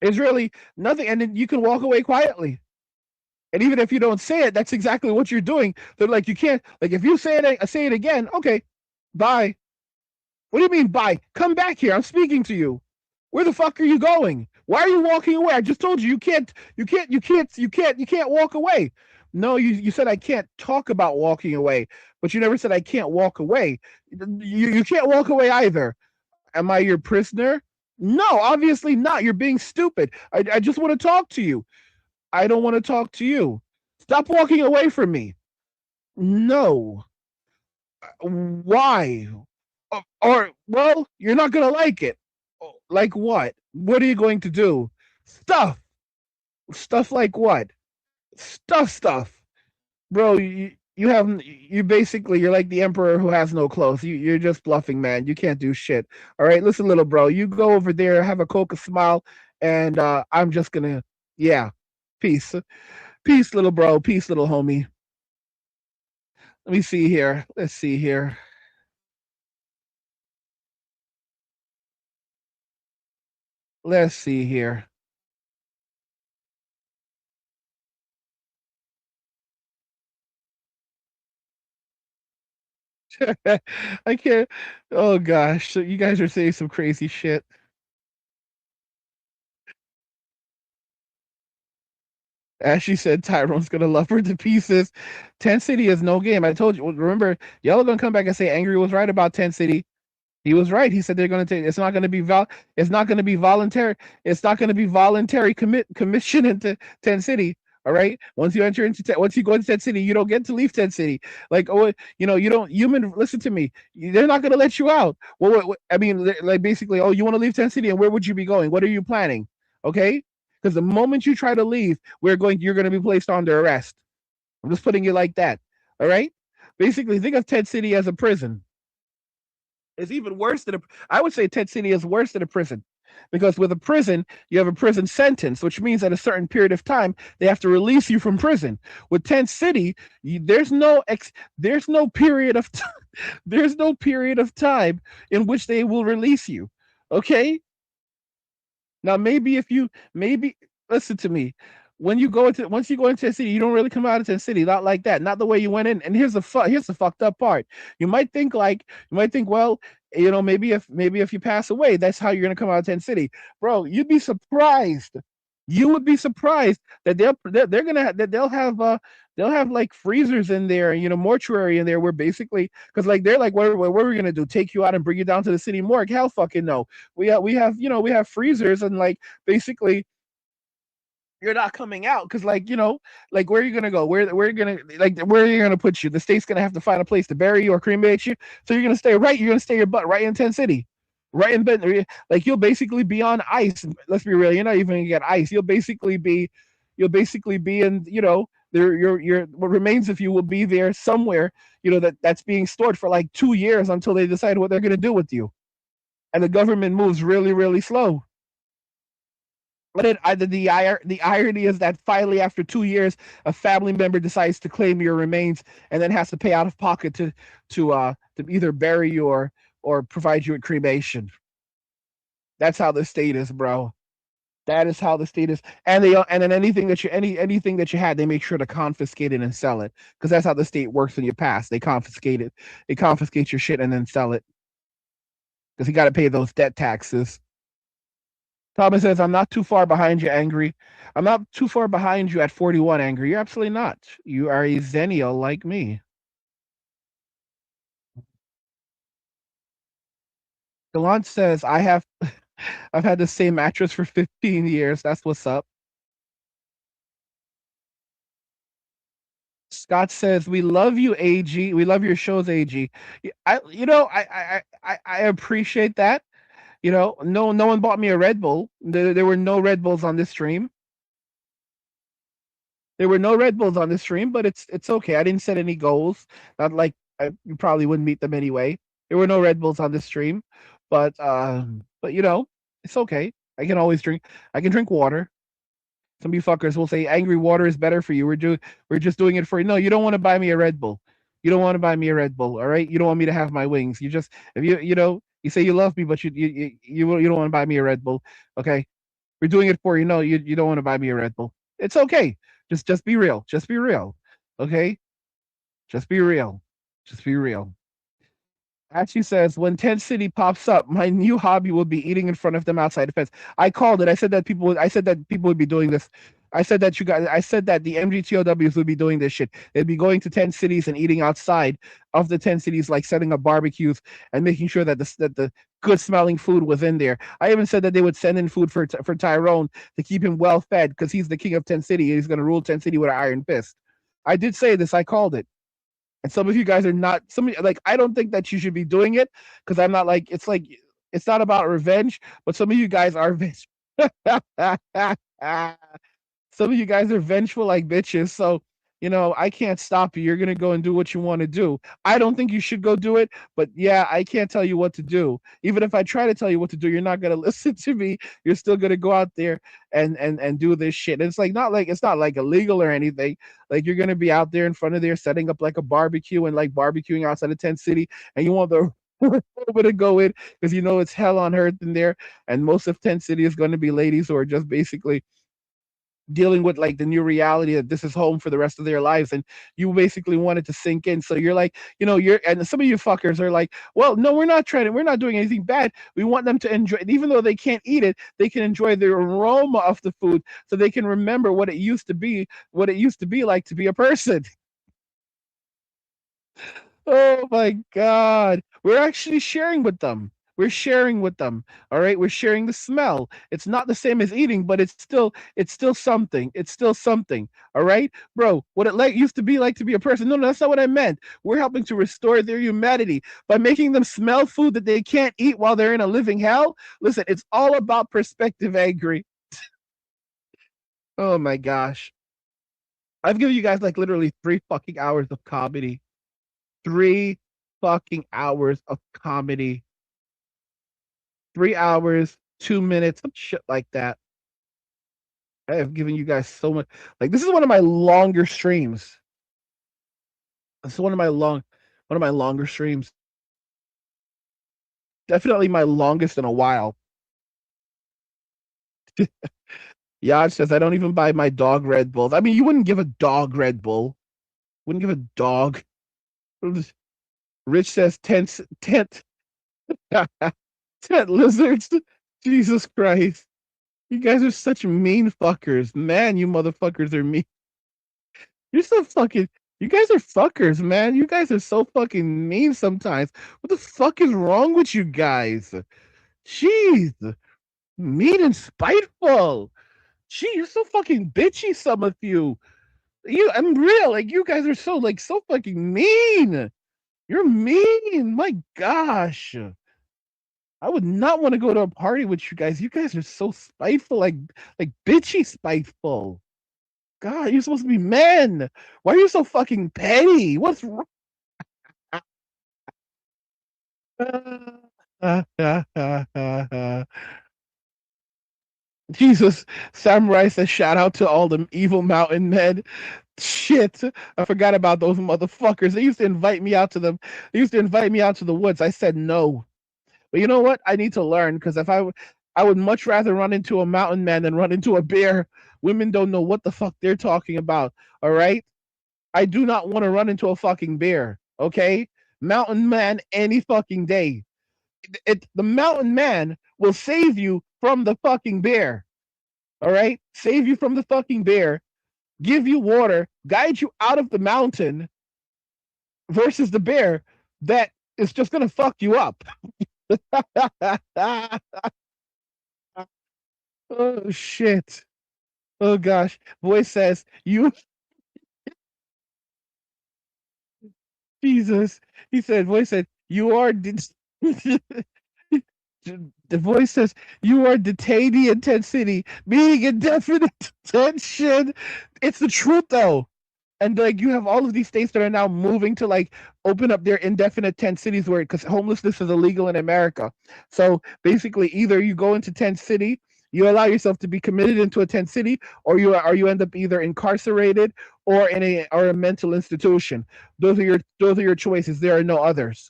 It's really nothing, and then you can walk away quietly. And even if you don't say it, that's exactly what you're doing. They're like, you can't. Like, if you say it again, okay, bye. What do you mean bye? Come back here. I'm speaking to you. Where the fuck are you going? Why are you walking away? I just told you you can't walk away. No, you said I can't talk about walking away, but you never said I can't walk away. You can't walk away either. Am I your prisoner? No, obviously not. You're being stupid. I just want to talk to you. I don't want to talk to you. Stop walking away from me. No. Why? Or well, you're not gonna like it. Like what? What are you going to do? Stuff. Stuff like what? Stuff. Bro, you have you basically you're like the emperor who has no clothes. You're just bluffing, man. You can't do shit. All right, listen, little bro. You go over there, have a coca smile, and I'm just gonna yeah. Peace. Peace, little bro. Peace, little homie. Let me see here. Let's see here. Let's see here. I can't. Oh gosh, so you guys are saying some crazy shit. As she said, Tyrone's gonna love her to pieces. 10 City is no game. I told you. Remember, y'all are gonna come back and say Angry was right about 10 City. He was right. He said they're going to take. It's not going to be It's not going to be voluntary. It's not going to be voluntary commission into 10 City. All right. Once you enter into once you go into 10 City, you don't get to leave 10 City. Like you don't. Human, listen to me. They're not going to let you out. Well, I mean, like basically, oh, you want to leave 10 City, and where would you be going? What are you planning? Okay. Because the moment you try to leave, you're going to be placed under arrest. I'm just putting it like that. All right. Basically, think of 10 City as a prison. It's even worse than I would say Ted City is worse than a prison. Because with a prison, you have a prison sentence, which means at a certain period of time they have to release you from prison. With Tent City, there's no period of there's no period of time in which they will release you. Okay? Now maybe if you maybe listen to me. When you go into once you go into a city, you don't really come out of the city. Not like that. Not the way you went in. And here's the fucked up part. You might think, well, maybe if you pass away, that's how you're gonna come out of 10 City. Bro, you'd be surprised. You would be surprised that they're gonna that they'll have like freezers in there, mortuary in there where basically because like they're like what are we gonna do? Take you out and bring you down to the city morgue? Hell fucking no. We have freezers and like basically you're not coming out because like where are you gonna go where are you gonna like where are you gonna put you the state's gonna have to find a place to bury you or cremate you so you're gonna stay your butt right in 10 City right in bed like you'll basically be on ice. Let's be real, you're not even gonna get ice. You'll basically be in there your what remains of you will be there somewhere that's being stored for like 2 years until they decide what they're gonna do with you, and the government moves really really slow. But the irony is that finally, after 2 years, a family member decides to claim your remains and then has to pay out of pocket to either bury you or provide you with cremation. That's how the state is, bro. That is how the state is, and then anything that you had, they make sure to confiscate it and sell it because that's how the state works when you pass. They confiscate it, they confiscate your shit and then sell it because you got to pay those debt taxes. Thomas says, I'm not too far behind you, Angry. I'm not too far behind you at 41, Angry. You're absolutely not. You are a Zennial like me. Gallant says, I've had the same mattress for 15 years. That's what's up. Scott says, we love you, AG. We love your shows, AG. I appreciate that. No one bought me a Red Bull. There were no Red Bulls on this stream. There were no Red Bulls on the stream, but it's okay. I didn't set any goals. Not like you probably wouldn't meet them anyway. There were no Red Bulls on the stream, but it's okay. I can always drink. I can drink water. Some of you fuckers will say angry water is better for you. We're just doing it for you. No, you don't want to buy me a Red Bull. You don't want to buy me a Red Bull. All right. You don't want me to have my wings. You just if you say you love me, but you don't want to buy me a Red Bull. Okay. We're doing it for you. No, you don't want to buy me a Red Bull. It's okay. Just be real. Just be real. Okay? Just be real. Just be real. Ashley says, when 10 City pops up, my new hobby will be eating in front of them outside the fence. I called it. I said that people would be doing this. I said that the MGTOWs would be doing this shit. They'd be going to 10 cities and eating outside of the 10 cities, like setting up barbecues and making sure that the good smelling food was in there. I even said that they would send in food for Tyrone to keep him well fed because he's the king of 10 City. He's going to rule 10 City with an iron fist. I did say this. I called it. And some of you guys are not. Like, I don't think that you should be doing it, because I'm not like it's not about revenge, but some of you guys are some of you guys are vengeful like bitches. So, I can't stop you. You're going to go and do what you want to do. I don't think you should go do it, but yeah, I can't tell you what to do. Even if I try to tell you what to do, you're not going to listen to me. You're still going to go out there and do this shit. And it's not like illegal or anything. Like, you're going to be out there in front of there setting up like a barbecue and like barbecuing outside of Tent City, and you want the to go in because it's hell on earth in there, and most of Tent City is going to be ladies who are just basically dealing with like the new reality that this is home for the rest of their lives, and you basically want it to sink in. So you're like, and some of you fuckers are like, well, no, we're not doing anything bad. We want them to enjoy it. Even though they can't eat it, they can enjoy the aroma of the food, so they can remember what it used to be like to be a person. Oh my God. We're actually sharing with them. We're sharing with them. All right. We're sharing the smell. It's not the same as eating, but it's still something. It's still something. All right. Bro, what it used to be like to be a person. No, that's not what I meant. We're helping to restore their humanity by making them smell food that they can't eat while they're in a living hell. Listen, it's all about perspective, Angry. Oh my gosh. I've given you guys like literally 3 fucking hours of comedy. 3 fucking hours of comedy. 3 hours, 2 minutes, some shit like that. I have given you guys so much. Like, this is one of my longer streams. This is one of my longer streams. Definitely my longest in a while. Yaj says I don't even buy my dog Red Bulls. I mean, you wouldn't give a dog Red Bull. Wouldn't give a dog. Rich says tent tent lizards. Jesus Christ. You guys are such mean fuckers. Man, you motherfuckers are mean. You're so fucking. You guys are fuckers, man. You guys are so fucking mean sometimes. What the fuck is wrong with you guys? Jeez. Mean and spiteful. Gee, you're so fucking bitchy, some of you. I'm real. Like, you guys are so fucking mean. You're mean. My gosh. I would not want to go to a party with you guys. You guys are so spiteful, like bitchy spiteful. God, you're supposed to be men. Why are you so fucking petty? What's wrong? Jesus, Samurai says, shout out to all the evil mountain men. Shit, I forgot about those motherfuckers. They used to invite me out to them. They used to invite me out to the woods. I said no. But you know what? I need to learn, because I would much rather run into a mountain man than run into a bear. Women don't know what the fuck they're talking about. All right. I do not want to run into a fucking bear. Okay. Mountain man any fucking day. The mountain man will save you from the fucking bear. All right. Save you from the fucking bear, give you water, guide you out of the mountain, versus the bear that is just going to fuck you up. Oh shit. Oh gosh. Voice says, you Jesus. He said, voice said, you are the voice says, you are detainee in Tent City, meaning indefinite detention. It's the truth though. And like, you have all of these states that are now moving to like open up their indefinite tent cities, where, because homelessness is illegal in America. So basically, either you go into Tent City, you allow yourself to be committed into a tent city, or you end up either incarcerated or in a mental institution. Those are your choices. There are no others.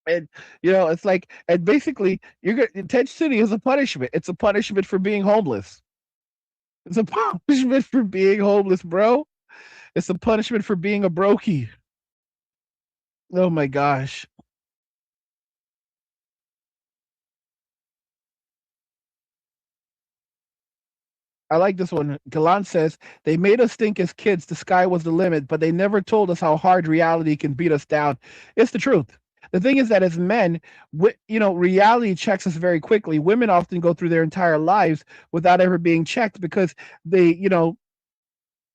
And it's like, and basically, Tent City is a punishment. It's a punishment for being homeless. It's a punishment for being homeless, bro. It's a punishment for being a brokey. Oh my gosh. I like this one. Galan says, they made us think as kids the sky was the limit, but they never told us how hard reality can beat us down. It's the truth. The thing is that as men, reality checks us very quickly. Women often go through their entire lives without ever being checked, because they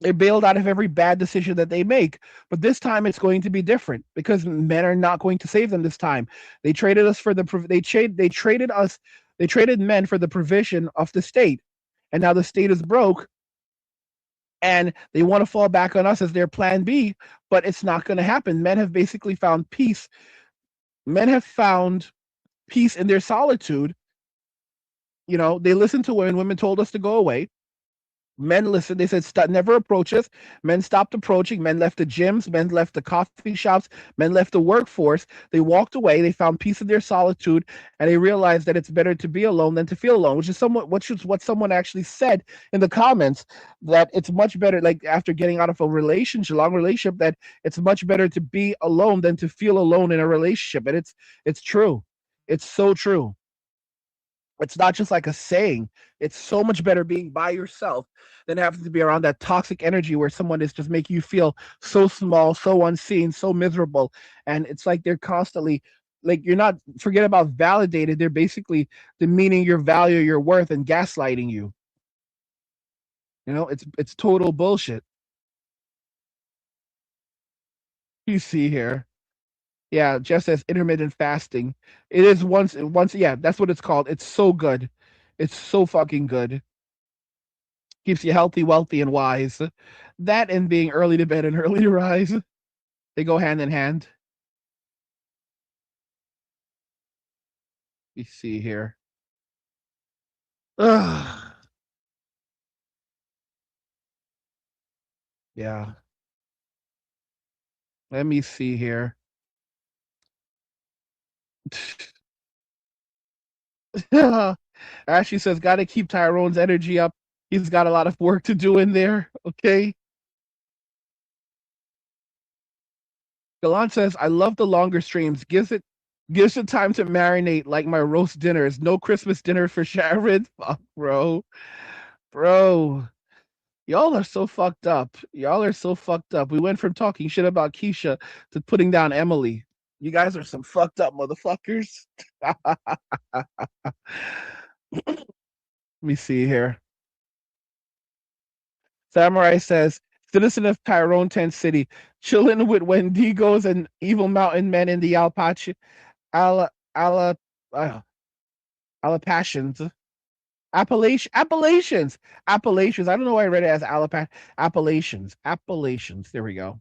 They're bailed out of every bad decision that they make. But this time it's going to be different because men are not going to save them this time. They traded us for the they traded men for the provision of the state. And now the state is broke and they want to fall back on us as their plan B, but it's not going to happen. Men have basically found peace. Men have found peace in their solitude. You know, they listened to when women told us to go away. Men listened. They said, never approach us. Men stopped approaching. Men left the gyms. Men left the coffee shops. Men left the workforce. They walked away. They found peace in their solitude, and they realized that it's better to be alone than to feel alone, which is what someone actually said in the comments, that it's much better, like after getting out of a long relationship, that it's much better to be alone than to feel alone in a relationship. And it's true. It's so true. It's not just like a saying. It's so much better being by yourself than having to be around that toxic energy where someone is just making you feel so small, so unseen, so miserable. And it's like they're constantly, like, you're not, forget about validated. They're basically demeaning your value, your worth, and gaslighting you. You know, it's total bullshit. You see here. Yeah, just as intermittent fasting. It is once, yeah, that's what it's called. It's so good. It's so fucking good. Keeps you healthy, wealthy, and wise. That and being early to bed and early to rise, they go hand in hand. You see here. Ugh. Yeah. Let me see here. Ashley says, got to keep Tyrone's energy up. He's got a lot of work to do in there. Okay. Galan says, I love the longer streams. Gives it time to marinate like my roast dinners. No Christmas dinner for Sharon. Fuck, bro. Bro. Y'all are so fucked up. Y'all are so fucked up. We went from talking shit about Keisha to putting down Emily. You guys are some fucked up motherfuckers. Let me see here. Samurai says, citizen of Tyrone Tent City, chilling with Wendigos and evil mountain men in the Alpachi, Ala, Ala, uh, Appalachians. Appalachians. I don't know why I read it as Appalachians. Appalachians. There we go.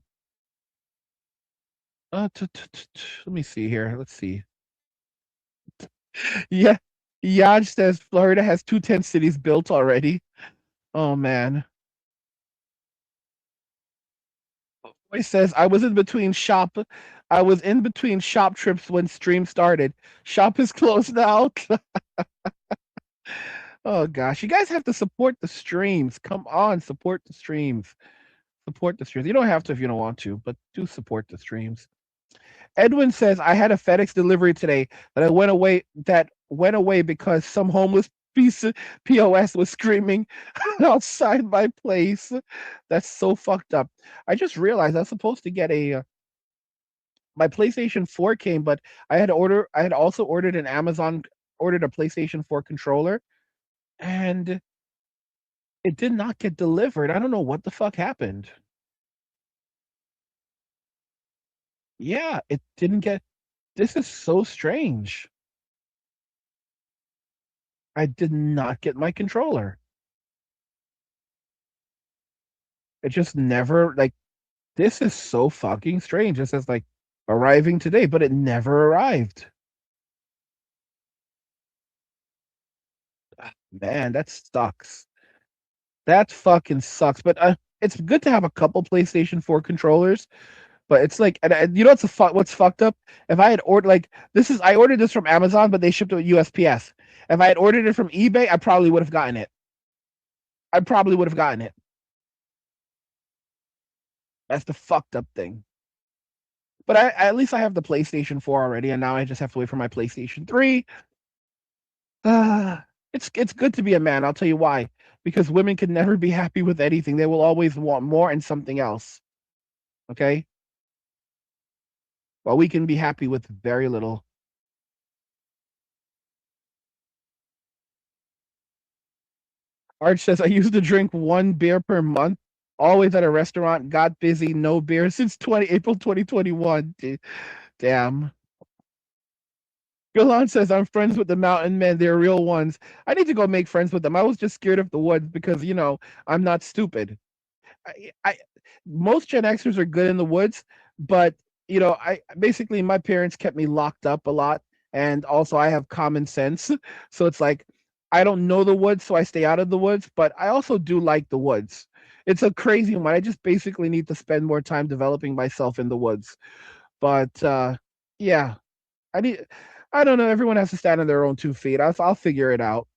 Let me see here. Let's see. Yeah. Yaj says Florida has 2 tent cities built already. Oh man. He says I was in between shop trips when stream started. Shop is closed now. Oh gosh. You guys have to support the streams. Come on, support the streams. Support the streams. You don't have to if you don't want to, but do support the streams. Edwin says, I had a FedEx delivery today that went away because some homeless piece of POS was screaming outside my place. That's so fucked up. I just realized I was supposed to get my PlayStation 4 came, but I had also ordered ordered a PlayStation 4 controller, and it did not get delivered. I don't know what the fuck happened. Yeah, it didn't get. This is so strange. I did not get my controller. It just never, like, this is so fucking strange. It says like arriving today, but it never arrived. Man, that sucks. That fucking sucks. But it's good to have a couple PlayStation 4 controllers. But it's like, and you know what's fucked up? If I had ordered, like, I ordered this from Amazon, but they shipped it with USPS. If I had ordered it from eBay, I probably would have gotten it. I probably would have gotten it. That's the fucked up thing. But at least I have the PlayStation 4 already, and now I just have to wait for my PlayStation 3. It's good to be a man. I'll tell you why. Because women can never be happy with anything. They will always want more and something else. Okay? While we can be happy with very little. Arch says, I used to drink 1 beer per month Always at a restaurant. Got busy. No beer since April 2021. Damn. Golan says, I'm friends with the mountain men. They're real ones. I need to go make friends with them. I was just scared of the woods because, I'm not stupid. I most Gen Xers are good in the woods, but I basically my parents kept me locked up a lot, and also I have common sense, so it's like I don't know the woods, so I stay out of the woods, but I also do like the woods. It's a crazy one. I just basically need to spend more time developing myself in the woods. But yeah, I need. I don't know. Everyone has to stand on their own 2 feet. I'll figure it out.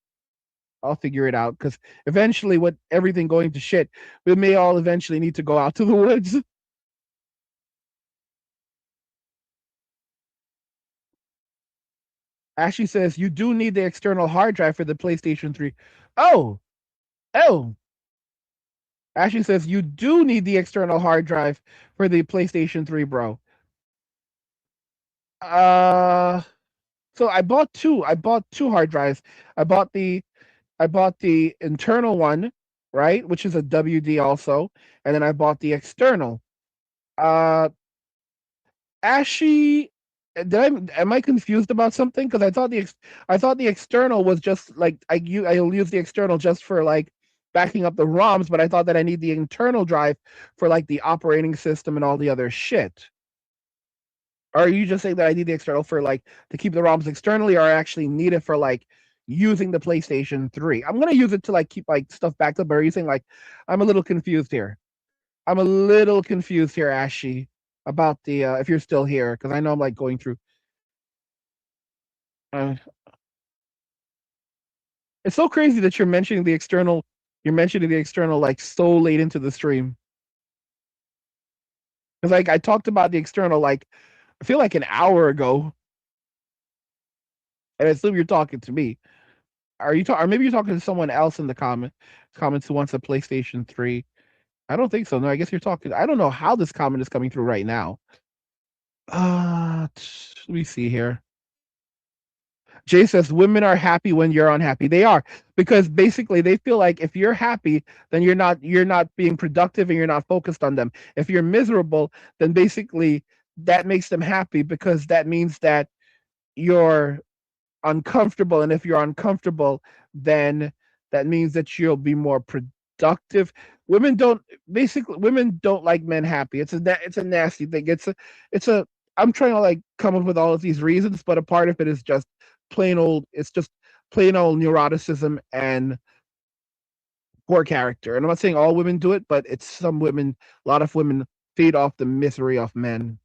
I'll figure it out because eventually, with everything going to shit, we may all eventually need to go out to the woods. Ashley says you do need the external hard drive for the PlayStation 3. Oh, oh. Ashley says you do need the external hard drive for the PlayStation 3, bro. Uh, so I bought two. I bought two hard drives. I bought the I bought the internal one, right, which is a WD also, and then I bought the external. Uh, Ashy, am I confused about something? Because I thought the external was just like I'll use the external just for like backing up the ROMs, but I thought that I need the internal drive for like the operating system and all the other shit. Or are you just saying that I need the external for like to keep the ROMs externally, or I actually need it for like using the PlayStation 3? I'm gonna use it to like keep like stuff backed up, but are you saying like I'm a little confused here? I'm a little confused here, Ashy, about the if you're still here, because I know I'm like going through. Uh, it's so crazy that you're mentioning the external. You're mentioning the external like so late into the stream. Because like I talked about the external like I feel like an hour ago, and I assume you're talking to me. Are you talking? Or maybe you're talking to someone else in the comments who wants a PlayStation 3. I don't think so. No, I guess you're talking. I don't know how this comment is coming through right now. Let me see here. Jay says women are happy when you're unhappy. They are because basically they feel like if you're happy, then you're not being productive and you're not focused on them. If you're miserable, then basically that makes them happy because that means that you're uncomfortable, and if you're uncomfortable, then that means that you'll be more productive. Women don't like men happy. It's a nasty thing. It's a I'm trying to like come up with all of these reasons, but a part of it is just plain old neuroticism and poor character. And I'm not saying all women do it, but it's some women. A lot of women feed off the misery of men.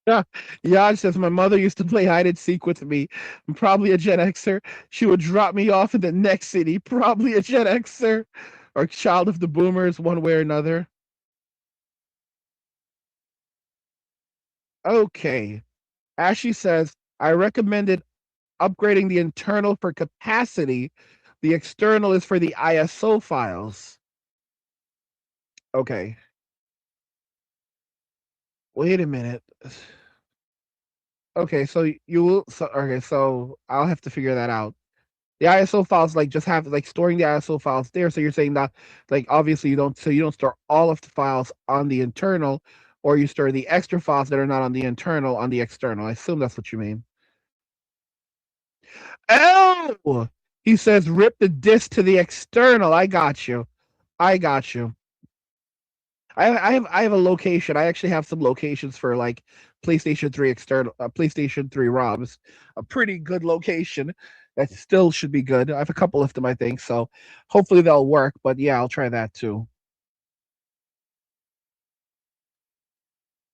Yeah, Yaj says my mother used to play hide and seek with me. I'm probably a Gen Xer. She would drop me off in the next city. Probably a Gen Xer or child of the boomers, one way or another. Okay. Ashley says I recommended upgrading the internal for capacity. The external is for the ISO files. Okay. Wait a minute. Okay, so you will. Okay, so I'll have to figure that out. The ISO files like just have like storing the ISO files there. So you're saying that like obviously you don't store all of the files on the internal, or you store the extra files that are not on the internal on the external. I assume that's what you mean. Oh, he says rip the disk to the external. I got you. I got you. I have a location. I actually have some locations for like PlayStation 3 external PlayStation 3 ROMs. A pretty good location that still should be good. I have a couple of them, I think. So hopefully they'll work. But yeah, I'll try that too.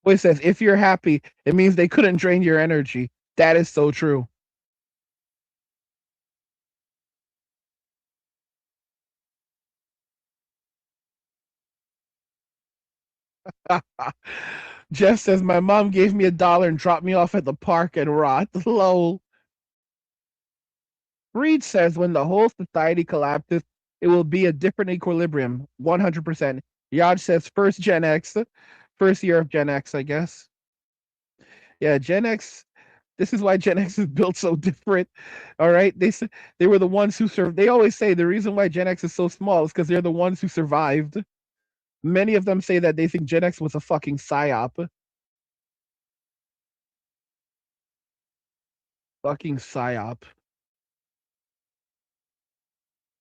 Boy says if you're happy, it means they couldn't drain your energy. That is so true. Jeff says my mom gave me $1 and dropped me off at the park and rot. Lol. Reed says when the whole society collapses, it will be a different equilibrium. 100%. Yaj says first Gen X, first year of Gen X, I guess. Yeah, Gen X. This is why Gen X is built so different. All right, they were the ones who served. They always say the reason why Gen X is so small is because they're the ones who survived. Many of them say that they think Gen X was a fucking psyop. Fucking psyop.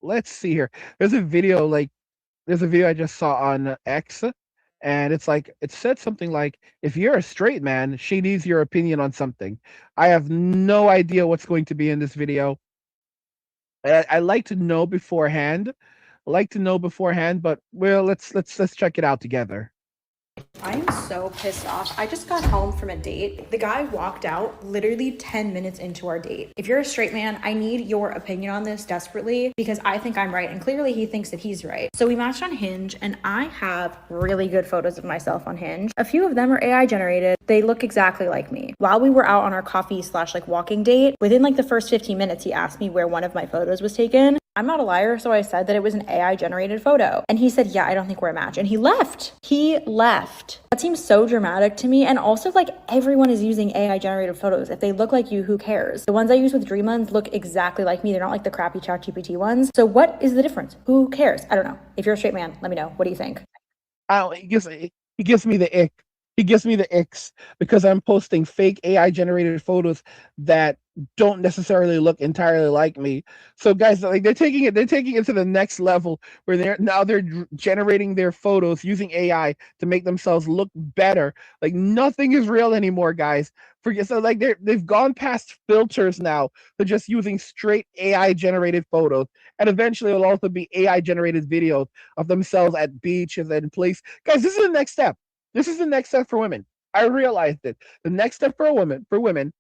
Let's see here. There's a video I just saw on X, and it's like it said something like, if you're a straight man, she needs your opinion on something. I have no idea what's going to be in this video. I like to know beforehand. But well, let's check it out together. I'm so pissed off. I just got home from a date. The guy walked out literally 10 minutes into our date. If you're a straight man, I need your opinion on this desperately because I think I'm right and clearly he thinks that he's right. So we matched on Hinge and I have really good photos of myself on Hinge. A few of them are AI generated. They look exactly like me. While we were out on our coffee / walking date, within the first 15 minutes, he asked me where one of my photos was taken. I'm not a liar, so I said that it was an AI generated photo. And he said, yeah, I don't think we're a match. And he left. That seems so dramatic to me. And also everyone is using AI generated photos. If they look like you, who cares? The ones I use with Dream Lens look exactly like me. They're not like the crappy ChatGPT ones. So what is the difference? Who cares? I don't know. If you're a straight man, let me know. What do you think? He gives me the ick. He gives me the icks because I'm posting fake AI generated photos that don't necessarily look entirely like me. So guys, they're taking it to the next level where they're generating their photos using AI to make themselves look better. Like nothing is real anymore, guys. They've gone past filters now to just using straight AI generated photos, and eventually it'll also be AI generated videos of themselves at beaches and place. Guys, this is the next step. This is the next step for women. I realized it. The next step for women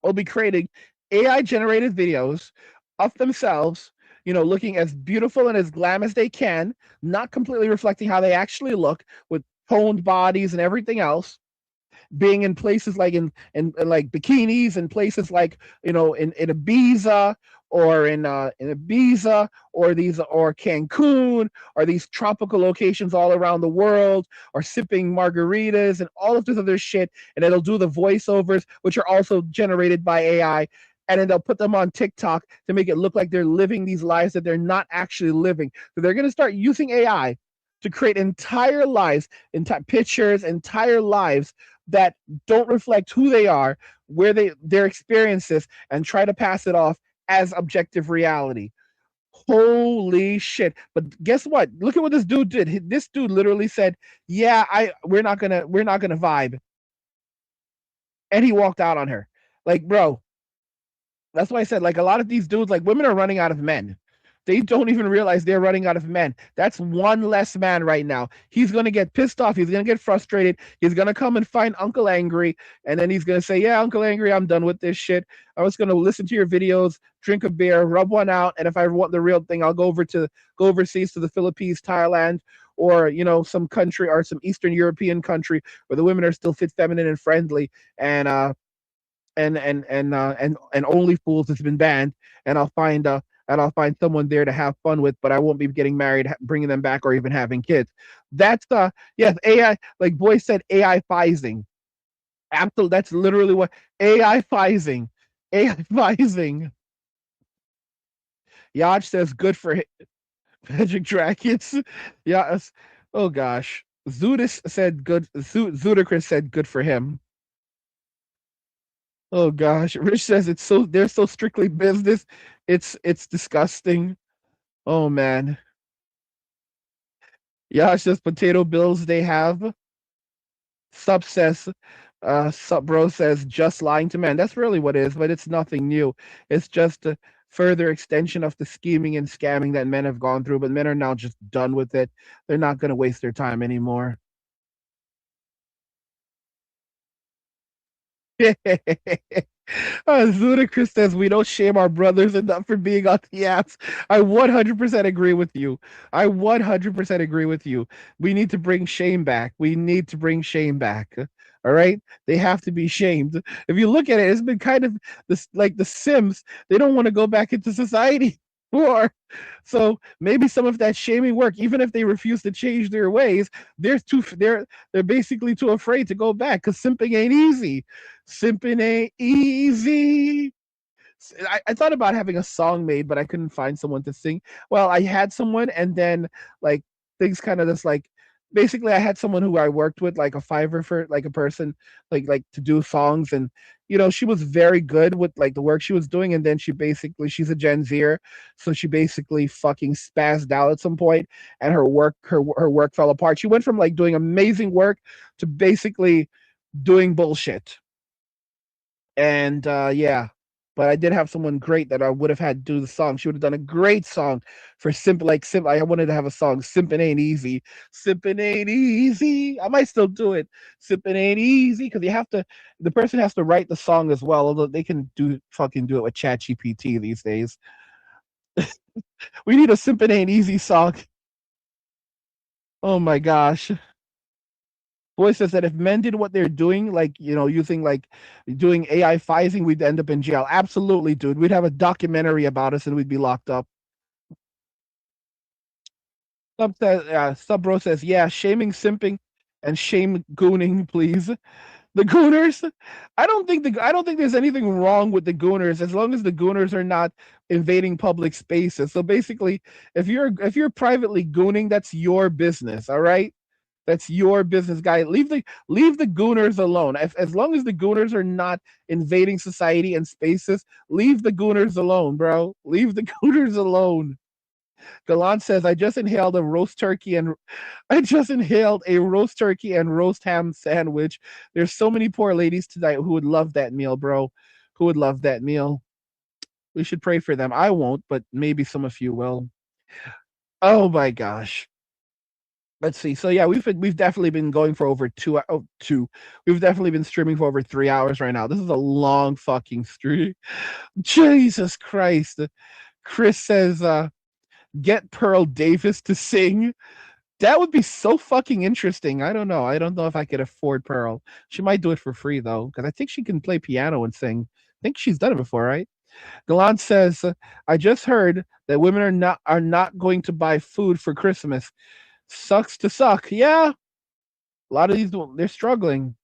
will be creating AI generated videos of themselves, looking as beautiful and as glam as they can, not completely reflecting how they actually look, with toned bodies and everything else, being in places like in like bikinis, and places like in Ibiza, or in Ibiza, or Cancun, or these tropical locations all around the world, or sipping margaritas and all of this other shit, and it'll do the voiceovers, which are also generated by AI, and then they'll put them on TikTok to make it look like they're living these lives that they're not actually living. So they're going to start using AI to create entire lives, pictures, entire lives that don't reflect who they are, their experiences, and try to pass it off as objective reality. Holy shit. But guess what? Look at what this dude did. This dude literally said, yeah, we're not gonna vibe. And he walked out on her. Like, bro, that's why I said, a lot of these dudes, women are running out of men. They don't even realize they're running out of men. That's one less man right now. He's going to get pissed off. He's going to get frustrated. He's going to come and find Uncle Angry. And then he's going to say, yeah, Uncle Angry, I'm done with this shit. I was going to listen to your videos, drink a beer, rub one out. And if I want the real thing, I'll go overseas to the Philippines, Thailand, or, some country, or some Eastern European country where the women are still fit, feminine, and friendly. And Only Fools has been banned. And I'll find someone there to have fun with, but I won't be getting married, bringing them back, or even having kids. That's yes, AI, like Boy said, AI phizing. Absolutely, that's literally what AI phizing. AI phizing. Yaj says good for Magic Dragons. Yes. Oh gosh. Zudis said good. Zudicrous said good for him. Oh gosh. Rich says they're so strictly business. It's disgusting. Oh man. Yeah, it's just potato bills they have. Sub says, Sub Bro says, just lying to men. That's really what it is, but it's nothing new. It's just a further extension of the scheming and scamming that men have gone through, but men are now just done with it. They're not going to waste their time anymore. Ludacris says we don't shame our brothers enough for being on the apps. I 100% agree with you. I 100% agree with you. We need to bring shame back. We need to bring shame back. All right, they have to be shamed. If you look at it, it's been kind of this, like The Sims. They don't want to go back into society. Or so maybe some of that shaming work, even if they refuse to change their ways, they're basically too afraid to go back because simping ain't easy. Simping ain't easy. I thought about having a song made, but I couldn't find someone to sing. Well, I had someone, and then like things kind of just like basically I had someone who I worked with, like a Fiverr for like a person, like to do songs, and she was very good with like the work she was doing, and then she's a Gen Zer, so she basically fucking spazzed out at some point, and her work fell apart. She went from like doing amazing work to basically doing bullshit. And yeah, but I did have someone great that I would have had do the song. She would have done a great song for simple. I wanted to have a song, Simpin' Ain't Easy. Simpin' Ain't Easy. I might still do it. Simpin' Ain't Easy, because the person has to write the song as well, although they can do it with Chat GPT these days. We need a Simpin' Ain't Easy song. Oh my gosh. Boy says that if men did what they're doing, like using like doing AI phizing, we'd end up in jail. Absolutely, dude. We'd have a documentary about us, and we'd be locked up. Sub bro says, yeah, shaming, simping, and shame gooning, please. The gooners. I don't think there's anything wrong with the gooners as long as the gooners are not invading public spaces. So basically, if you're privately gooning, that's your business. All right. That's your business, guy. Leave the gooners alone. As long as the gooners are not invading society and spaces, leave the gooners alone, bro. Leave the gooners alone. Galan says, I just inhaled a roast turkey and roast ham sandwich. There's so many poor ladies tonight who would love that meal, bro. Who would love that meal? We should pray for them. I won't, but maybe some of you will. Oh my gosh. Let's see. So yeah, we've definitely been going for over 2. We've definitely been streaming for over 3 hours right now. This is a long fucking stream. Jesus Christ. Chris says, get Pearl Davis to sing. That would be so fucking interesting. I don't know. I don't know if I could afford Pearl. She might do it for free though, because I think she can play piano and sing. I think she's done it before, right? Galan says, I just heard that women are not going to buy food for Christmas. Sucks to suck. Yeah, a lot of these they're struggling.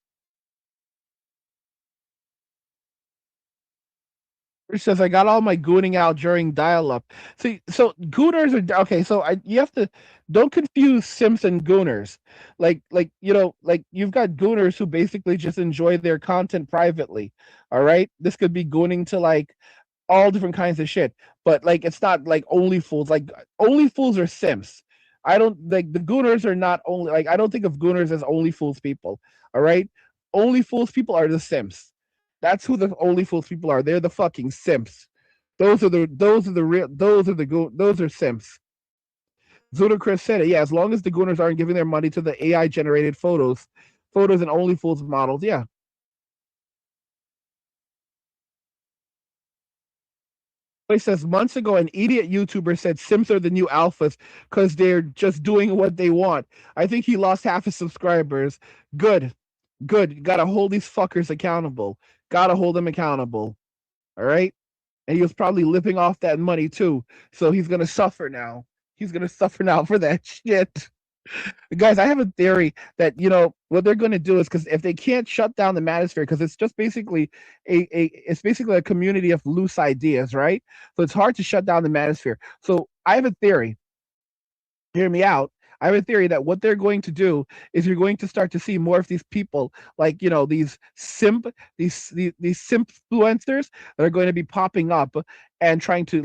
It says I got all my gooning out during dial-up. See, so gooners are okay. So you have to don't confuse simps and gooners. Like you've got gooners who basically just enjoy their content privately. All right, this could be gooning to like all different kinds of shit. But like it's not like only fools. Like only fools are simps. I don't like the gooners are not only like I don't think of gooners as only fools people. All right, only fools people are the simps. That's who the only fools people are. They're the fucking simps. Those are simps. Ludacris said it. Yeah, as long as the gooners aren't giving their money to the AI generated photos and only fools models. Yeah. He says months ago, an idiot YouTuber said Sims are the new alphas because they're just doing what they want. I think he lost half his subscribers. Good, good. Gotta hold these fuckers accountable. Gotta hold them accountable. All right. And he was probably living off that money too. So he's gonna suffer now. He's gonna suffer now for that shit. Guys, I have a theory that what they're going to do is because if they can't shut down the manosphere, because it's just basically it's basically a community of loose ideas, right? So it's hard to shut down the manosphere. So I have a theory. Hear me out. I have a theory that what they're going to do is you're going to start to see more of these people, like these simp influencers that are going to be popping up and trying to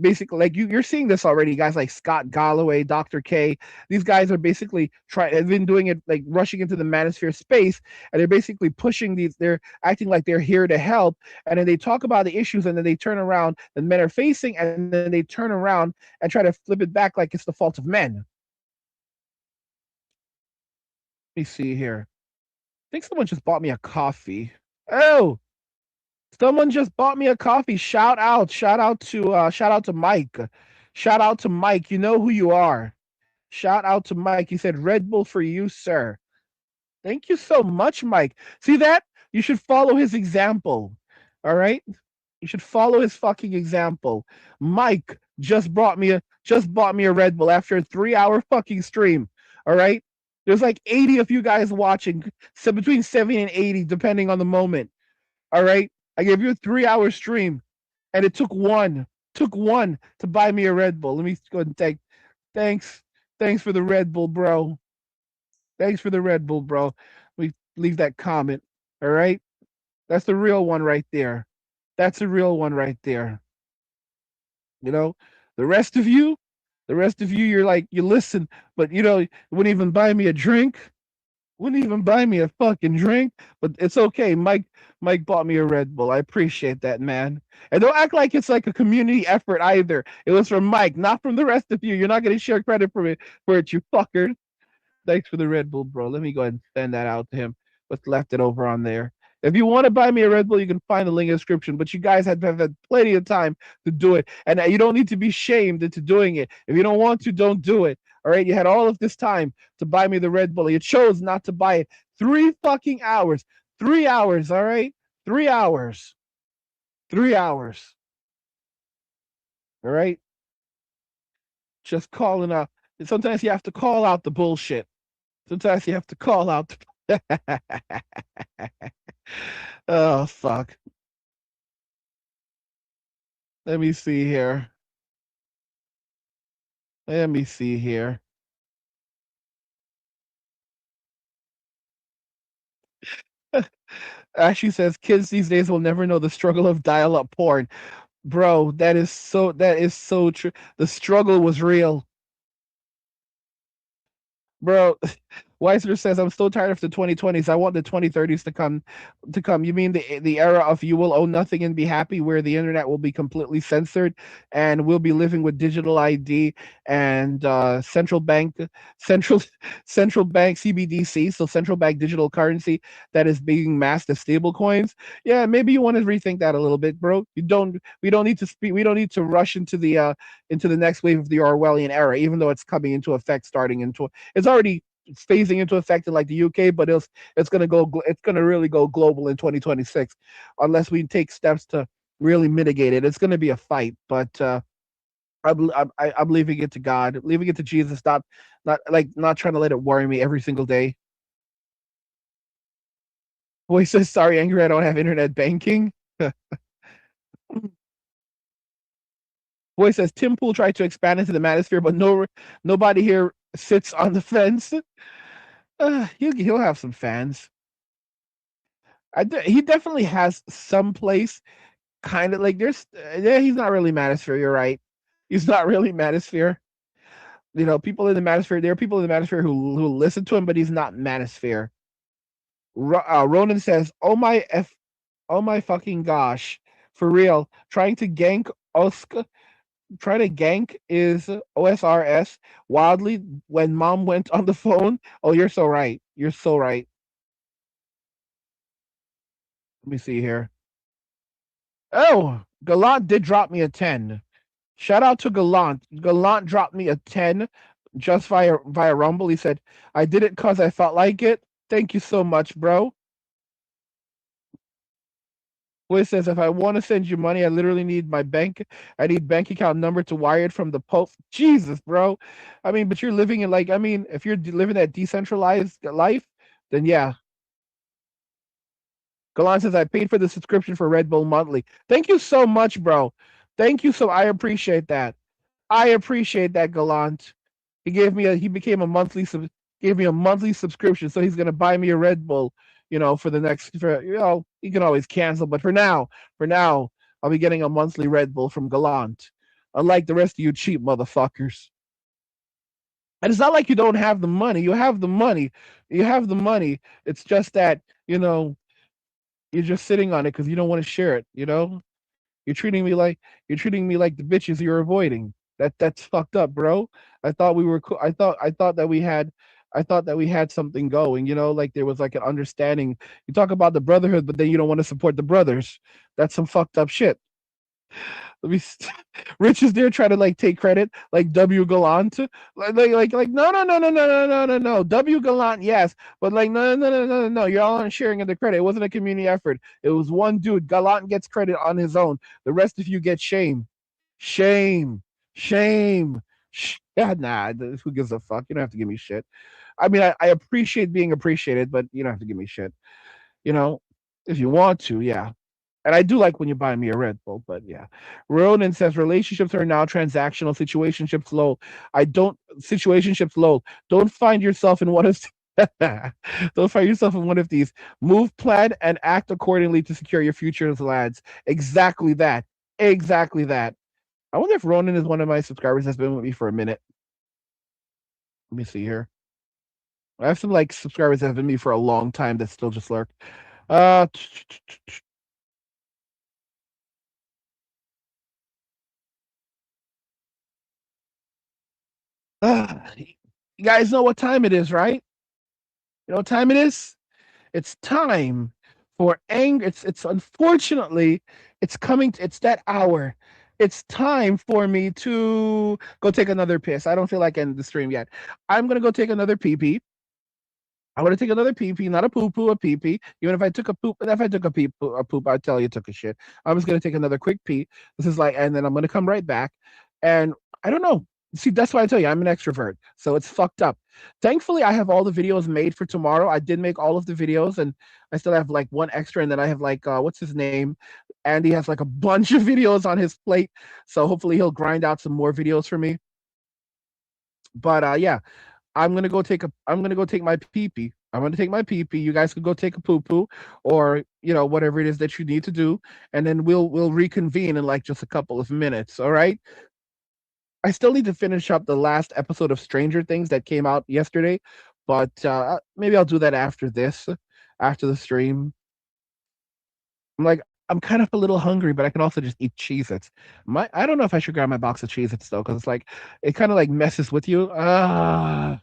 basically like you're seeing this already. Guys like Scott Galloway, Dr. K, these guys are basically have been doing it like rushing into the manosphere space, and they're basically pushing these. They're acting like they're here to help, and then they talk about the issues, and then they turn around and men are facing, and then they turn around and try to flip it back like it's the fault of men. Let me see here. I think someone just bought me a coffee. Oh, someone just bought me a coffee. Shout out to Mike. Shout out to Mike. You know who you are. Shout out to Mike. He said Red Bull for you, sir. Thank you so much, Mike. See that? You should follow his example. All right? You should follow his fucking example. Mike just bought me a Red Bull after a 3-hour fucking stream. All right. There's like 80 of you guys watching, so between 70 and 80, depending on the moment. All right. I gave you a 3-hour stream, and it took one to buy me a Red Bull. Let me go ahead and thanks. Thanks for the Red Bull, bro. Thanks for the Red Bull, bro. We leave that comment. All right. That's the real one right there. That's the real one right there. You know, the rest of you, you're like, you listen, but wouldn't even buy me a drink. Wouldn't even buy me a fucking drink. But it's okay. Mike bought me a Red Bull. I appreciate that, man. And don't act like it's like a community effort either. It was from Mike, not from the rest of you. You're not gonna share credit for it, you fucker. Thanks for the Red Bull, bro. Let me go ahead and send that out to him. What's left it over on there. If you want to buy me a Red Bull, you can find the link in the description. But you guys have had plenty of time to do it. And you don't need to be shamed into doing it. If you don't want to, don't do it. All right. You had all of this time to buy me the Red Bull. You chose not to buy it. 3 fucking hours. 3 hours. All right. 3 hours. 3 hours. All right. Just calling out. Sometimes you have to call out the bullshit. Sometimes you have to call out. Oh, fuck. Let me see here. Let me see here. Ashley says kids these days will never know the struggle of dial-up porn. Bro, that is so true. The struggle was real. Bro, Weiser says, I'm so tired of the 2020s. I want the 2030s to come. You mean the era of you will own nothing and be happy, where the internet will be completely censored and we'll be living with digital ID and central central bank CBDC, so central bank digital currency that is being masked as stable coins. Yeah, maybe you want to rethink that a little bit, bro. We don't need to speak we don't need to rush into the next wave of the Orwellian era, even though it's coming into effect starting into it's already phasing into effect in like the UK, but it's gonna really go global in 2026, unless we take steps to really mitigate it. It's gonna be a fight, but I'm leaving it to God, leaving it to Jesus, not trying to let it worry me every single day. Boy says, "Sorry, angry, I don't have internet banking." Boy says, "Tim Pool tried to expand into the manosphere, but nobody here sits on the fence." He'll have some fans. He definitely has some place, kind of like yeah. He's not really manosphere. You're right. He's not really manosphere. People in the manosphere. There are people in the manosphere who listen to him, but he's not manosphere. Ronan says, oh my fucking gosh, for real. Trying to gank Oscar. Trying to gank is OSRS wildly when mom went on the phone. Oh, you're so right. You're so right. Let me see here. Oh, Gallant did drop me a 10. Shout out to Gallant. Gallant dropped me a 10 just via Rumble. He said, I did it because I felt like it. Thank you so much, bro. Boy says, if I want to send you money, I literally need I need bank account number to wire it from the Pope. Jesus, bro. I mean, but you're living in if you're living that decentralized life, then yeah. Galan says, I paid for the subscription for Red Bull monthly. Thank you so much, bro. Thank you I appreciate that. I appreciate that, Gallant. He became a monthly gave me a monthly subscription, so he's gonna buy me a Red Bull, for the next he can always cancel, but for now, I'll be getting a monthly Red Bull from Gallant. Unlike the rest of you cheap motherfuckers. And it's not like you don't have the money. You have the money. You have the money. It's just that, you're just sitting on it because you don't want to share it, You're treating me like the bitches you're avoiding. That's fucked up, bro. I thought we were cool. I thought that we had something going, like there was like an understanding. You talk about the brotherhood, but then you don't want to support the brothers. That's some fucked up shit. Let me. Rich is there trying to like take credit, like W Gallant, like no. W Gallant, yes, but like no. You're all sharing in the credit. It wasn't a community effort. It was one dude. Gallant gets credit on his own. The rest of you get shame, shame, shame. Yeah, nah. Who gives a fuck? You don't have to give me shit. I mean, I appreciate being appreciated, but you don't have to give me shit. You know, if you want to, yeah. And I do like when you buy me a Red Bull, but yeah. Ronan says relationships are now transactional, situationships low. I don't situationships low. Don't find yourself in one of don't find yourself in one of these. Move, plan, and act accordingly to secure your future as lads. Exactly that. Exactly that. I wonder if Ronan is one of my subscribers that's been with me for a minute. Let me see here. I have some like subscribers that have been with me for a long time that still just lurk. Uh you guys know what time it is, right? You know what time it is? It's time for anger. It's unfortunately it's coming. It's that hour. It's time for me to go take another piss. I don't feel like ending the stream yet. I'm gonna go take another pee pee. I want to take another pee pee, not a poo poo, a pee pee. Even if I took a poop, if I took a poop, I'd tell you took a shit. I'm just gonna take another quick pee. This is like, and then I'm gonna come right back. And I don't know. See, that's why I tell you I'm an extrovert, so it's fucked up. Thankfully, I have all the videos made for tomorrow. I did make all of the videos, and I still have like one extra, and then I have like what's his name? Andy has like a bunch of videos on his plate, so hopefully he'll grind out some more videos for me. But yeah, I'm gonna go take my pee pee. I'm gonna take my pee pee. You guys can go take a poo poo, or whatever it is that you need to do, and then we'll reconvene in like just a couple of minutes. All right. I still need to finish up the last episode of Stranger Things that came out yesterday, but maybe I'll do that after this, after the stream. I'm like, I'm kind of a little hungry, but I can also just eat Cheez-Its. I don't know if I should grab my box of Cheez-Its though, because it's like it kind of like messes with you. I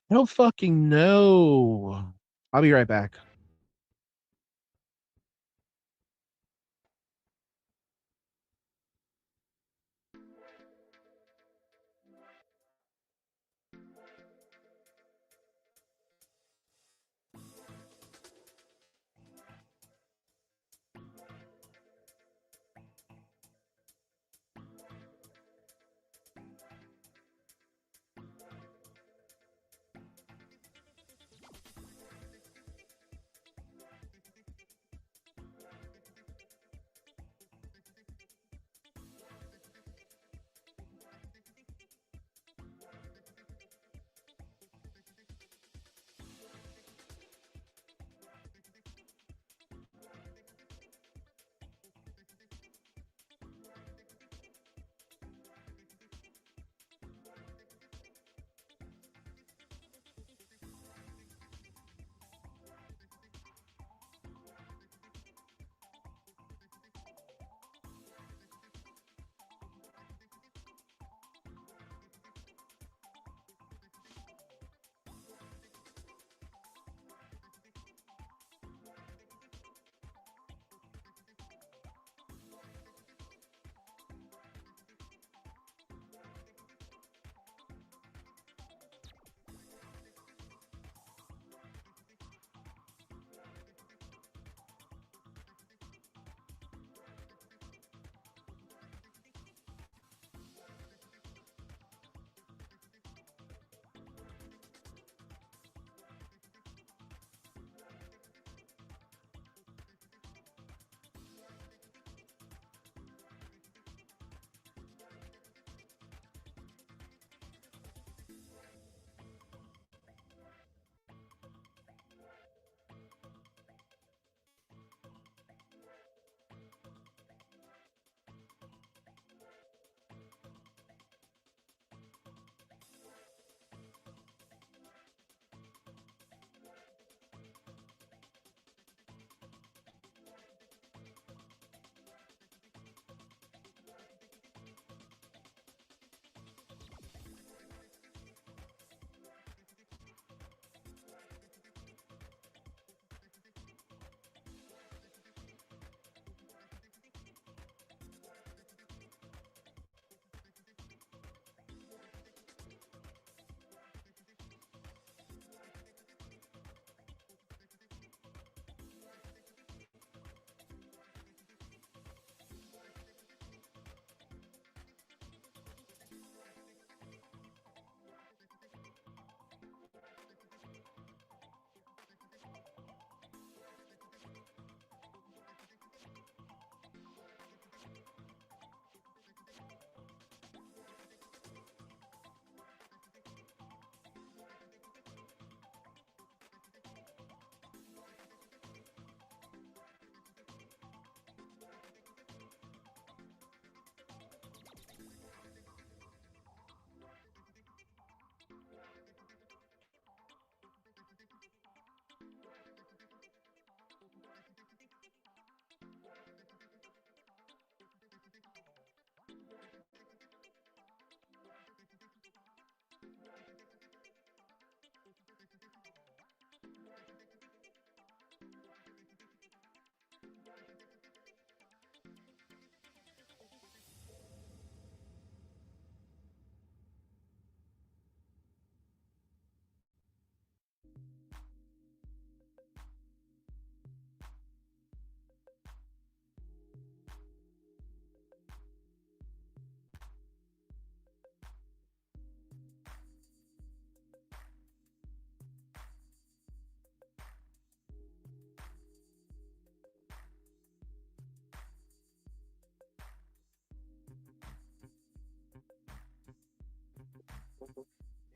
don't fucking know. I'll be right back.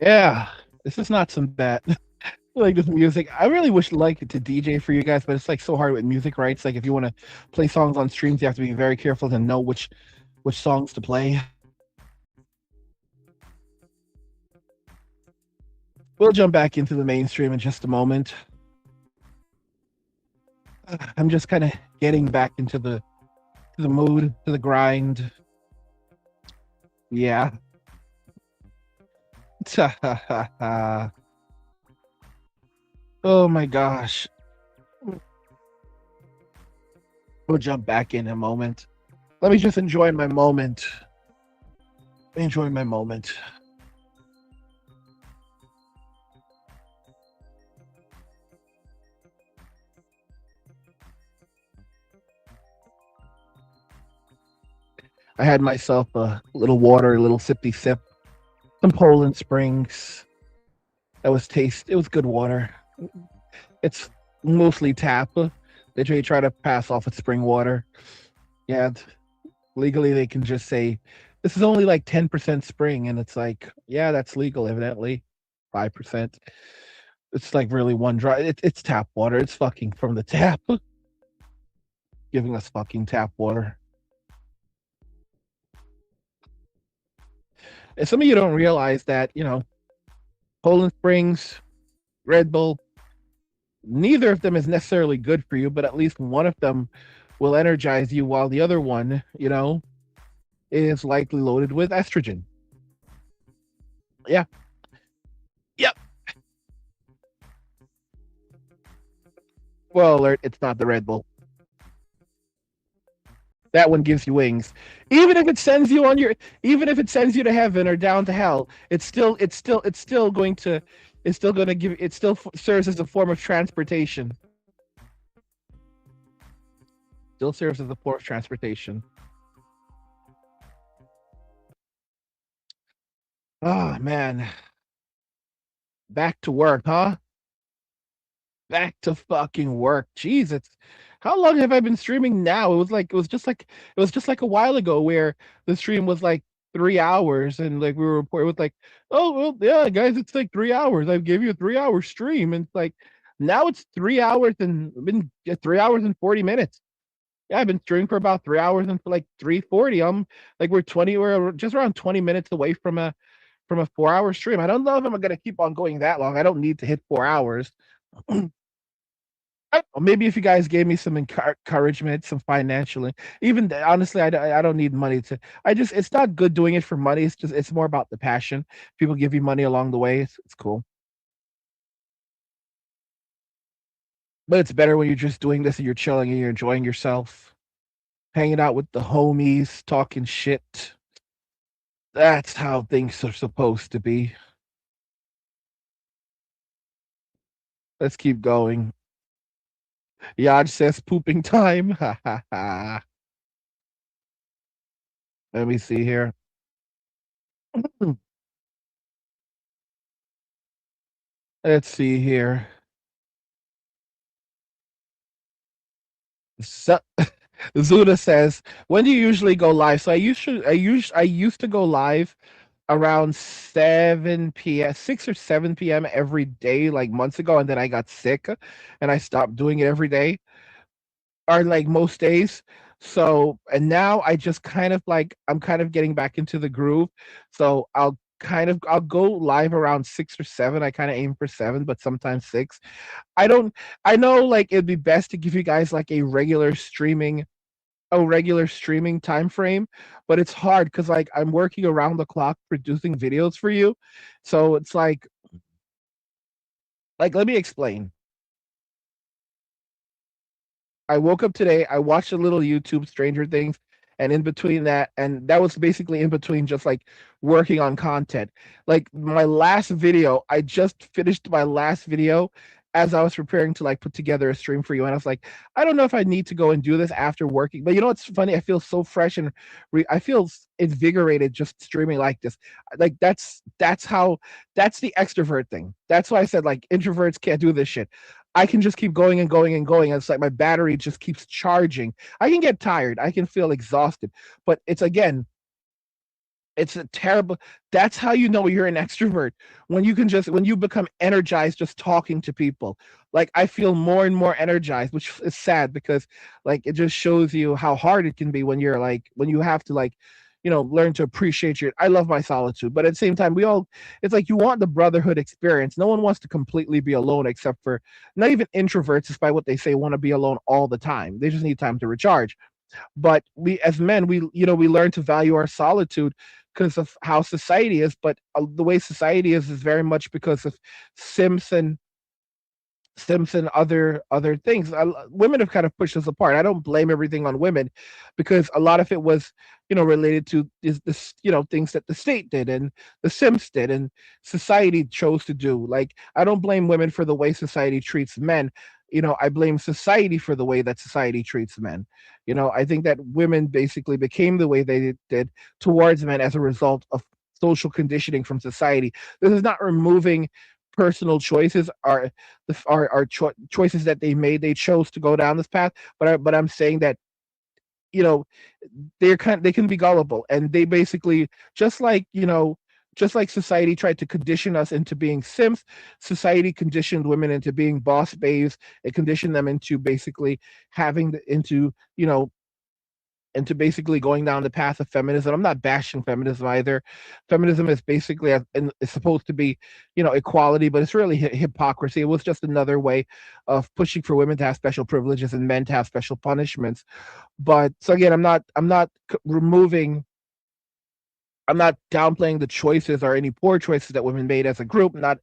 Yeah, this is not some bad like this music. I really wish like to DJ for you guys, but it's like so hard with music rights. Like if you want to play songs on streams, you have to be very careful to know which songs to play. We'll jump back into the mainstream in just a moment. I'm just kind of getting back into the mood, to the grind. Yeah. Oh my gosh. We'll jump back in a moment. Let me just enjoy my moment. Enjoy my moment. I had myself a little water, a little sippy sip, some Poland Springs. That was taste. It was good water. It's mostly tap. They try to pass off with spring water. Yeah, legally they can just say this is only like 10% spring, and it's like, yeah, that's legal, evidently. 5%. It's like really one dry. It's tap water. It's fucking from the tap, giving us fucking tap water. And some of you don't realize that, Poland Springs, Red Bull, neither of them is necessarily good for you, but at least one of them will energize you while the other one, is likely loaded with estrogen. Yeah. Yep. Well, alert, it's not the Red Bull. That one gives you wings. Even if it sends you to heaven or down to hell, it's still going to give it still serves as a form of transportation. Still serves as a form of transportation. Oh man. Back to work, huh? Back to fucking work. Jesus. How long have I been streaming now? It was just like a while ago where the stream was like 3 hours and like we were reporting with like, oh well, yeah, guys, it's like 3 hours. I gave you a 3 hour stream, and it's like now it's 3 hours and been 3 hours and 40 minutes. Yeah, I've been streaming for about 3 hours and for like 3:40. Like we're just around 20 minutes away from a 4 hour stream. I don't know if I'm gonna keep on going that long. I don't need to hit 4 hours. Maybe if you guys gave me some encouragement, some financially, even honestly, I don't need money to. It's not good doing it for money. It's more about the passion. People give you money along the way. It's cool, but it's better when you're just doing this and you're chilling and you're enjoying yourself, hanging out with the homies, talking shit. That's how things are supposed to be. Let's keep going. Yaj says pooping time. Ha ha ha. Let me see here. Let's see here. So, Zuda says, "When do you usually go live?" So I used to go live around 7 p.m., 6 or 7 p.m. every day, like months ago, and then I got sick, and I stopped doing it every day, or like most days. So, and now I just kind of like I'm kind of getting back into the groove. So I'll go live around 6 or 7. I kind of aim for 7, but sometimes 6. I don't. I know like it'd be best to give you guys like a regular streaming time frame, but it's hard because like I'm working around the clock producing videos for you. So it's like let me explain. I woke up today, I watched a little YouTube Stranger Things, and in between that, and that was basically in between just like working on content. Like my last video, I just finished my last video as I was preparing to like put together a stream for you, and I was like, I don't know if I need to go and do this after working, but you know what's funny? I feel so fresh and I feel invigorated just streaming like this. Like that's the extrovert thing. That's why I said like introverts can't do this shit. I can just keep going and going and going. It's like my battery just keeps charging. I can get tired. I can feel exhausted. But it's again, It's a terrible. That's how you know you're an extrovert, when you become energized just talking to people. Like, I feel more and more energized, which is sad because like it just shows you how hard it can be when you're like when you have to like learn to appreciate your I love my solitude, but at the same time we all it's like you want the brotherhood experience. No one wants to completely be alone except for not even introverts, despite what they say, want to be alone all the time. They just need time to recharge. But we as men, we learn to value our solitude because of how society is. But the way society is very much because of Simpson and other things. Women have kind of pushed us apart. I don't blame everything on women, because a lot of it was, related to this, things that the state did and the Sims did and society chose to do. Like, I don't blame women for the way society treats men. I blame society for the way that society treats men. I think that women basically became the way they did towards men as a result of social conditioning from society. This is not removing personal choices, choices that they made. They chose to go down this path, but I'm saying that you know they can be gullible, and they basically, just like society tried to condition us into being simps. Society conditioned women into being boss babes. It conditioned them into basically having into basically going down the path of feminism. I'm not bashing feminism either. Feminism is basically is supposed to be, equality, but it's really hypocrisy. It was just another way of pushing for women to have special privileges and men to have special punishments. But so again, removing. I'm not downplaying the choices or any poor choices that women made as a group, not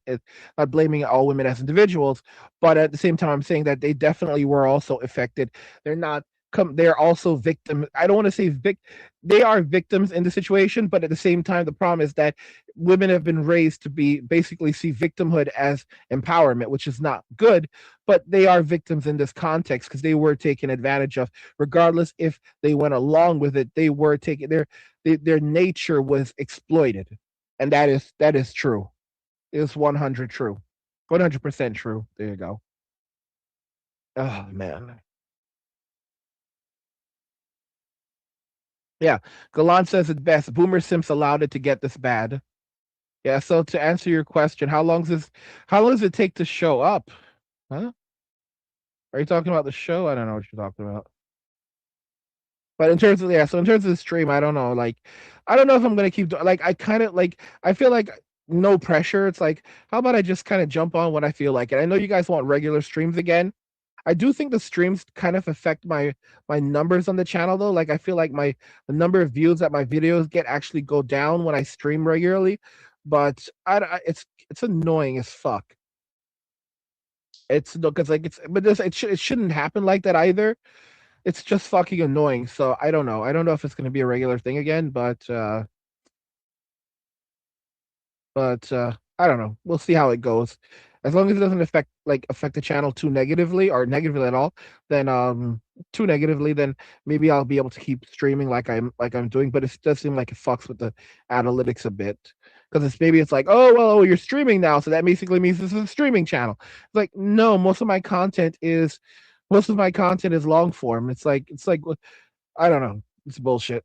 blaming all women as individuals, but at the same time, I'm saying that they definitely were also affected. They're not they're also victims. I don't want to say they are victims in the situation, but at the same time, the problem is that women have been raised to be basically see victimhood as empowerment, which is not good, but they are victims in this context because they were taken advantage of. Regardless if they went along with it, they were taken their nature was exploited, and that is true. It's 100 true, 100% true. There you go. Oh man, yeah. Galan says it best. Boomer Simps allowed it to get this bad. Yeah. So to answer your question, how long does it take to show up? Huh? Are you talking about the show? I don't know what you're talking about. But in terms of so in terms of the stream, I don't know. Like, I don't know if I'm gonna keep like I kind of like I feel like no pressure. It's like, how about I just kind of jump on when I feel like it. I know you guys want regular streams again. I do think the streams kind of affect my numbers on the channel though. Like, I feel like the number of views that my videos get actually go down when I stream regularly. But it's annoying as fuck. It's because like it shouldn't happen like that either. It's just fucking annoying. So I don't know. I don't know if it's going to be a regular thing again, but I don't know. We'll see how it goes. As long as it doesn't affect the channel too negatively or negatively at all, then too negatively, then maybe I'll be able to keep streaming like I'm doing. But it does seem like it fucks with the analytics a bit, because it's like, oh well, you're streaming now, so that basically means this is a streaming channel. It's like, no, most of my content is long form. It's like I don't know. It's bullshit.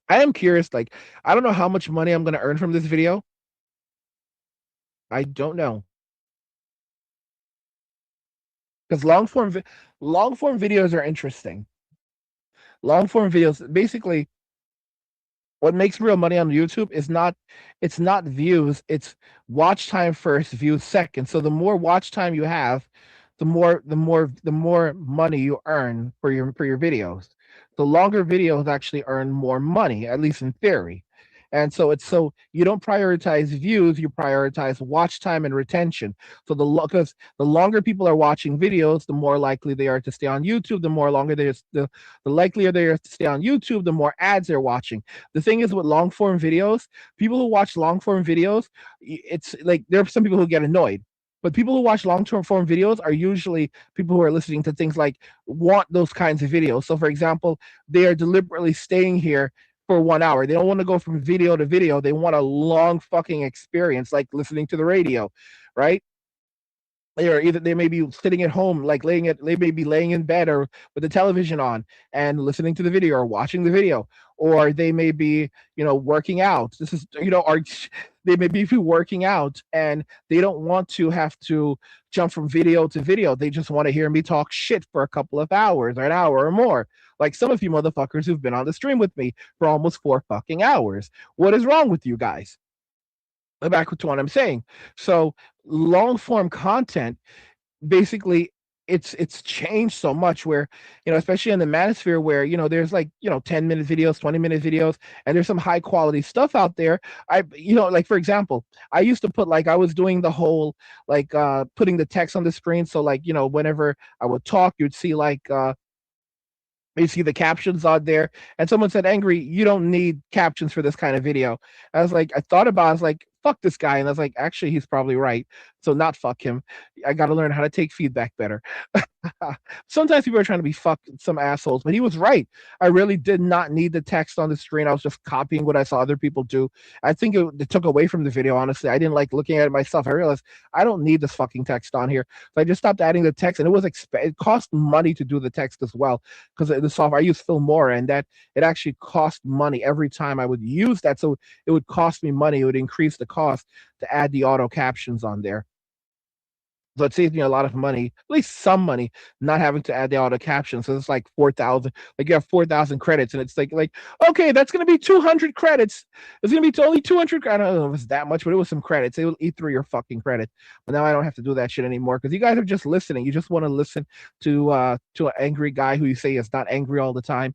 I am curious. Like, I don't know how much money I'm gonna earn from this video. I don't know, because long form videos are interesting. Long form videos, basically, what makes real money on YouTube is not views, it's watch time first, views second. So the more watch time you have, the more money you earn for your videos. The longer videos actually earn more money, at least in theory. And so you don't prioritize views, you prioritize watch time and retention. So because the longer people are watching videos, the more likely they are to stay on YouTube. The likelier they are to stay on YouTube, the more ads they're watching. The thing is with long form videos, people who watch long form videos, it's like there are some people who get annoyed. But people who watch long-term form videos are usually people who are listening to things like want those kinds of videos. So, for example, they are deliberately staying here for 1 hour. They don't want to go from video to video. They want a long fucking experience, like listening to the radio, right? or either they may be sitting at home, like they may be laying in bed or with the television on and listening to the video or watching the video, or they may be, working out. This is, or they may be working out and they don't want to have to jump from video to video. They just want to hear me talk shit for a couple of hours or an hour or more. Like some of you motherfuckers who've been on the stream with me for almost 4 fucking hours. What is wrong with you guys? Back to what I'm saying. So long form content, basically, it's changed so much where, especially in the manosphere where, there's like, 10-minute videos, 20-minute videos, and there's some high quality stuff out there. Like for example, I used to put, like, I was doing the whole, like, putting the text on the screen. So like, whenever I would talk, you'd see like, you see the captions on there, and someone said, "Angry, you don't need captions for this kind of video." I was like, I thought about it, I was like, fuck this guy. And I was like, actually, he's probably right. So not fuck him. I got to learn how to take feedback better. Sometimes people are trying to be some assholes, but he was right. I really did not need the text on the screen. I was just copying what I saw other people do. I think it took away from the video, honestly. I didn't like looking at it myself. I realized I don't need this fucking text on here. So I just stopped adding the text, and it cost money to do the text as well, because the software I use Filmora, and that it actually cost money every time I would use that. So it would cost me money. It would increase the cost to add the auto captions on there. So it saves me a lot of money, at least some money, not having to add the auto captions. So it's like 4,000. Like you have 4,000 credits, and it's like okay, that's gonna be 200 credits. It's gonna be only 200. I don't know if it's that much, but it was some credits. It will eat through your fucking credit. But now I don't have to do that shit anymore because you guys are just listening. You just want to listen to an angry guy who you say is not angry all the time.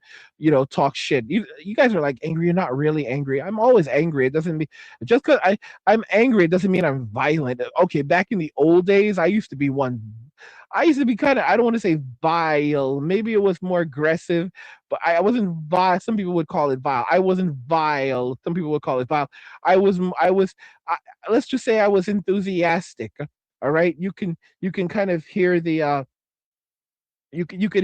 Talk shit. You guys are like angry. You're not really angry. I'm always angry. It doesn't mean just because I'm angry. It doesn't mean I'm violent. Okay, back in the old days, I used to be one. I used to be kind of, I don't want to say vile. Maybe it was more aggressive, but I wasn't vile. Some people would call it vile. I wasn't vile. Some people would call it vile. I, let's just say I was enthusiastic. All right. You can kind of hear the, you could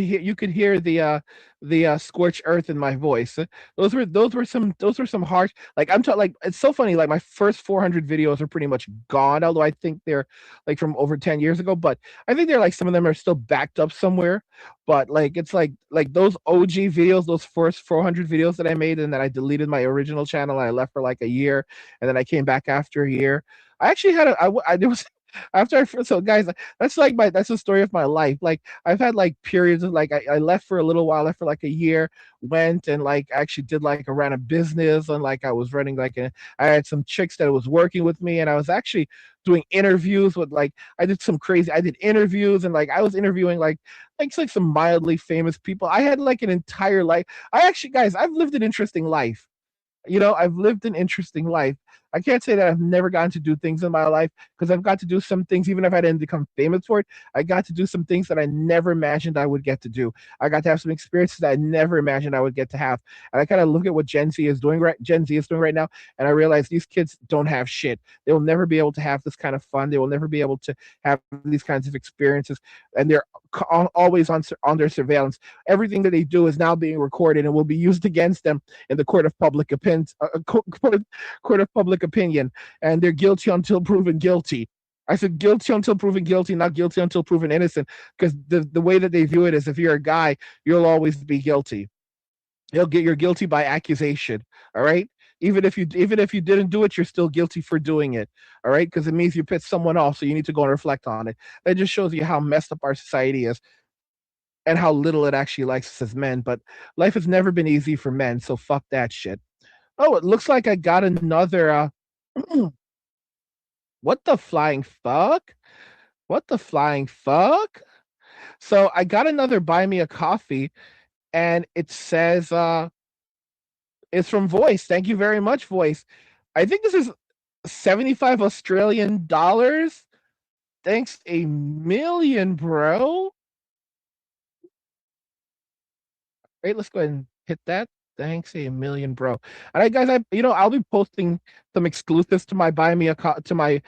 hear the scorched earth in my voice. Those were some harsh, like I'm talking, like it's so funny, like my first 400 videos are pretty much gone, although I think they're like from over 10 years ago, but I think they're like some of them are still backed up somewhere. But like it's like those OG videos, those first 400 videos that I made, and then I deleted my original channel and I left for like a year, and then I came back after a year. I actually had there was after I first, so guys, that's the story of my life. Like I've had like periods of like I left for a little while, left for like a year, went and like actually did like ran a business, and like I was running I had some chicks that was working with me, and I was actually doing interviews with like I did interviews, and like I was interviewing like some mildly famous people. I had like an entire life. I actually, guys, I've lived an interesting life. I've lived an interesting life. I can't say that I've never gotten to do things in my life, because I've got to do some things, even if I didn't become famous for it. I got to do some things that I never imagined I would get to do. I got to have some experiences that I never imagined I would get to have. And I kind of look at what Gen Z is doing right now, and I realize these kids don't have shit. They will never be able to have this kind of fun. They will never be able to have these kinds of experiences, and they're always on their surveillance. Everything that they do is now being recorded and will be used against them in the court of public opinion. Court of public opinion, and they're guilty until proven guilty. I said guilty until proven guilty, not guilty until proven innocent, because the way that they view it is, if you're a guy, you'll always be guilty. You're guilty by accusation. All right. Even if you didn't do it, you're still guilty for doing it. All right, because it means you pissed someone off, so you need to go and reflect on it. That just shows you how messed up our society is, and how little it actually likes us as men. But life has never been easy for men, so fuck that shit. Oh, it looks like I got another. What the flying fuck? What the flying fuck? So I got another buy me a coffee, and it says it's from Voice. Thank you very much, Voice. I think this is 75 Australian dollars. Thanks a million, bro. Right, let's go ahead and hit that. Thanks a million, bro. All right, guys, I'll be posting some exclusives to my buy me a to my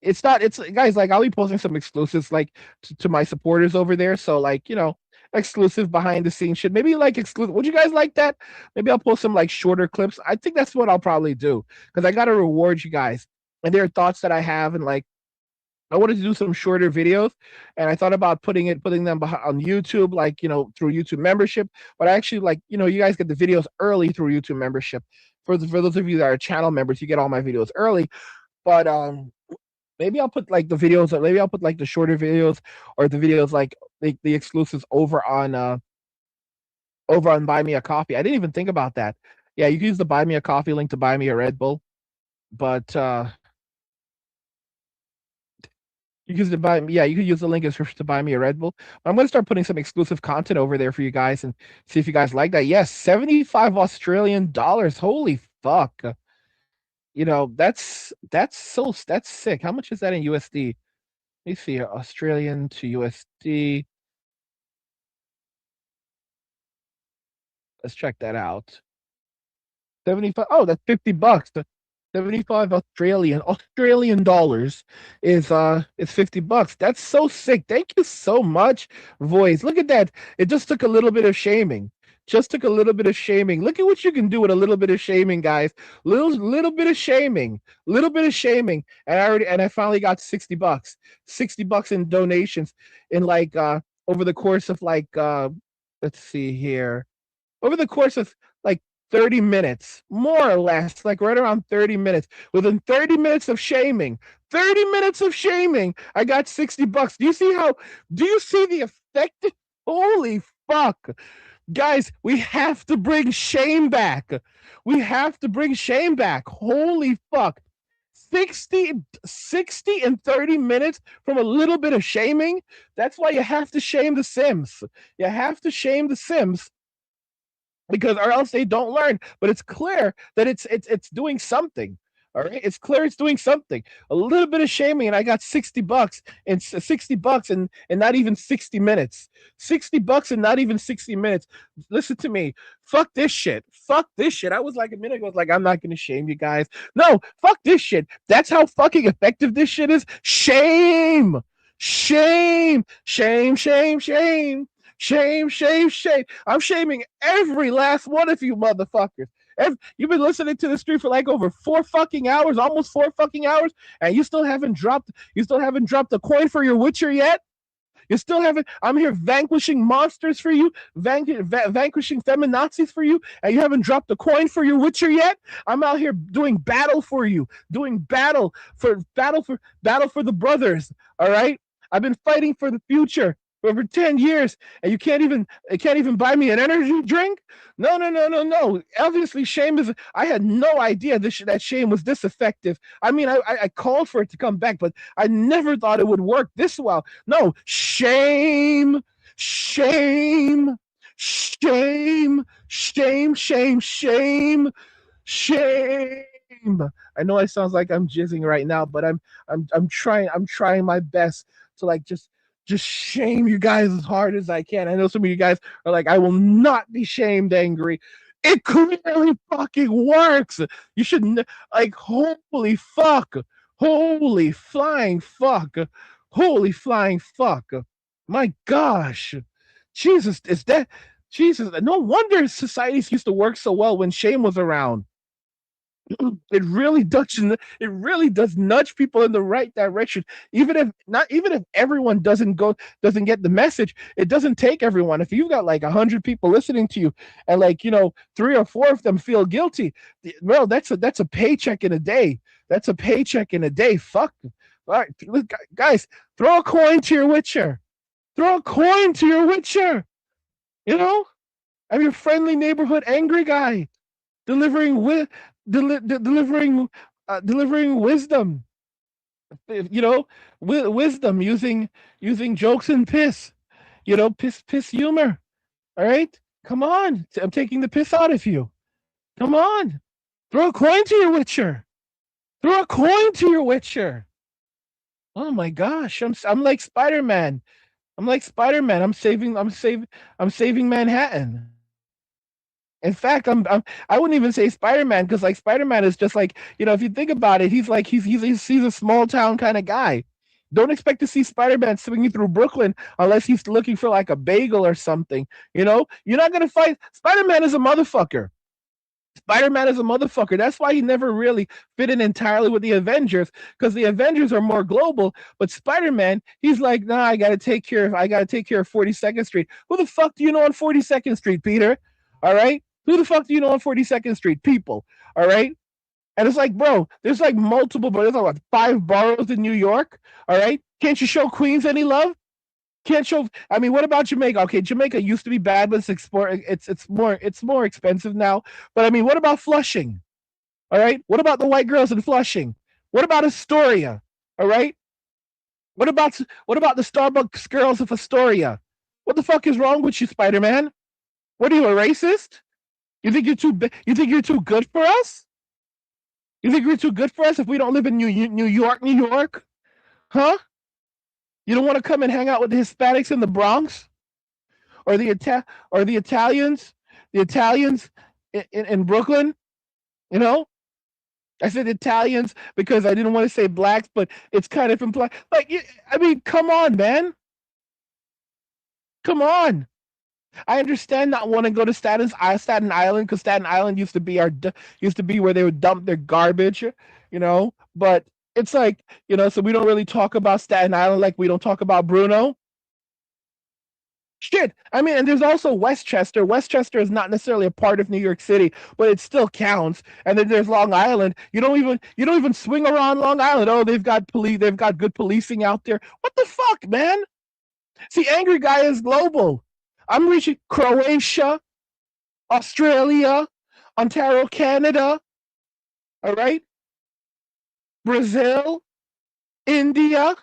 it's guys, like I'll be posting some exclusives like to my supporters over there. So like, exclusive behind the scenes shit. Maybe like exclusive. Would you guys like that? Maybe I'll post some like shorter clips. I think that's what I'll probably do, because I gotta reward you guys. And there are thoughts that I have, and like I wanted to do some shorter videos, and I thought about putting them on YouTube, like through YouTube membership. But I actually you guys get the videos early through YouTube membership. For those of you that are channel members, you get all my videos early. But maybe I'll put like the videos, maybe I'll put like the shorter videos or the videos like the exclusives over on Buy Me a Coffee. I didn't even think about that. Yeah, you can use the Buy Me a Coffee link to buy me a Red Bull, but you can use you can use the link to buy me a Red Bull. But I'm gonna start putting some exclusive content over there for you guys and see if you guys like that. Yes, 75 Australian dollars. Holy fuck. That's sick. How much is that in USD? Let me see here. Australian to USD. Let's check that out. 75. Oh, that's $50. 75 Australian dollars is $50. That's so sick. Thank you so much, Voice. Look at that. It just took a little bit of shaming. Just took a little bit of shaming. Look at what you can do with a little bit of shaming, guys. Little bit of shaming. Little bit of shaming. And I finally got $60. $60 in donations in over the course of let's see here. Over the course of like 30 minutes, more or less, like right around 30 minutes. Within 30 minutes of shaming, 30 minutes of shaming, I got $60. Do you see the effect? Holy fuck. Guys, we have to bring shame back. We have to bring shame back. Holy fuck. 60 and 30 minutes from a little bit of shaming. That's why you have to shame the Sims. You have to shame the Sims because or else they don't learn. But it's clear that it's doing something. All right, it's clear it's doing something. A little bit of shaming, and I got $60 and $60 and not even 60 minutes. $60 and not even 60 minutes. Listen to me. Fuck this shit. Fuck this shit. I was like a minute ago, I was like, I'm not gonna shame you guys. No, fuck this shit. That's how fucking effective this shit is. Shame. Shame. Shame. Shame. Shame. Shame, shame, shame. I'm shaming every last one of you motherfuckers. You've been listening to the stream for like over 4 fucking hours, almost 4 fucking hours, and you still haven't dropped a coin for your Witcher yet? You still haven't. I'm here vanquishing monsters for you, vanquishing feminazis for you, and you haven't dropped a coin for your Witcher yet. I'm out here doing battle for you, doing battle for the brothers. All right, I've been fighting for the future for over 10 years, and you can't even buy me an energy drink. No. Obviously, shame is. I had no idea that shame was this effective. I mean, I called for it to come back, but I never thought it would work this well. No, shame, shame, shame, shame, shame, shame, shame. I know it sounds like I'm jizzing right now, but I'm trying my best to just shame you guys as hard as I can. I know some of you guys are like, I will not be shamed angry. It clearly fucking works. You shouldn't holy fuck. Holy flying fuck. Holy flying fuck. My gosh. Jesus, is that Jesus? No wonder societies used to work so well when shame was around. It really does nudge people in the right direction. Even if everyone doesn't get the message, it doesn't take everyone. If you've got like 100 people listening to you and 3 or 4 of them feel guilty, well, that's a paycheck in a day. That's a paycheck in a day. Fuck. All right, look, guys, throw a coin to your Witcher. Throw a coin to your Witcher. I'm your friendly neighborhood angry guy, delivering delivering wisdom, wisdom using jokes and piss, piss humor. All right, come on, I'm taking the piss out of you. Come on, throw a coin to your Witcher. Throw a coin to your Witcher. Oh my gosh, I'm like Spider-Man. I'm saving Manhattan. In fact, I wouldn't even say Spider-Man because Spider-Man is just if you think about it, he's a small town kind of guy. Don't expect to see Spider-Man swinging through Brooklyn unless he's looking for a bagel or something. You're not gonna fight. Spider-Man is a motherfucker. Spider-Man is a motherfucker. That's why he never really fit in entirely with the Avengers, because the Avengers are more global. But Spider-Man, he's like, nah, I gotta take care of 42nd Street. Who the fuck do you know on 42nd Street, Peter? All right? Who the fuck do you know on 42nd Street? People. All right? And it's like, bro, there's like multiple, but there's like what, 5 boroughs in New York. All right? Can't you show Queens any love? Can't show. I mean, what about Jamaica? Okay, Jamaica used to be bad, but it's more expensive now. But I mean, what about Flushing? All right, what about the white girls in Flushing? What about Astoria? All right, what about the Starbucks girls of Astoria? What the fuck is wrong with you, Spider Man? What are you, a racist? You think you're you think you're too good for us? You think you're too good for us if we don't live in New York, New York? Huh? You don't want to come and hang out with the Hispanics in the Bronx? Or the Italians, in Brooklyn. You know, I said Italians because I didn't want to say blacks, but it's kind of implied. Like, I mean, come on, man, come on. I understand not wanting to go to Staten Island, because Staten Island used to be where they would dump their garbage, But it's like, so we don't really talk about Staten Island like we don't talk about Bruno. Shit. I mean, and there's also Westchester. Westchester is not necessarily a part of New York City, but it still counts. And then there's Long Island. You don't even swing around Long Island. Oh, they've got good policing out there. What the fuck, man? See, Angry Guy is global. I'm reaching Croatia, Australia, Ontario, Canada, all right? Brazil, India.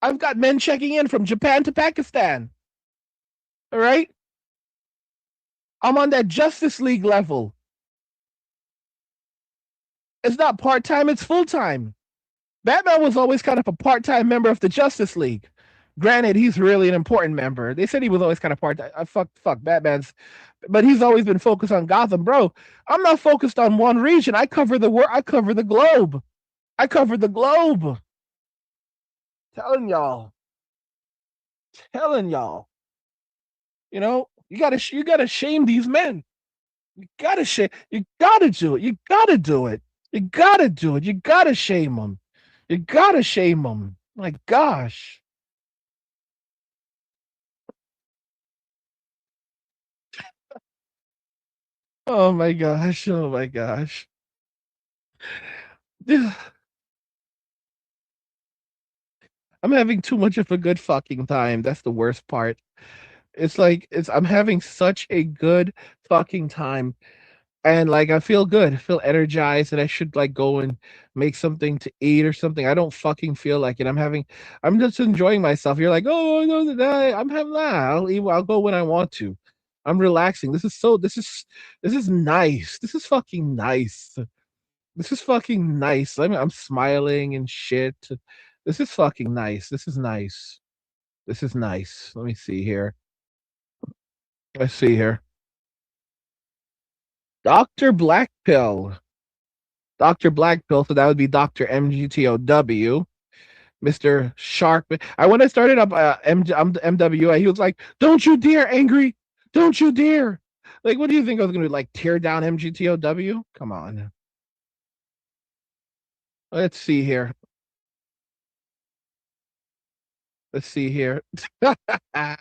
I've got men checking in from Japan to Pakistan. All right? I'm on that Justice League level. It's not part-time, it's full-time. Batman was always kind of a part-time member of the Justice League. Granted, he's really an important member. They said he was always kind of part-time. Fuck Batman's, but he's always been focused on Gotham, bro. I'm not focused on one region. I cover the world. I cover the globe. I cover the globe. Telling y'all. Telling y'all. You gotta shame these men. You gotta shame. You gotta do it. You gotta do it. You gotta do it. You gotta shame them. You gotta shame them. My gosh. Oh my gosh. Oh my gosh. I'm having too much of a good fucking time. That's the worst part. It's like I'm having such a good fucking time. And like I feel good, I feel energized, and I should like go and make something to eat or something. I don't fucking feel like it. I'm just enjoying myself. You're like, oh no, I'm having that. I'll go when I want to. I'm relaxing. This is nice. This is fucking nice. This is fucking nice. I'm smiling and shit. This is fucking nice. This is nice. This is nice. Let me see here. Let's see here. Dr. Blackpill. Dr. Blackpill, so that would be Dr. MGTOW. Mr. Shark. When I started up MWA, he was like, "Don't you dare, angry! Don't you dare!" Like, what do you think I was going to do? Like, tear down MGTOW? Come on. Let's see here. Let's see here. Let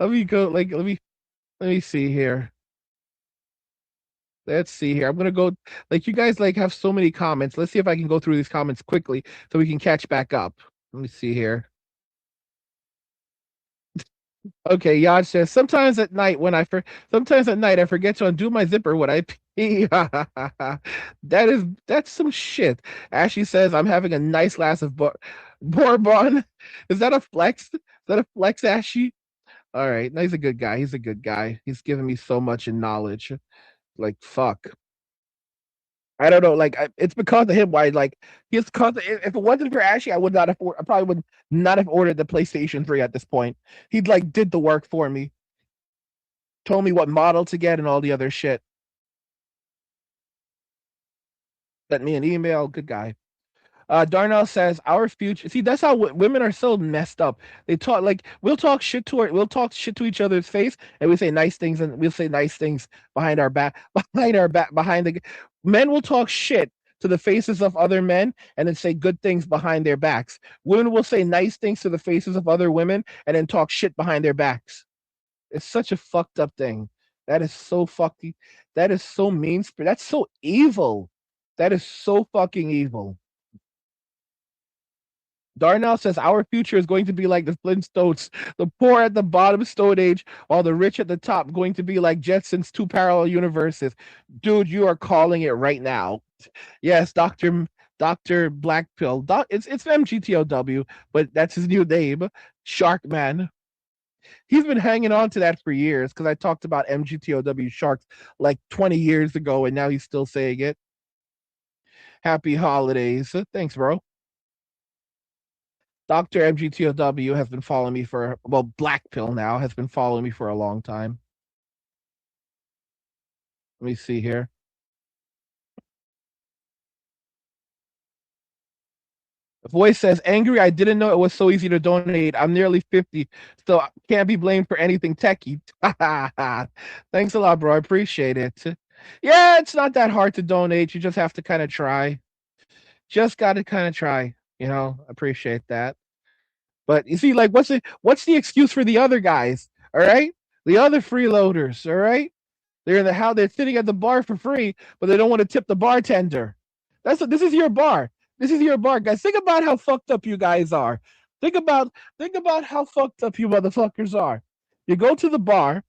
me go. Like, let me see here. Let's see here. I'm gonna go. Like, you guys like have so many comments. Let's see if I can go through these comments quickly so we can catch back up. Let me see here. Okay, Yaj says sometimes at night I forget to undo my zipper when I pee. That's some shit. Ashley says I'm having a nice glass of bourbon. Is that a flex? Is that a flex, Ashley? All right, no, he's a good guy. He's a good guy. He's given me so much in knowledge. Like, fuck. I don't know. Like, it's because of him. Why? Like, he's cause if it wasn't for Ashley, I probably would not have ordered the PlayStation 3 at this point. He'd like did the work for me, told me what model to get and all the other shit. Sent me an email. Good guy. Darnell says our future. See, that's how women are so messed up. They talk like we'll talk shit to each other's face, and we say nice things, and we'll say nice things behind our back, behind the. Men will talk shit to the faces of other men, and then say good things behind their backs. Women will say nice things to the faces of other women, and then talk shit behind their backs. It's such a fucked up thing. That is so fucking. That is so mean. That's so evil. That is so fucking evil. Darnell says our future is going to be like the Flintstones, the poor at the bottom Stone Age, while the rich at the top going to be like Jetsons, two parallel universes. Dude, you are calling it right now. Yes, Doctor Black Pill. It's MGTOW, but that's his new name, Shark Man. He's been hanging on to that for years because I talked about MGTOW sharks like 20 years ago, and now he's still saying it. Happy holidays. Thanks, bro. Dr. MGTOW has been following me for, well, Black Pill now has been following me for a long time. Let me see here. The voice says, angry, I didn't know it was so easy to donate. I'm nearly 50, so I can't be blamed for anything techie. Thanks a lot, bro. I appreciate it. Yeah, it's not that hard to donate. You just have to kind of try. Just got to kind of try. Appreciate that. But you see, like, what's the excuse for the other guys? All right, the other freeloaders. All right, they're in the house. They're sitting at the bar for free, but they don't want to tip the bartender. This is your bar. This is your bar, guys. Think about how fucked up you guys are. Think about how fucked up you motherfuckers are. You go to the bar,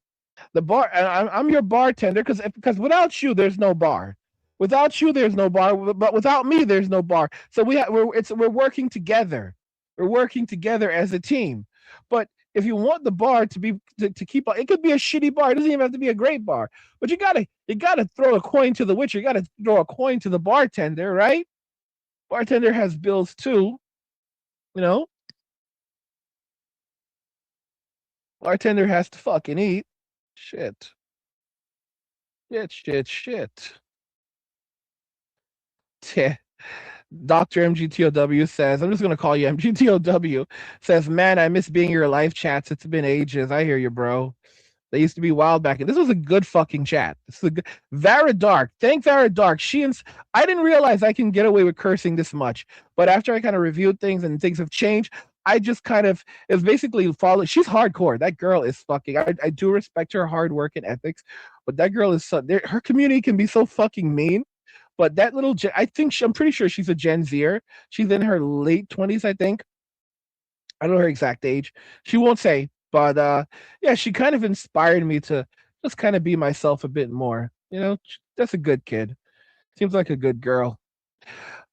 and I'm your bartender because without you, there's no bar. Without you, there's no bar. But without me, there's no bar. So we're working together. We're working together as a team. But if you want the bar to keep on, it could be a shitty bar. It doesn't even have to be a great bar. But you gotta throw a coin to the witcher. You gotta throw a coin to the bartender, right? Bartender has bills too. You know, bartender has to fucking eat. Shit. Shit. Shit. Shit. Dr. MGTOW says, I'm just going to call you MGTOW, says, man, I miss being your live chats. It's been ages. I hear you, bro. They used to be wild back. This was a good fucking chat. This is a good. Vara Dark. Thank Vara Dark. I didn't realize I can get away with cursing this much. But after I kind of reviewed things and things have changed, I just kind of, it's basically follow. She's hardcore. That girl is fucking, I do respect her hard work and ethics, but that girl is her community can be so fucking mean. But that little, I'm pretty sure she's a Gen Zer. She's in her late 20s, I think. I don't know her exact age. She won't say, but yeah, she kind of inspired me to just kind of be myself a bit more. That's a good kid. Seems like a good girl.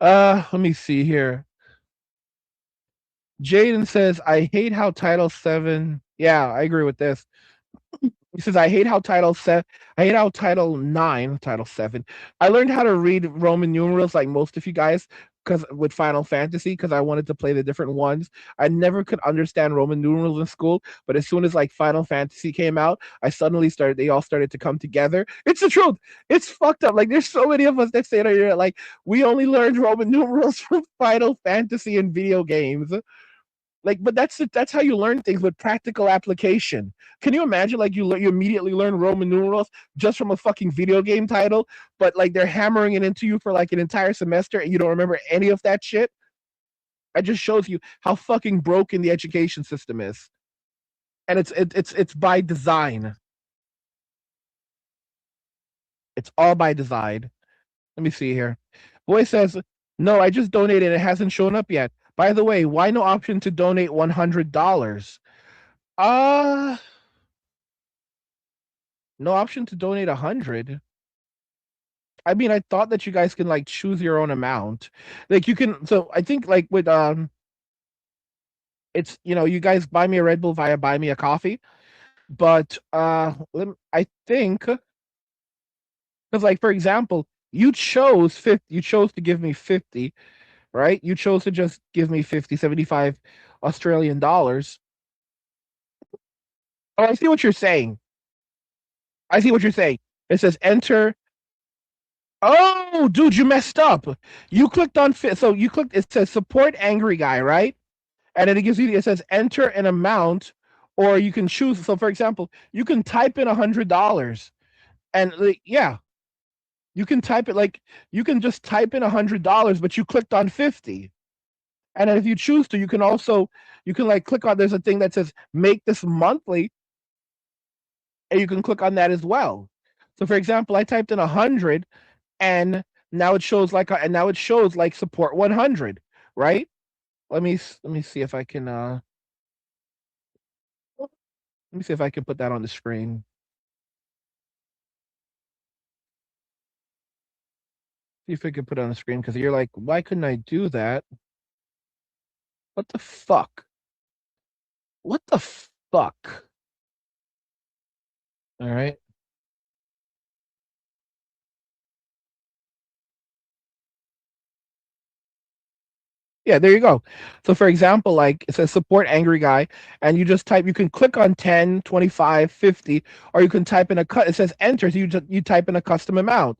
Let me see here. Jaden says, I hate how Title 7. Yeah, I agree with this. He says, I hate how Title 9, Title 7. I learned how to read Roman numerals like most of you guys with Final Fantasy because I wanted to play the different ones. I never could understand Roman numerals in school, but as soon as like Final Fantasy came out, they all started to come together. It's the truth. It's fucked up. Like there's so many of us that say that like we only learned Roman numerals from Final Fantasy and video games. Like, but that's how you learn things with practical application. Can you imagine like you immediately learn Roman numerals just from a fucking video game title, but like they're hammering it into you for like an entire semester and you don't remember any of that shit? It just shows you how fucking broken the education system is, and it's by design. It's all by design. Let me see here. Boy says, no, I just donated. It hasn't shown up yet. By the way, why no option to donate $100? No option to donate 100. I mean, I thought that you guys can like choose your own amount. Like you can. So I think like with it's you guys buy me a Red Bull via buy me a coffee, but I think because like for example, you chose 50. You chose to give me 50, right? You chose to just give me 75 Australian dollars. Oh, I see what you're saying. I see what you're saying. It says enter Oh, dude, you messed up. You clicked on fit. So you clicked. It says support angry guy, right? And then it gives you. It says enter an amount, or you can choose. So, for example, you can type in $100, and like, yeah, you can type it like you can just type in $100, but you clicked on 50. And then if you choose to, you can also you can like click on. There's a thing that says make this monthly, and you can click on that as well. So, for example, I typed in 100, and now it shows like support 100, right? Let me see if I can let me see if I can put that on the screen. See if I can put it on the screen because you're like, why couldn't I do that? What the fuck? What the fuck? All right. Yeah, there you go. So for example, like it says support angry guy, and you can click on 10, 25, 50, or you can type in it says enter, so you type in a custom amount.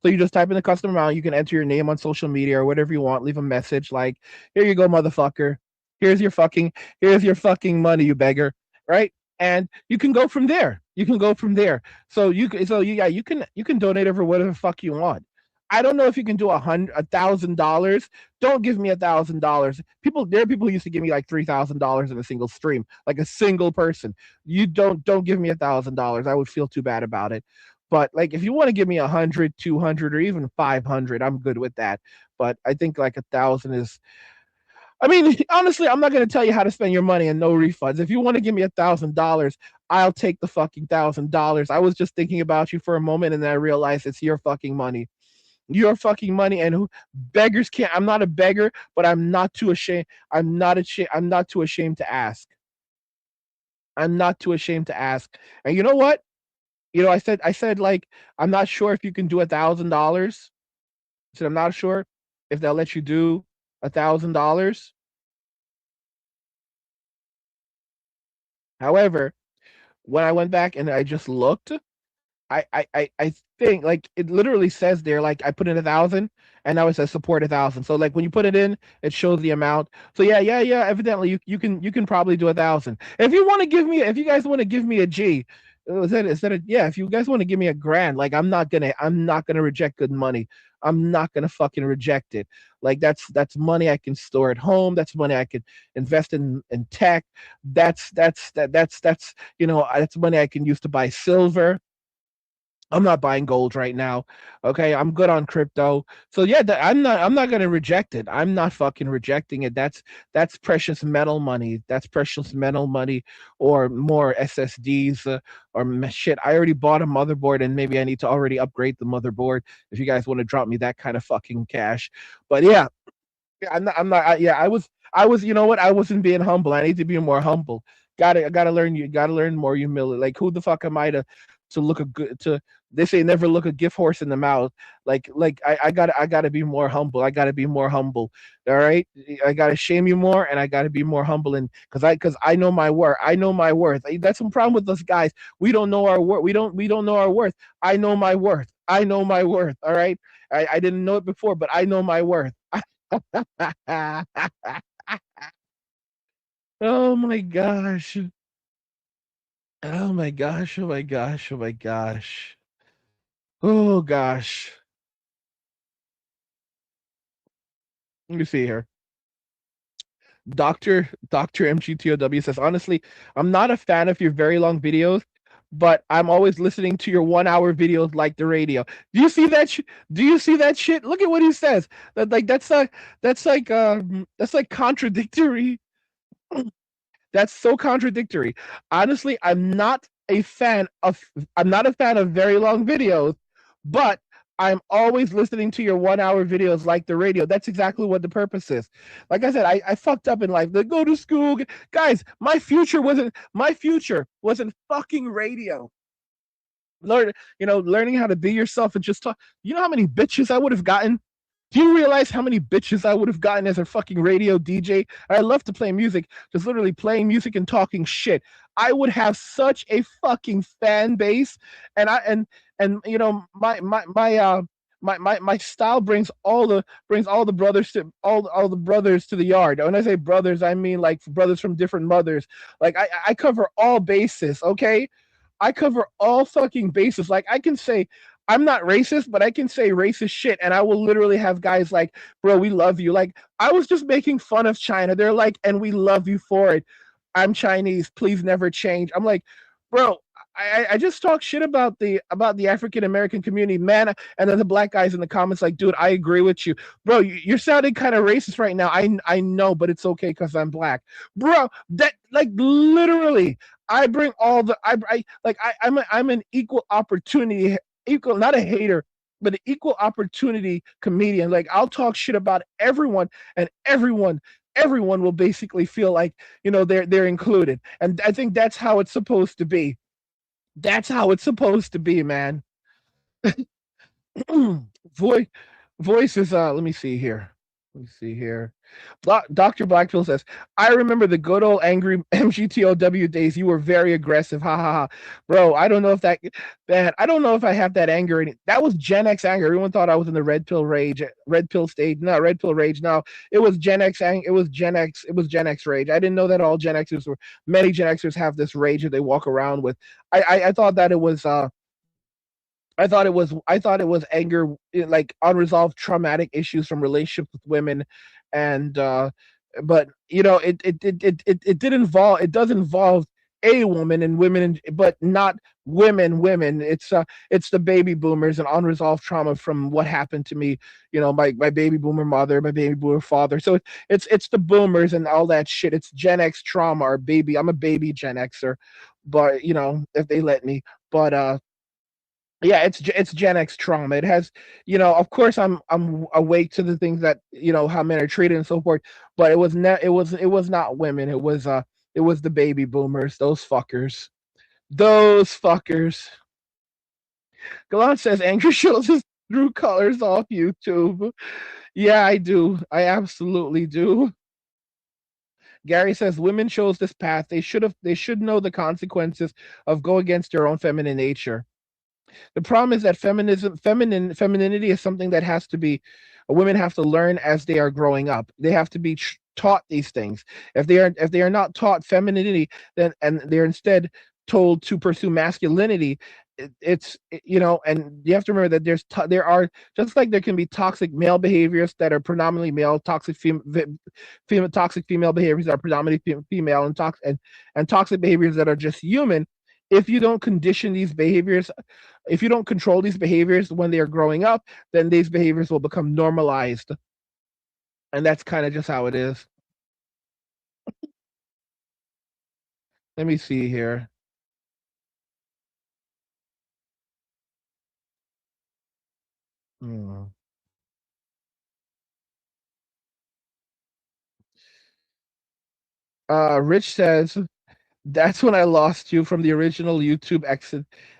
So you just type in the custom amount. You can enter your name on social media or whatever you want. Leave a message like, "Here you go, motherfucker. Here's your fucking here's your fucking money, you beggar." Right? And you can go from there. You can go from there. Yeah, you can donate over whatever the fuck you want. I don't know if you can do $1,000. Don't give me $1,000. There are people who used to give me like $3,000 in a single stream, like a single person. You don't give me $1,000. I would feel too bad about it. But like, if you want to give me 100, 200, or even 500, I'm good with that. But I think like 1,000 is. I mean, honestly, I'm not going to tell you how to spend your money and no refunds. If you want to give me $1,000, I'll take the fucking $1,000. I was just thinking about you for a moment, and then I realized it's your fucking money. Your fucking money, and beggars can't. I'm not a beggar, but I'm not too ashamed. I'm not too ashamed to ask. I'm not too ashamed to ask. And you know what? I said like I'm not sure if you can do $1,000. I said I'm not sure if they'll let you do $1,000. However, when I went back and I just looked, I think like it literally says there like I put in 1,000 and now it says support 1,000. So like when you put it in, it shows the amount. So yeah. Evidently you can probably do 1,000. If you guys want to give me a G, yeah, if you guys want to give me a grand, like I'm not gonna reject good money. I'm not gonna fucking reject it. Like that's money I can store at home. That's money I could invest in tech. That's money I can use to buy silver. I'm not buying gold right now. Okay, I'm good on crypto. So yeah, I'm not going to reject it. I'm not fucking rejecting it. That's precious metal money. That's precious metal money or more SSDs or shit. I already bought a motherboard and maybe I need to already upgrade the motherboard if you guys want to drop me that kind of fucking cash. But yeah, I'm not. Yeah, I was. You know what? I wasn't being humble. I need to be more humble. I gotta learn. You gotta learn more humility. Like, who the fuck am I to look a good to? They say never look a gift horse in the mouth. I gotta be more humble. I gotta be more humble. All right. I gotta shame you more, and I gotta be more humble. And because I know my worth. I know my worth. That's some problem with us guys. We don't know our worth. We don't know our worth. I know my worth. I know my worth. All right. I didn't know it before, but I know my worth. Oh my gosh. Oh my gosh. Oh my gosh. Oh my gosh. Oh gosh. Let me see here. Dr. MGTOW says, honestly, I'm not a fan of your very long videos, but I'm always listening to your 1 hour videos like the radio. Do you see that? Do you see that shit? Look at what he says. That's like contradictory. That's so contradictory. Honestly, I'm not a fan of very long videos, but I'm always listening to your 1 hour videos like the radio. That's exactly what the purpose is. Like I said, I fucked up in life. Like, go to school. Guys, my future wasn't fucking radio. Learning how to be yourself and just talk. You know how many bitches I would have gotten? Do you realize how many bitches I would have gotten as a fucking radio DJ? I love to play music, just literally playing music and talking shit. I would have such a fucking fan base, and my style brings all the brothers to all the brothers to the yard. When I say brothers, I mean like brothers from different mothers. Like I cover all bases, okay? I cover all fucking bases. Like I can say I'm not racist, but I can say racist shit, and I will literally have guys like, "Bro, we love you." Like I was just making fun of China. They're like, "And we love you for it." I'm Chinese. Please never change. I'm like, bro. I just talk shit about the African American community, man, and then the black guys in the comments like, dude, I agree with you, bro. You're sounding kind of racist right now. I know, but it's okay because I'm black, bro. That like literally, I bring all the I like I'm an equal opportunity equal not a hater but an equal opportunity comedian. Like I'll talk shit about everyone and everyone will basically feel like they're included, and I think that's how it's supposed to be. That's how it's supposed to be, man. voice voice is let me see here. Let me see here. Dr. Blackfield says, I remember the good old angry MGTOW days. You were very aggressive. Ha ha ha. Bro, I don't know if that I don't know if I have that anger. That was Gen X anger. Everyone thought I was in the red pill stage. No, red pill rage. No, it was Gen X it was Gen X, it was Gen X rage. I didn't know that all Gen Xers were many Gen Xers have this rage that they walk around with. I thought that it was I thought it was anger, like unresolved traumatic issues from relationships with women, and but it did involve it does involve a woman and women, but not women. It's the baby boomers and unresolved trauma from what happened to me. My baby boomer mother, my baby boomer father. So it's the boomers and all that shit. It's Gen X trauma or baby. I'm a baby Gen Xer, but if they let me, but yeah, it's Gen X trauma. It has, of course, I'm awake to the things that how men are treated and so forth, but it was not women. It was the baby boomers, those fuckers, those fuckers. Galan says anger shows his true colors off YouTube. Yeah, I do. I absolutely do. Gary says women chose this path. They should know the consequences of go against their own feminine nature. The problem is that femininity is something that has to be women have to learn as they are growing up. They have to be taught these things. If they are not taught femininity, then and they're instead told to pursue masculinity, and you have to remember that there are, just like there can be toxic male behaviors that are predominantly male, toxic female behaviors that are predominantly female, and toxic behaviors that are just human. If you don't condition these behaviors, if you don't control these behaviors when they are growing up, then these behaviors will become normalized. And that's kind of just how it is. Let me see here. Hmm. Rich says, that's when I lost you from the original YouTube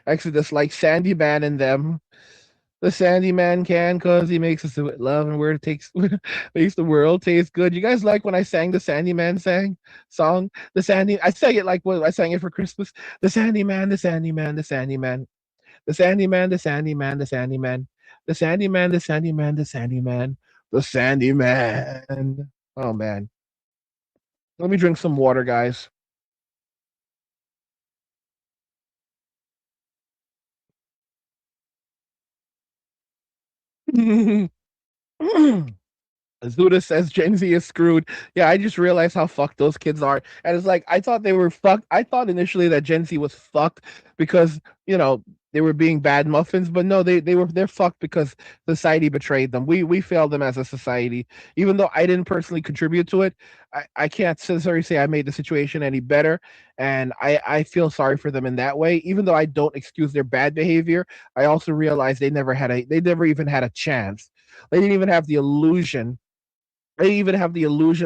Exodus, like Sandy Man and them. The Sandy Man can, cause he makes us do it love and where it takes makes the world taste good. You guys like when I sang the Sandy Man song? I sang it like what I sang it for Christmas. The Sandy Man, the Sandy Man, the Sandy Man, the Sandy Man, the Sandy Man, the Sandy Man, the Sandy Man, the Sandy Man, the Sandy Man, the Sandy Man. Oh man. Let me drink some water, guys. Zuda says Gen Z is screwed. Yeah, I just realized how fucked those kids are. And it's like I thought they were fucked. I thought initially that Gen Z was fucked because, they were being bad muffins, but no, they're fucked because society betrayed them. We failed them as a society. Even though I didn't personally contribute to it, I can't necessarily say I made the situation any better. And I feel sorry for them in that way. Even though I don't excuse their bad behavior, I also realize they never even had a chance. They didn't even have the illusion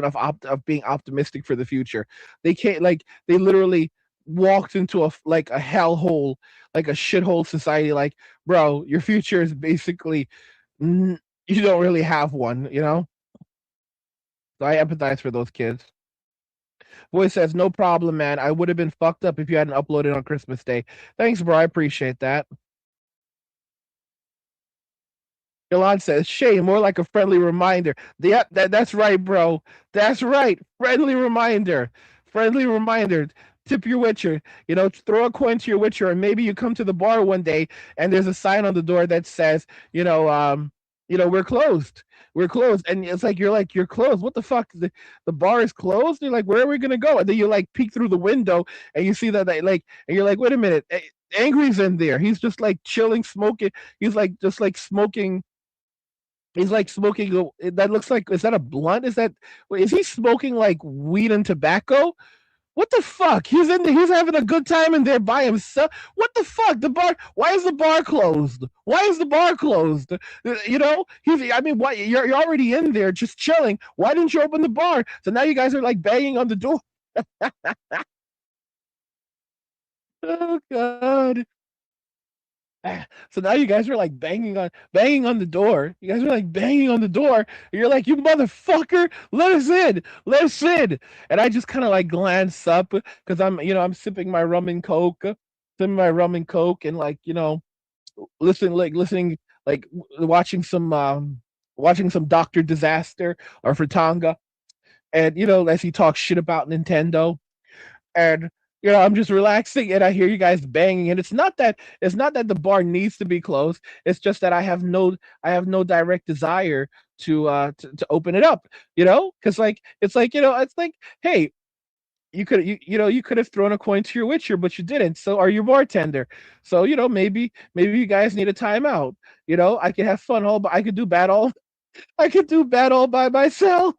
of being optimistic for the future. They can't like they literally walked into a hellhole, like a shithole society. Like, bro, your future is basically you don't really have one. So I empathize for those kids. Voice says, no problem, man. I would have been fucked up if you hadn't uploaded on Christmas Day. Thanks, bro. I appreciate that. Yolande says, Shay, more like a friendly reminder. Yep, that's right, bro. That's right. Friendly reminder. Friendly reminder. Tip your witcher. Throw a coin to your witcher, and maybe you come to the bar one day and there's a sign on the door that says, we're closed. We're closed. And it's like you're closed. What the fuck? The bar is closed? You're like, where are we gonna go? And then you like peek through the window and you see that and you're like, wait a minute. Angry's in there. He's just like chilling, smoking. He's like just like smoking. He's like smoking. That looks like, is that a blunt? Is he smoking like weed and tobacco? What the fuck? He's in there. He's having a good time in there by himself. What the fuck? The bar. Why is the bar closed? Why is the bar closed? I mean, why? You're already in there just chilling. Why didn't you open the bar? So now you guys are like banging on the door. Oh God. So now you guys are like banging on the door. You guys are like banging on the door. And you're like, you motherfucker, let us in, let us in. And I just kind of like glance up because I'm sipping my rum and coke, and like listening, like watching some Doctor Disaster or Fratanga, and as he talks shit about Nintendo, and I'm just relaxing and I hear you guys banging, and it's not that the bar needs to be closed. It's just that I have no direct desire to open it up, because like it's like, hey, you could have thrown a coin to your witcher, but you didn't. So are your bartender. So maybe you guys need a timeout. I could have fun all, but I could do bad all by myself.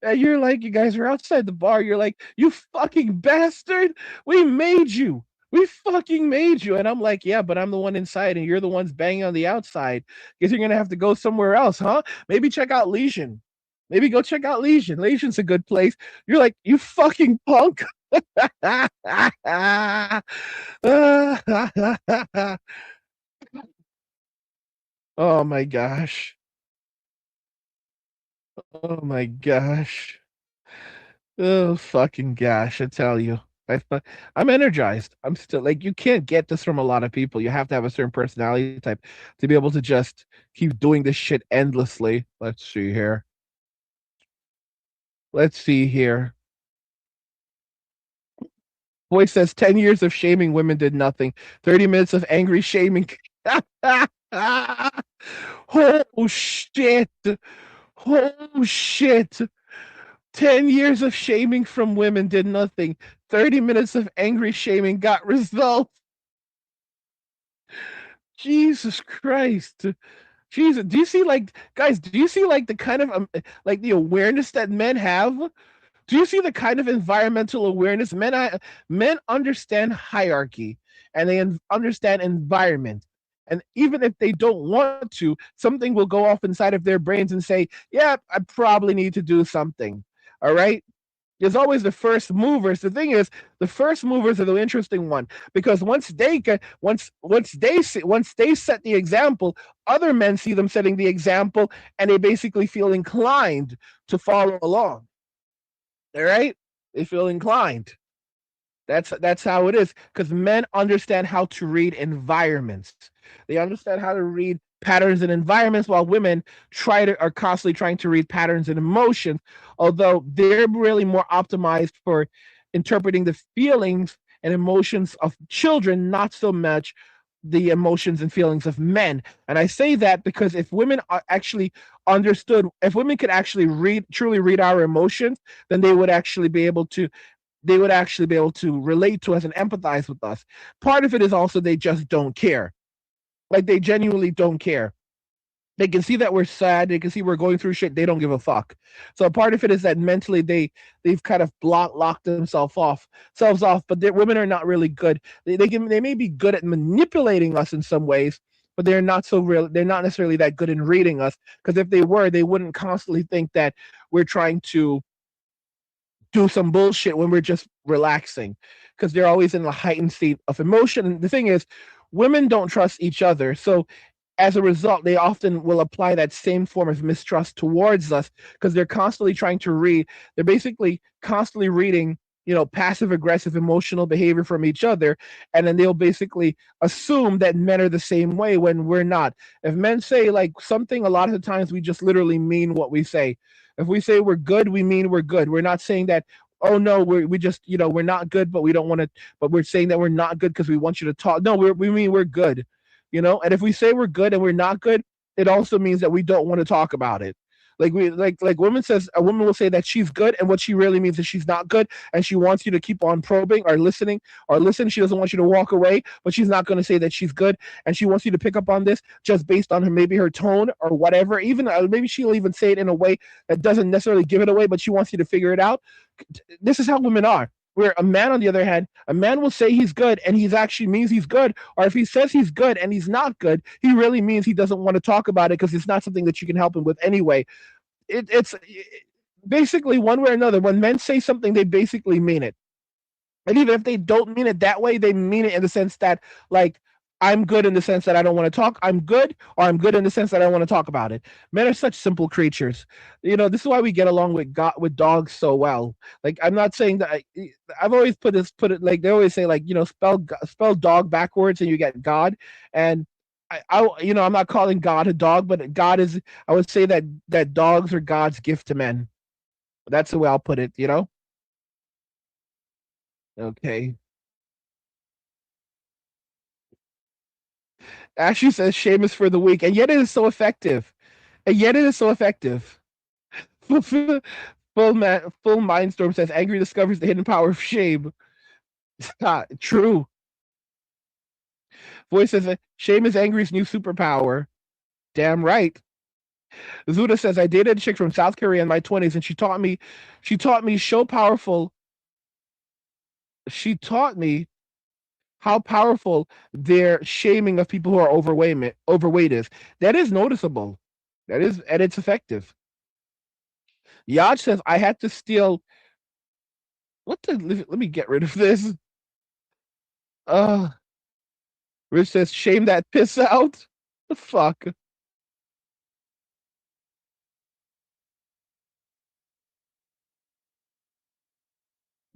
And you're like, you guys are outside the bar. You're like, you fucking bastard. We made you. We fucking made you. And I'm like, yeah, but I'm the one inside and you're the ones banging on the outside. Guess you're going to have to go somewhere else, huh? Maybe check out Legion. Maybe go check out Legion. Legion's a good place. You're like, you fucking punk. Oh my gosh. Oh my gosh. Oh fucking gosh, I tell you. I, fu- I'm energized. I'm still like, you can't get this from a lot of people. You have to have a certain personality type to be able to just keep doing this shit endlessly. Let's see here. Let's see here. Voice says 10 years of shaming women did nothing. 30 minutes of angry shaming. Oh shit. Oh shit. 10 years of shaming from women did nothing. 30 minutes of angry shaming got results. Jesus Christ. Jesus. Do you see, like, guys, do you see, like, the kind of, like, the awareness that men have? Do you see the kind of environmental awareness? Men understand hierarchy and they understand environment. And even if they don't want to, something will go off inside of their brains and say, yeah, I probably need to do something. All right. There's always the first movers. The thing is, the first movers are the interesting one because once they set the example, other men see them setting the example, and they basically feel inclined to follow along. All right, they feel inclined. That's how it is because men understand how to read environments. They understand how to read patterns and environments, while women are constantly trying to read patterns and emotions. Although they're really more optimized for interpreting the feelings and emotions of children, not so much the emotions and feelings of men. And I say that because if women are actually if women could actually truly read our emotions, then they would actually be able to relate to us and empathize with us. Part of it is also they just don't care. Like they genuinely don't care. They can see that we're sad. They can see we're going through shit. They don't give a fuck. So part of it is that mentally they've kind of locked themselves off. But women are not really good. They may be good at manipulating us in some ways, but they're not so real. They're not necessarily that good in reading us. Because if they were, they wouldn't constantly think that we're trying to do some bullshit when we're just relaxing, because they're always in a heightened state of emotion. And the thing is, women don't trust each other. So as a result, they often will apply that same form of mistrust towards us because they're constantly trying to read. They're basically constantly reading, passive aggressive emotional behavior from each other, and then they'll basically assume that men are the same way when we're not. If men say like something, a lot of the times we just literally mean what we say. If we say we're good, we mean we're good. We're not saying that, oh no, we just we're not good, but we don't want to, but we're saying that we're not good because we want you to talk. No, we mean we're good. And if we say we're good and we're not good, it also means that we don't want to talk about it. Like we like women says a woman will say that she's good, and what she really means is she's not good, and she wants you to keep on probing or listening or listen. She doesn't want you to walk away, but she's not going to say that she's good, and she wants you to pick up on this just based on maybe her tone or whatever. Even maybe she'll even say it in a way that doesn't necessarily give it away, but she wants you to figure it out. This is how women are. Where a man, on the other hand, a man will say he's good and he's actually means he's good. Or if he says he's good and he's not good, he really means he doesn't want to talk about it because it's not something that you can help him with anyway. It's basically one way or another. When men say something, they basically mean it. And even if they don't mean it that way, they mean it in the sense that, like, I'm good in the sense that I don't want to talk. I'm good, or I'm good in the sense that I want to talk about it. Men are such simple creatures. This is why we get along with dogs so well. Like, I'm not saying that I've always put it like they always say, like, spell dog backwards and you get God. And I'm not calling God a dog, but God is. I would say that dogs are God's gift to men. That's the way I'll put it. Okay. Ashley says shame is for the weak, and yet it is so effective. And yet it is so effective. Full Mindstorm says angry discovers the hidden power of shame. True. Voice says shame is angry's new superpower. Damn right. Zuda says I dated a chick from South Korea in my 20s, and she taught me so powerful. She taught me how powerful their shaming of people who are overweight is. That is noticeable. That is, and it's effective. Yaj says I had to steal. What the? Let me get rid of this. Uh, Rich says shame that piss out. The fuck.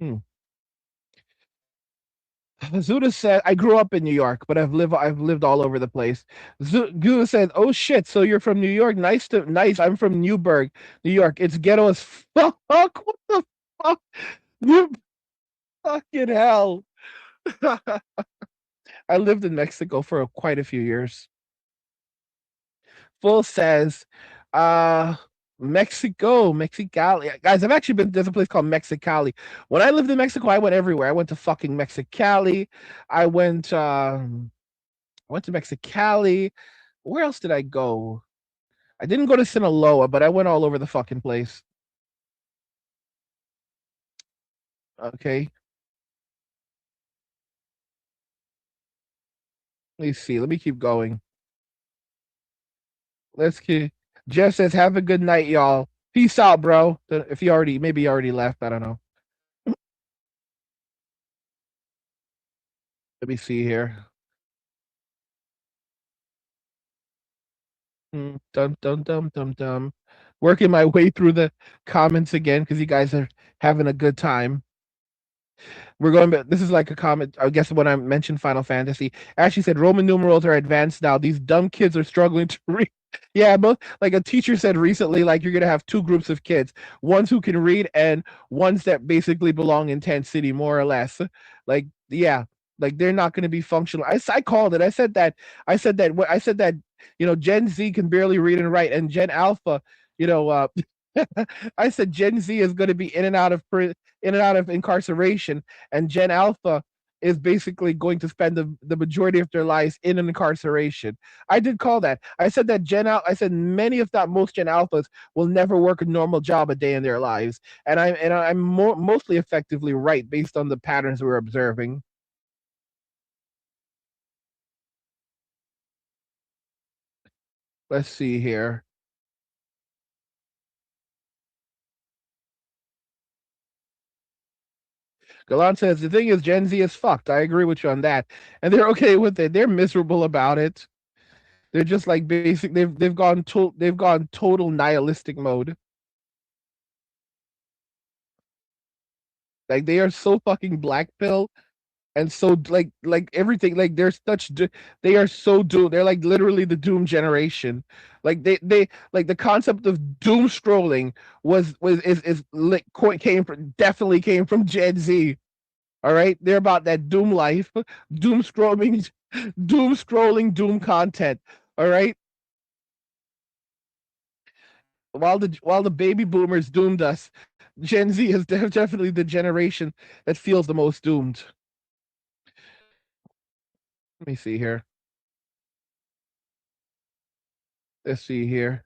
Hmm. Zuda said, "I grew up in New York, but I've lived all over the place." Zuda said, "Oh shit, so you're from New York? Nice. I'm from Newburgh, New York. It's ghetto as fuck. What the fuck? You fucking hell." I lived in Mexico for quite a few years. Full says, uh, Mexico, Mexicali. Guys, I've actually been, there's a place called Mexicali. When I lived in Mexico, I went everywhere. I went to fucking Mexicali. I went to Mexicali. Where else did I go? I didn't go to Sinaloa, but I went all over the fucking place. Okay. Let me see. Let me keep going. Let's keep. Jeff says, "Have a good night, y'all. Peace out, bro." If he already, maybe he already left. I don't know. Let me see here. Dum dum dum dum dum. Working my way through the comments again because you guys are having a good time. We're going back. This is like a comment. I guess when I mentioned Final Fantasy, Ashley said Roman numerals are advanced now. These dumb kids are struggling to read. Yeah, but like a teacher said recently, like you're gonna have two groups of kids: ones who can read and ones that basically belong in Tent City, more or less. Like, yeah, like they're not gonna be functional. I called it. I said that Gen Z can barely read and write, and Gen Alpha, you know, uh, I said Gen Z is going to be in and out of incarceration, and Gen Alpha is basically going to spend the majority of their lives in an incarceration. I did call that. I said that I said many, if not most, Gen Alphas will never work a normal job a day in their lives, and I'm mostly effectively right based on the patterns we're observing. Let's see here. Galan says the thing is Gen Z is fucked. I agree with you on that, and they're okay with it. They're miserable about it. They're just like basic. They've gone total nihilistic mode. Like they are so fucking black pill and so like everything like they're they are so doomed. They're like literally the doom generation. Like they like the concept of doom scrolling was is like came from definitely came from Gen Z. All right, they're about that doom life, doom scrolling, doom scrolling, doom content. All right, while the baby boomers doomed us, Gen Z is definitely the generation that feels the most doomed. Let me see here. Let's see here.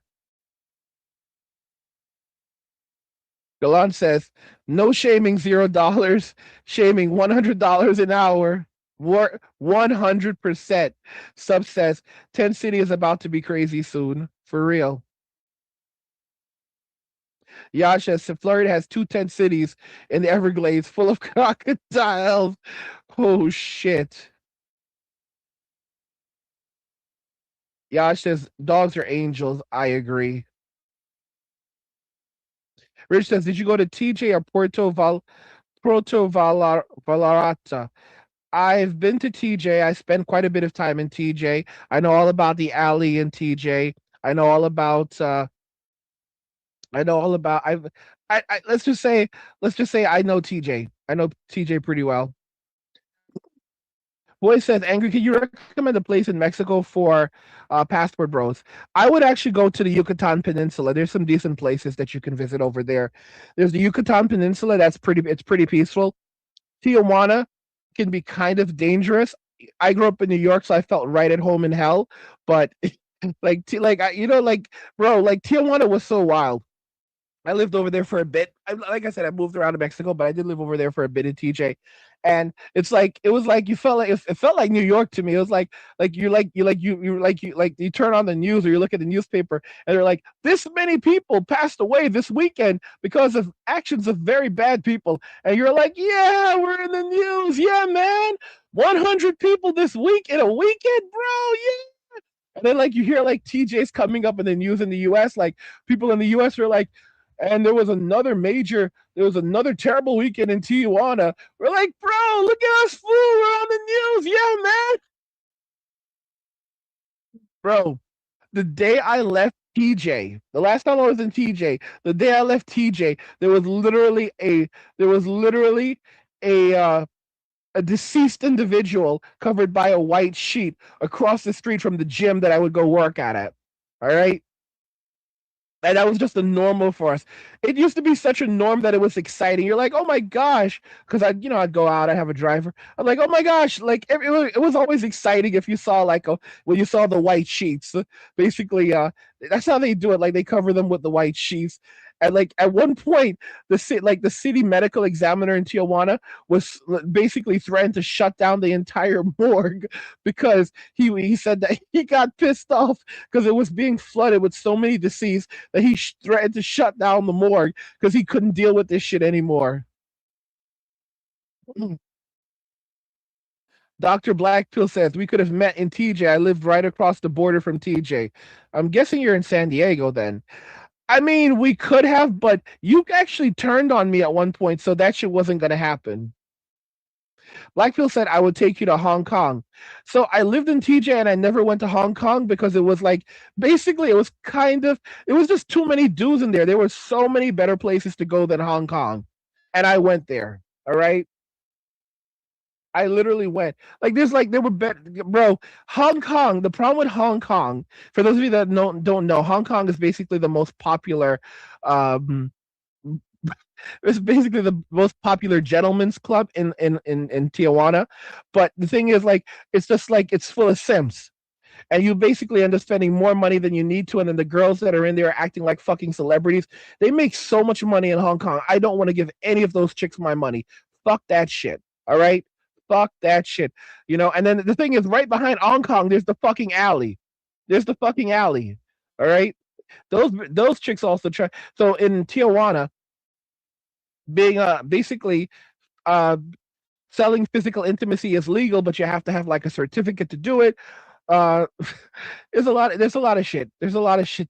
Galan says, no shaming $0, shaming $100 an hour. 100%. Sub says, 10 City is about to be crazy soon. For real. Yash says, Florida has 210 cities in the Everglades full of crocodiles. Oh, shit. Yash says, dogs are angels. I agree. Rich says, did you go to TJ or Porto Vallarta? I've been to TJ. I spent quite a bit of time in TJ. I know all about the alley in TJ. I know all about I know all about I let's just say I know TJ. I know TJ pretty well. Boy says, Angry, can you recommend a place in Mexico for passport bros? I would actually go to the Yucatan Peninsula. There's some decent places that you can visit over there. There's the Yucatan Peninsula. It's pretty peaceful. Tijuana can be kind of dangerous. I grew up in New York, so I felt right at home in hell. But like bro, like Tijuana was so wild. I lived over there for a bit. Like I said, I moved around to Mexico, but I did live over there for a bit in TJ. And it's like it was like you felt like it felt like New York to me. It was like you turn on the news or you look at the newspaper and they're like, this many people passed away this weekend because of actions of very bad people. And you're like, yeah, we're in the news. Yeah, man. 100 people this week in a weekend, bro. Yeah. And then like you hear like TJ's coming up in the news in the US, like people in the US are like, and there was another terrible weekend in Tijuana. We're like, bro, look at us, fool. We're on the news. Yeah, man. Bro, the day I left TJ, the last time I was in TJ, the day I left TJ, there was literally a a deceased individual covered by a white sheet across the street from the gym that I would go work at. All right. And that was just a normal for us. It used to be such a norm that it was exciting. You're like, oh my gosh, because I'd go out, I'd have a driver. I'm like, oh my gosh, like it was always exciting if you saw when you saw the white sheets. Basically, that's how they do it. Like they cover them with the white sheets. And like at one point, the city medical examiner in Tijuana was basically threatened to shut down the entire morgue because he said that he got pissed off because it was being flooded with so many deceased that he threatened to shut down the morgue because he couldn't deal with this shit anymore. Dr. Blackpill says we could have met in TJ. I lived right across the border from TJ. I'm guessing you're in San Diego then. I mean, we could have, but you actually turned on me at one point, so that shit wasn't going to happen. Blackfield said I would take you to Hong Kong. So I lived in TJ and I never went to Hong Kong because it was like basically it was just too many dudes in there. There were so many better places to go than Hong Kong. And I went there. All right. I literally went. There were bro. Hong Kong. The problem with Hong Kong, for those of you that don't know, Hong Kong is basically the most popular it's basically the most popular gentlemen's club in Tijuana. But the thing is, like, it's just like it's full of simps. And you basically end up spending more money than you need to. And then the girls that are in there are acting like fucking celebrities. They make so much money in Hong Kong. I don't want to give any of those chicks my money. Fuck that shit. All right? Fuck that shit. And then the thing is, right behind Hong Kong, there's the fucking alley. There's the fucking alley. All right? Those chicks also try. So in Tijuana, being basically uh selling physical intimacy is legal, but you have to have like a certificate to do it. uh there's a lot of shit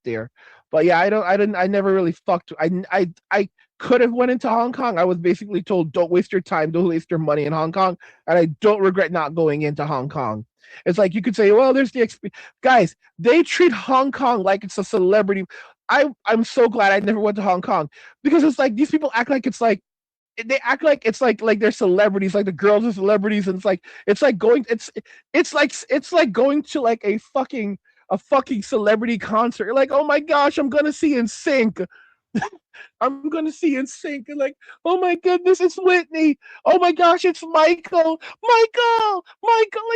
there. But yeah, I never really fucked. I could have went into Hong Kong. I was basically told, don't waste your time, don't waste your money in Hong Kong, and I don't regret not going into Hong Kong. It's like you could say, well, there's the guys. They treat Hong Kong like it's a celebrity. I'm so glad I never went to Hong Kong because it's like these people act like it's like they act like it's like they're celebrities, like the girls are celebrities, and it's like going to like a fucking celebrity concert. You're like, oh my gosh, I'm gonna see In Sync. I'm gonna see In Sync, and like, oh my goodness, it's Whitney. Oh my gosh, it's Michael. Like,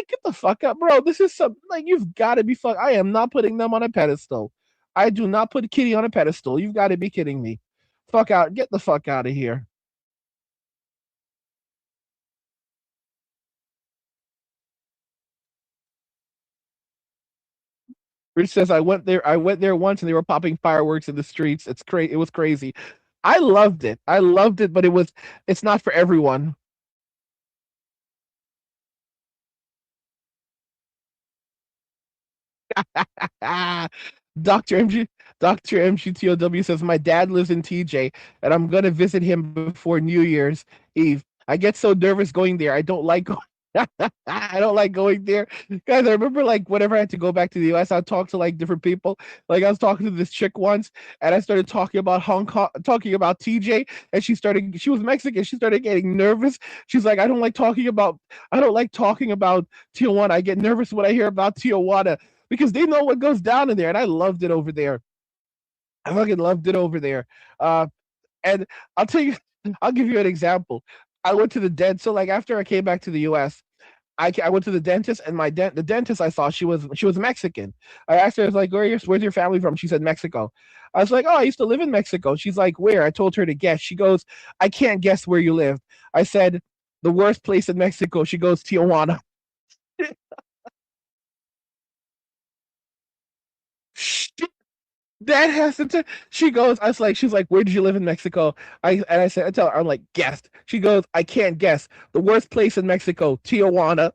get the fuck up, bro. This is some like you've got to be fuck. I am not putting them on a pedestal. I do not put Kitty on a pedestal. You've got to be kidding me. Fuck out. Get the fuck out of here. Rich says I went there. I went there once, and they were popping fireworks in the streets. It's crazy. It was crazy. I loved it. I loved it, but it's not for everyone. Dr. MG Dr. MGTOW says my dad lives in TJ and I'm gonna visit him before New Year's Eve. I get so nervous going there. I don't like I don't like going there. Guys, I remember like whenever I had to go back to the US, I'd talk to like different people. Like I was talking to this chick once and I started talking about Hong Kong, talking about TJ, and she was Mexican. She started getting nervous. She's like, I don't like talking about Tijuana. I get nervous when I hear about Tijuana because they know what goes down in there. And I loved it over there. I fucking loved it over there. Uh, and I'll tell you, I'll give you an example. I went to the dentist. So like after I came back to the U.S., I went to the dentist, and the dentist I saw, she was Mexican. I asked her, I was like, where's your family from? She said Mexico. I was like, oh, I used to live in Mexico. She's like, where? I told her to guess. She goes, I can't guess where you live. I said, the worst place in Mexico. She goes, Tijuana. That has to. She goes. She's like, where did you live in Mexico? I said, I tell her, I'm like, guessed. She goes, I can't guess. The worst place in Mexico, Tijuana.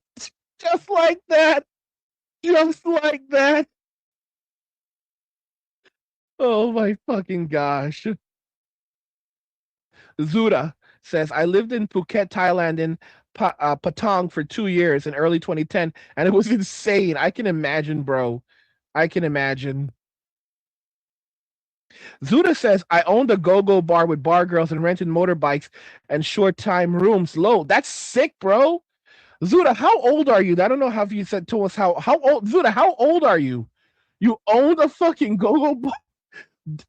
Just like that. Just like that. Oh my fucking gosh. Zuda says, I lived in Phuket, Thailand, in Patong for 2 years in early 2010, and it was insane. I can imagine, bro. I can imagine. Zuda says, I owned a go-go bar with bar girls and rented motorbikes and short time rooms. Low. That's sick, bro. Zuda, how old are you? I don't know how you said to us how old Zuda, how old are you? You owned a fucking go-go bar?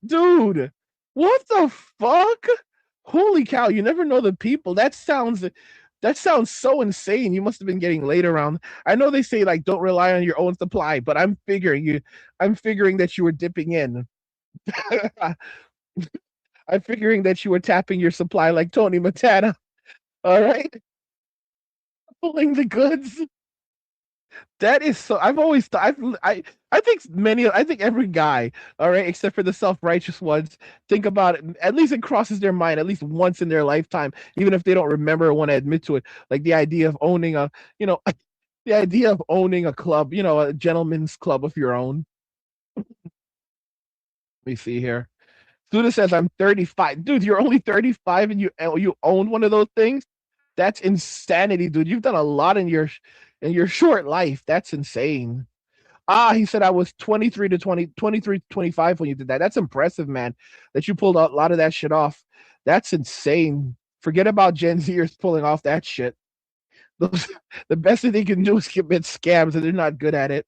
Dude. What the fuck? Holy cow, you never know the people. That sounds so insane. You must have been getting laid around. I know they say like don't rely on your own supply, but I'm figuring that you were dipping in. I'm figuring that you were tapping your supply like Tony Montana. All right, pulling the goods. That is so. I've always thought. I think many. I think every guy. All right, except for the self-righteous ones, think about it. At least it crosses their mind at least once in their lifetime, even if they don't remember or want to admit to it. Like the idea of owning a, you know, the idea of owning a club. You know, a gentleman's club of your own. Let me see here. Suda says I'm 35. Dude, you're only 35 and you own one of those things? That's insanity, dude. You've done a lot in your short life. That's insane. Ah, he said I was 23 to 20, 23 to 25 when you did that. That's impressive, man. That you pulled a lot of that shit off. That's insane. Forget about Gen Zers pulling off that shit. Those, the best thing they can do is commit scams, and they're not good at it.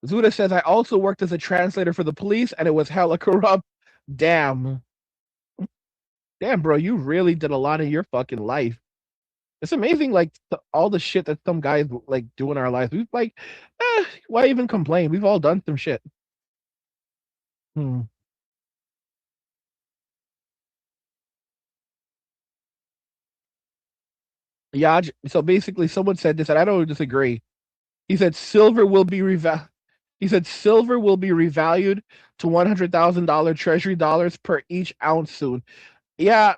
Zuda says I also worked as a translator for the police, and it was hella corrupt. Damn. Damn, bro, you really did a lot in your fucking life. It's amazing, like all the shit that some guys like do in our lives. We've like, why even complain? We've all done some shit. Hmm. Yeah. So basically, someone said this, and I don't disagree. He said silver will be reval. He said silver will be revalued to $100,000 Treasury dollars per each ounce soon. Yeah,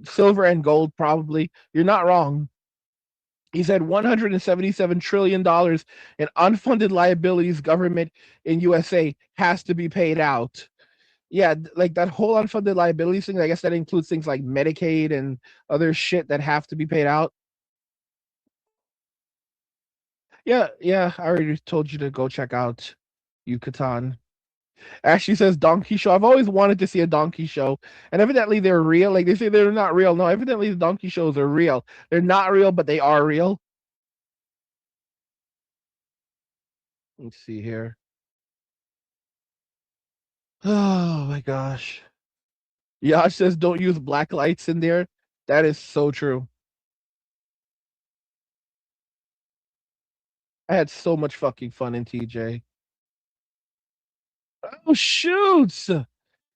silver and gold probably. You're not wrong. He said $177 trillion in unfunded liabilities government in USA has to be paid out. Yeah, like that whole unfunded liabilities thing, I guess that includes things like Medicaid and other shit that have to be paid out. Yeah, yeah, I already told you to go check out Yucatan. Ashley says donkey show. I've always wanted to see a donkey show, and evidently they're real. Like they say they're not real. No, evidently the donkey shows are real. They're not real, but they are real. Let's see here. Oh my gosh. Yash says don't use black lights in there. That is so true. I had so much fucking fun in TJ. Oh shoots!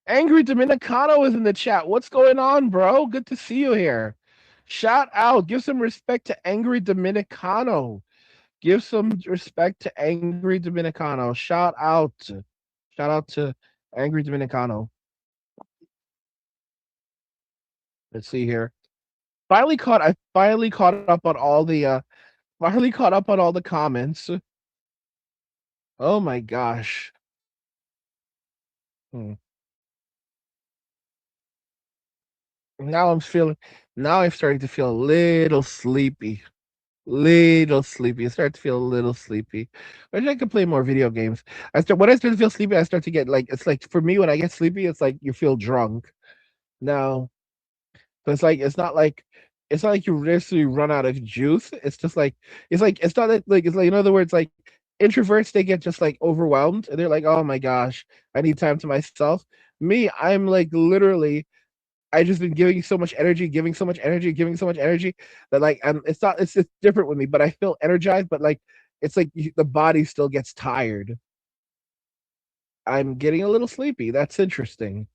Angry Dominicano is in the chat. What's going on, bro? Good to see you here. Shout out. Give some respect to Angry Dominicano. Give some respect to Angry Dominicano. Shout out. Shout out to Angry Dominicano. Let's see here. I finally caught up on all the finally caught up on all the comments. Oh my gosh. Hmm. Now I'm feeling now I'm starting to feel a little sleepy. Little sleepy. I start to feel a little sleepy. I wish I could play more video games. When I start to feel sleepy, I start to get like it's like for me when I get sleepy, it's like you feel drunk. Now, so it's not like you literally run out of juice. It's just like it's not like it's like in other words, like introverts they get just like overwhelmed and they're like, oh my gosh, I need time to myself. Me, I'm like literally I just been giving so much energy, giving so much energy, giving so much energy that like it's not it's just different with me, but I feel energized, but like it's like the body still gets tired. I'm getting a little sleepy. That's interesting.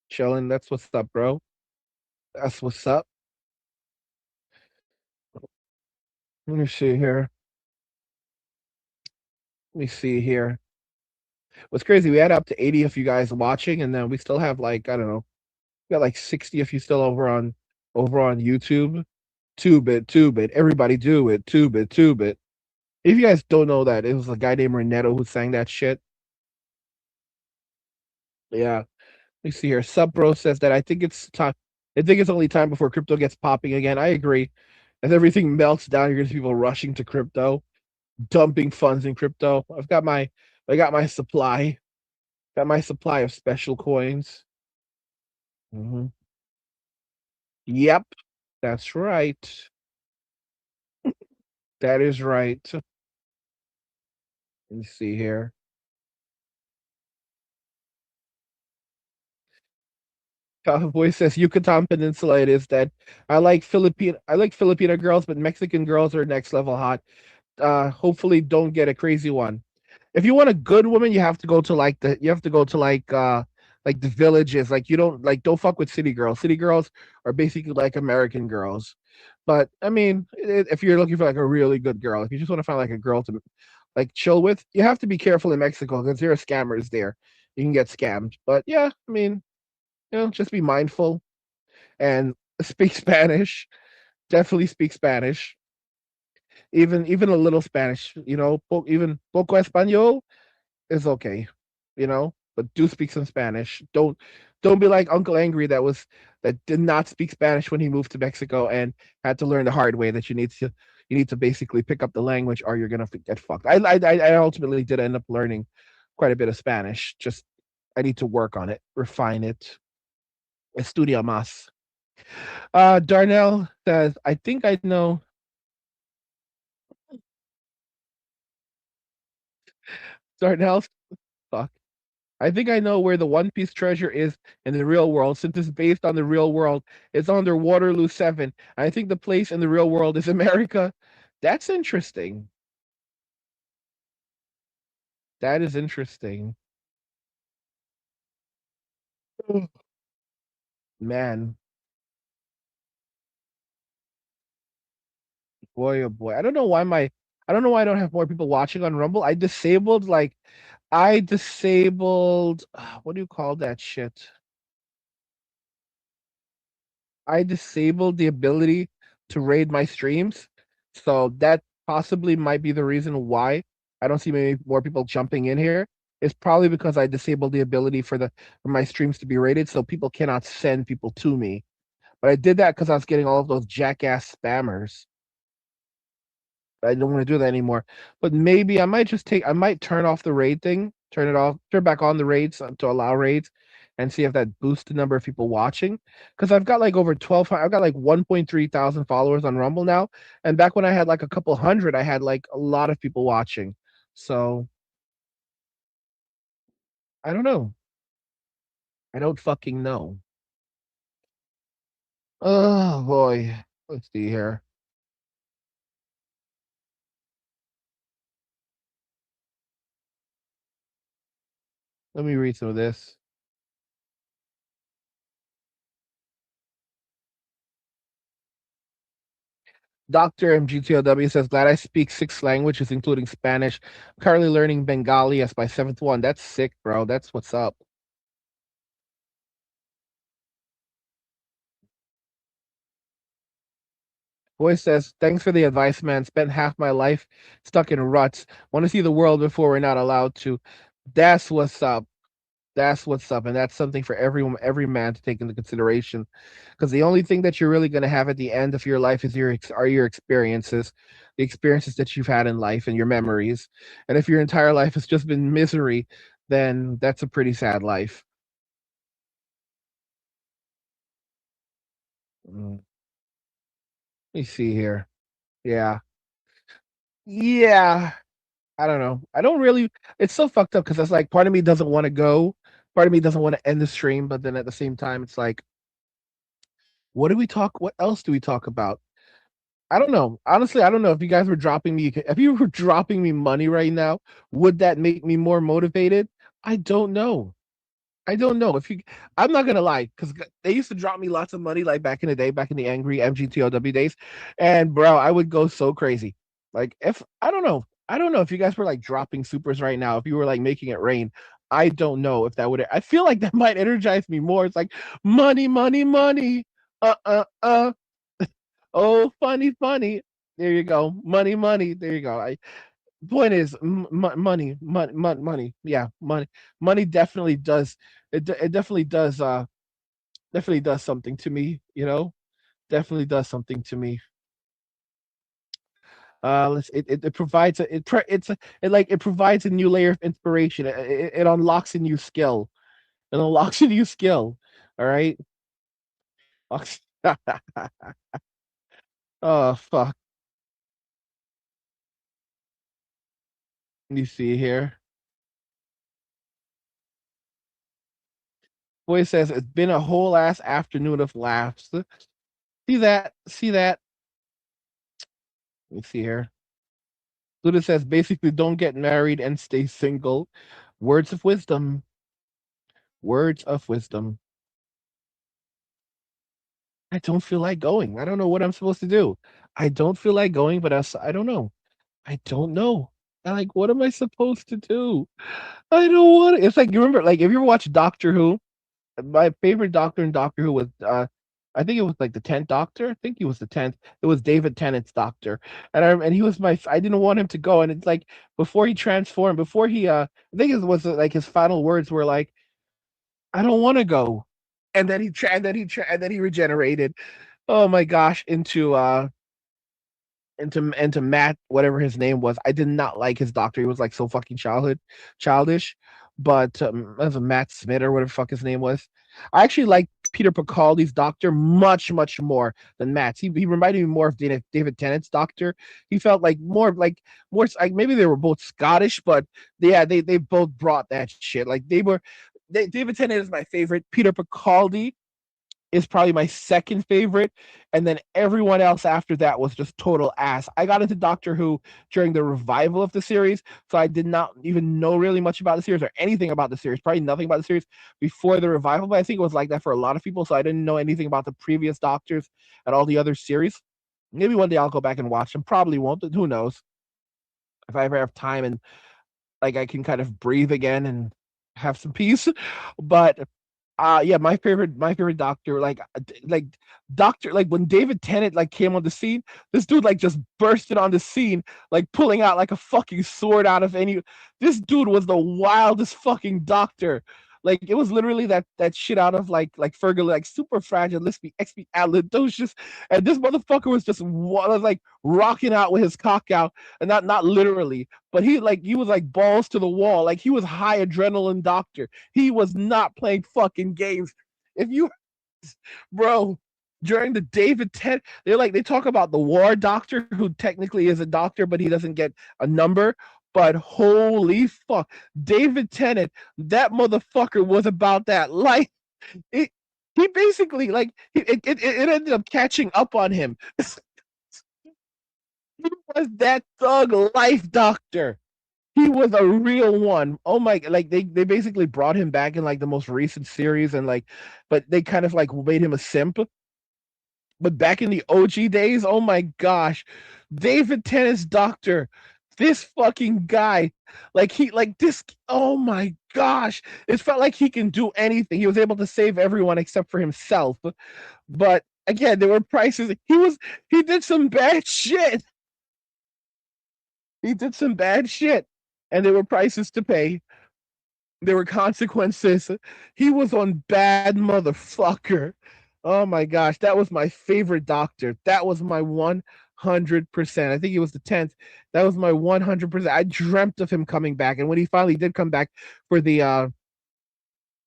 Chilling, that's what's up, bro. That's what's up. Let me see here. Let me see here. What's crazy, we had up to 80 of you guys watching, and then we still have like, I don't know, we got like 60 of you still over on YouTube. Tube it. Everybody do it. Tube it. If you guys don't know that, it was a guy named Renetto who sang that shit. Yeah. Let me see here. Sub Bro says that I think it's time. I think it's only time before crypto gets popping again. I agree. As everything melts down, you're gonna see people rushing to crypto, dumping funds in crypto. I got my supply. Got my supply of special coins. Hmm. Yep, that's right. That is right. Let me see here. Cowboy says Yucatan Peninsula it is that I like Filipino girls, but Mexican girls are next level hot. Hopefully don't get a crazy one. If you want a good woman, you have to go to like the villages. Like you don't fuck with city girls. City girls are basically like American girls. But I mean, if you're looking for like a really good girl, if you just want to find like a girl to like chill with, you have to be careful in Mexico because there are scammers there. You can get scammed. But yeah, I mean, just be mindful and speak Spanish. Definitely speak Spanish. Even a little Spanish. Even poco español is okay. But do speak some Spanish. Don't be like Uncle Angry that did not speak Spanish when he moved to Mexico and had to learn the hard way that you need to basically pick up the language or you're gonna get fucked. I ultimately did end up learning quite a bit of Spanish. Just I need to work on it, refine it. Estudia más. Darnell says, I think I know. Darnell, fuck. I think I know where the One Piece treasure is in the real world. Since it's based on the real world, it's under Waterloo 7. I think the place in the real world is America. That's interesting. That is interesting. Man, boy, oh boy. I don't know why I don't have more people watching on Rumble. I disabled, what do you call that shit? I disabled the ability to raid my streams. So that possibly might be the reason why I don't see many more people jumping in here. It's probably because I disabled the ability for my streams to be rated, so people cannot send people to me. But I did that because I was getting all of those jackass spammers. I don't want to do that anymore. But maybe I might turn off the raid thing, turn back on the raids to allow raids, and see if that boosts the number of people watching. Because I've got like over 1200, I've got like 1.3 thousand followers on Rumble now. And back when I had like a couple hundred, I had like a lot of people watching. So I don't know. I don't fucking know. Oh boy. Let's see here. Let me read some of this. Dr. MGTOW says, glad I speak 6 languages, including Spanish. I'm currently learning Bengali as my 7th one. That's sick, bro. That's what's up. Boy says, thanks for the advice, man. Spent half my life stuck in ruts. Want to see the world before we're not allowed to. That's what's up. That's what's up. And that's something for everyone, every man to take into consideration. Because the only thing that you're really going to have at the end of your life is your experiences, the experiences that you've had in life and your memories. And if your entire life has just been misery, then that's a pretty sad life. Let me see here. Yeah. Yeah. I don't know. I don't really. It's so fucked up because it's like part of me doesn't want to go, part of me doesn't want to end the stream, but then at the same time, it's like, what do we talk? What else do we talk about? I don't know. Honestly, I don't know if you guys were dropping me. If you were dropping me money right now, would that make me more motivated? I don't know. I don't know if you. I'm not gonna lie, because they used to drop me lots of money, like back in the day, back in the angry MGTOW days, and bro, I would go so crazy. Like if I don't know if you guys were like dropping supers right now, if you were like making it rain. I don't know if that would. I feel like that might energize me more. It's like money, money, money. Uh, uh, uh. Oh, funny, funny. There you go. Money, money. There you go. Point is money. Yeah, money definitely does. It definitely does something to me, definitely does something to me. It provides it provides a new layer of inspiration. It unlocks a new skill. It unlocks a new skill. All right. Oh fuck. You see here. Boy says it's been a whole ass afternoon of laughs. See that? See that? Let me see here. Luda says basically don't get married and stay single. Words of wisdom. Words of wisdom. I don't feel like going. I don't know what I'm supposed to do. I don't feel like going, but I don't know. I don't know. Like, what am I supposed to do? I don't want it. It's like you remember, like if you ever watch Doctor Who, my favorite Doctor in Doctor Who was I think it was like the 10th Doctor. I think he was the 10th. It was David Tennant's Doctor. And he was I didn't want him to go. And it's like before he transformed, before he I think it was like his final words were like, I don't want to go. And then and then he regenerated. Oh my gosh, into Matt, whatever his name was. I did not like his doctor. He was like so fucking childish. But as a Matt Smith or whatever the fuck his name was, I actually like Peter Capaldi's doctor much more than Matt's. He reminded me more of David Tennant's doctor. He felt more like maybe they were both Scottish, but yeah, they both brought that shit. Like David Tennant is my favorite. Peter Capaldi is probably my second favorite, and then everyone else after that was just total ass. I got into Doctor Who during the revival of the series, so I did not even know really much about the series or anything about the series. Probably nothing about the series before the revival, but I think it was like that for a lot of people. So I didn't know anything about the previous Doctors and all the other series. Maybe one day I'll go back and watch them. Probably won't, but who knows? If I ever have time and like I can kind of breathe again and have some peace, but Yeah, my favorite doctor, like doctor, like when David Tennant like came on the scene, this dude like just bursted on the scene, like pulling out like a fucking sword out of any. This dude was the wildest fucking doctor. Like it was literally that shit out of like Fergal, like super fragile, XP alidocious, and this motherfucker was just was like rocking out with his cock out, and not literally, but he was like balls to the wall, like he was high adrenaline doctor. He was not playing fucking games. If you, bro, during the David Tennant, they talk about the war doctor who technically is a doctor, but he doesn't get a number. But holy fuck, David Tennant, that motherfucker was about that. Like it, he basically it ended up catching up on him. He was that thug life doctor. He was a real one. Oh my, like they basically brought him back in like the most recent series, and like, but they kind of like made him a simp. But back in the OG days, oh my gosh, David Tennant's doctor, this fucking guy, like this, oh my gosh, it felt like he can do anything. He was able to save everyone except for himself. But again, there were prices. He did some bad shit. He did some bad shit, and there were prices to pay. There were consequences. He was on bad motherfucker. Oh my gosh, that was my favorite doctor. That was my 100%. I think he was the 10th. That was my 100%. I dreamt of him coming back, and when he finally did come back for the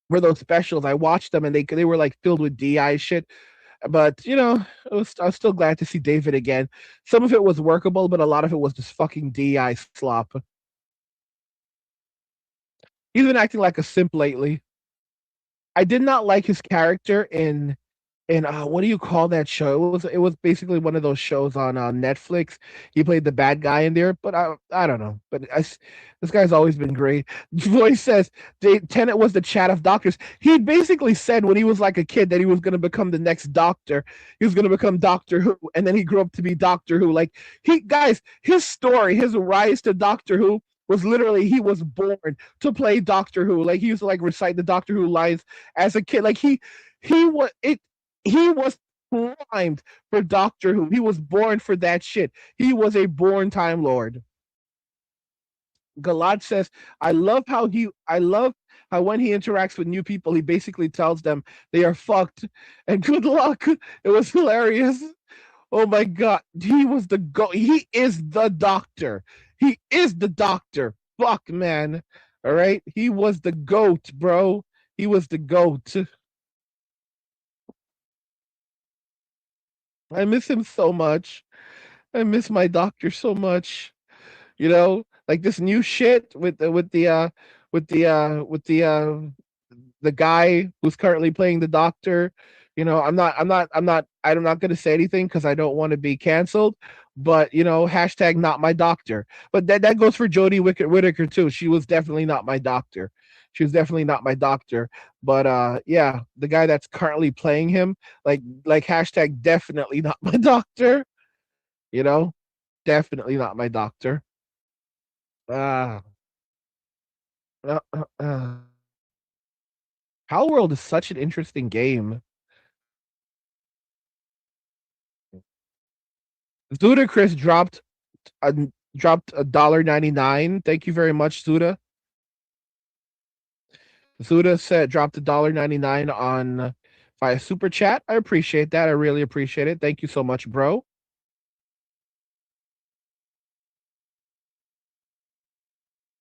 for those specials, I watched them, and they were like filled with DI shit. But I was still glad to see David again. Some of it was workable, but a lot of it was just fucking DI slop. He's been acting like a simp lately. I did not like his character in what do you call that show? It was basically one of those shows on Netflix. He played the bad guy in there, but I don't know. But this guy's always been great. Voice says Tennant was the chat of doctors. He basically said when he was like a kid that he was going to become the next Doctor. He was going to become Doctor Who, and then he grew up to be Doctor Who. Like his story, his rise to Doctor Who was literally he was born to play Doctor Who. Like he used to like recite the Doctor Who lines as a kid. Like he was it he was primed for Doctor Who. He was born for that shit. He was a born Time Lord. Galad says, I love how when he interacts with new people, he basically tells them they are fucked and good luck. It was hilarious. Oh my god. He is the doctor. He is the doctor. Fuck, man. All right. He was the goat, bro. He was the goat. I miss him so much. I miss my doctor so much. Like this new shit with the guy who's currently playing the doctor. I'm not going to say anything because I don't want to be canceled. But hashtag not my doctor. But that goes for Jodie Whittaker too. She was definitely not my doctor. She was definitely not my doctor. But yeah, the guy that's currently playing him, like hashtag definitely not my doctor. You know, definitely not my doctor. Uh, uh, uh, uh. Hell World is such an interesting game. Ludacris a dropped $1.99. Thank you very much, Zuda. Zuda said dropped $1.99 on via super chat. I appreciate that. I really appreciate it. Thank you so much, bro.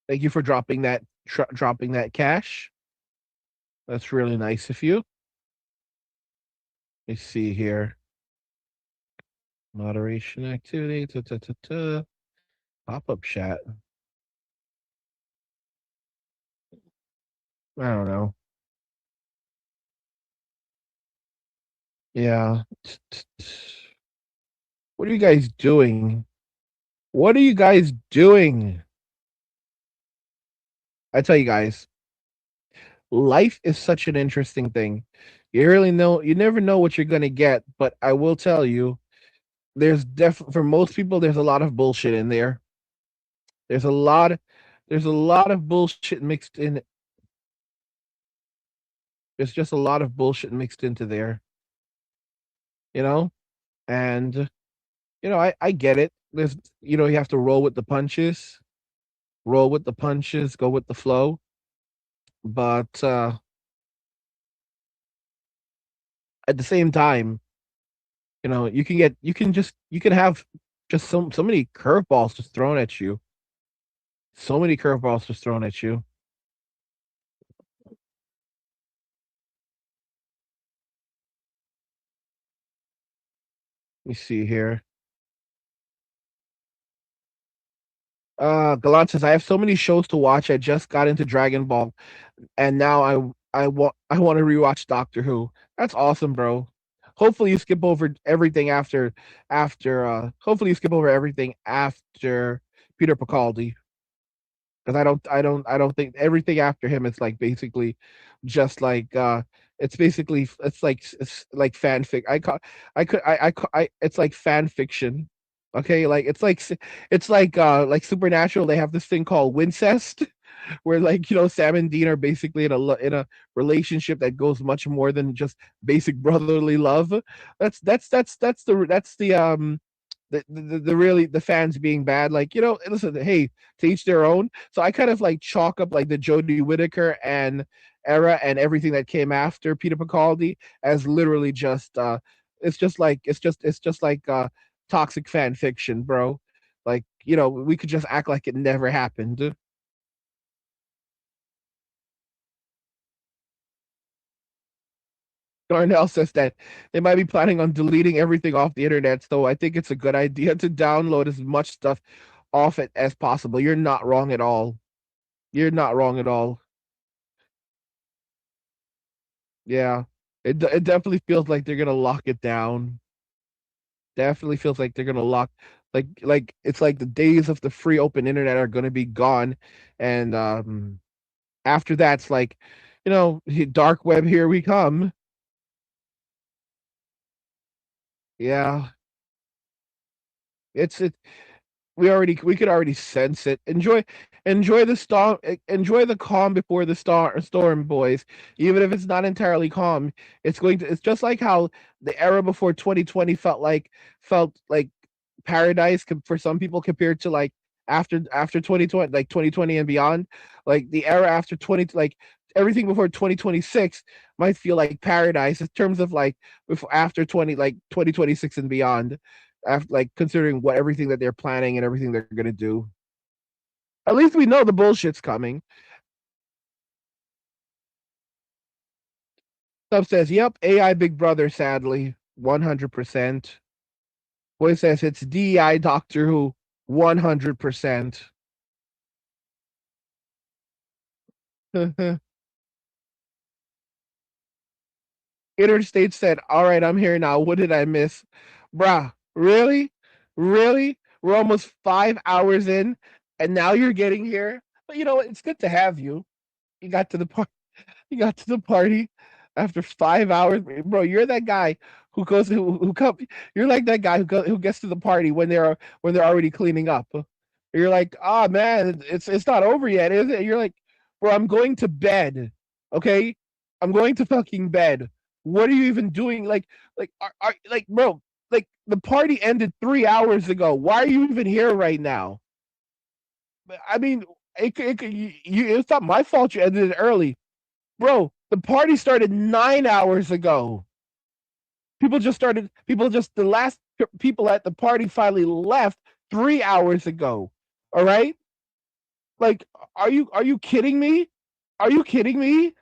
Thank you for dropping that cash. That's really nice of you. Let me see here. Moderation activity. Pop-up chat. I don't know. Yeah. What are you guys doing? What are you guys doing? I tell you guys, life is such an interesting thing. You never know what you're gonna get, but I will tell you, for most people, there's a lot of bullshit in there. There's a lot, there's a lot of bullshit mixed in. There's just a lot of bullshit mixed into there, you know? And I get it. There's you have to roll with the punches, go with the flow. But at the same time, you can have just so many curveballs just thrown at you. So many curveballs just thrown at you. Let me see here. Galan says I have so many shows to watch. I just got into Dragon Ball, and now I want to rewatch Doctor Who. That's awesome, bro. Hopefully you skip over everything hopefully you skip over everything after Peter Capaldi, because I don't think everything after him is like basically just like it's like fanfic. It's like fan fiction. Okay, like it's like Supernatural. They have this thing called Wincest, where like Sam and Dean are basically in a relationship that goes much more than just basic brotherly love. That's the really the fans being bad. Like, listen, hey, to each their own. So I kind of like chalk up like the Jodie Whittaker and era and everything that came after Peter Capaldi as literally just it's just like toxic fan fiction, bro. Like, we could just act like it never happened. Darnell says that they might be planning on deleting everything off the internet, so I think it's a good idea to download as much stuff off it as possible. You're not wrong at all. You're not wrong at all. Yeah. It definitely feels like they're gonna lock it down. Definitely feels like they're gonna lock like it's like the days of the free open internet are gonna be gone. And after that's like, dark web, here we come. Yeah. It we could already sense it. Enjoy the storm. Enjoy the calm before the storm, boys. Even if it's not entirely calm, it's just like how the era before 2020 felt like paradise for some people, compared to like after 2020, like 2020 and beyond. Like the era after 20, like everything before 2026 might feel like paradise in terms of like before after 2026 and beyond, after like considering what everything that they're planning and everything they're gonna do. At least we know the bullshit's coming. Sub says, "Yep, AI Big Brother." Sadly, 100%. Boy says it's DEI Doctor Who. 100%. Interstate said, "All right, I'm here now. What did I miss, bruh? Really, really? We're almost 5 hours in, and now you're getting here. But you know what? It's good to have you. You got to the part. You got to the party after 5 hours, bro. You're that guy who goes who come. You're like that guy who gets to the party when they're already cleaning up. You're like, oh man, it's not over yet, is it? You're like, bro, I'm going to bed. Okay, I'm going to fucking bed. What are you even doing? Like, bro, like the party ended 3 hours ago. Why are you even here right now? I mean, it's not my fault you ended it early. Bro, the party started 9 hours ago. The last people at the party finally left 3 hours ago. All right? Like, are you kidding me? Are you kidding me?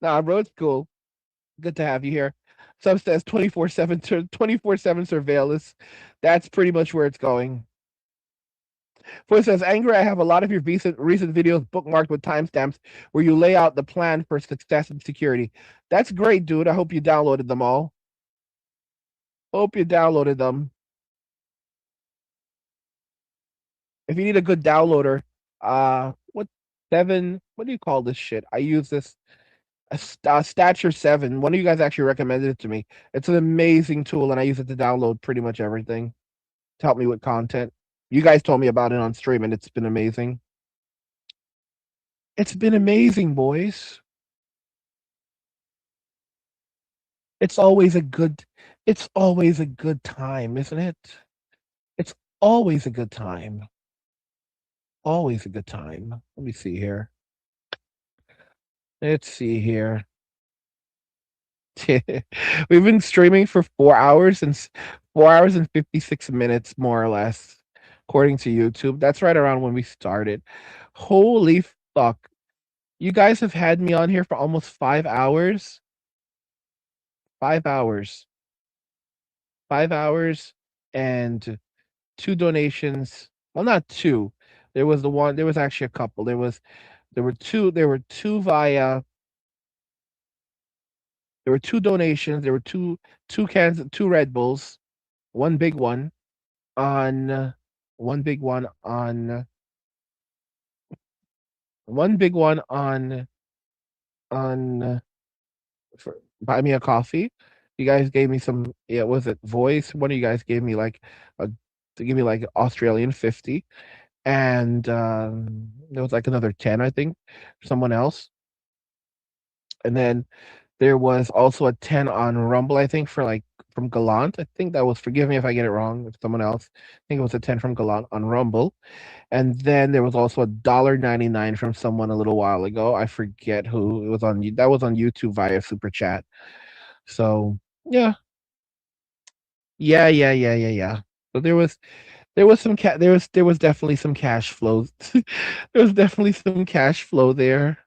Nah, bro, it's cool. Good to have you here. Sub says 24/7 surveillance. That's pretty much where it's going. For says, Angry, I have a lot of your recent videos bookmarked with timestamps where you lay out the plan for success and security. That's great, dude. I hope you downloaded them all. Hope you downloaded them. If you need a good downloader, what do you call this shit? I use this Stature 7. One of you guys actually recommended it to me. It's an amazing tool, and I use it to download pretty much everything to help me with content. You guys told me about it on stream, and it's been amazing. It's been amazing, boys. It's always a good it's always a good time, isn't it? It's always a good time. Always a good time. Let me see here. Let's see here. We've been streaming for 4 hours and 56 minutes, more or less, according to YouTube. That's right around when we started. Holy fuck. You guys have had me on here for almost 5 hours. 5 hours. 5 hours and two donations. Well, not two. There was actually a couple. There were two donations. There were two Red Bulls, one big one on one big one on one big one on for buy me a coffee. You guys gave me some, yeah, was it voice? One of you guys gave me like a to give me like Australian 50, and there was like another 10, I think, someone else. And then there was also a 10 on Rumble, I think, for like from Gallant. I think that was, forgive me if I get it wrong, if someone else. I think it was a 10 from Gallant on Rumble. And then there was also $1.99 from someone a little while ago. I forget who. It was on that was on YouTube via Super Chat. So yeah. Yeah. So there was definitely some cash flow. There was definitely some cash flow there.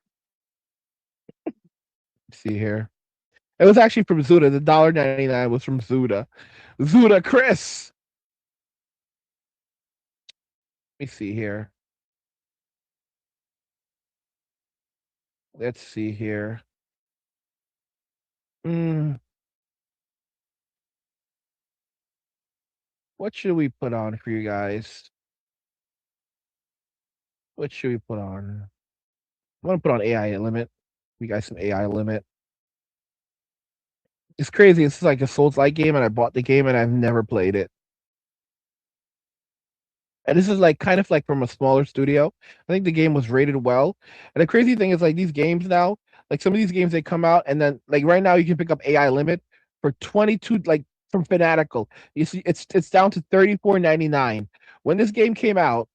Let's see here. It was actually from Zuda. The $1.99 was from Zuda. Zuda Chris. Let me see here. Let's see here. Mm, what should we put on for you guys? What should we put on? I want to put on AI limit. You guys some AI limit. It's crazy. It's like a Souls-like game, and I bought the game, and I've never played it. And this is like kind of like from a smaller studio. I think the game was rated well. And the crazy thing is like these games now, like some of these games they come out, and then like right now you can pick up AI limit for 22, like from Fanatical. You see it's down to 34.99. When this game came out,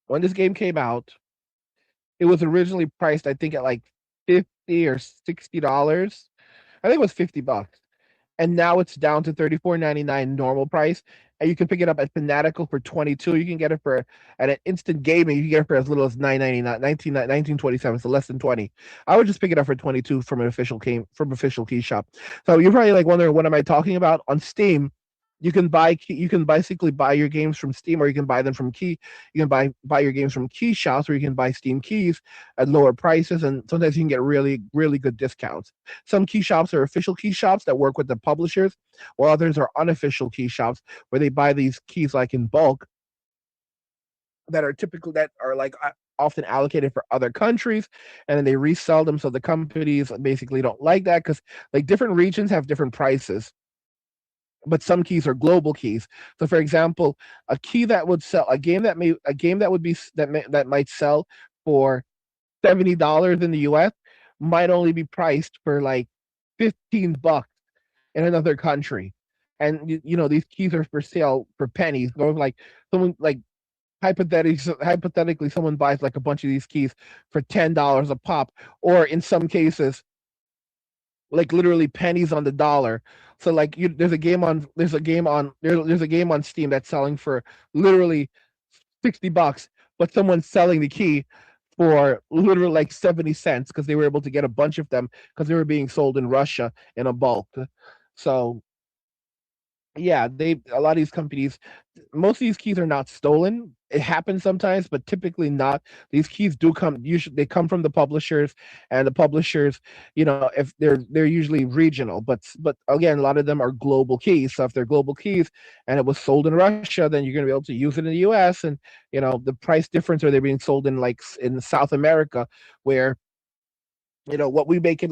when this game came out, it was originally priced, I think, at like 50 or $60. I think it was $50. And now it's down to 34.99 normal price, and you can pick it up at Fanatical for 22. You can get it for at an Instant Gaming. You can get it for as little as 9.99, 19.27, so less than 20. I would just pick it up for 22 from official key shop. So you're probably like wondering, what am I talking about? On Steam, you can basically buy your games from Steam, or you can buy them from key. You can buy your games from key shops, or you can buy Steam keys at lower prices, and sometimes you can get really good discounts. Some key shops are official key shops that work with the publishers, while others are unofficial key shops where they buy these keys like in bulk, that are like often allocated for other countries, and then they resell them. So the companies basically don't like that, because like different regions have different prices, but some keys are global keys. So, for example, a key that would sell a game that would be that might sell for $70 in the US might only be priced for like $15 in another country. And these keys are for sale for pennies. Going like someone like hypothetically, someone buys like a bunch of these keys for $10 a pop, or in some cases like literally pennies on the dollar. So like there's a game on Steam that's selling for literally $60, but someone's selling the key for literally like 70 cents, because they were able to get a bunch of them because they were being sold in Russia in a bulk. So yeah, they a lot of these companies, most of these keys are not stolen. It happens sometimes, but typically not. These keys do come usually they come from the publishers, and the publishers, if they're usually regional, but again, a lot of them are global keys. So if they're global keys and it was sold in Russia, then you're going to be able to use it in the US, and the price difference, or they're being sold in like in South America, where what we make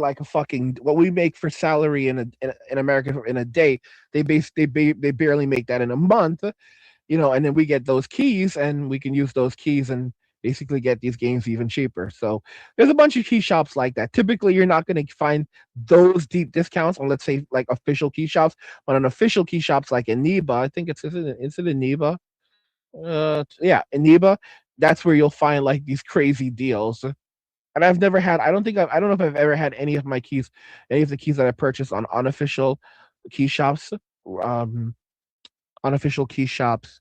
for salary in America in a day, they barely make that in a month, and then we get those keys, and we can use those keys, and basically get these games even cheaper. So there's a bunch of key shops like that. Typically, you're not going to find those deep discounts on, let's say, like official key shops. But on official key shops like Aniba, I think is it Aniba? Yeah, Aniba. That's where you'll find like these crazy deals. And I've never had. I don't know if I've ever had any of my keys, any of the keys that I purchased on unofficial key shops, um, unofficial key shops,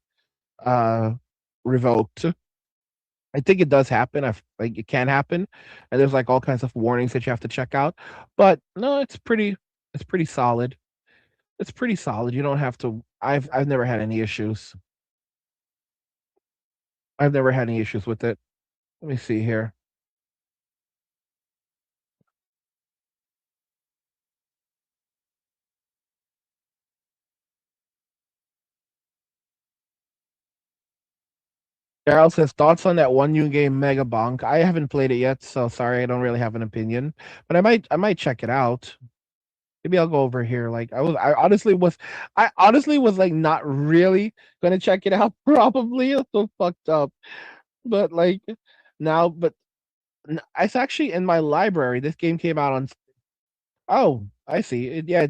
uh, revoked. I think it does happen. Like it can happen, and there's like all kinds of warnings that you have to check out. But no, it's pretty solid. It's pretty solid. You don't have to. I've never had any issues. I've never had any issues with it. Let me see here. Daryl says thoughts on that one new game, Mega Bonk. I haven't played it yet, so sorry, I don't really have an opinion. But I might check it out. Maybe I'll go over here. Like I honestly was like not really gonna check it out. Probably it's so fucked up. But like now, but it's actually in my library. This game came out on. Oh, I see. Yeah,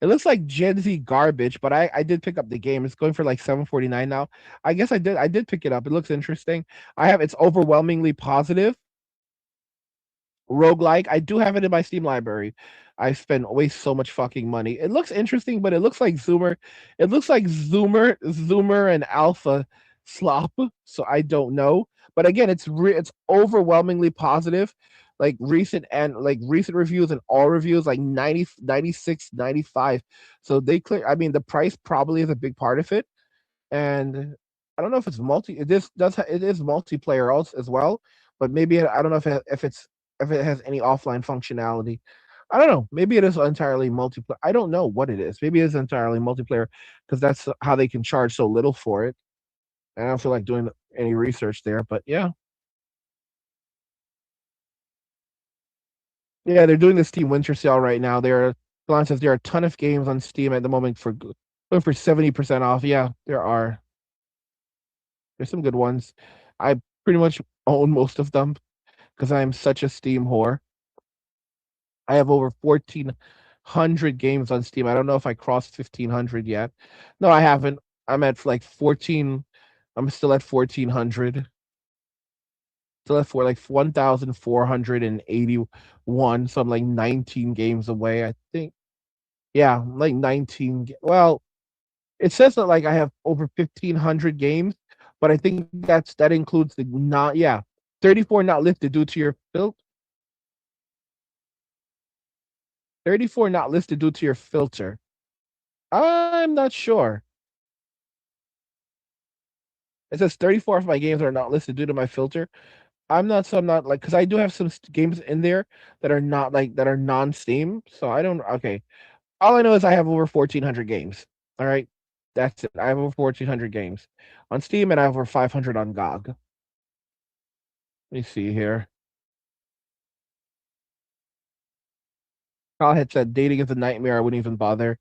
it looks like Gen Z garbage, but I did pick up the game. It's going for like 7.49 now. I guess I did pick it up. It looks interesting. It's overwhelmingly positive. Roguelike. I do have it in my Steam library. I spent waste so much fucking money. It looks interesting, but it looks like Zoomer. It looks like Zoomer and Alpha slop. So I don't know. But again, it's overwhelmingly positive. Like recent reviews and all reviews like 90, 96, 95. So they clear. I mean, the price probably is a big part of it, and I don't know if it's multi. It is multiplayer also as well, but maybe I don't know if it has any offline functionality. I don't know. Maybe it is entirely multiplayer. I don't know what it is. Maybe it is entirely multiplayer because that's how they can charge so little for it. I don't feel like doing any research there, but yeah, yeah, they're doing the Steam Winter Sale right now. There are a ton of games on Steam at the moment for going for 70% off. Yeah, there are. There's some good ones. I pretty much own most of them because I'm such a Steam whore. I have over 1,400 games on Steam. I don't know if I crossed 1,500 yet. No, I haven't. I'm at like 14. I'm still at 1,400. Still at 1,481. So I'm like 19 games away. I think. Yeah, I'm like 19. Well, it says that like I have over 1,500 games, but I think that includes the not. Yeah, 34 not listed due to your filter. 34 not listed due to your filter. I'm not sure. It says 34 of my games are not listed due to my filter. I'm not like because I do have some games in there that are not like that are non-Steam. So I don't. Okay, all I know is I have over 1,400 games. All right, that's it. I have over 1,400 games on Steam, and I have over 500 on GOG. Let me see here. Kyle had said dating is a nightmare. I wouldn't even bother.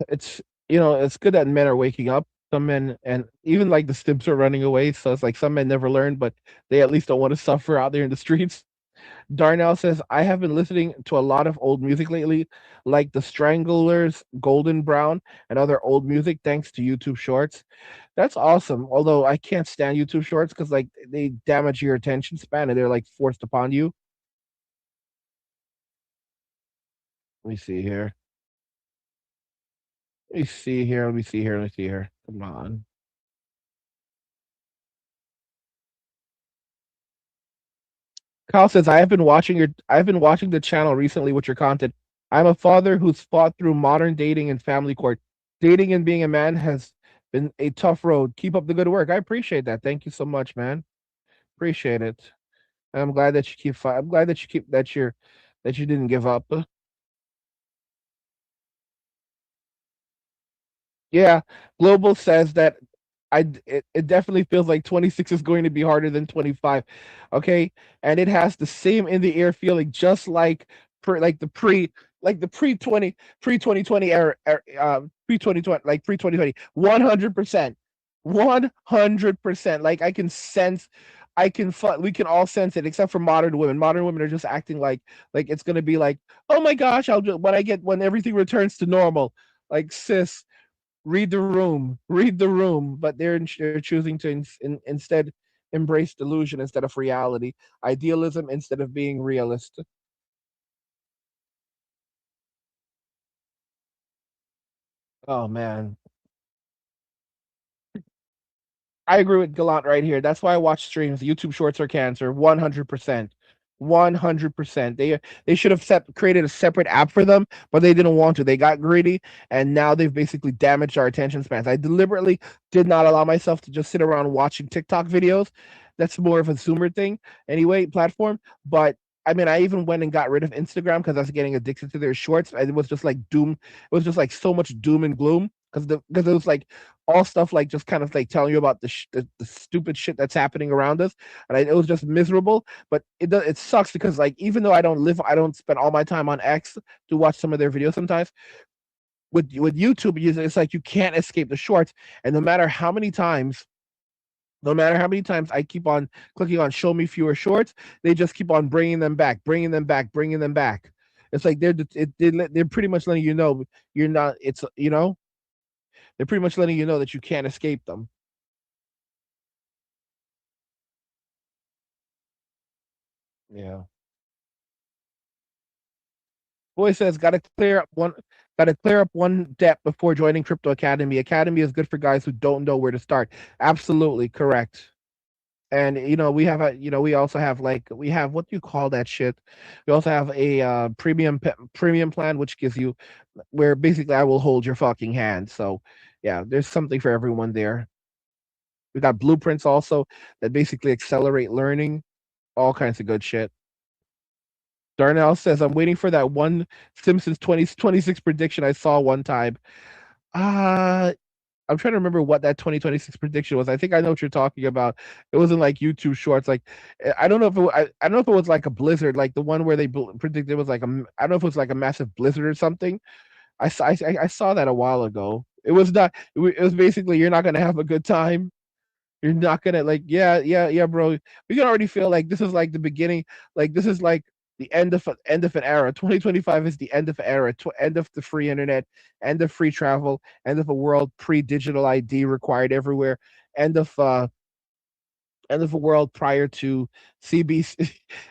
It's it's good that men are waking up. Some men and even like the Stims are running away. So it's like some men never learn, but they at least don't want to suffer out there in the streets. Darnell says, I have been listening to a lot of old music lately, like the Stranglers, Golden Brown, and other old music thanks to YouTube Shorts. That's awesome. Although I can't stand YouTube Shorts because like they damage your attention span and they're like forced upon you. Let me see here. Let me see here. Let me see here. Let me see here. Come on. Kyle says, I've been watching the channel recently with your content. I'm a father who's fought through modern dating and family court. Dating and being a man has been a tough road. Keep up the good work. I appreciate that. Thank you so much, man. Appreciate it. And I'm glad that you I'm glad that you keep that you didn't give up. Yeah, Global says that it definitely feels like 26 is going to be harder than 25. Okay, and it has the same in the air feeling, just like the pre 2020 era, pre 2020 like pre 2020 100%. 100%. Like I can sense, we can all sense it, except for modern women. Modern women are just acting like it's gonna be like, oh my gosh, I'll just when everything returns to normal. Like sis, read the room. But they're choosing to instead embrace delusion instead of reality, idealism instead of being realistic. Oh man, I agree with Gallant right here. That's why I watch streams. YouTube Shorts are cancer, 100%. 100%. They should have created a separate app for them, but they didn't want to. They got greedy, and now they've basically damaged our attention spans. I deliberately did not allow myself to just sit around watching TikTok videos. That's more of a Zoomer thing, anyway, platform. But I mean, I even went and got rid of Instagram because I was getting addicted to their shorts. It was just like doom. It was just like so much doom and gloom because it was like all stuff like just kind of like telling you about the stupid shit that's happening around us, and it was just miserable. But it sucks because like even though I don't spend all my time on X to watch some of their videos sometimes. With YouTube, it's like you can't escape the shorts, and no matter how many times I keep on clicking on show me fewer shorts, they just keep on bringing them back, bringing them back, bringing them back. It's like they're pretty much letting you know you're not. It's they're pretty much letting you know that you can't escape them. Yeah. Boy says got to clear up one debt before joining Crypto Academy. Academy is good for guys who don't know where to start. Absolutely correct. And we also have we have, what do you call that shit? We also have a premium plan, which gives you, where basically I will hold your fucking hand. So yeah, there's something for everyone there. We got blueprints also that basically accelerate learning, all kinds of good shit. Darnell says, I'm waiting for that one Simpsons 2026 prediction I saw one time. Uh, I'm trying to remember what that 2026 prediction was. I think I know what you're talking about. It wasn't like YouTube Shorts. Like, I don't know if I don't know if it was like a blizzard, like the one where they predicted it was like I don't know if it was like a massive blizzard or something. I saw that a while ago. It was not. It was basically you're not gonna have a good time. You're not gonna like, yeah, bro. We can already feel like this is like the beginning. Like this is like the end of an era. 2025 is the end of an era. End of the free internet. End of free travel. End of a world pre-digital ID required everywhere. End of end of a world prior to CB,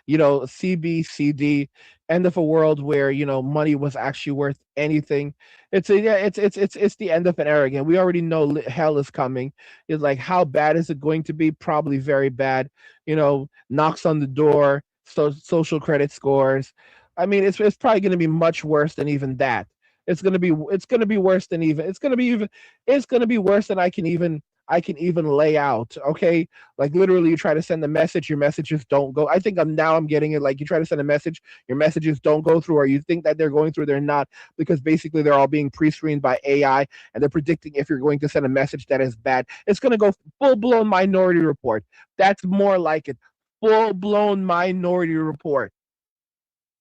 CBCD, end of a world where money was actually worth anything. It's the end of an era again. We already know hell is coming. It's like, how bad is it going to be? Probably very bad. Knocks on the door, social credit scores. I mean, it's probably going to be much worse than even that. It's gonna be worse than even it's gonna be worse than I can even lay out. Okay, like literally, you try to send a message, your messages don't go. I think I'm getting it. Like you try to send a message, your messages don't go through, or you think that they're going through, they're not, because basically they're all being pre-screened by AI, and they're predicting if you're going to send a message that is bad. It's going to go full blown Minority Report. That's more like it. Full blown Minority Report.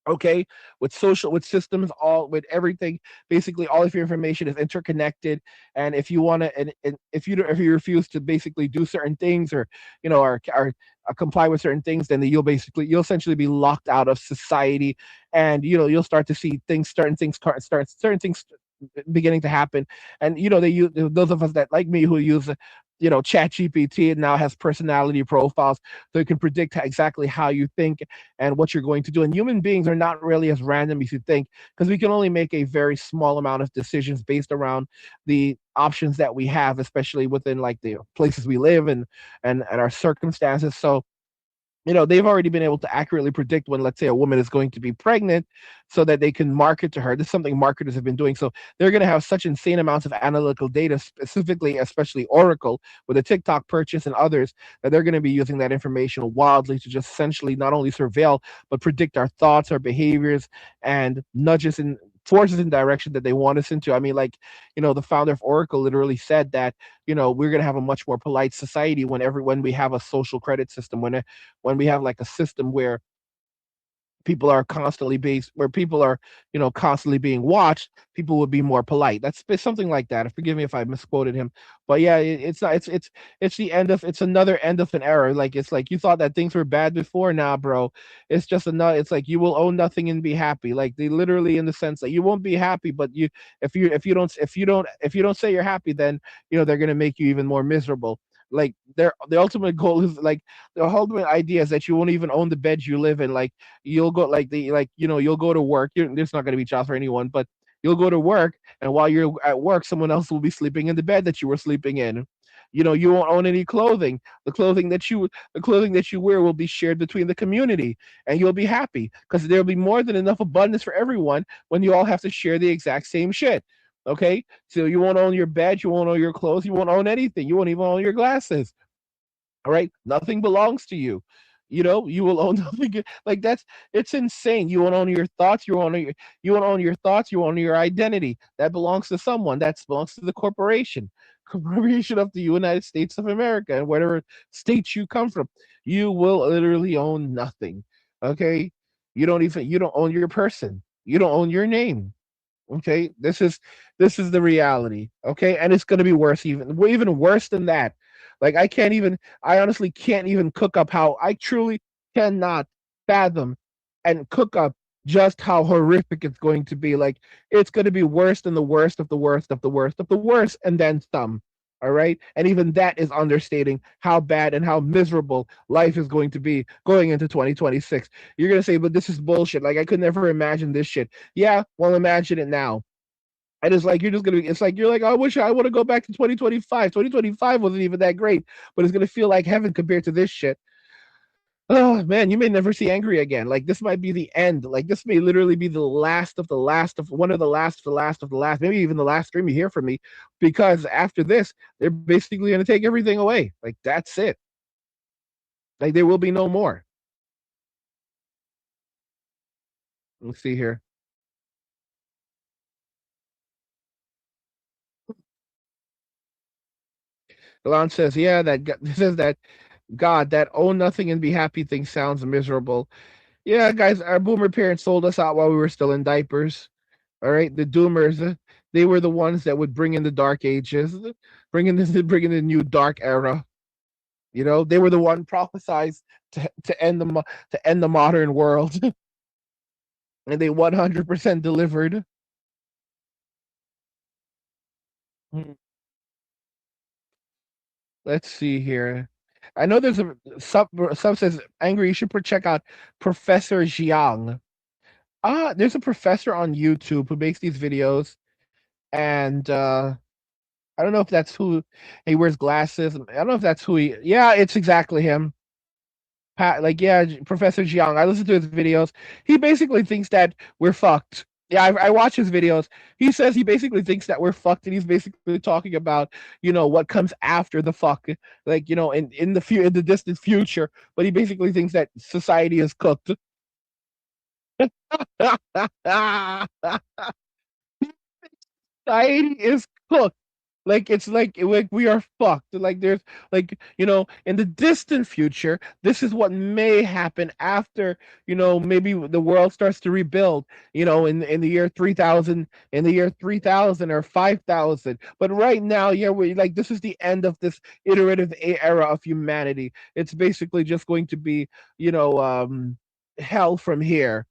Okay, with systems, all with everything, basically all of your information is interconnected. And if you want to, and if you refuse to basically do certain things, or comply with certain things, then you'll essentially be locked out of society. And you'll start to see certain things beginning to happen. And they use, those of us that like me, who use chat gpt, and now has personality profiles, so it can predict exactly how you think and what you're going to do. And human beings are not really as random as you think, because we can only make a very small amount of decisions based around the options that we have, especially within like the places we live and our circumstances. So they've already been able to accurately predict when, let's say, a woman is going to be pregnant, so that they can market to her. This is something marketers have been doing. So they're going to have such insane amounts of analytical data, specifically, especially Oracle, with the TikTok purchase and others, that they're going to be using that information wildly to just essentially not only surveil, but predict our thoughts, our behaviors, and nudges and forces in direction that they want us into. I mean, like, the founder of Oracle literally said that, we're going to have a much more polite society when we have a social credit system, when we have like a system where people are constantly based where people are, constantly being watched, people would be more polite. That's something like that. Forgive me if I misquoted him, but yeah, it's not, it's the end of, it's another end of an era. Like, it's like, you thought that things were bad before. Nah, bro, it's just another, it's like, you will own nothing and be happy. Like, they literally, in the sense that you won't be happy, but if you don't say you're happy, then they're going to make you even more miserable. Like, the ultimate goal is like, the ultimate idea is that you won't even own the bed you live in. Like, you'll go, you'll go to work. There's not going to be jobs for anyone, but you'll go to work, and while you're at work, someone else will be sleeping in the bed that you were sleeping in. You won't own any clothing. The clothing that you wear will be shared between the community, and you'll be happy because there'll be more than enough abundance for everyone when you all have to share the exact same shit. Okay, so you won't own your bed, you won't own your clothes, you won't own anything, you won't even own your glasses. All right, nothing belongs to you. You will own nothing. Like, it's insane. You won't own your thoughts. You won't own your thoughts. You own your identity. That belongs to someone. That belongs to the corporation of the United States of America, and whatever state you come from. You will literally own nothing. Okay, you don't own your person. You don't own your name. Okay, this is the reality. Okay, and it's going to be worse, even worse than that. Like, I honestly can't even cook up how I truly cannot fathom and cook up just how horrific it's going to be. Like, it's going to be worse than the worst of the worst of the worst of the worst, and then some. All right, and even that is understating how bad and how miserable life is going to be going into 2026. You're going to say, but this is bullshit. Like, I could never imagine this shit. Yeah, well, imagine it now. And it's like, you're just gonna. It's like, you're like, I wish I want to go back to 2025. 2025 wasn't even that great, but it's gonna feel like heaven compared to this shit. Oh man, you may never see angry again. Like, this might be the end. Like, this may literally be the last of the last of one of the last of the last of the last. Maybe even the last stream you hear from me, because after this, they're basically gonna take everything away. Like, that's it. Like, there will be no more. Let's see here. Alon says, yeah, says that God, that own nothing and be happy thing sounds miserable. Yeah, guys, our boomer parents sold us out while we were still in diapers. All right, the doomers, they were the ones that would bring in the dark ages, bring in the new dark era. They were the one prophesized to end the modern world, and they 100% delivered. Hmm. Let's see here. I know there's a sub says angry. You should check out Professor Jiang. There's a professor on YouTube who makes these videos, and I don't know if that's who. He wears glasses. I don't know if that's who he. Yeah, it's exactly him. Like, yeah, Professor Jiang. I listen to his videos. He basically thinks that we're fucked. Yeah, I watch his videos. He says he basically thinks that we're fucked, and he's basically talking about what comes after the fuck, like in the distant future. But he basically thinks that society is cooked. Society is cooked. Like, it's like we are fucked. Like, there's, like, in the distant future, this is what may happen after, maybe the world starts to rebuild, in the year 3000, or 5000. But right now, yeah, we like, this is the end of this iterative era of humanity. It's basically just going to be, hell from here.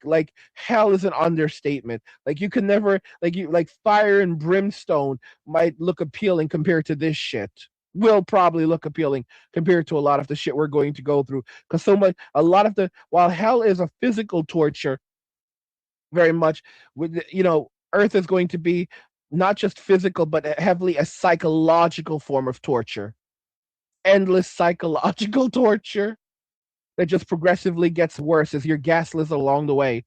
Like, hell is an understatement. Like, you can never, like fire and brimstone might look appealing compared to this shit. Will probably look appealing compared to a lot of the shit we're going to go through. Because a lot of while hell is a physical torture, very much, with Earth is going to be not just physical, but heavily a psychological form of torture. Endless psychological torture that just progressively gets worse as you're gasless along the way.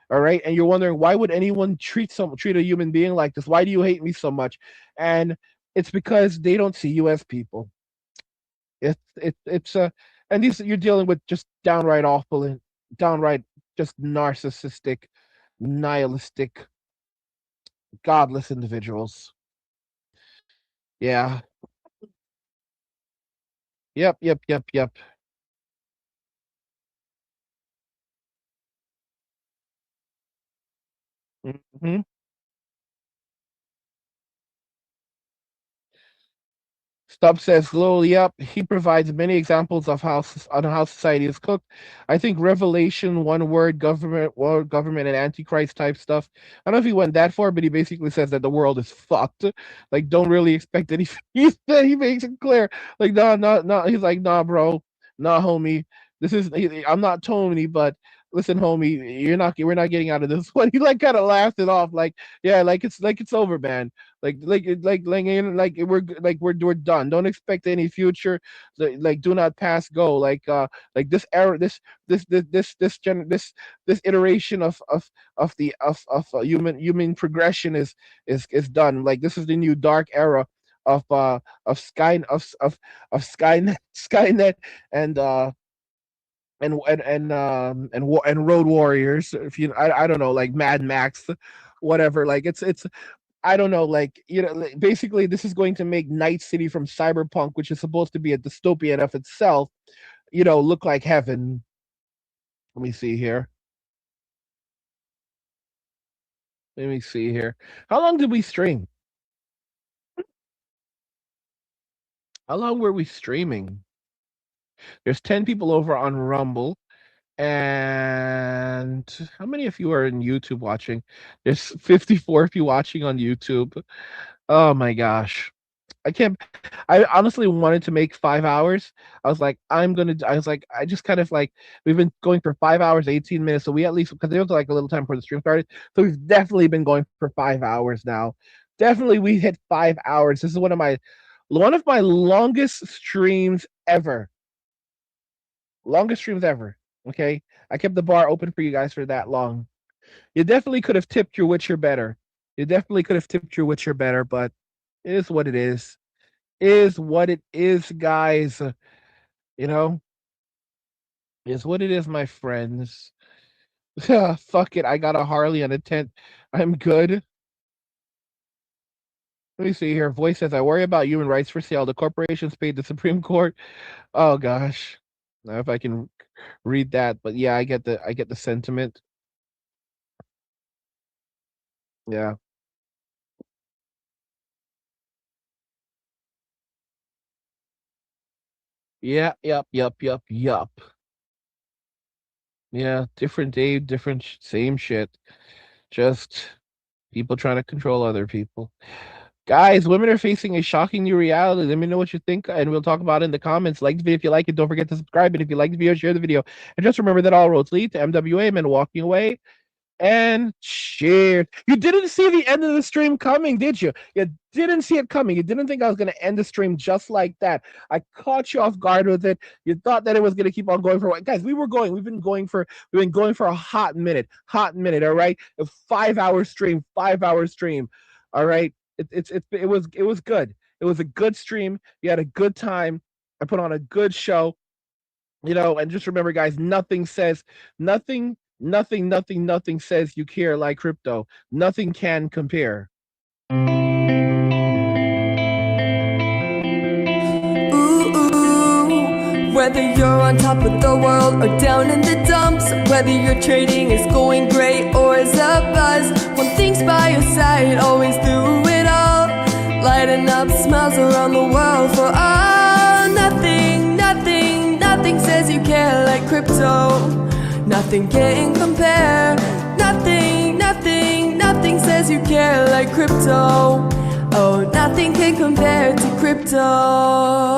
All right, and you're wondering, why would anyone treat a human being like this? Why do you hate me so much? And it's because they don't see you as people. It's and these, you're dealing with just downright awful and downright just narcissistic, nihilistic, godless individuals. Yeah. Yep, yep, yep, yep. Hmm. Stubb says, "Slowly up." He provides many examples of on how society is cooked. I think Revelation, one word, world government, and Antichrist type stuff. I don't know if he went that far, but he basically says that the world is fucked. Like, don't really expect any. He makes it clear. Like, no, no. He's like, nah, bro, nah, homie. This is. I'm not Tony, but listen, homie, you're not. We're not getting out of this one. He like kind of laughed it off. Like, yeah, like it's over, man. We're done. Don't expect any future. Like do not pass go. Like this era, this iteration of human progression is done. Like this is the new dark era of Skynet and and Road Warriors. If you, I don't know, like Mad Max, whatever. Like it's I don't know, like like, basically this is going to make Night City from Cyberpunk, which is supposed to be a dystopian of itself, look like heaven. Let me see here. Let me see here. How long did we stream? How long were we streaming? There's 10 people over on Rumble. And how many of you are in YouTube watching? There's 54 of you watching on YouTube. Oh my gosh. I honestly wanted to make 5 hours. I was like, I just kind of like, we've been going for 5 hours, 18 minutes. So we at least, because there was like a little time before the stream started. So we've definitely been going for 5 hours now. Definitely we hit 5 hours. This is one of my longest streams ever. Longest streams ever. Okay. I kept the bar open for you guys for that long. You definitely could have tipped your Witcher better. But it is what it is. Is what it is, guys. Is what it is, my friends. Fuck it. I got a Harley and a tent. I'm good. Let me see here. Voice says, I worry about human rights for sale. The corporations paid the Supreme Court. Oh gosh. Now if I can read that, but yeah, I get the sentiment. Yeah. Yeah, yup. Yeah, different day, same shit. Just people trying to control other people. Guys, women are facing a shocking new reality. Let me know what you think, and we'll talk about it in the comments. Like the video if you like it. Don't forget to subscribe. And if you like the video, share the video. And just remember that all roads lead to MWA, men walking away. And cheers. You didn't see the end of the stream coming, did you? You didn't see it coming. You didn't think I was going to end the stream just like that. I caught you off guard with it. You thought that it was going to keep on going for a while. Guys, we've been going for a hot minute. All right. A 5 hour stream. All right. It was good. It was a good stream. You had a good time. I put on a good show. And just remember, guys, nothing says you care like crypto. Nothing can compare. Whether you're on top of the world or down in the dumps, whether your trading is going great or is a buzz, one thing's by your side, always through it all, lighting up smiles around the world for all. Nothing says you care like crypto. Nothing can compare. Nothing says you care like crypto. Oh, nothing can compare to crypto.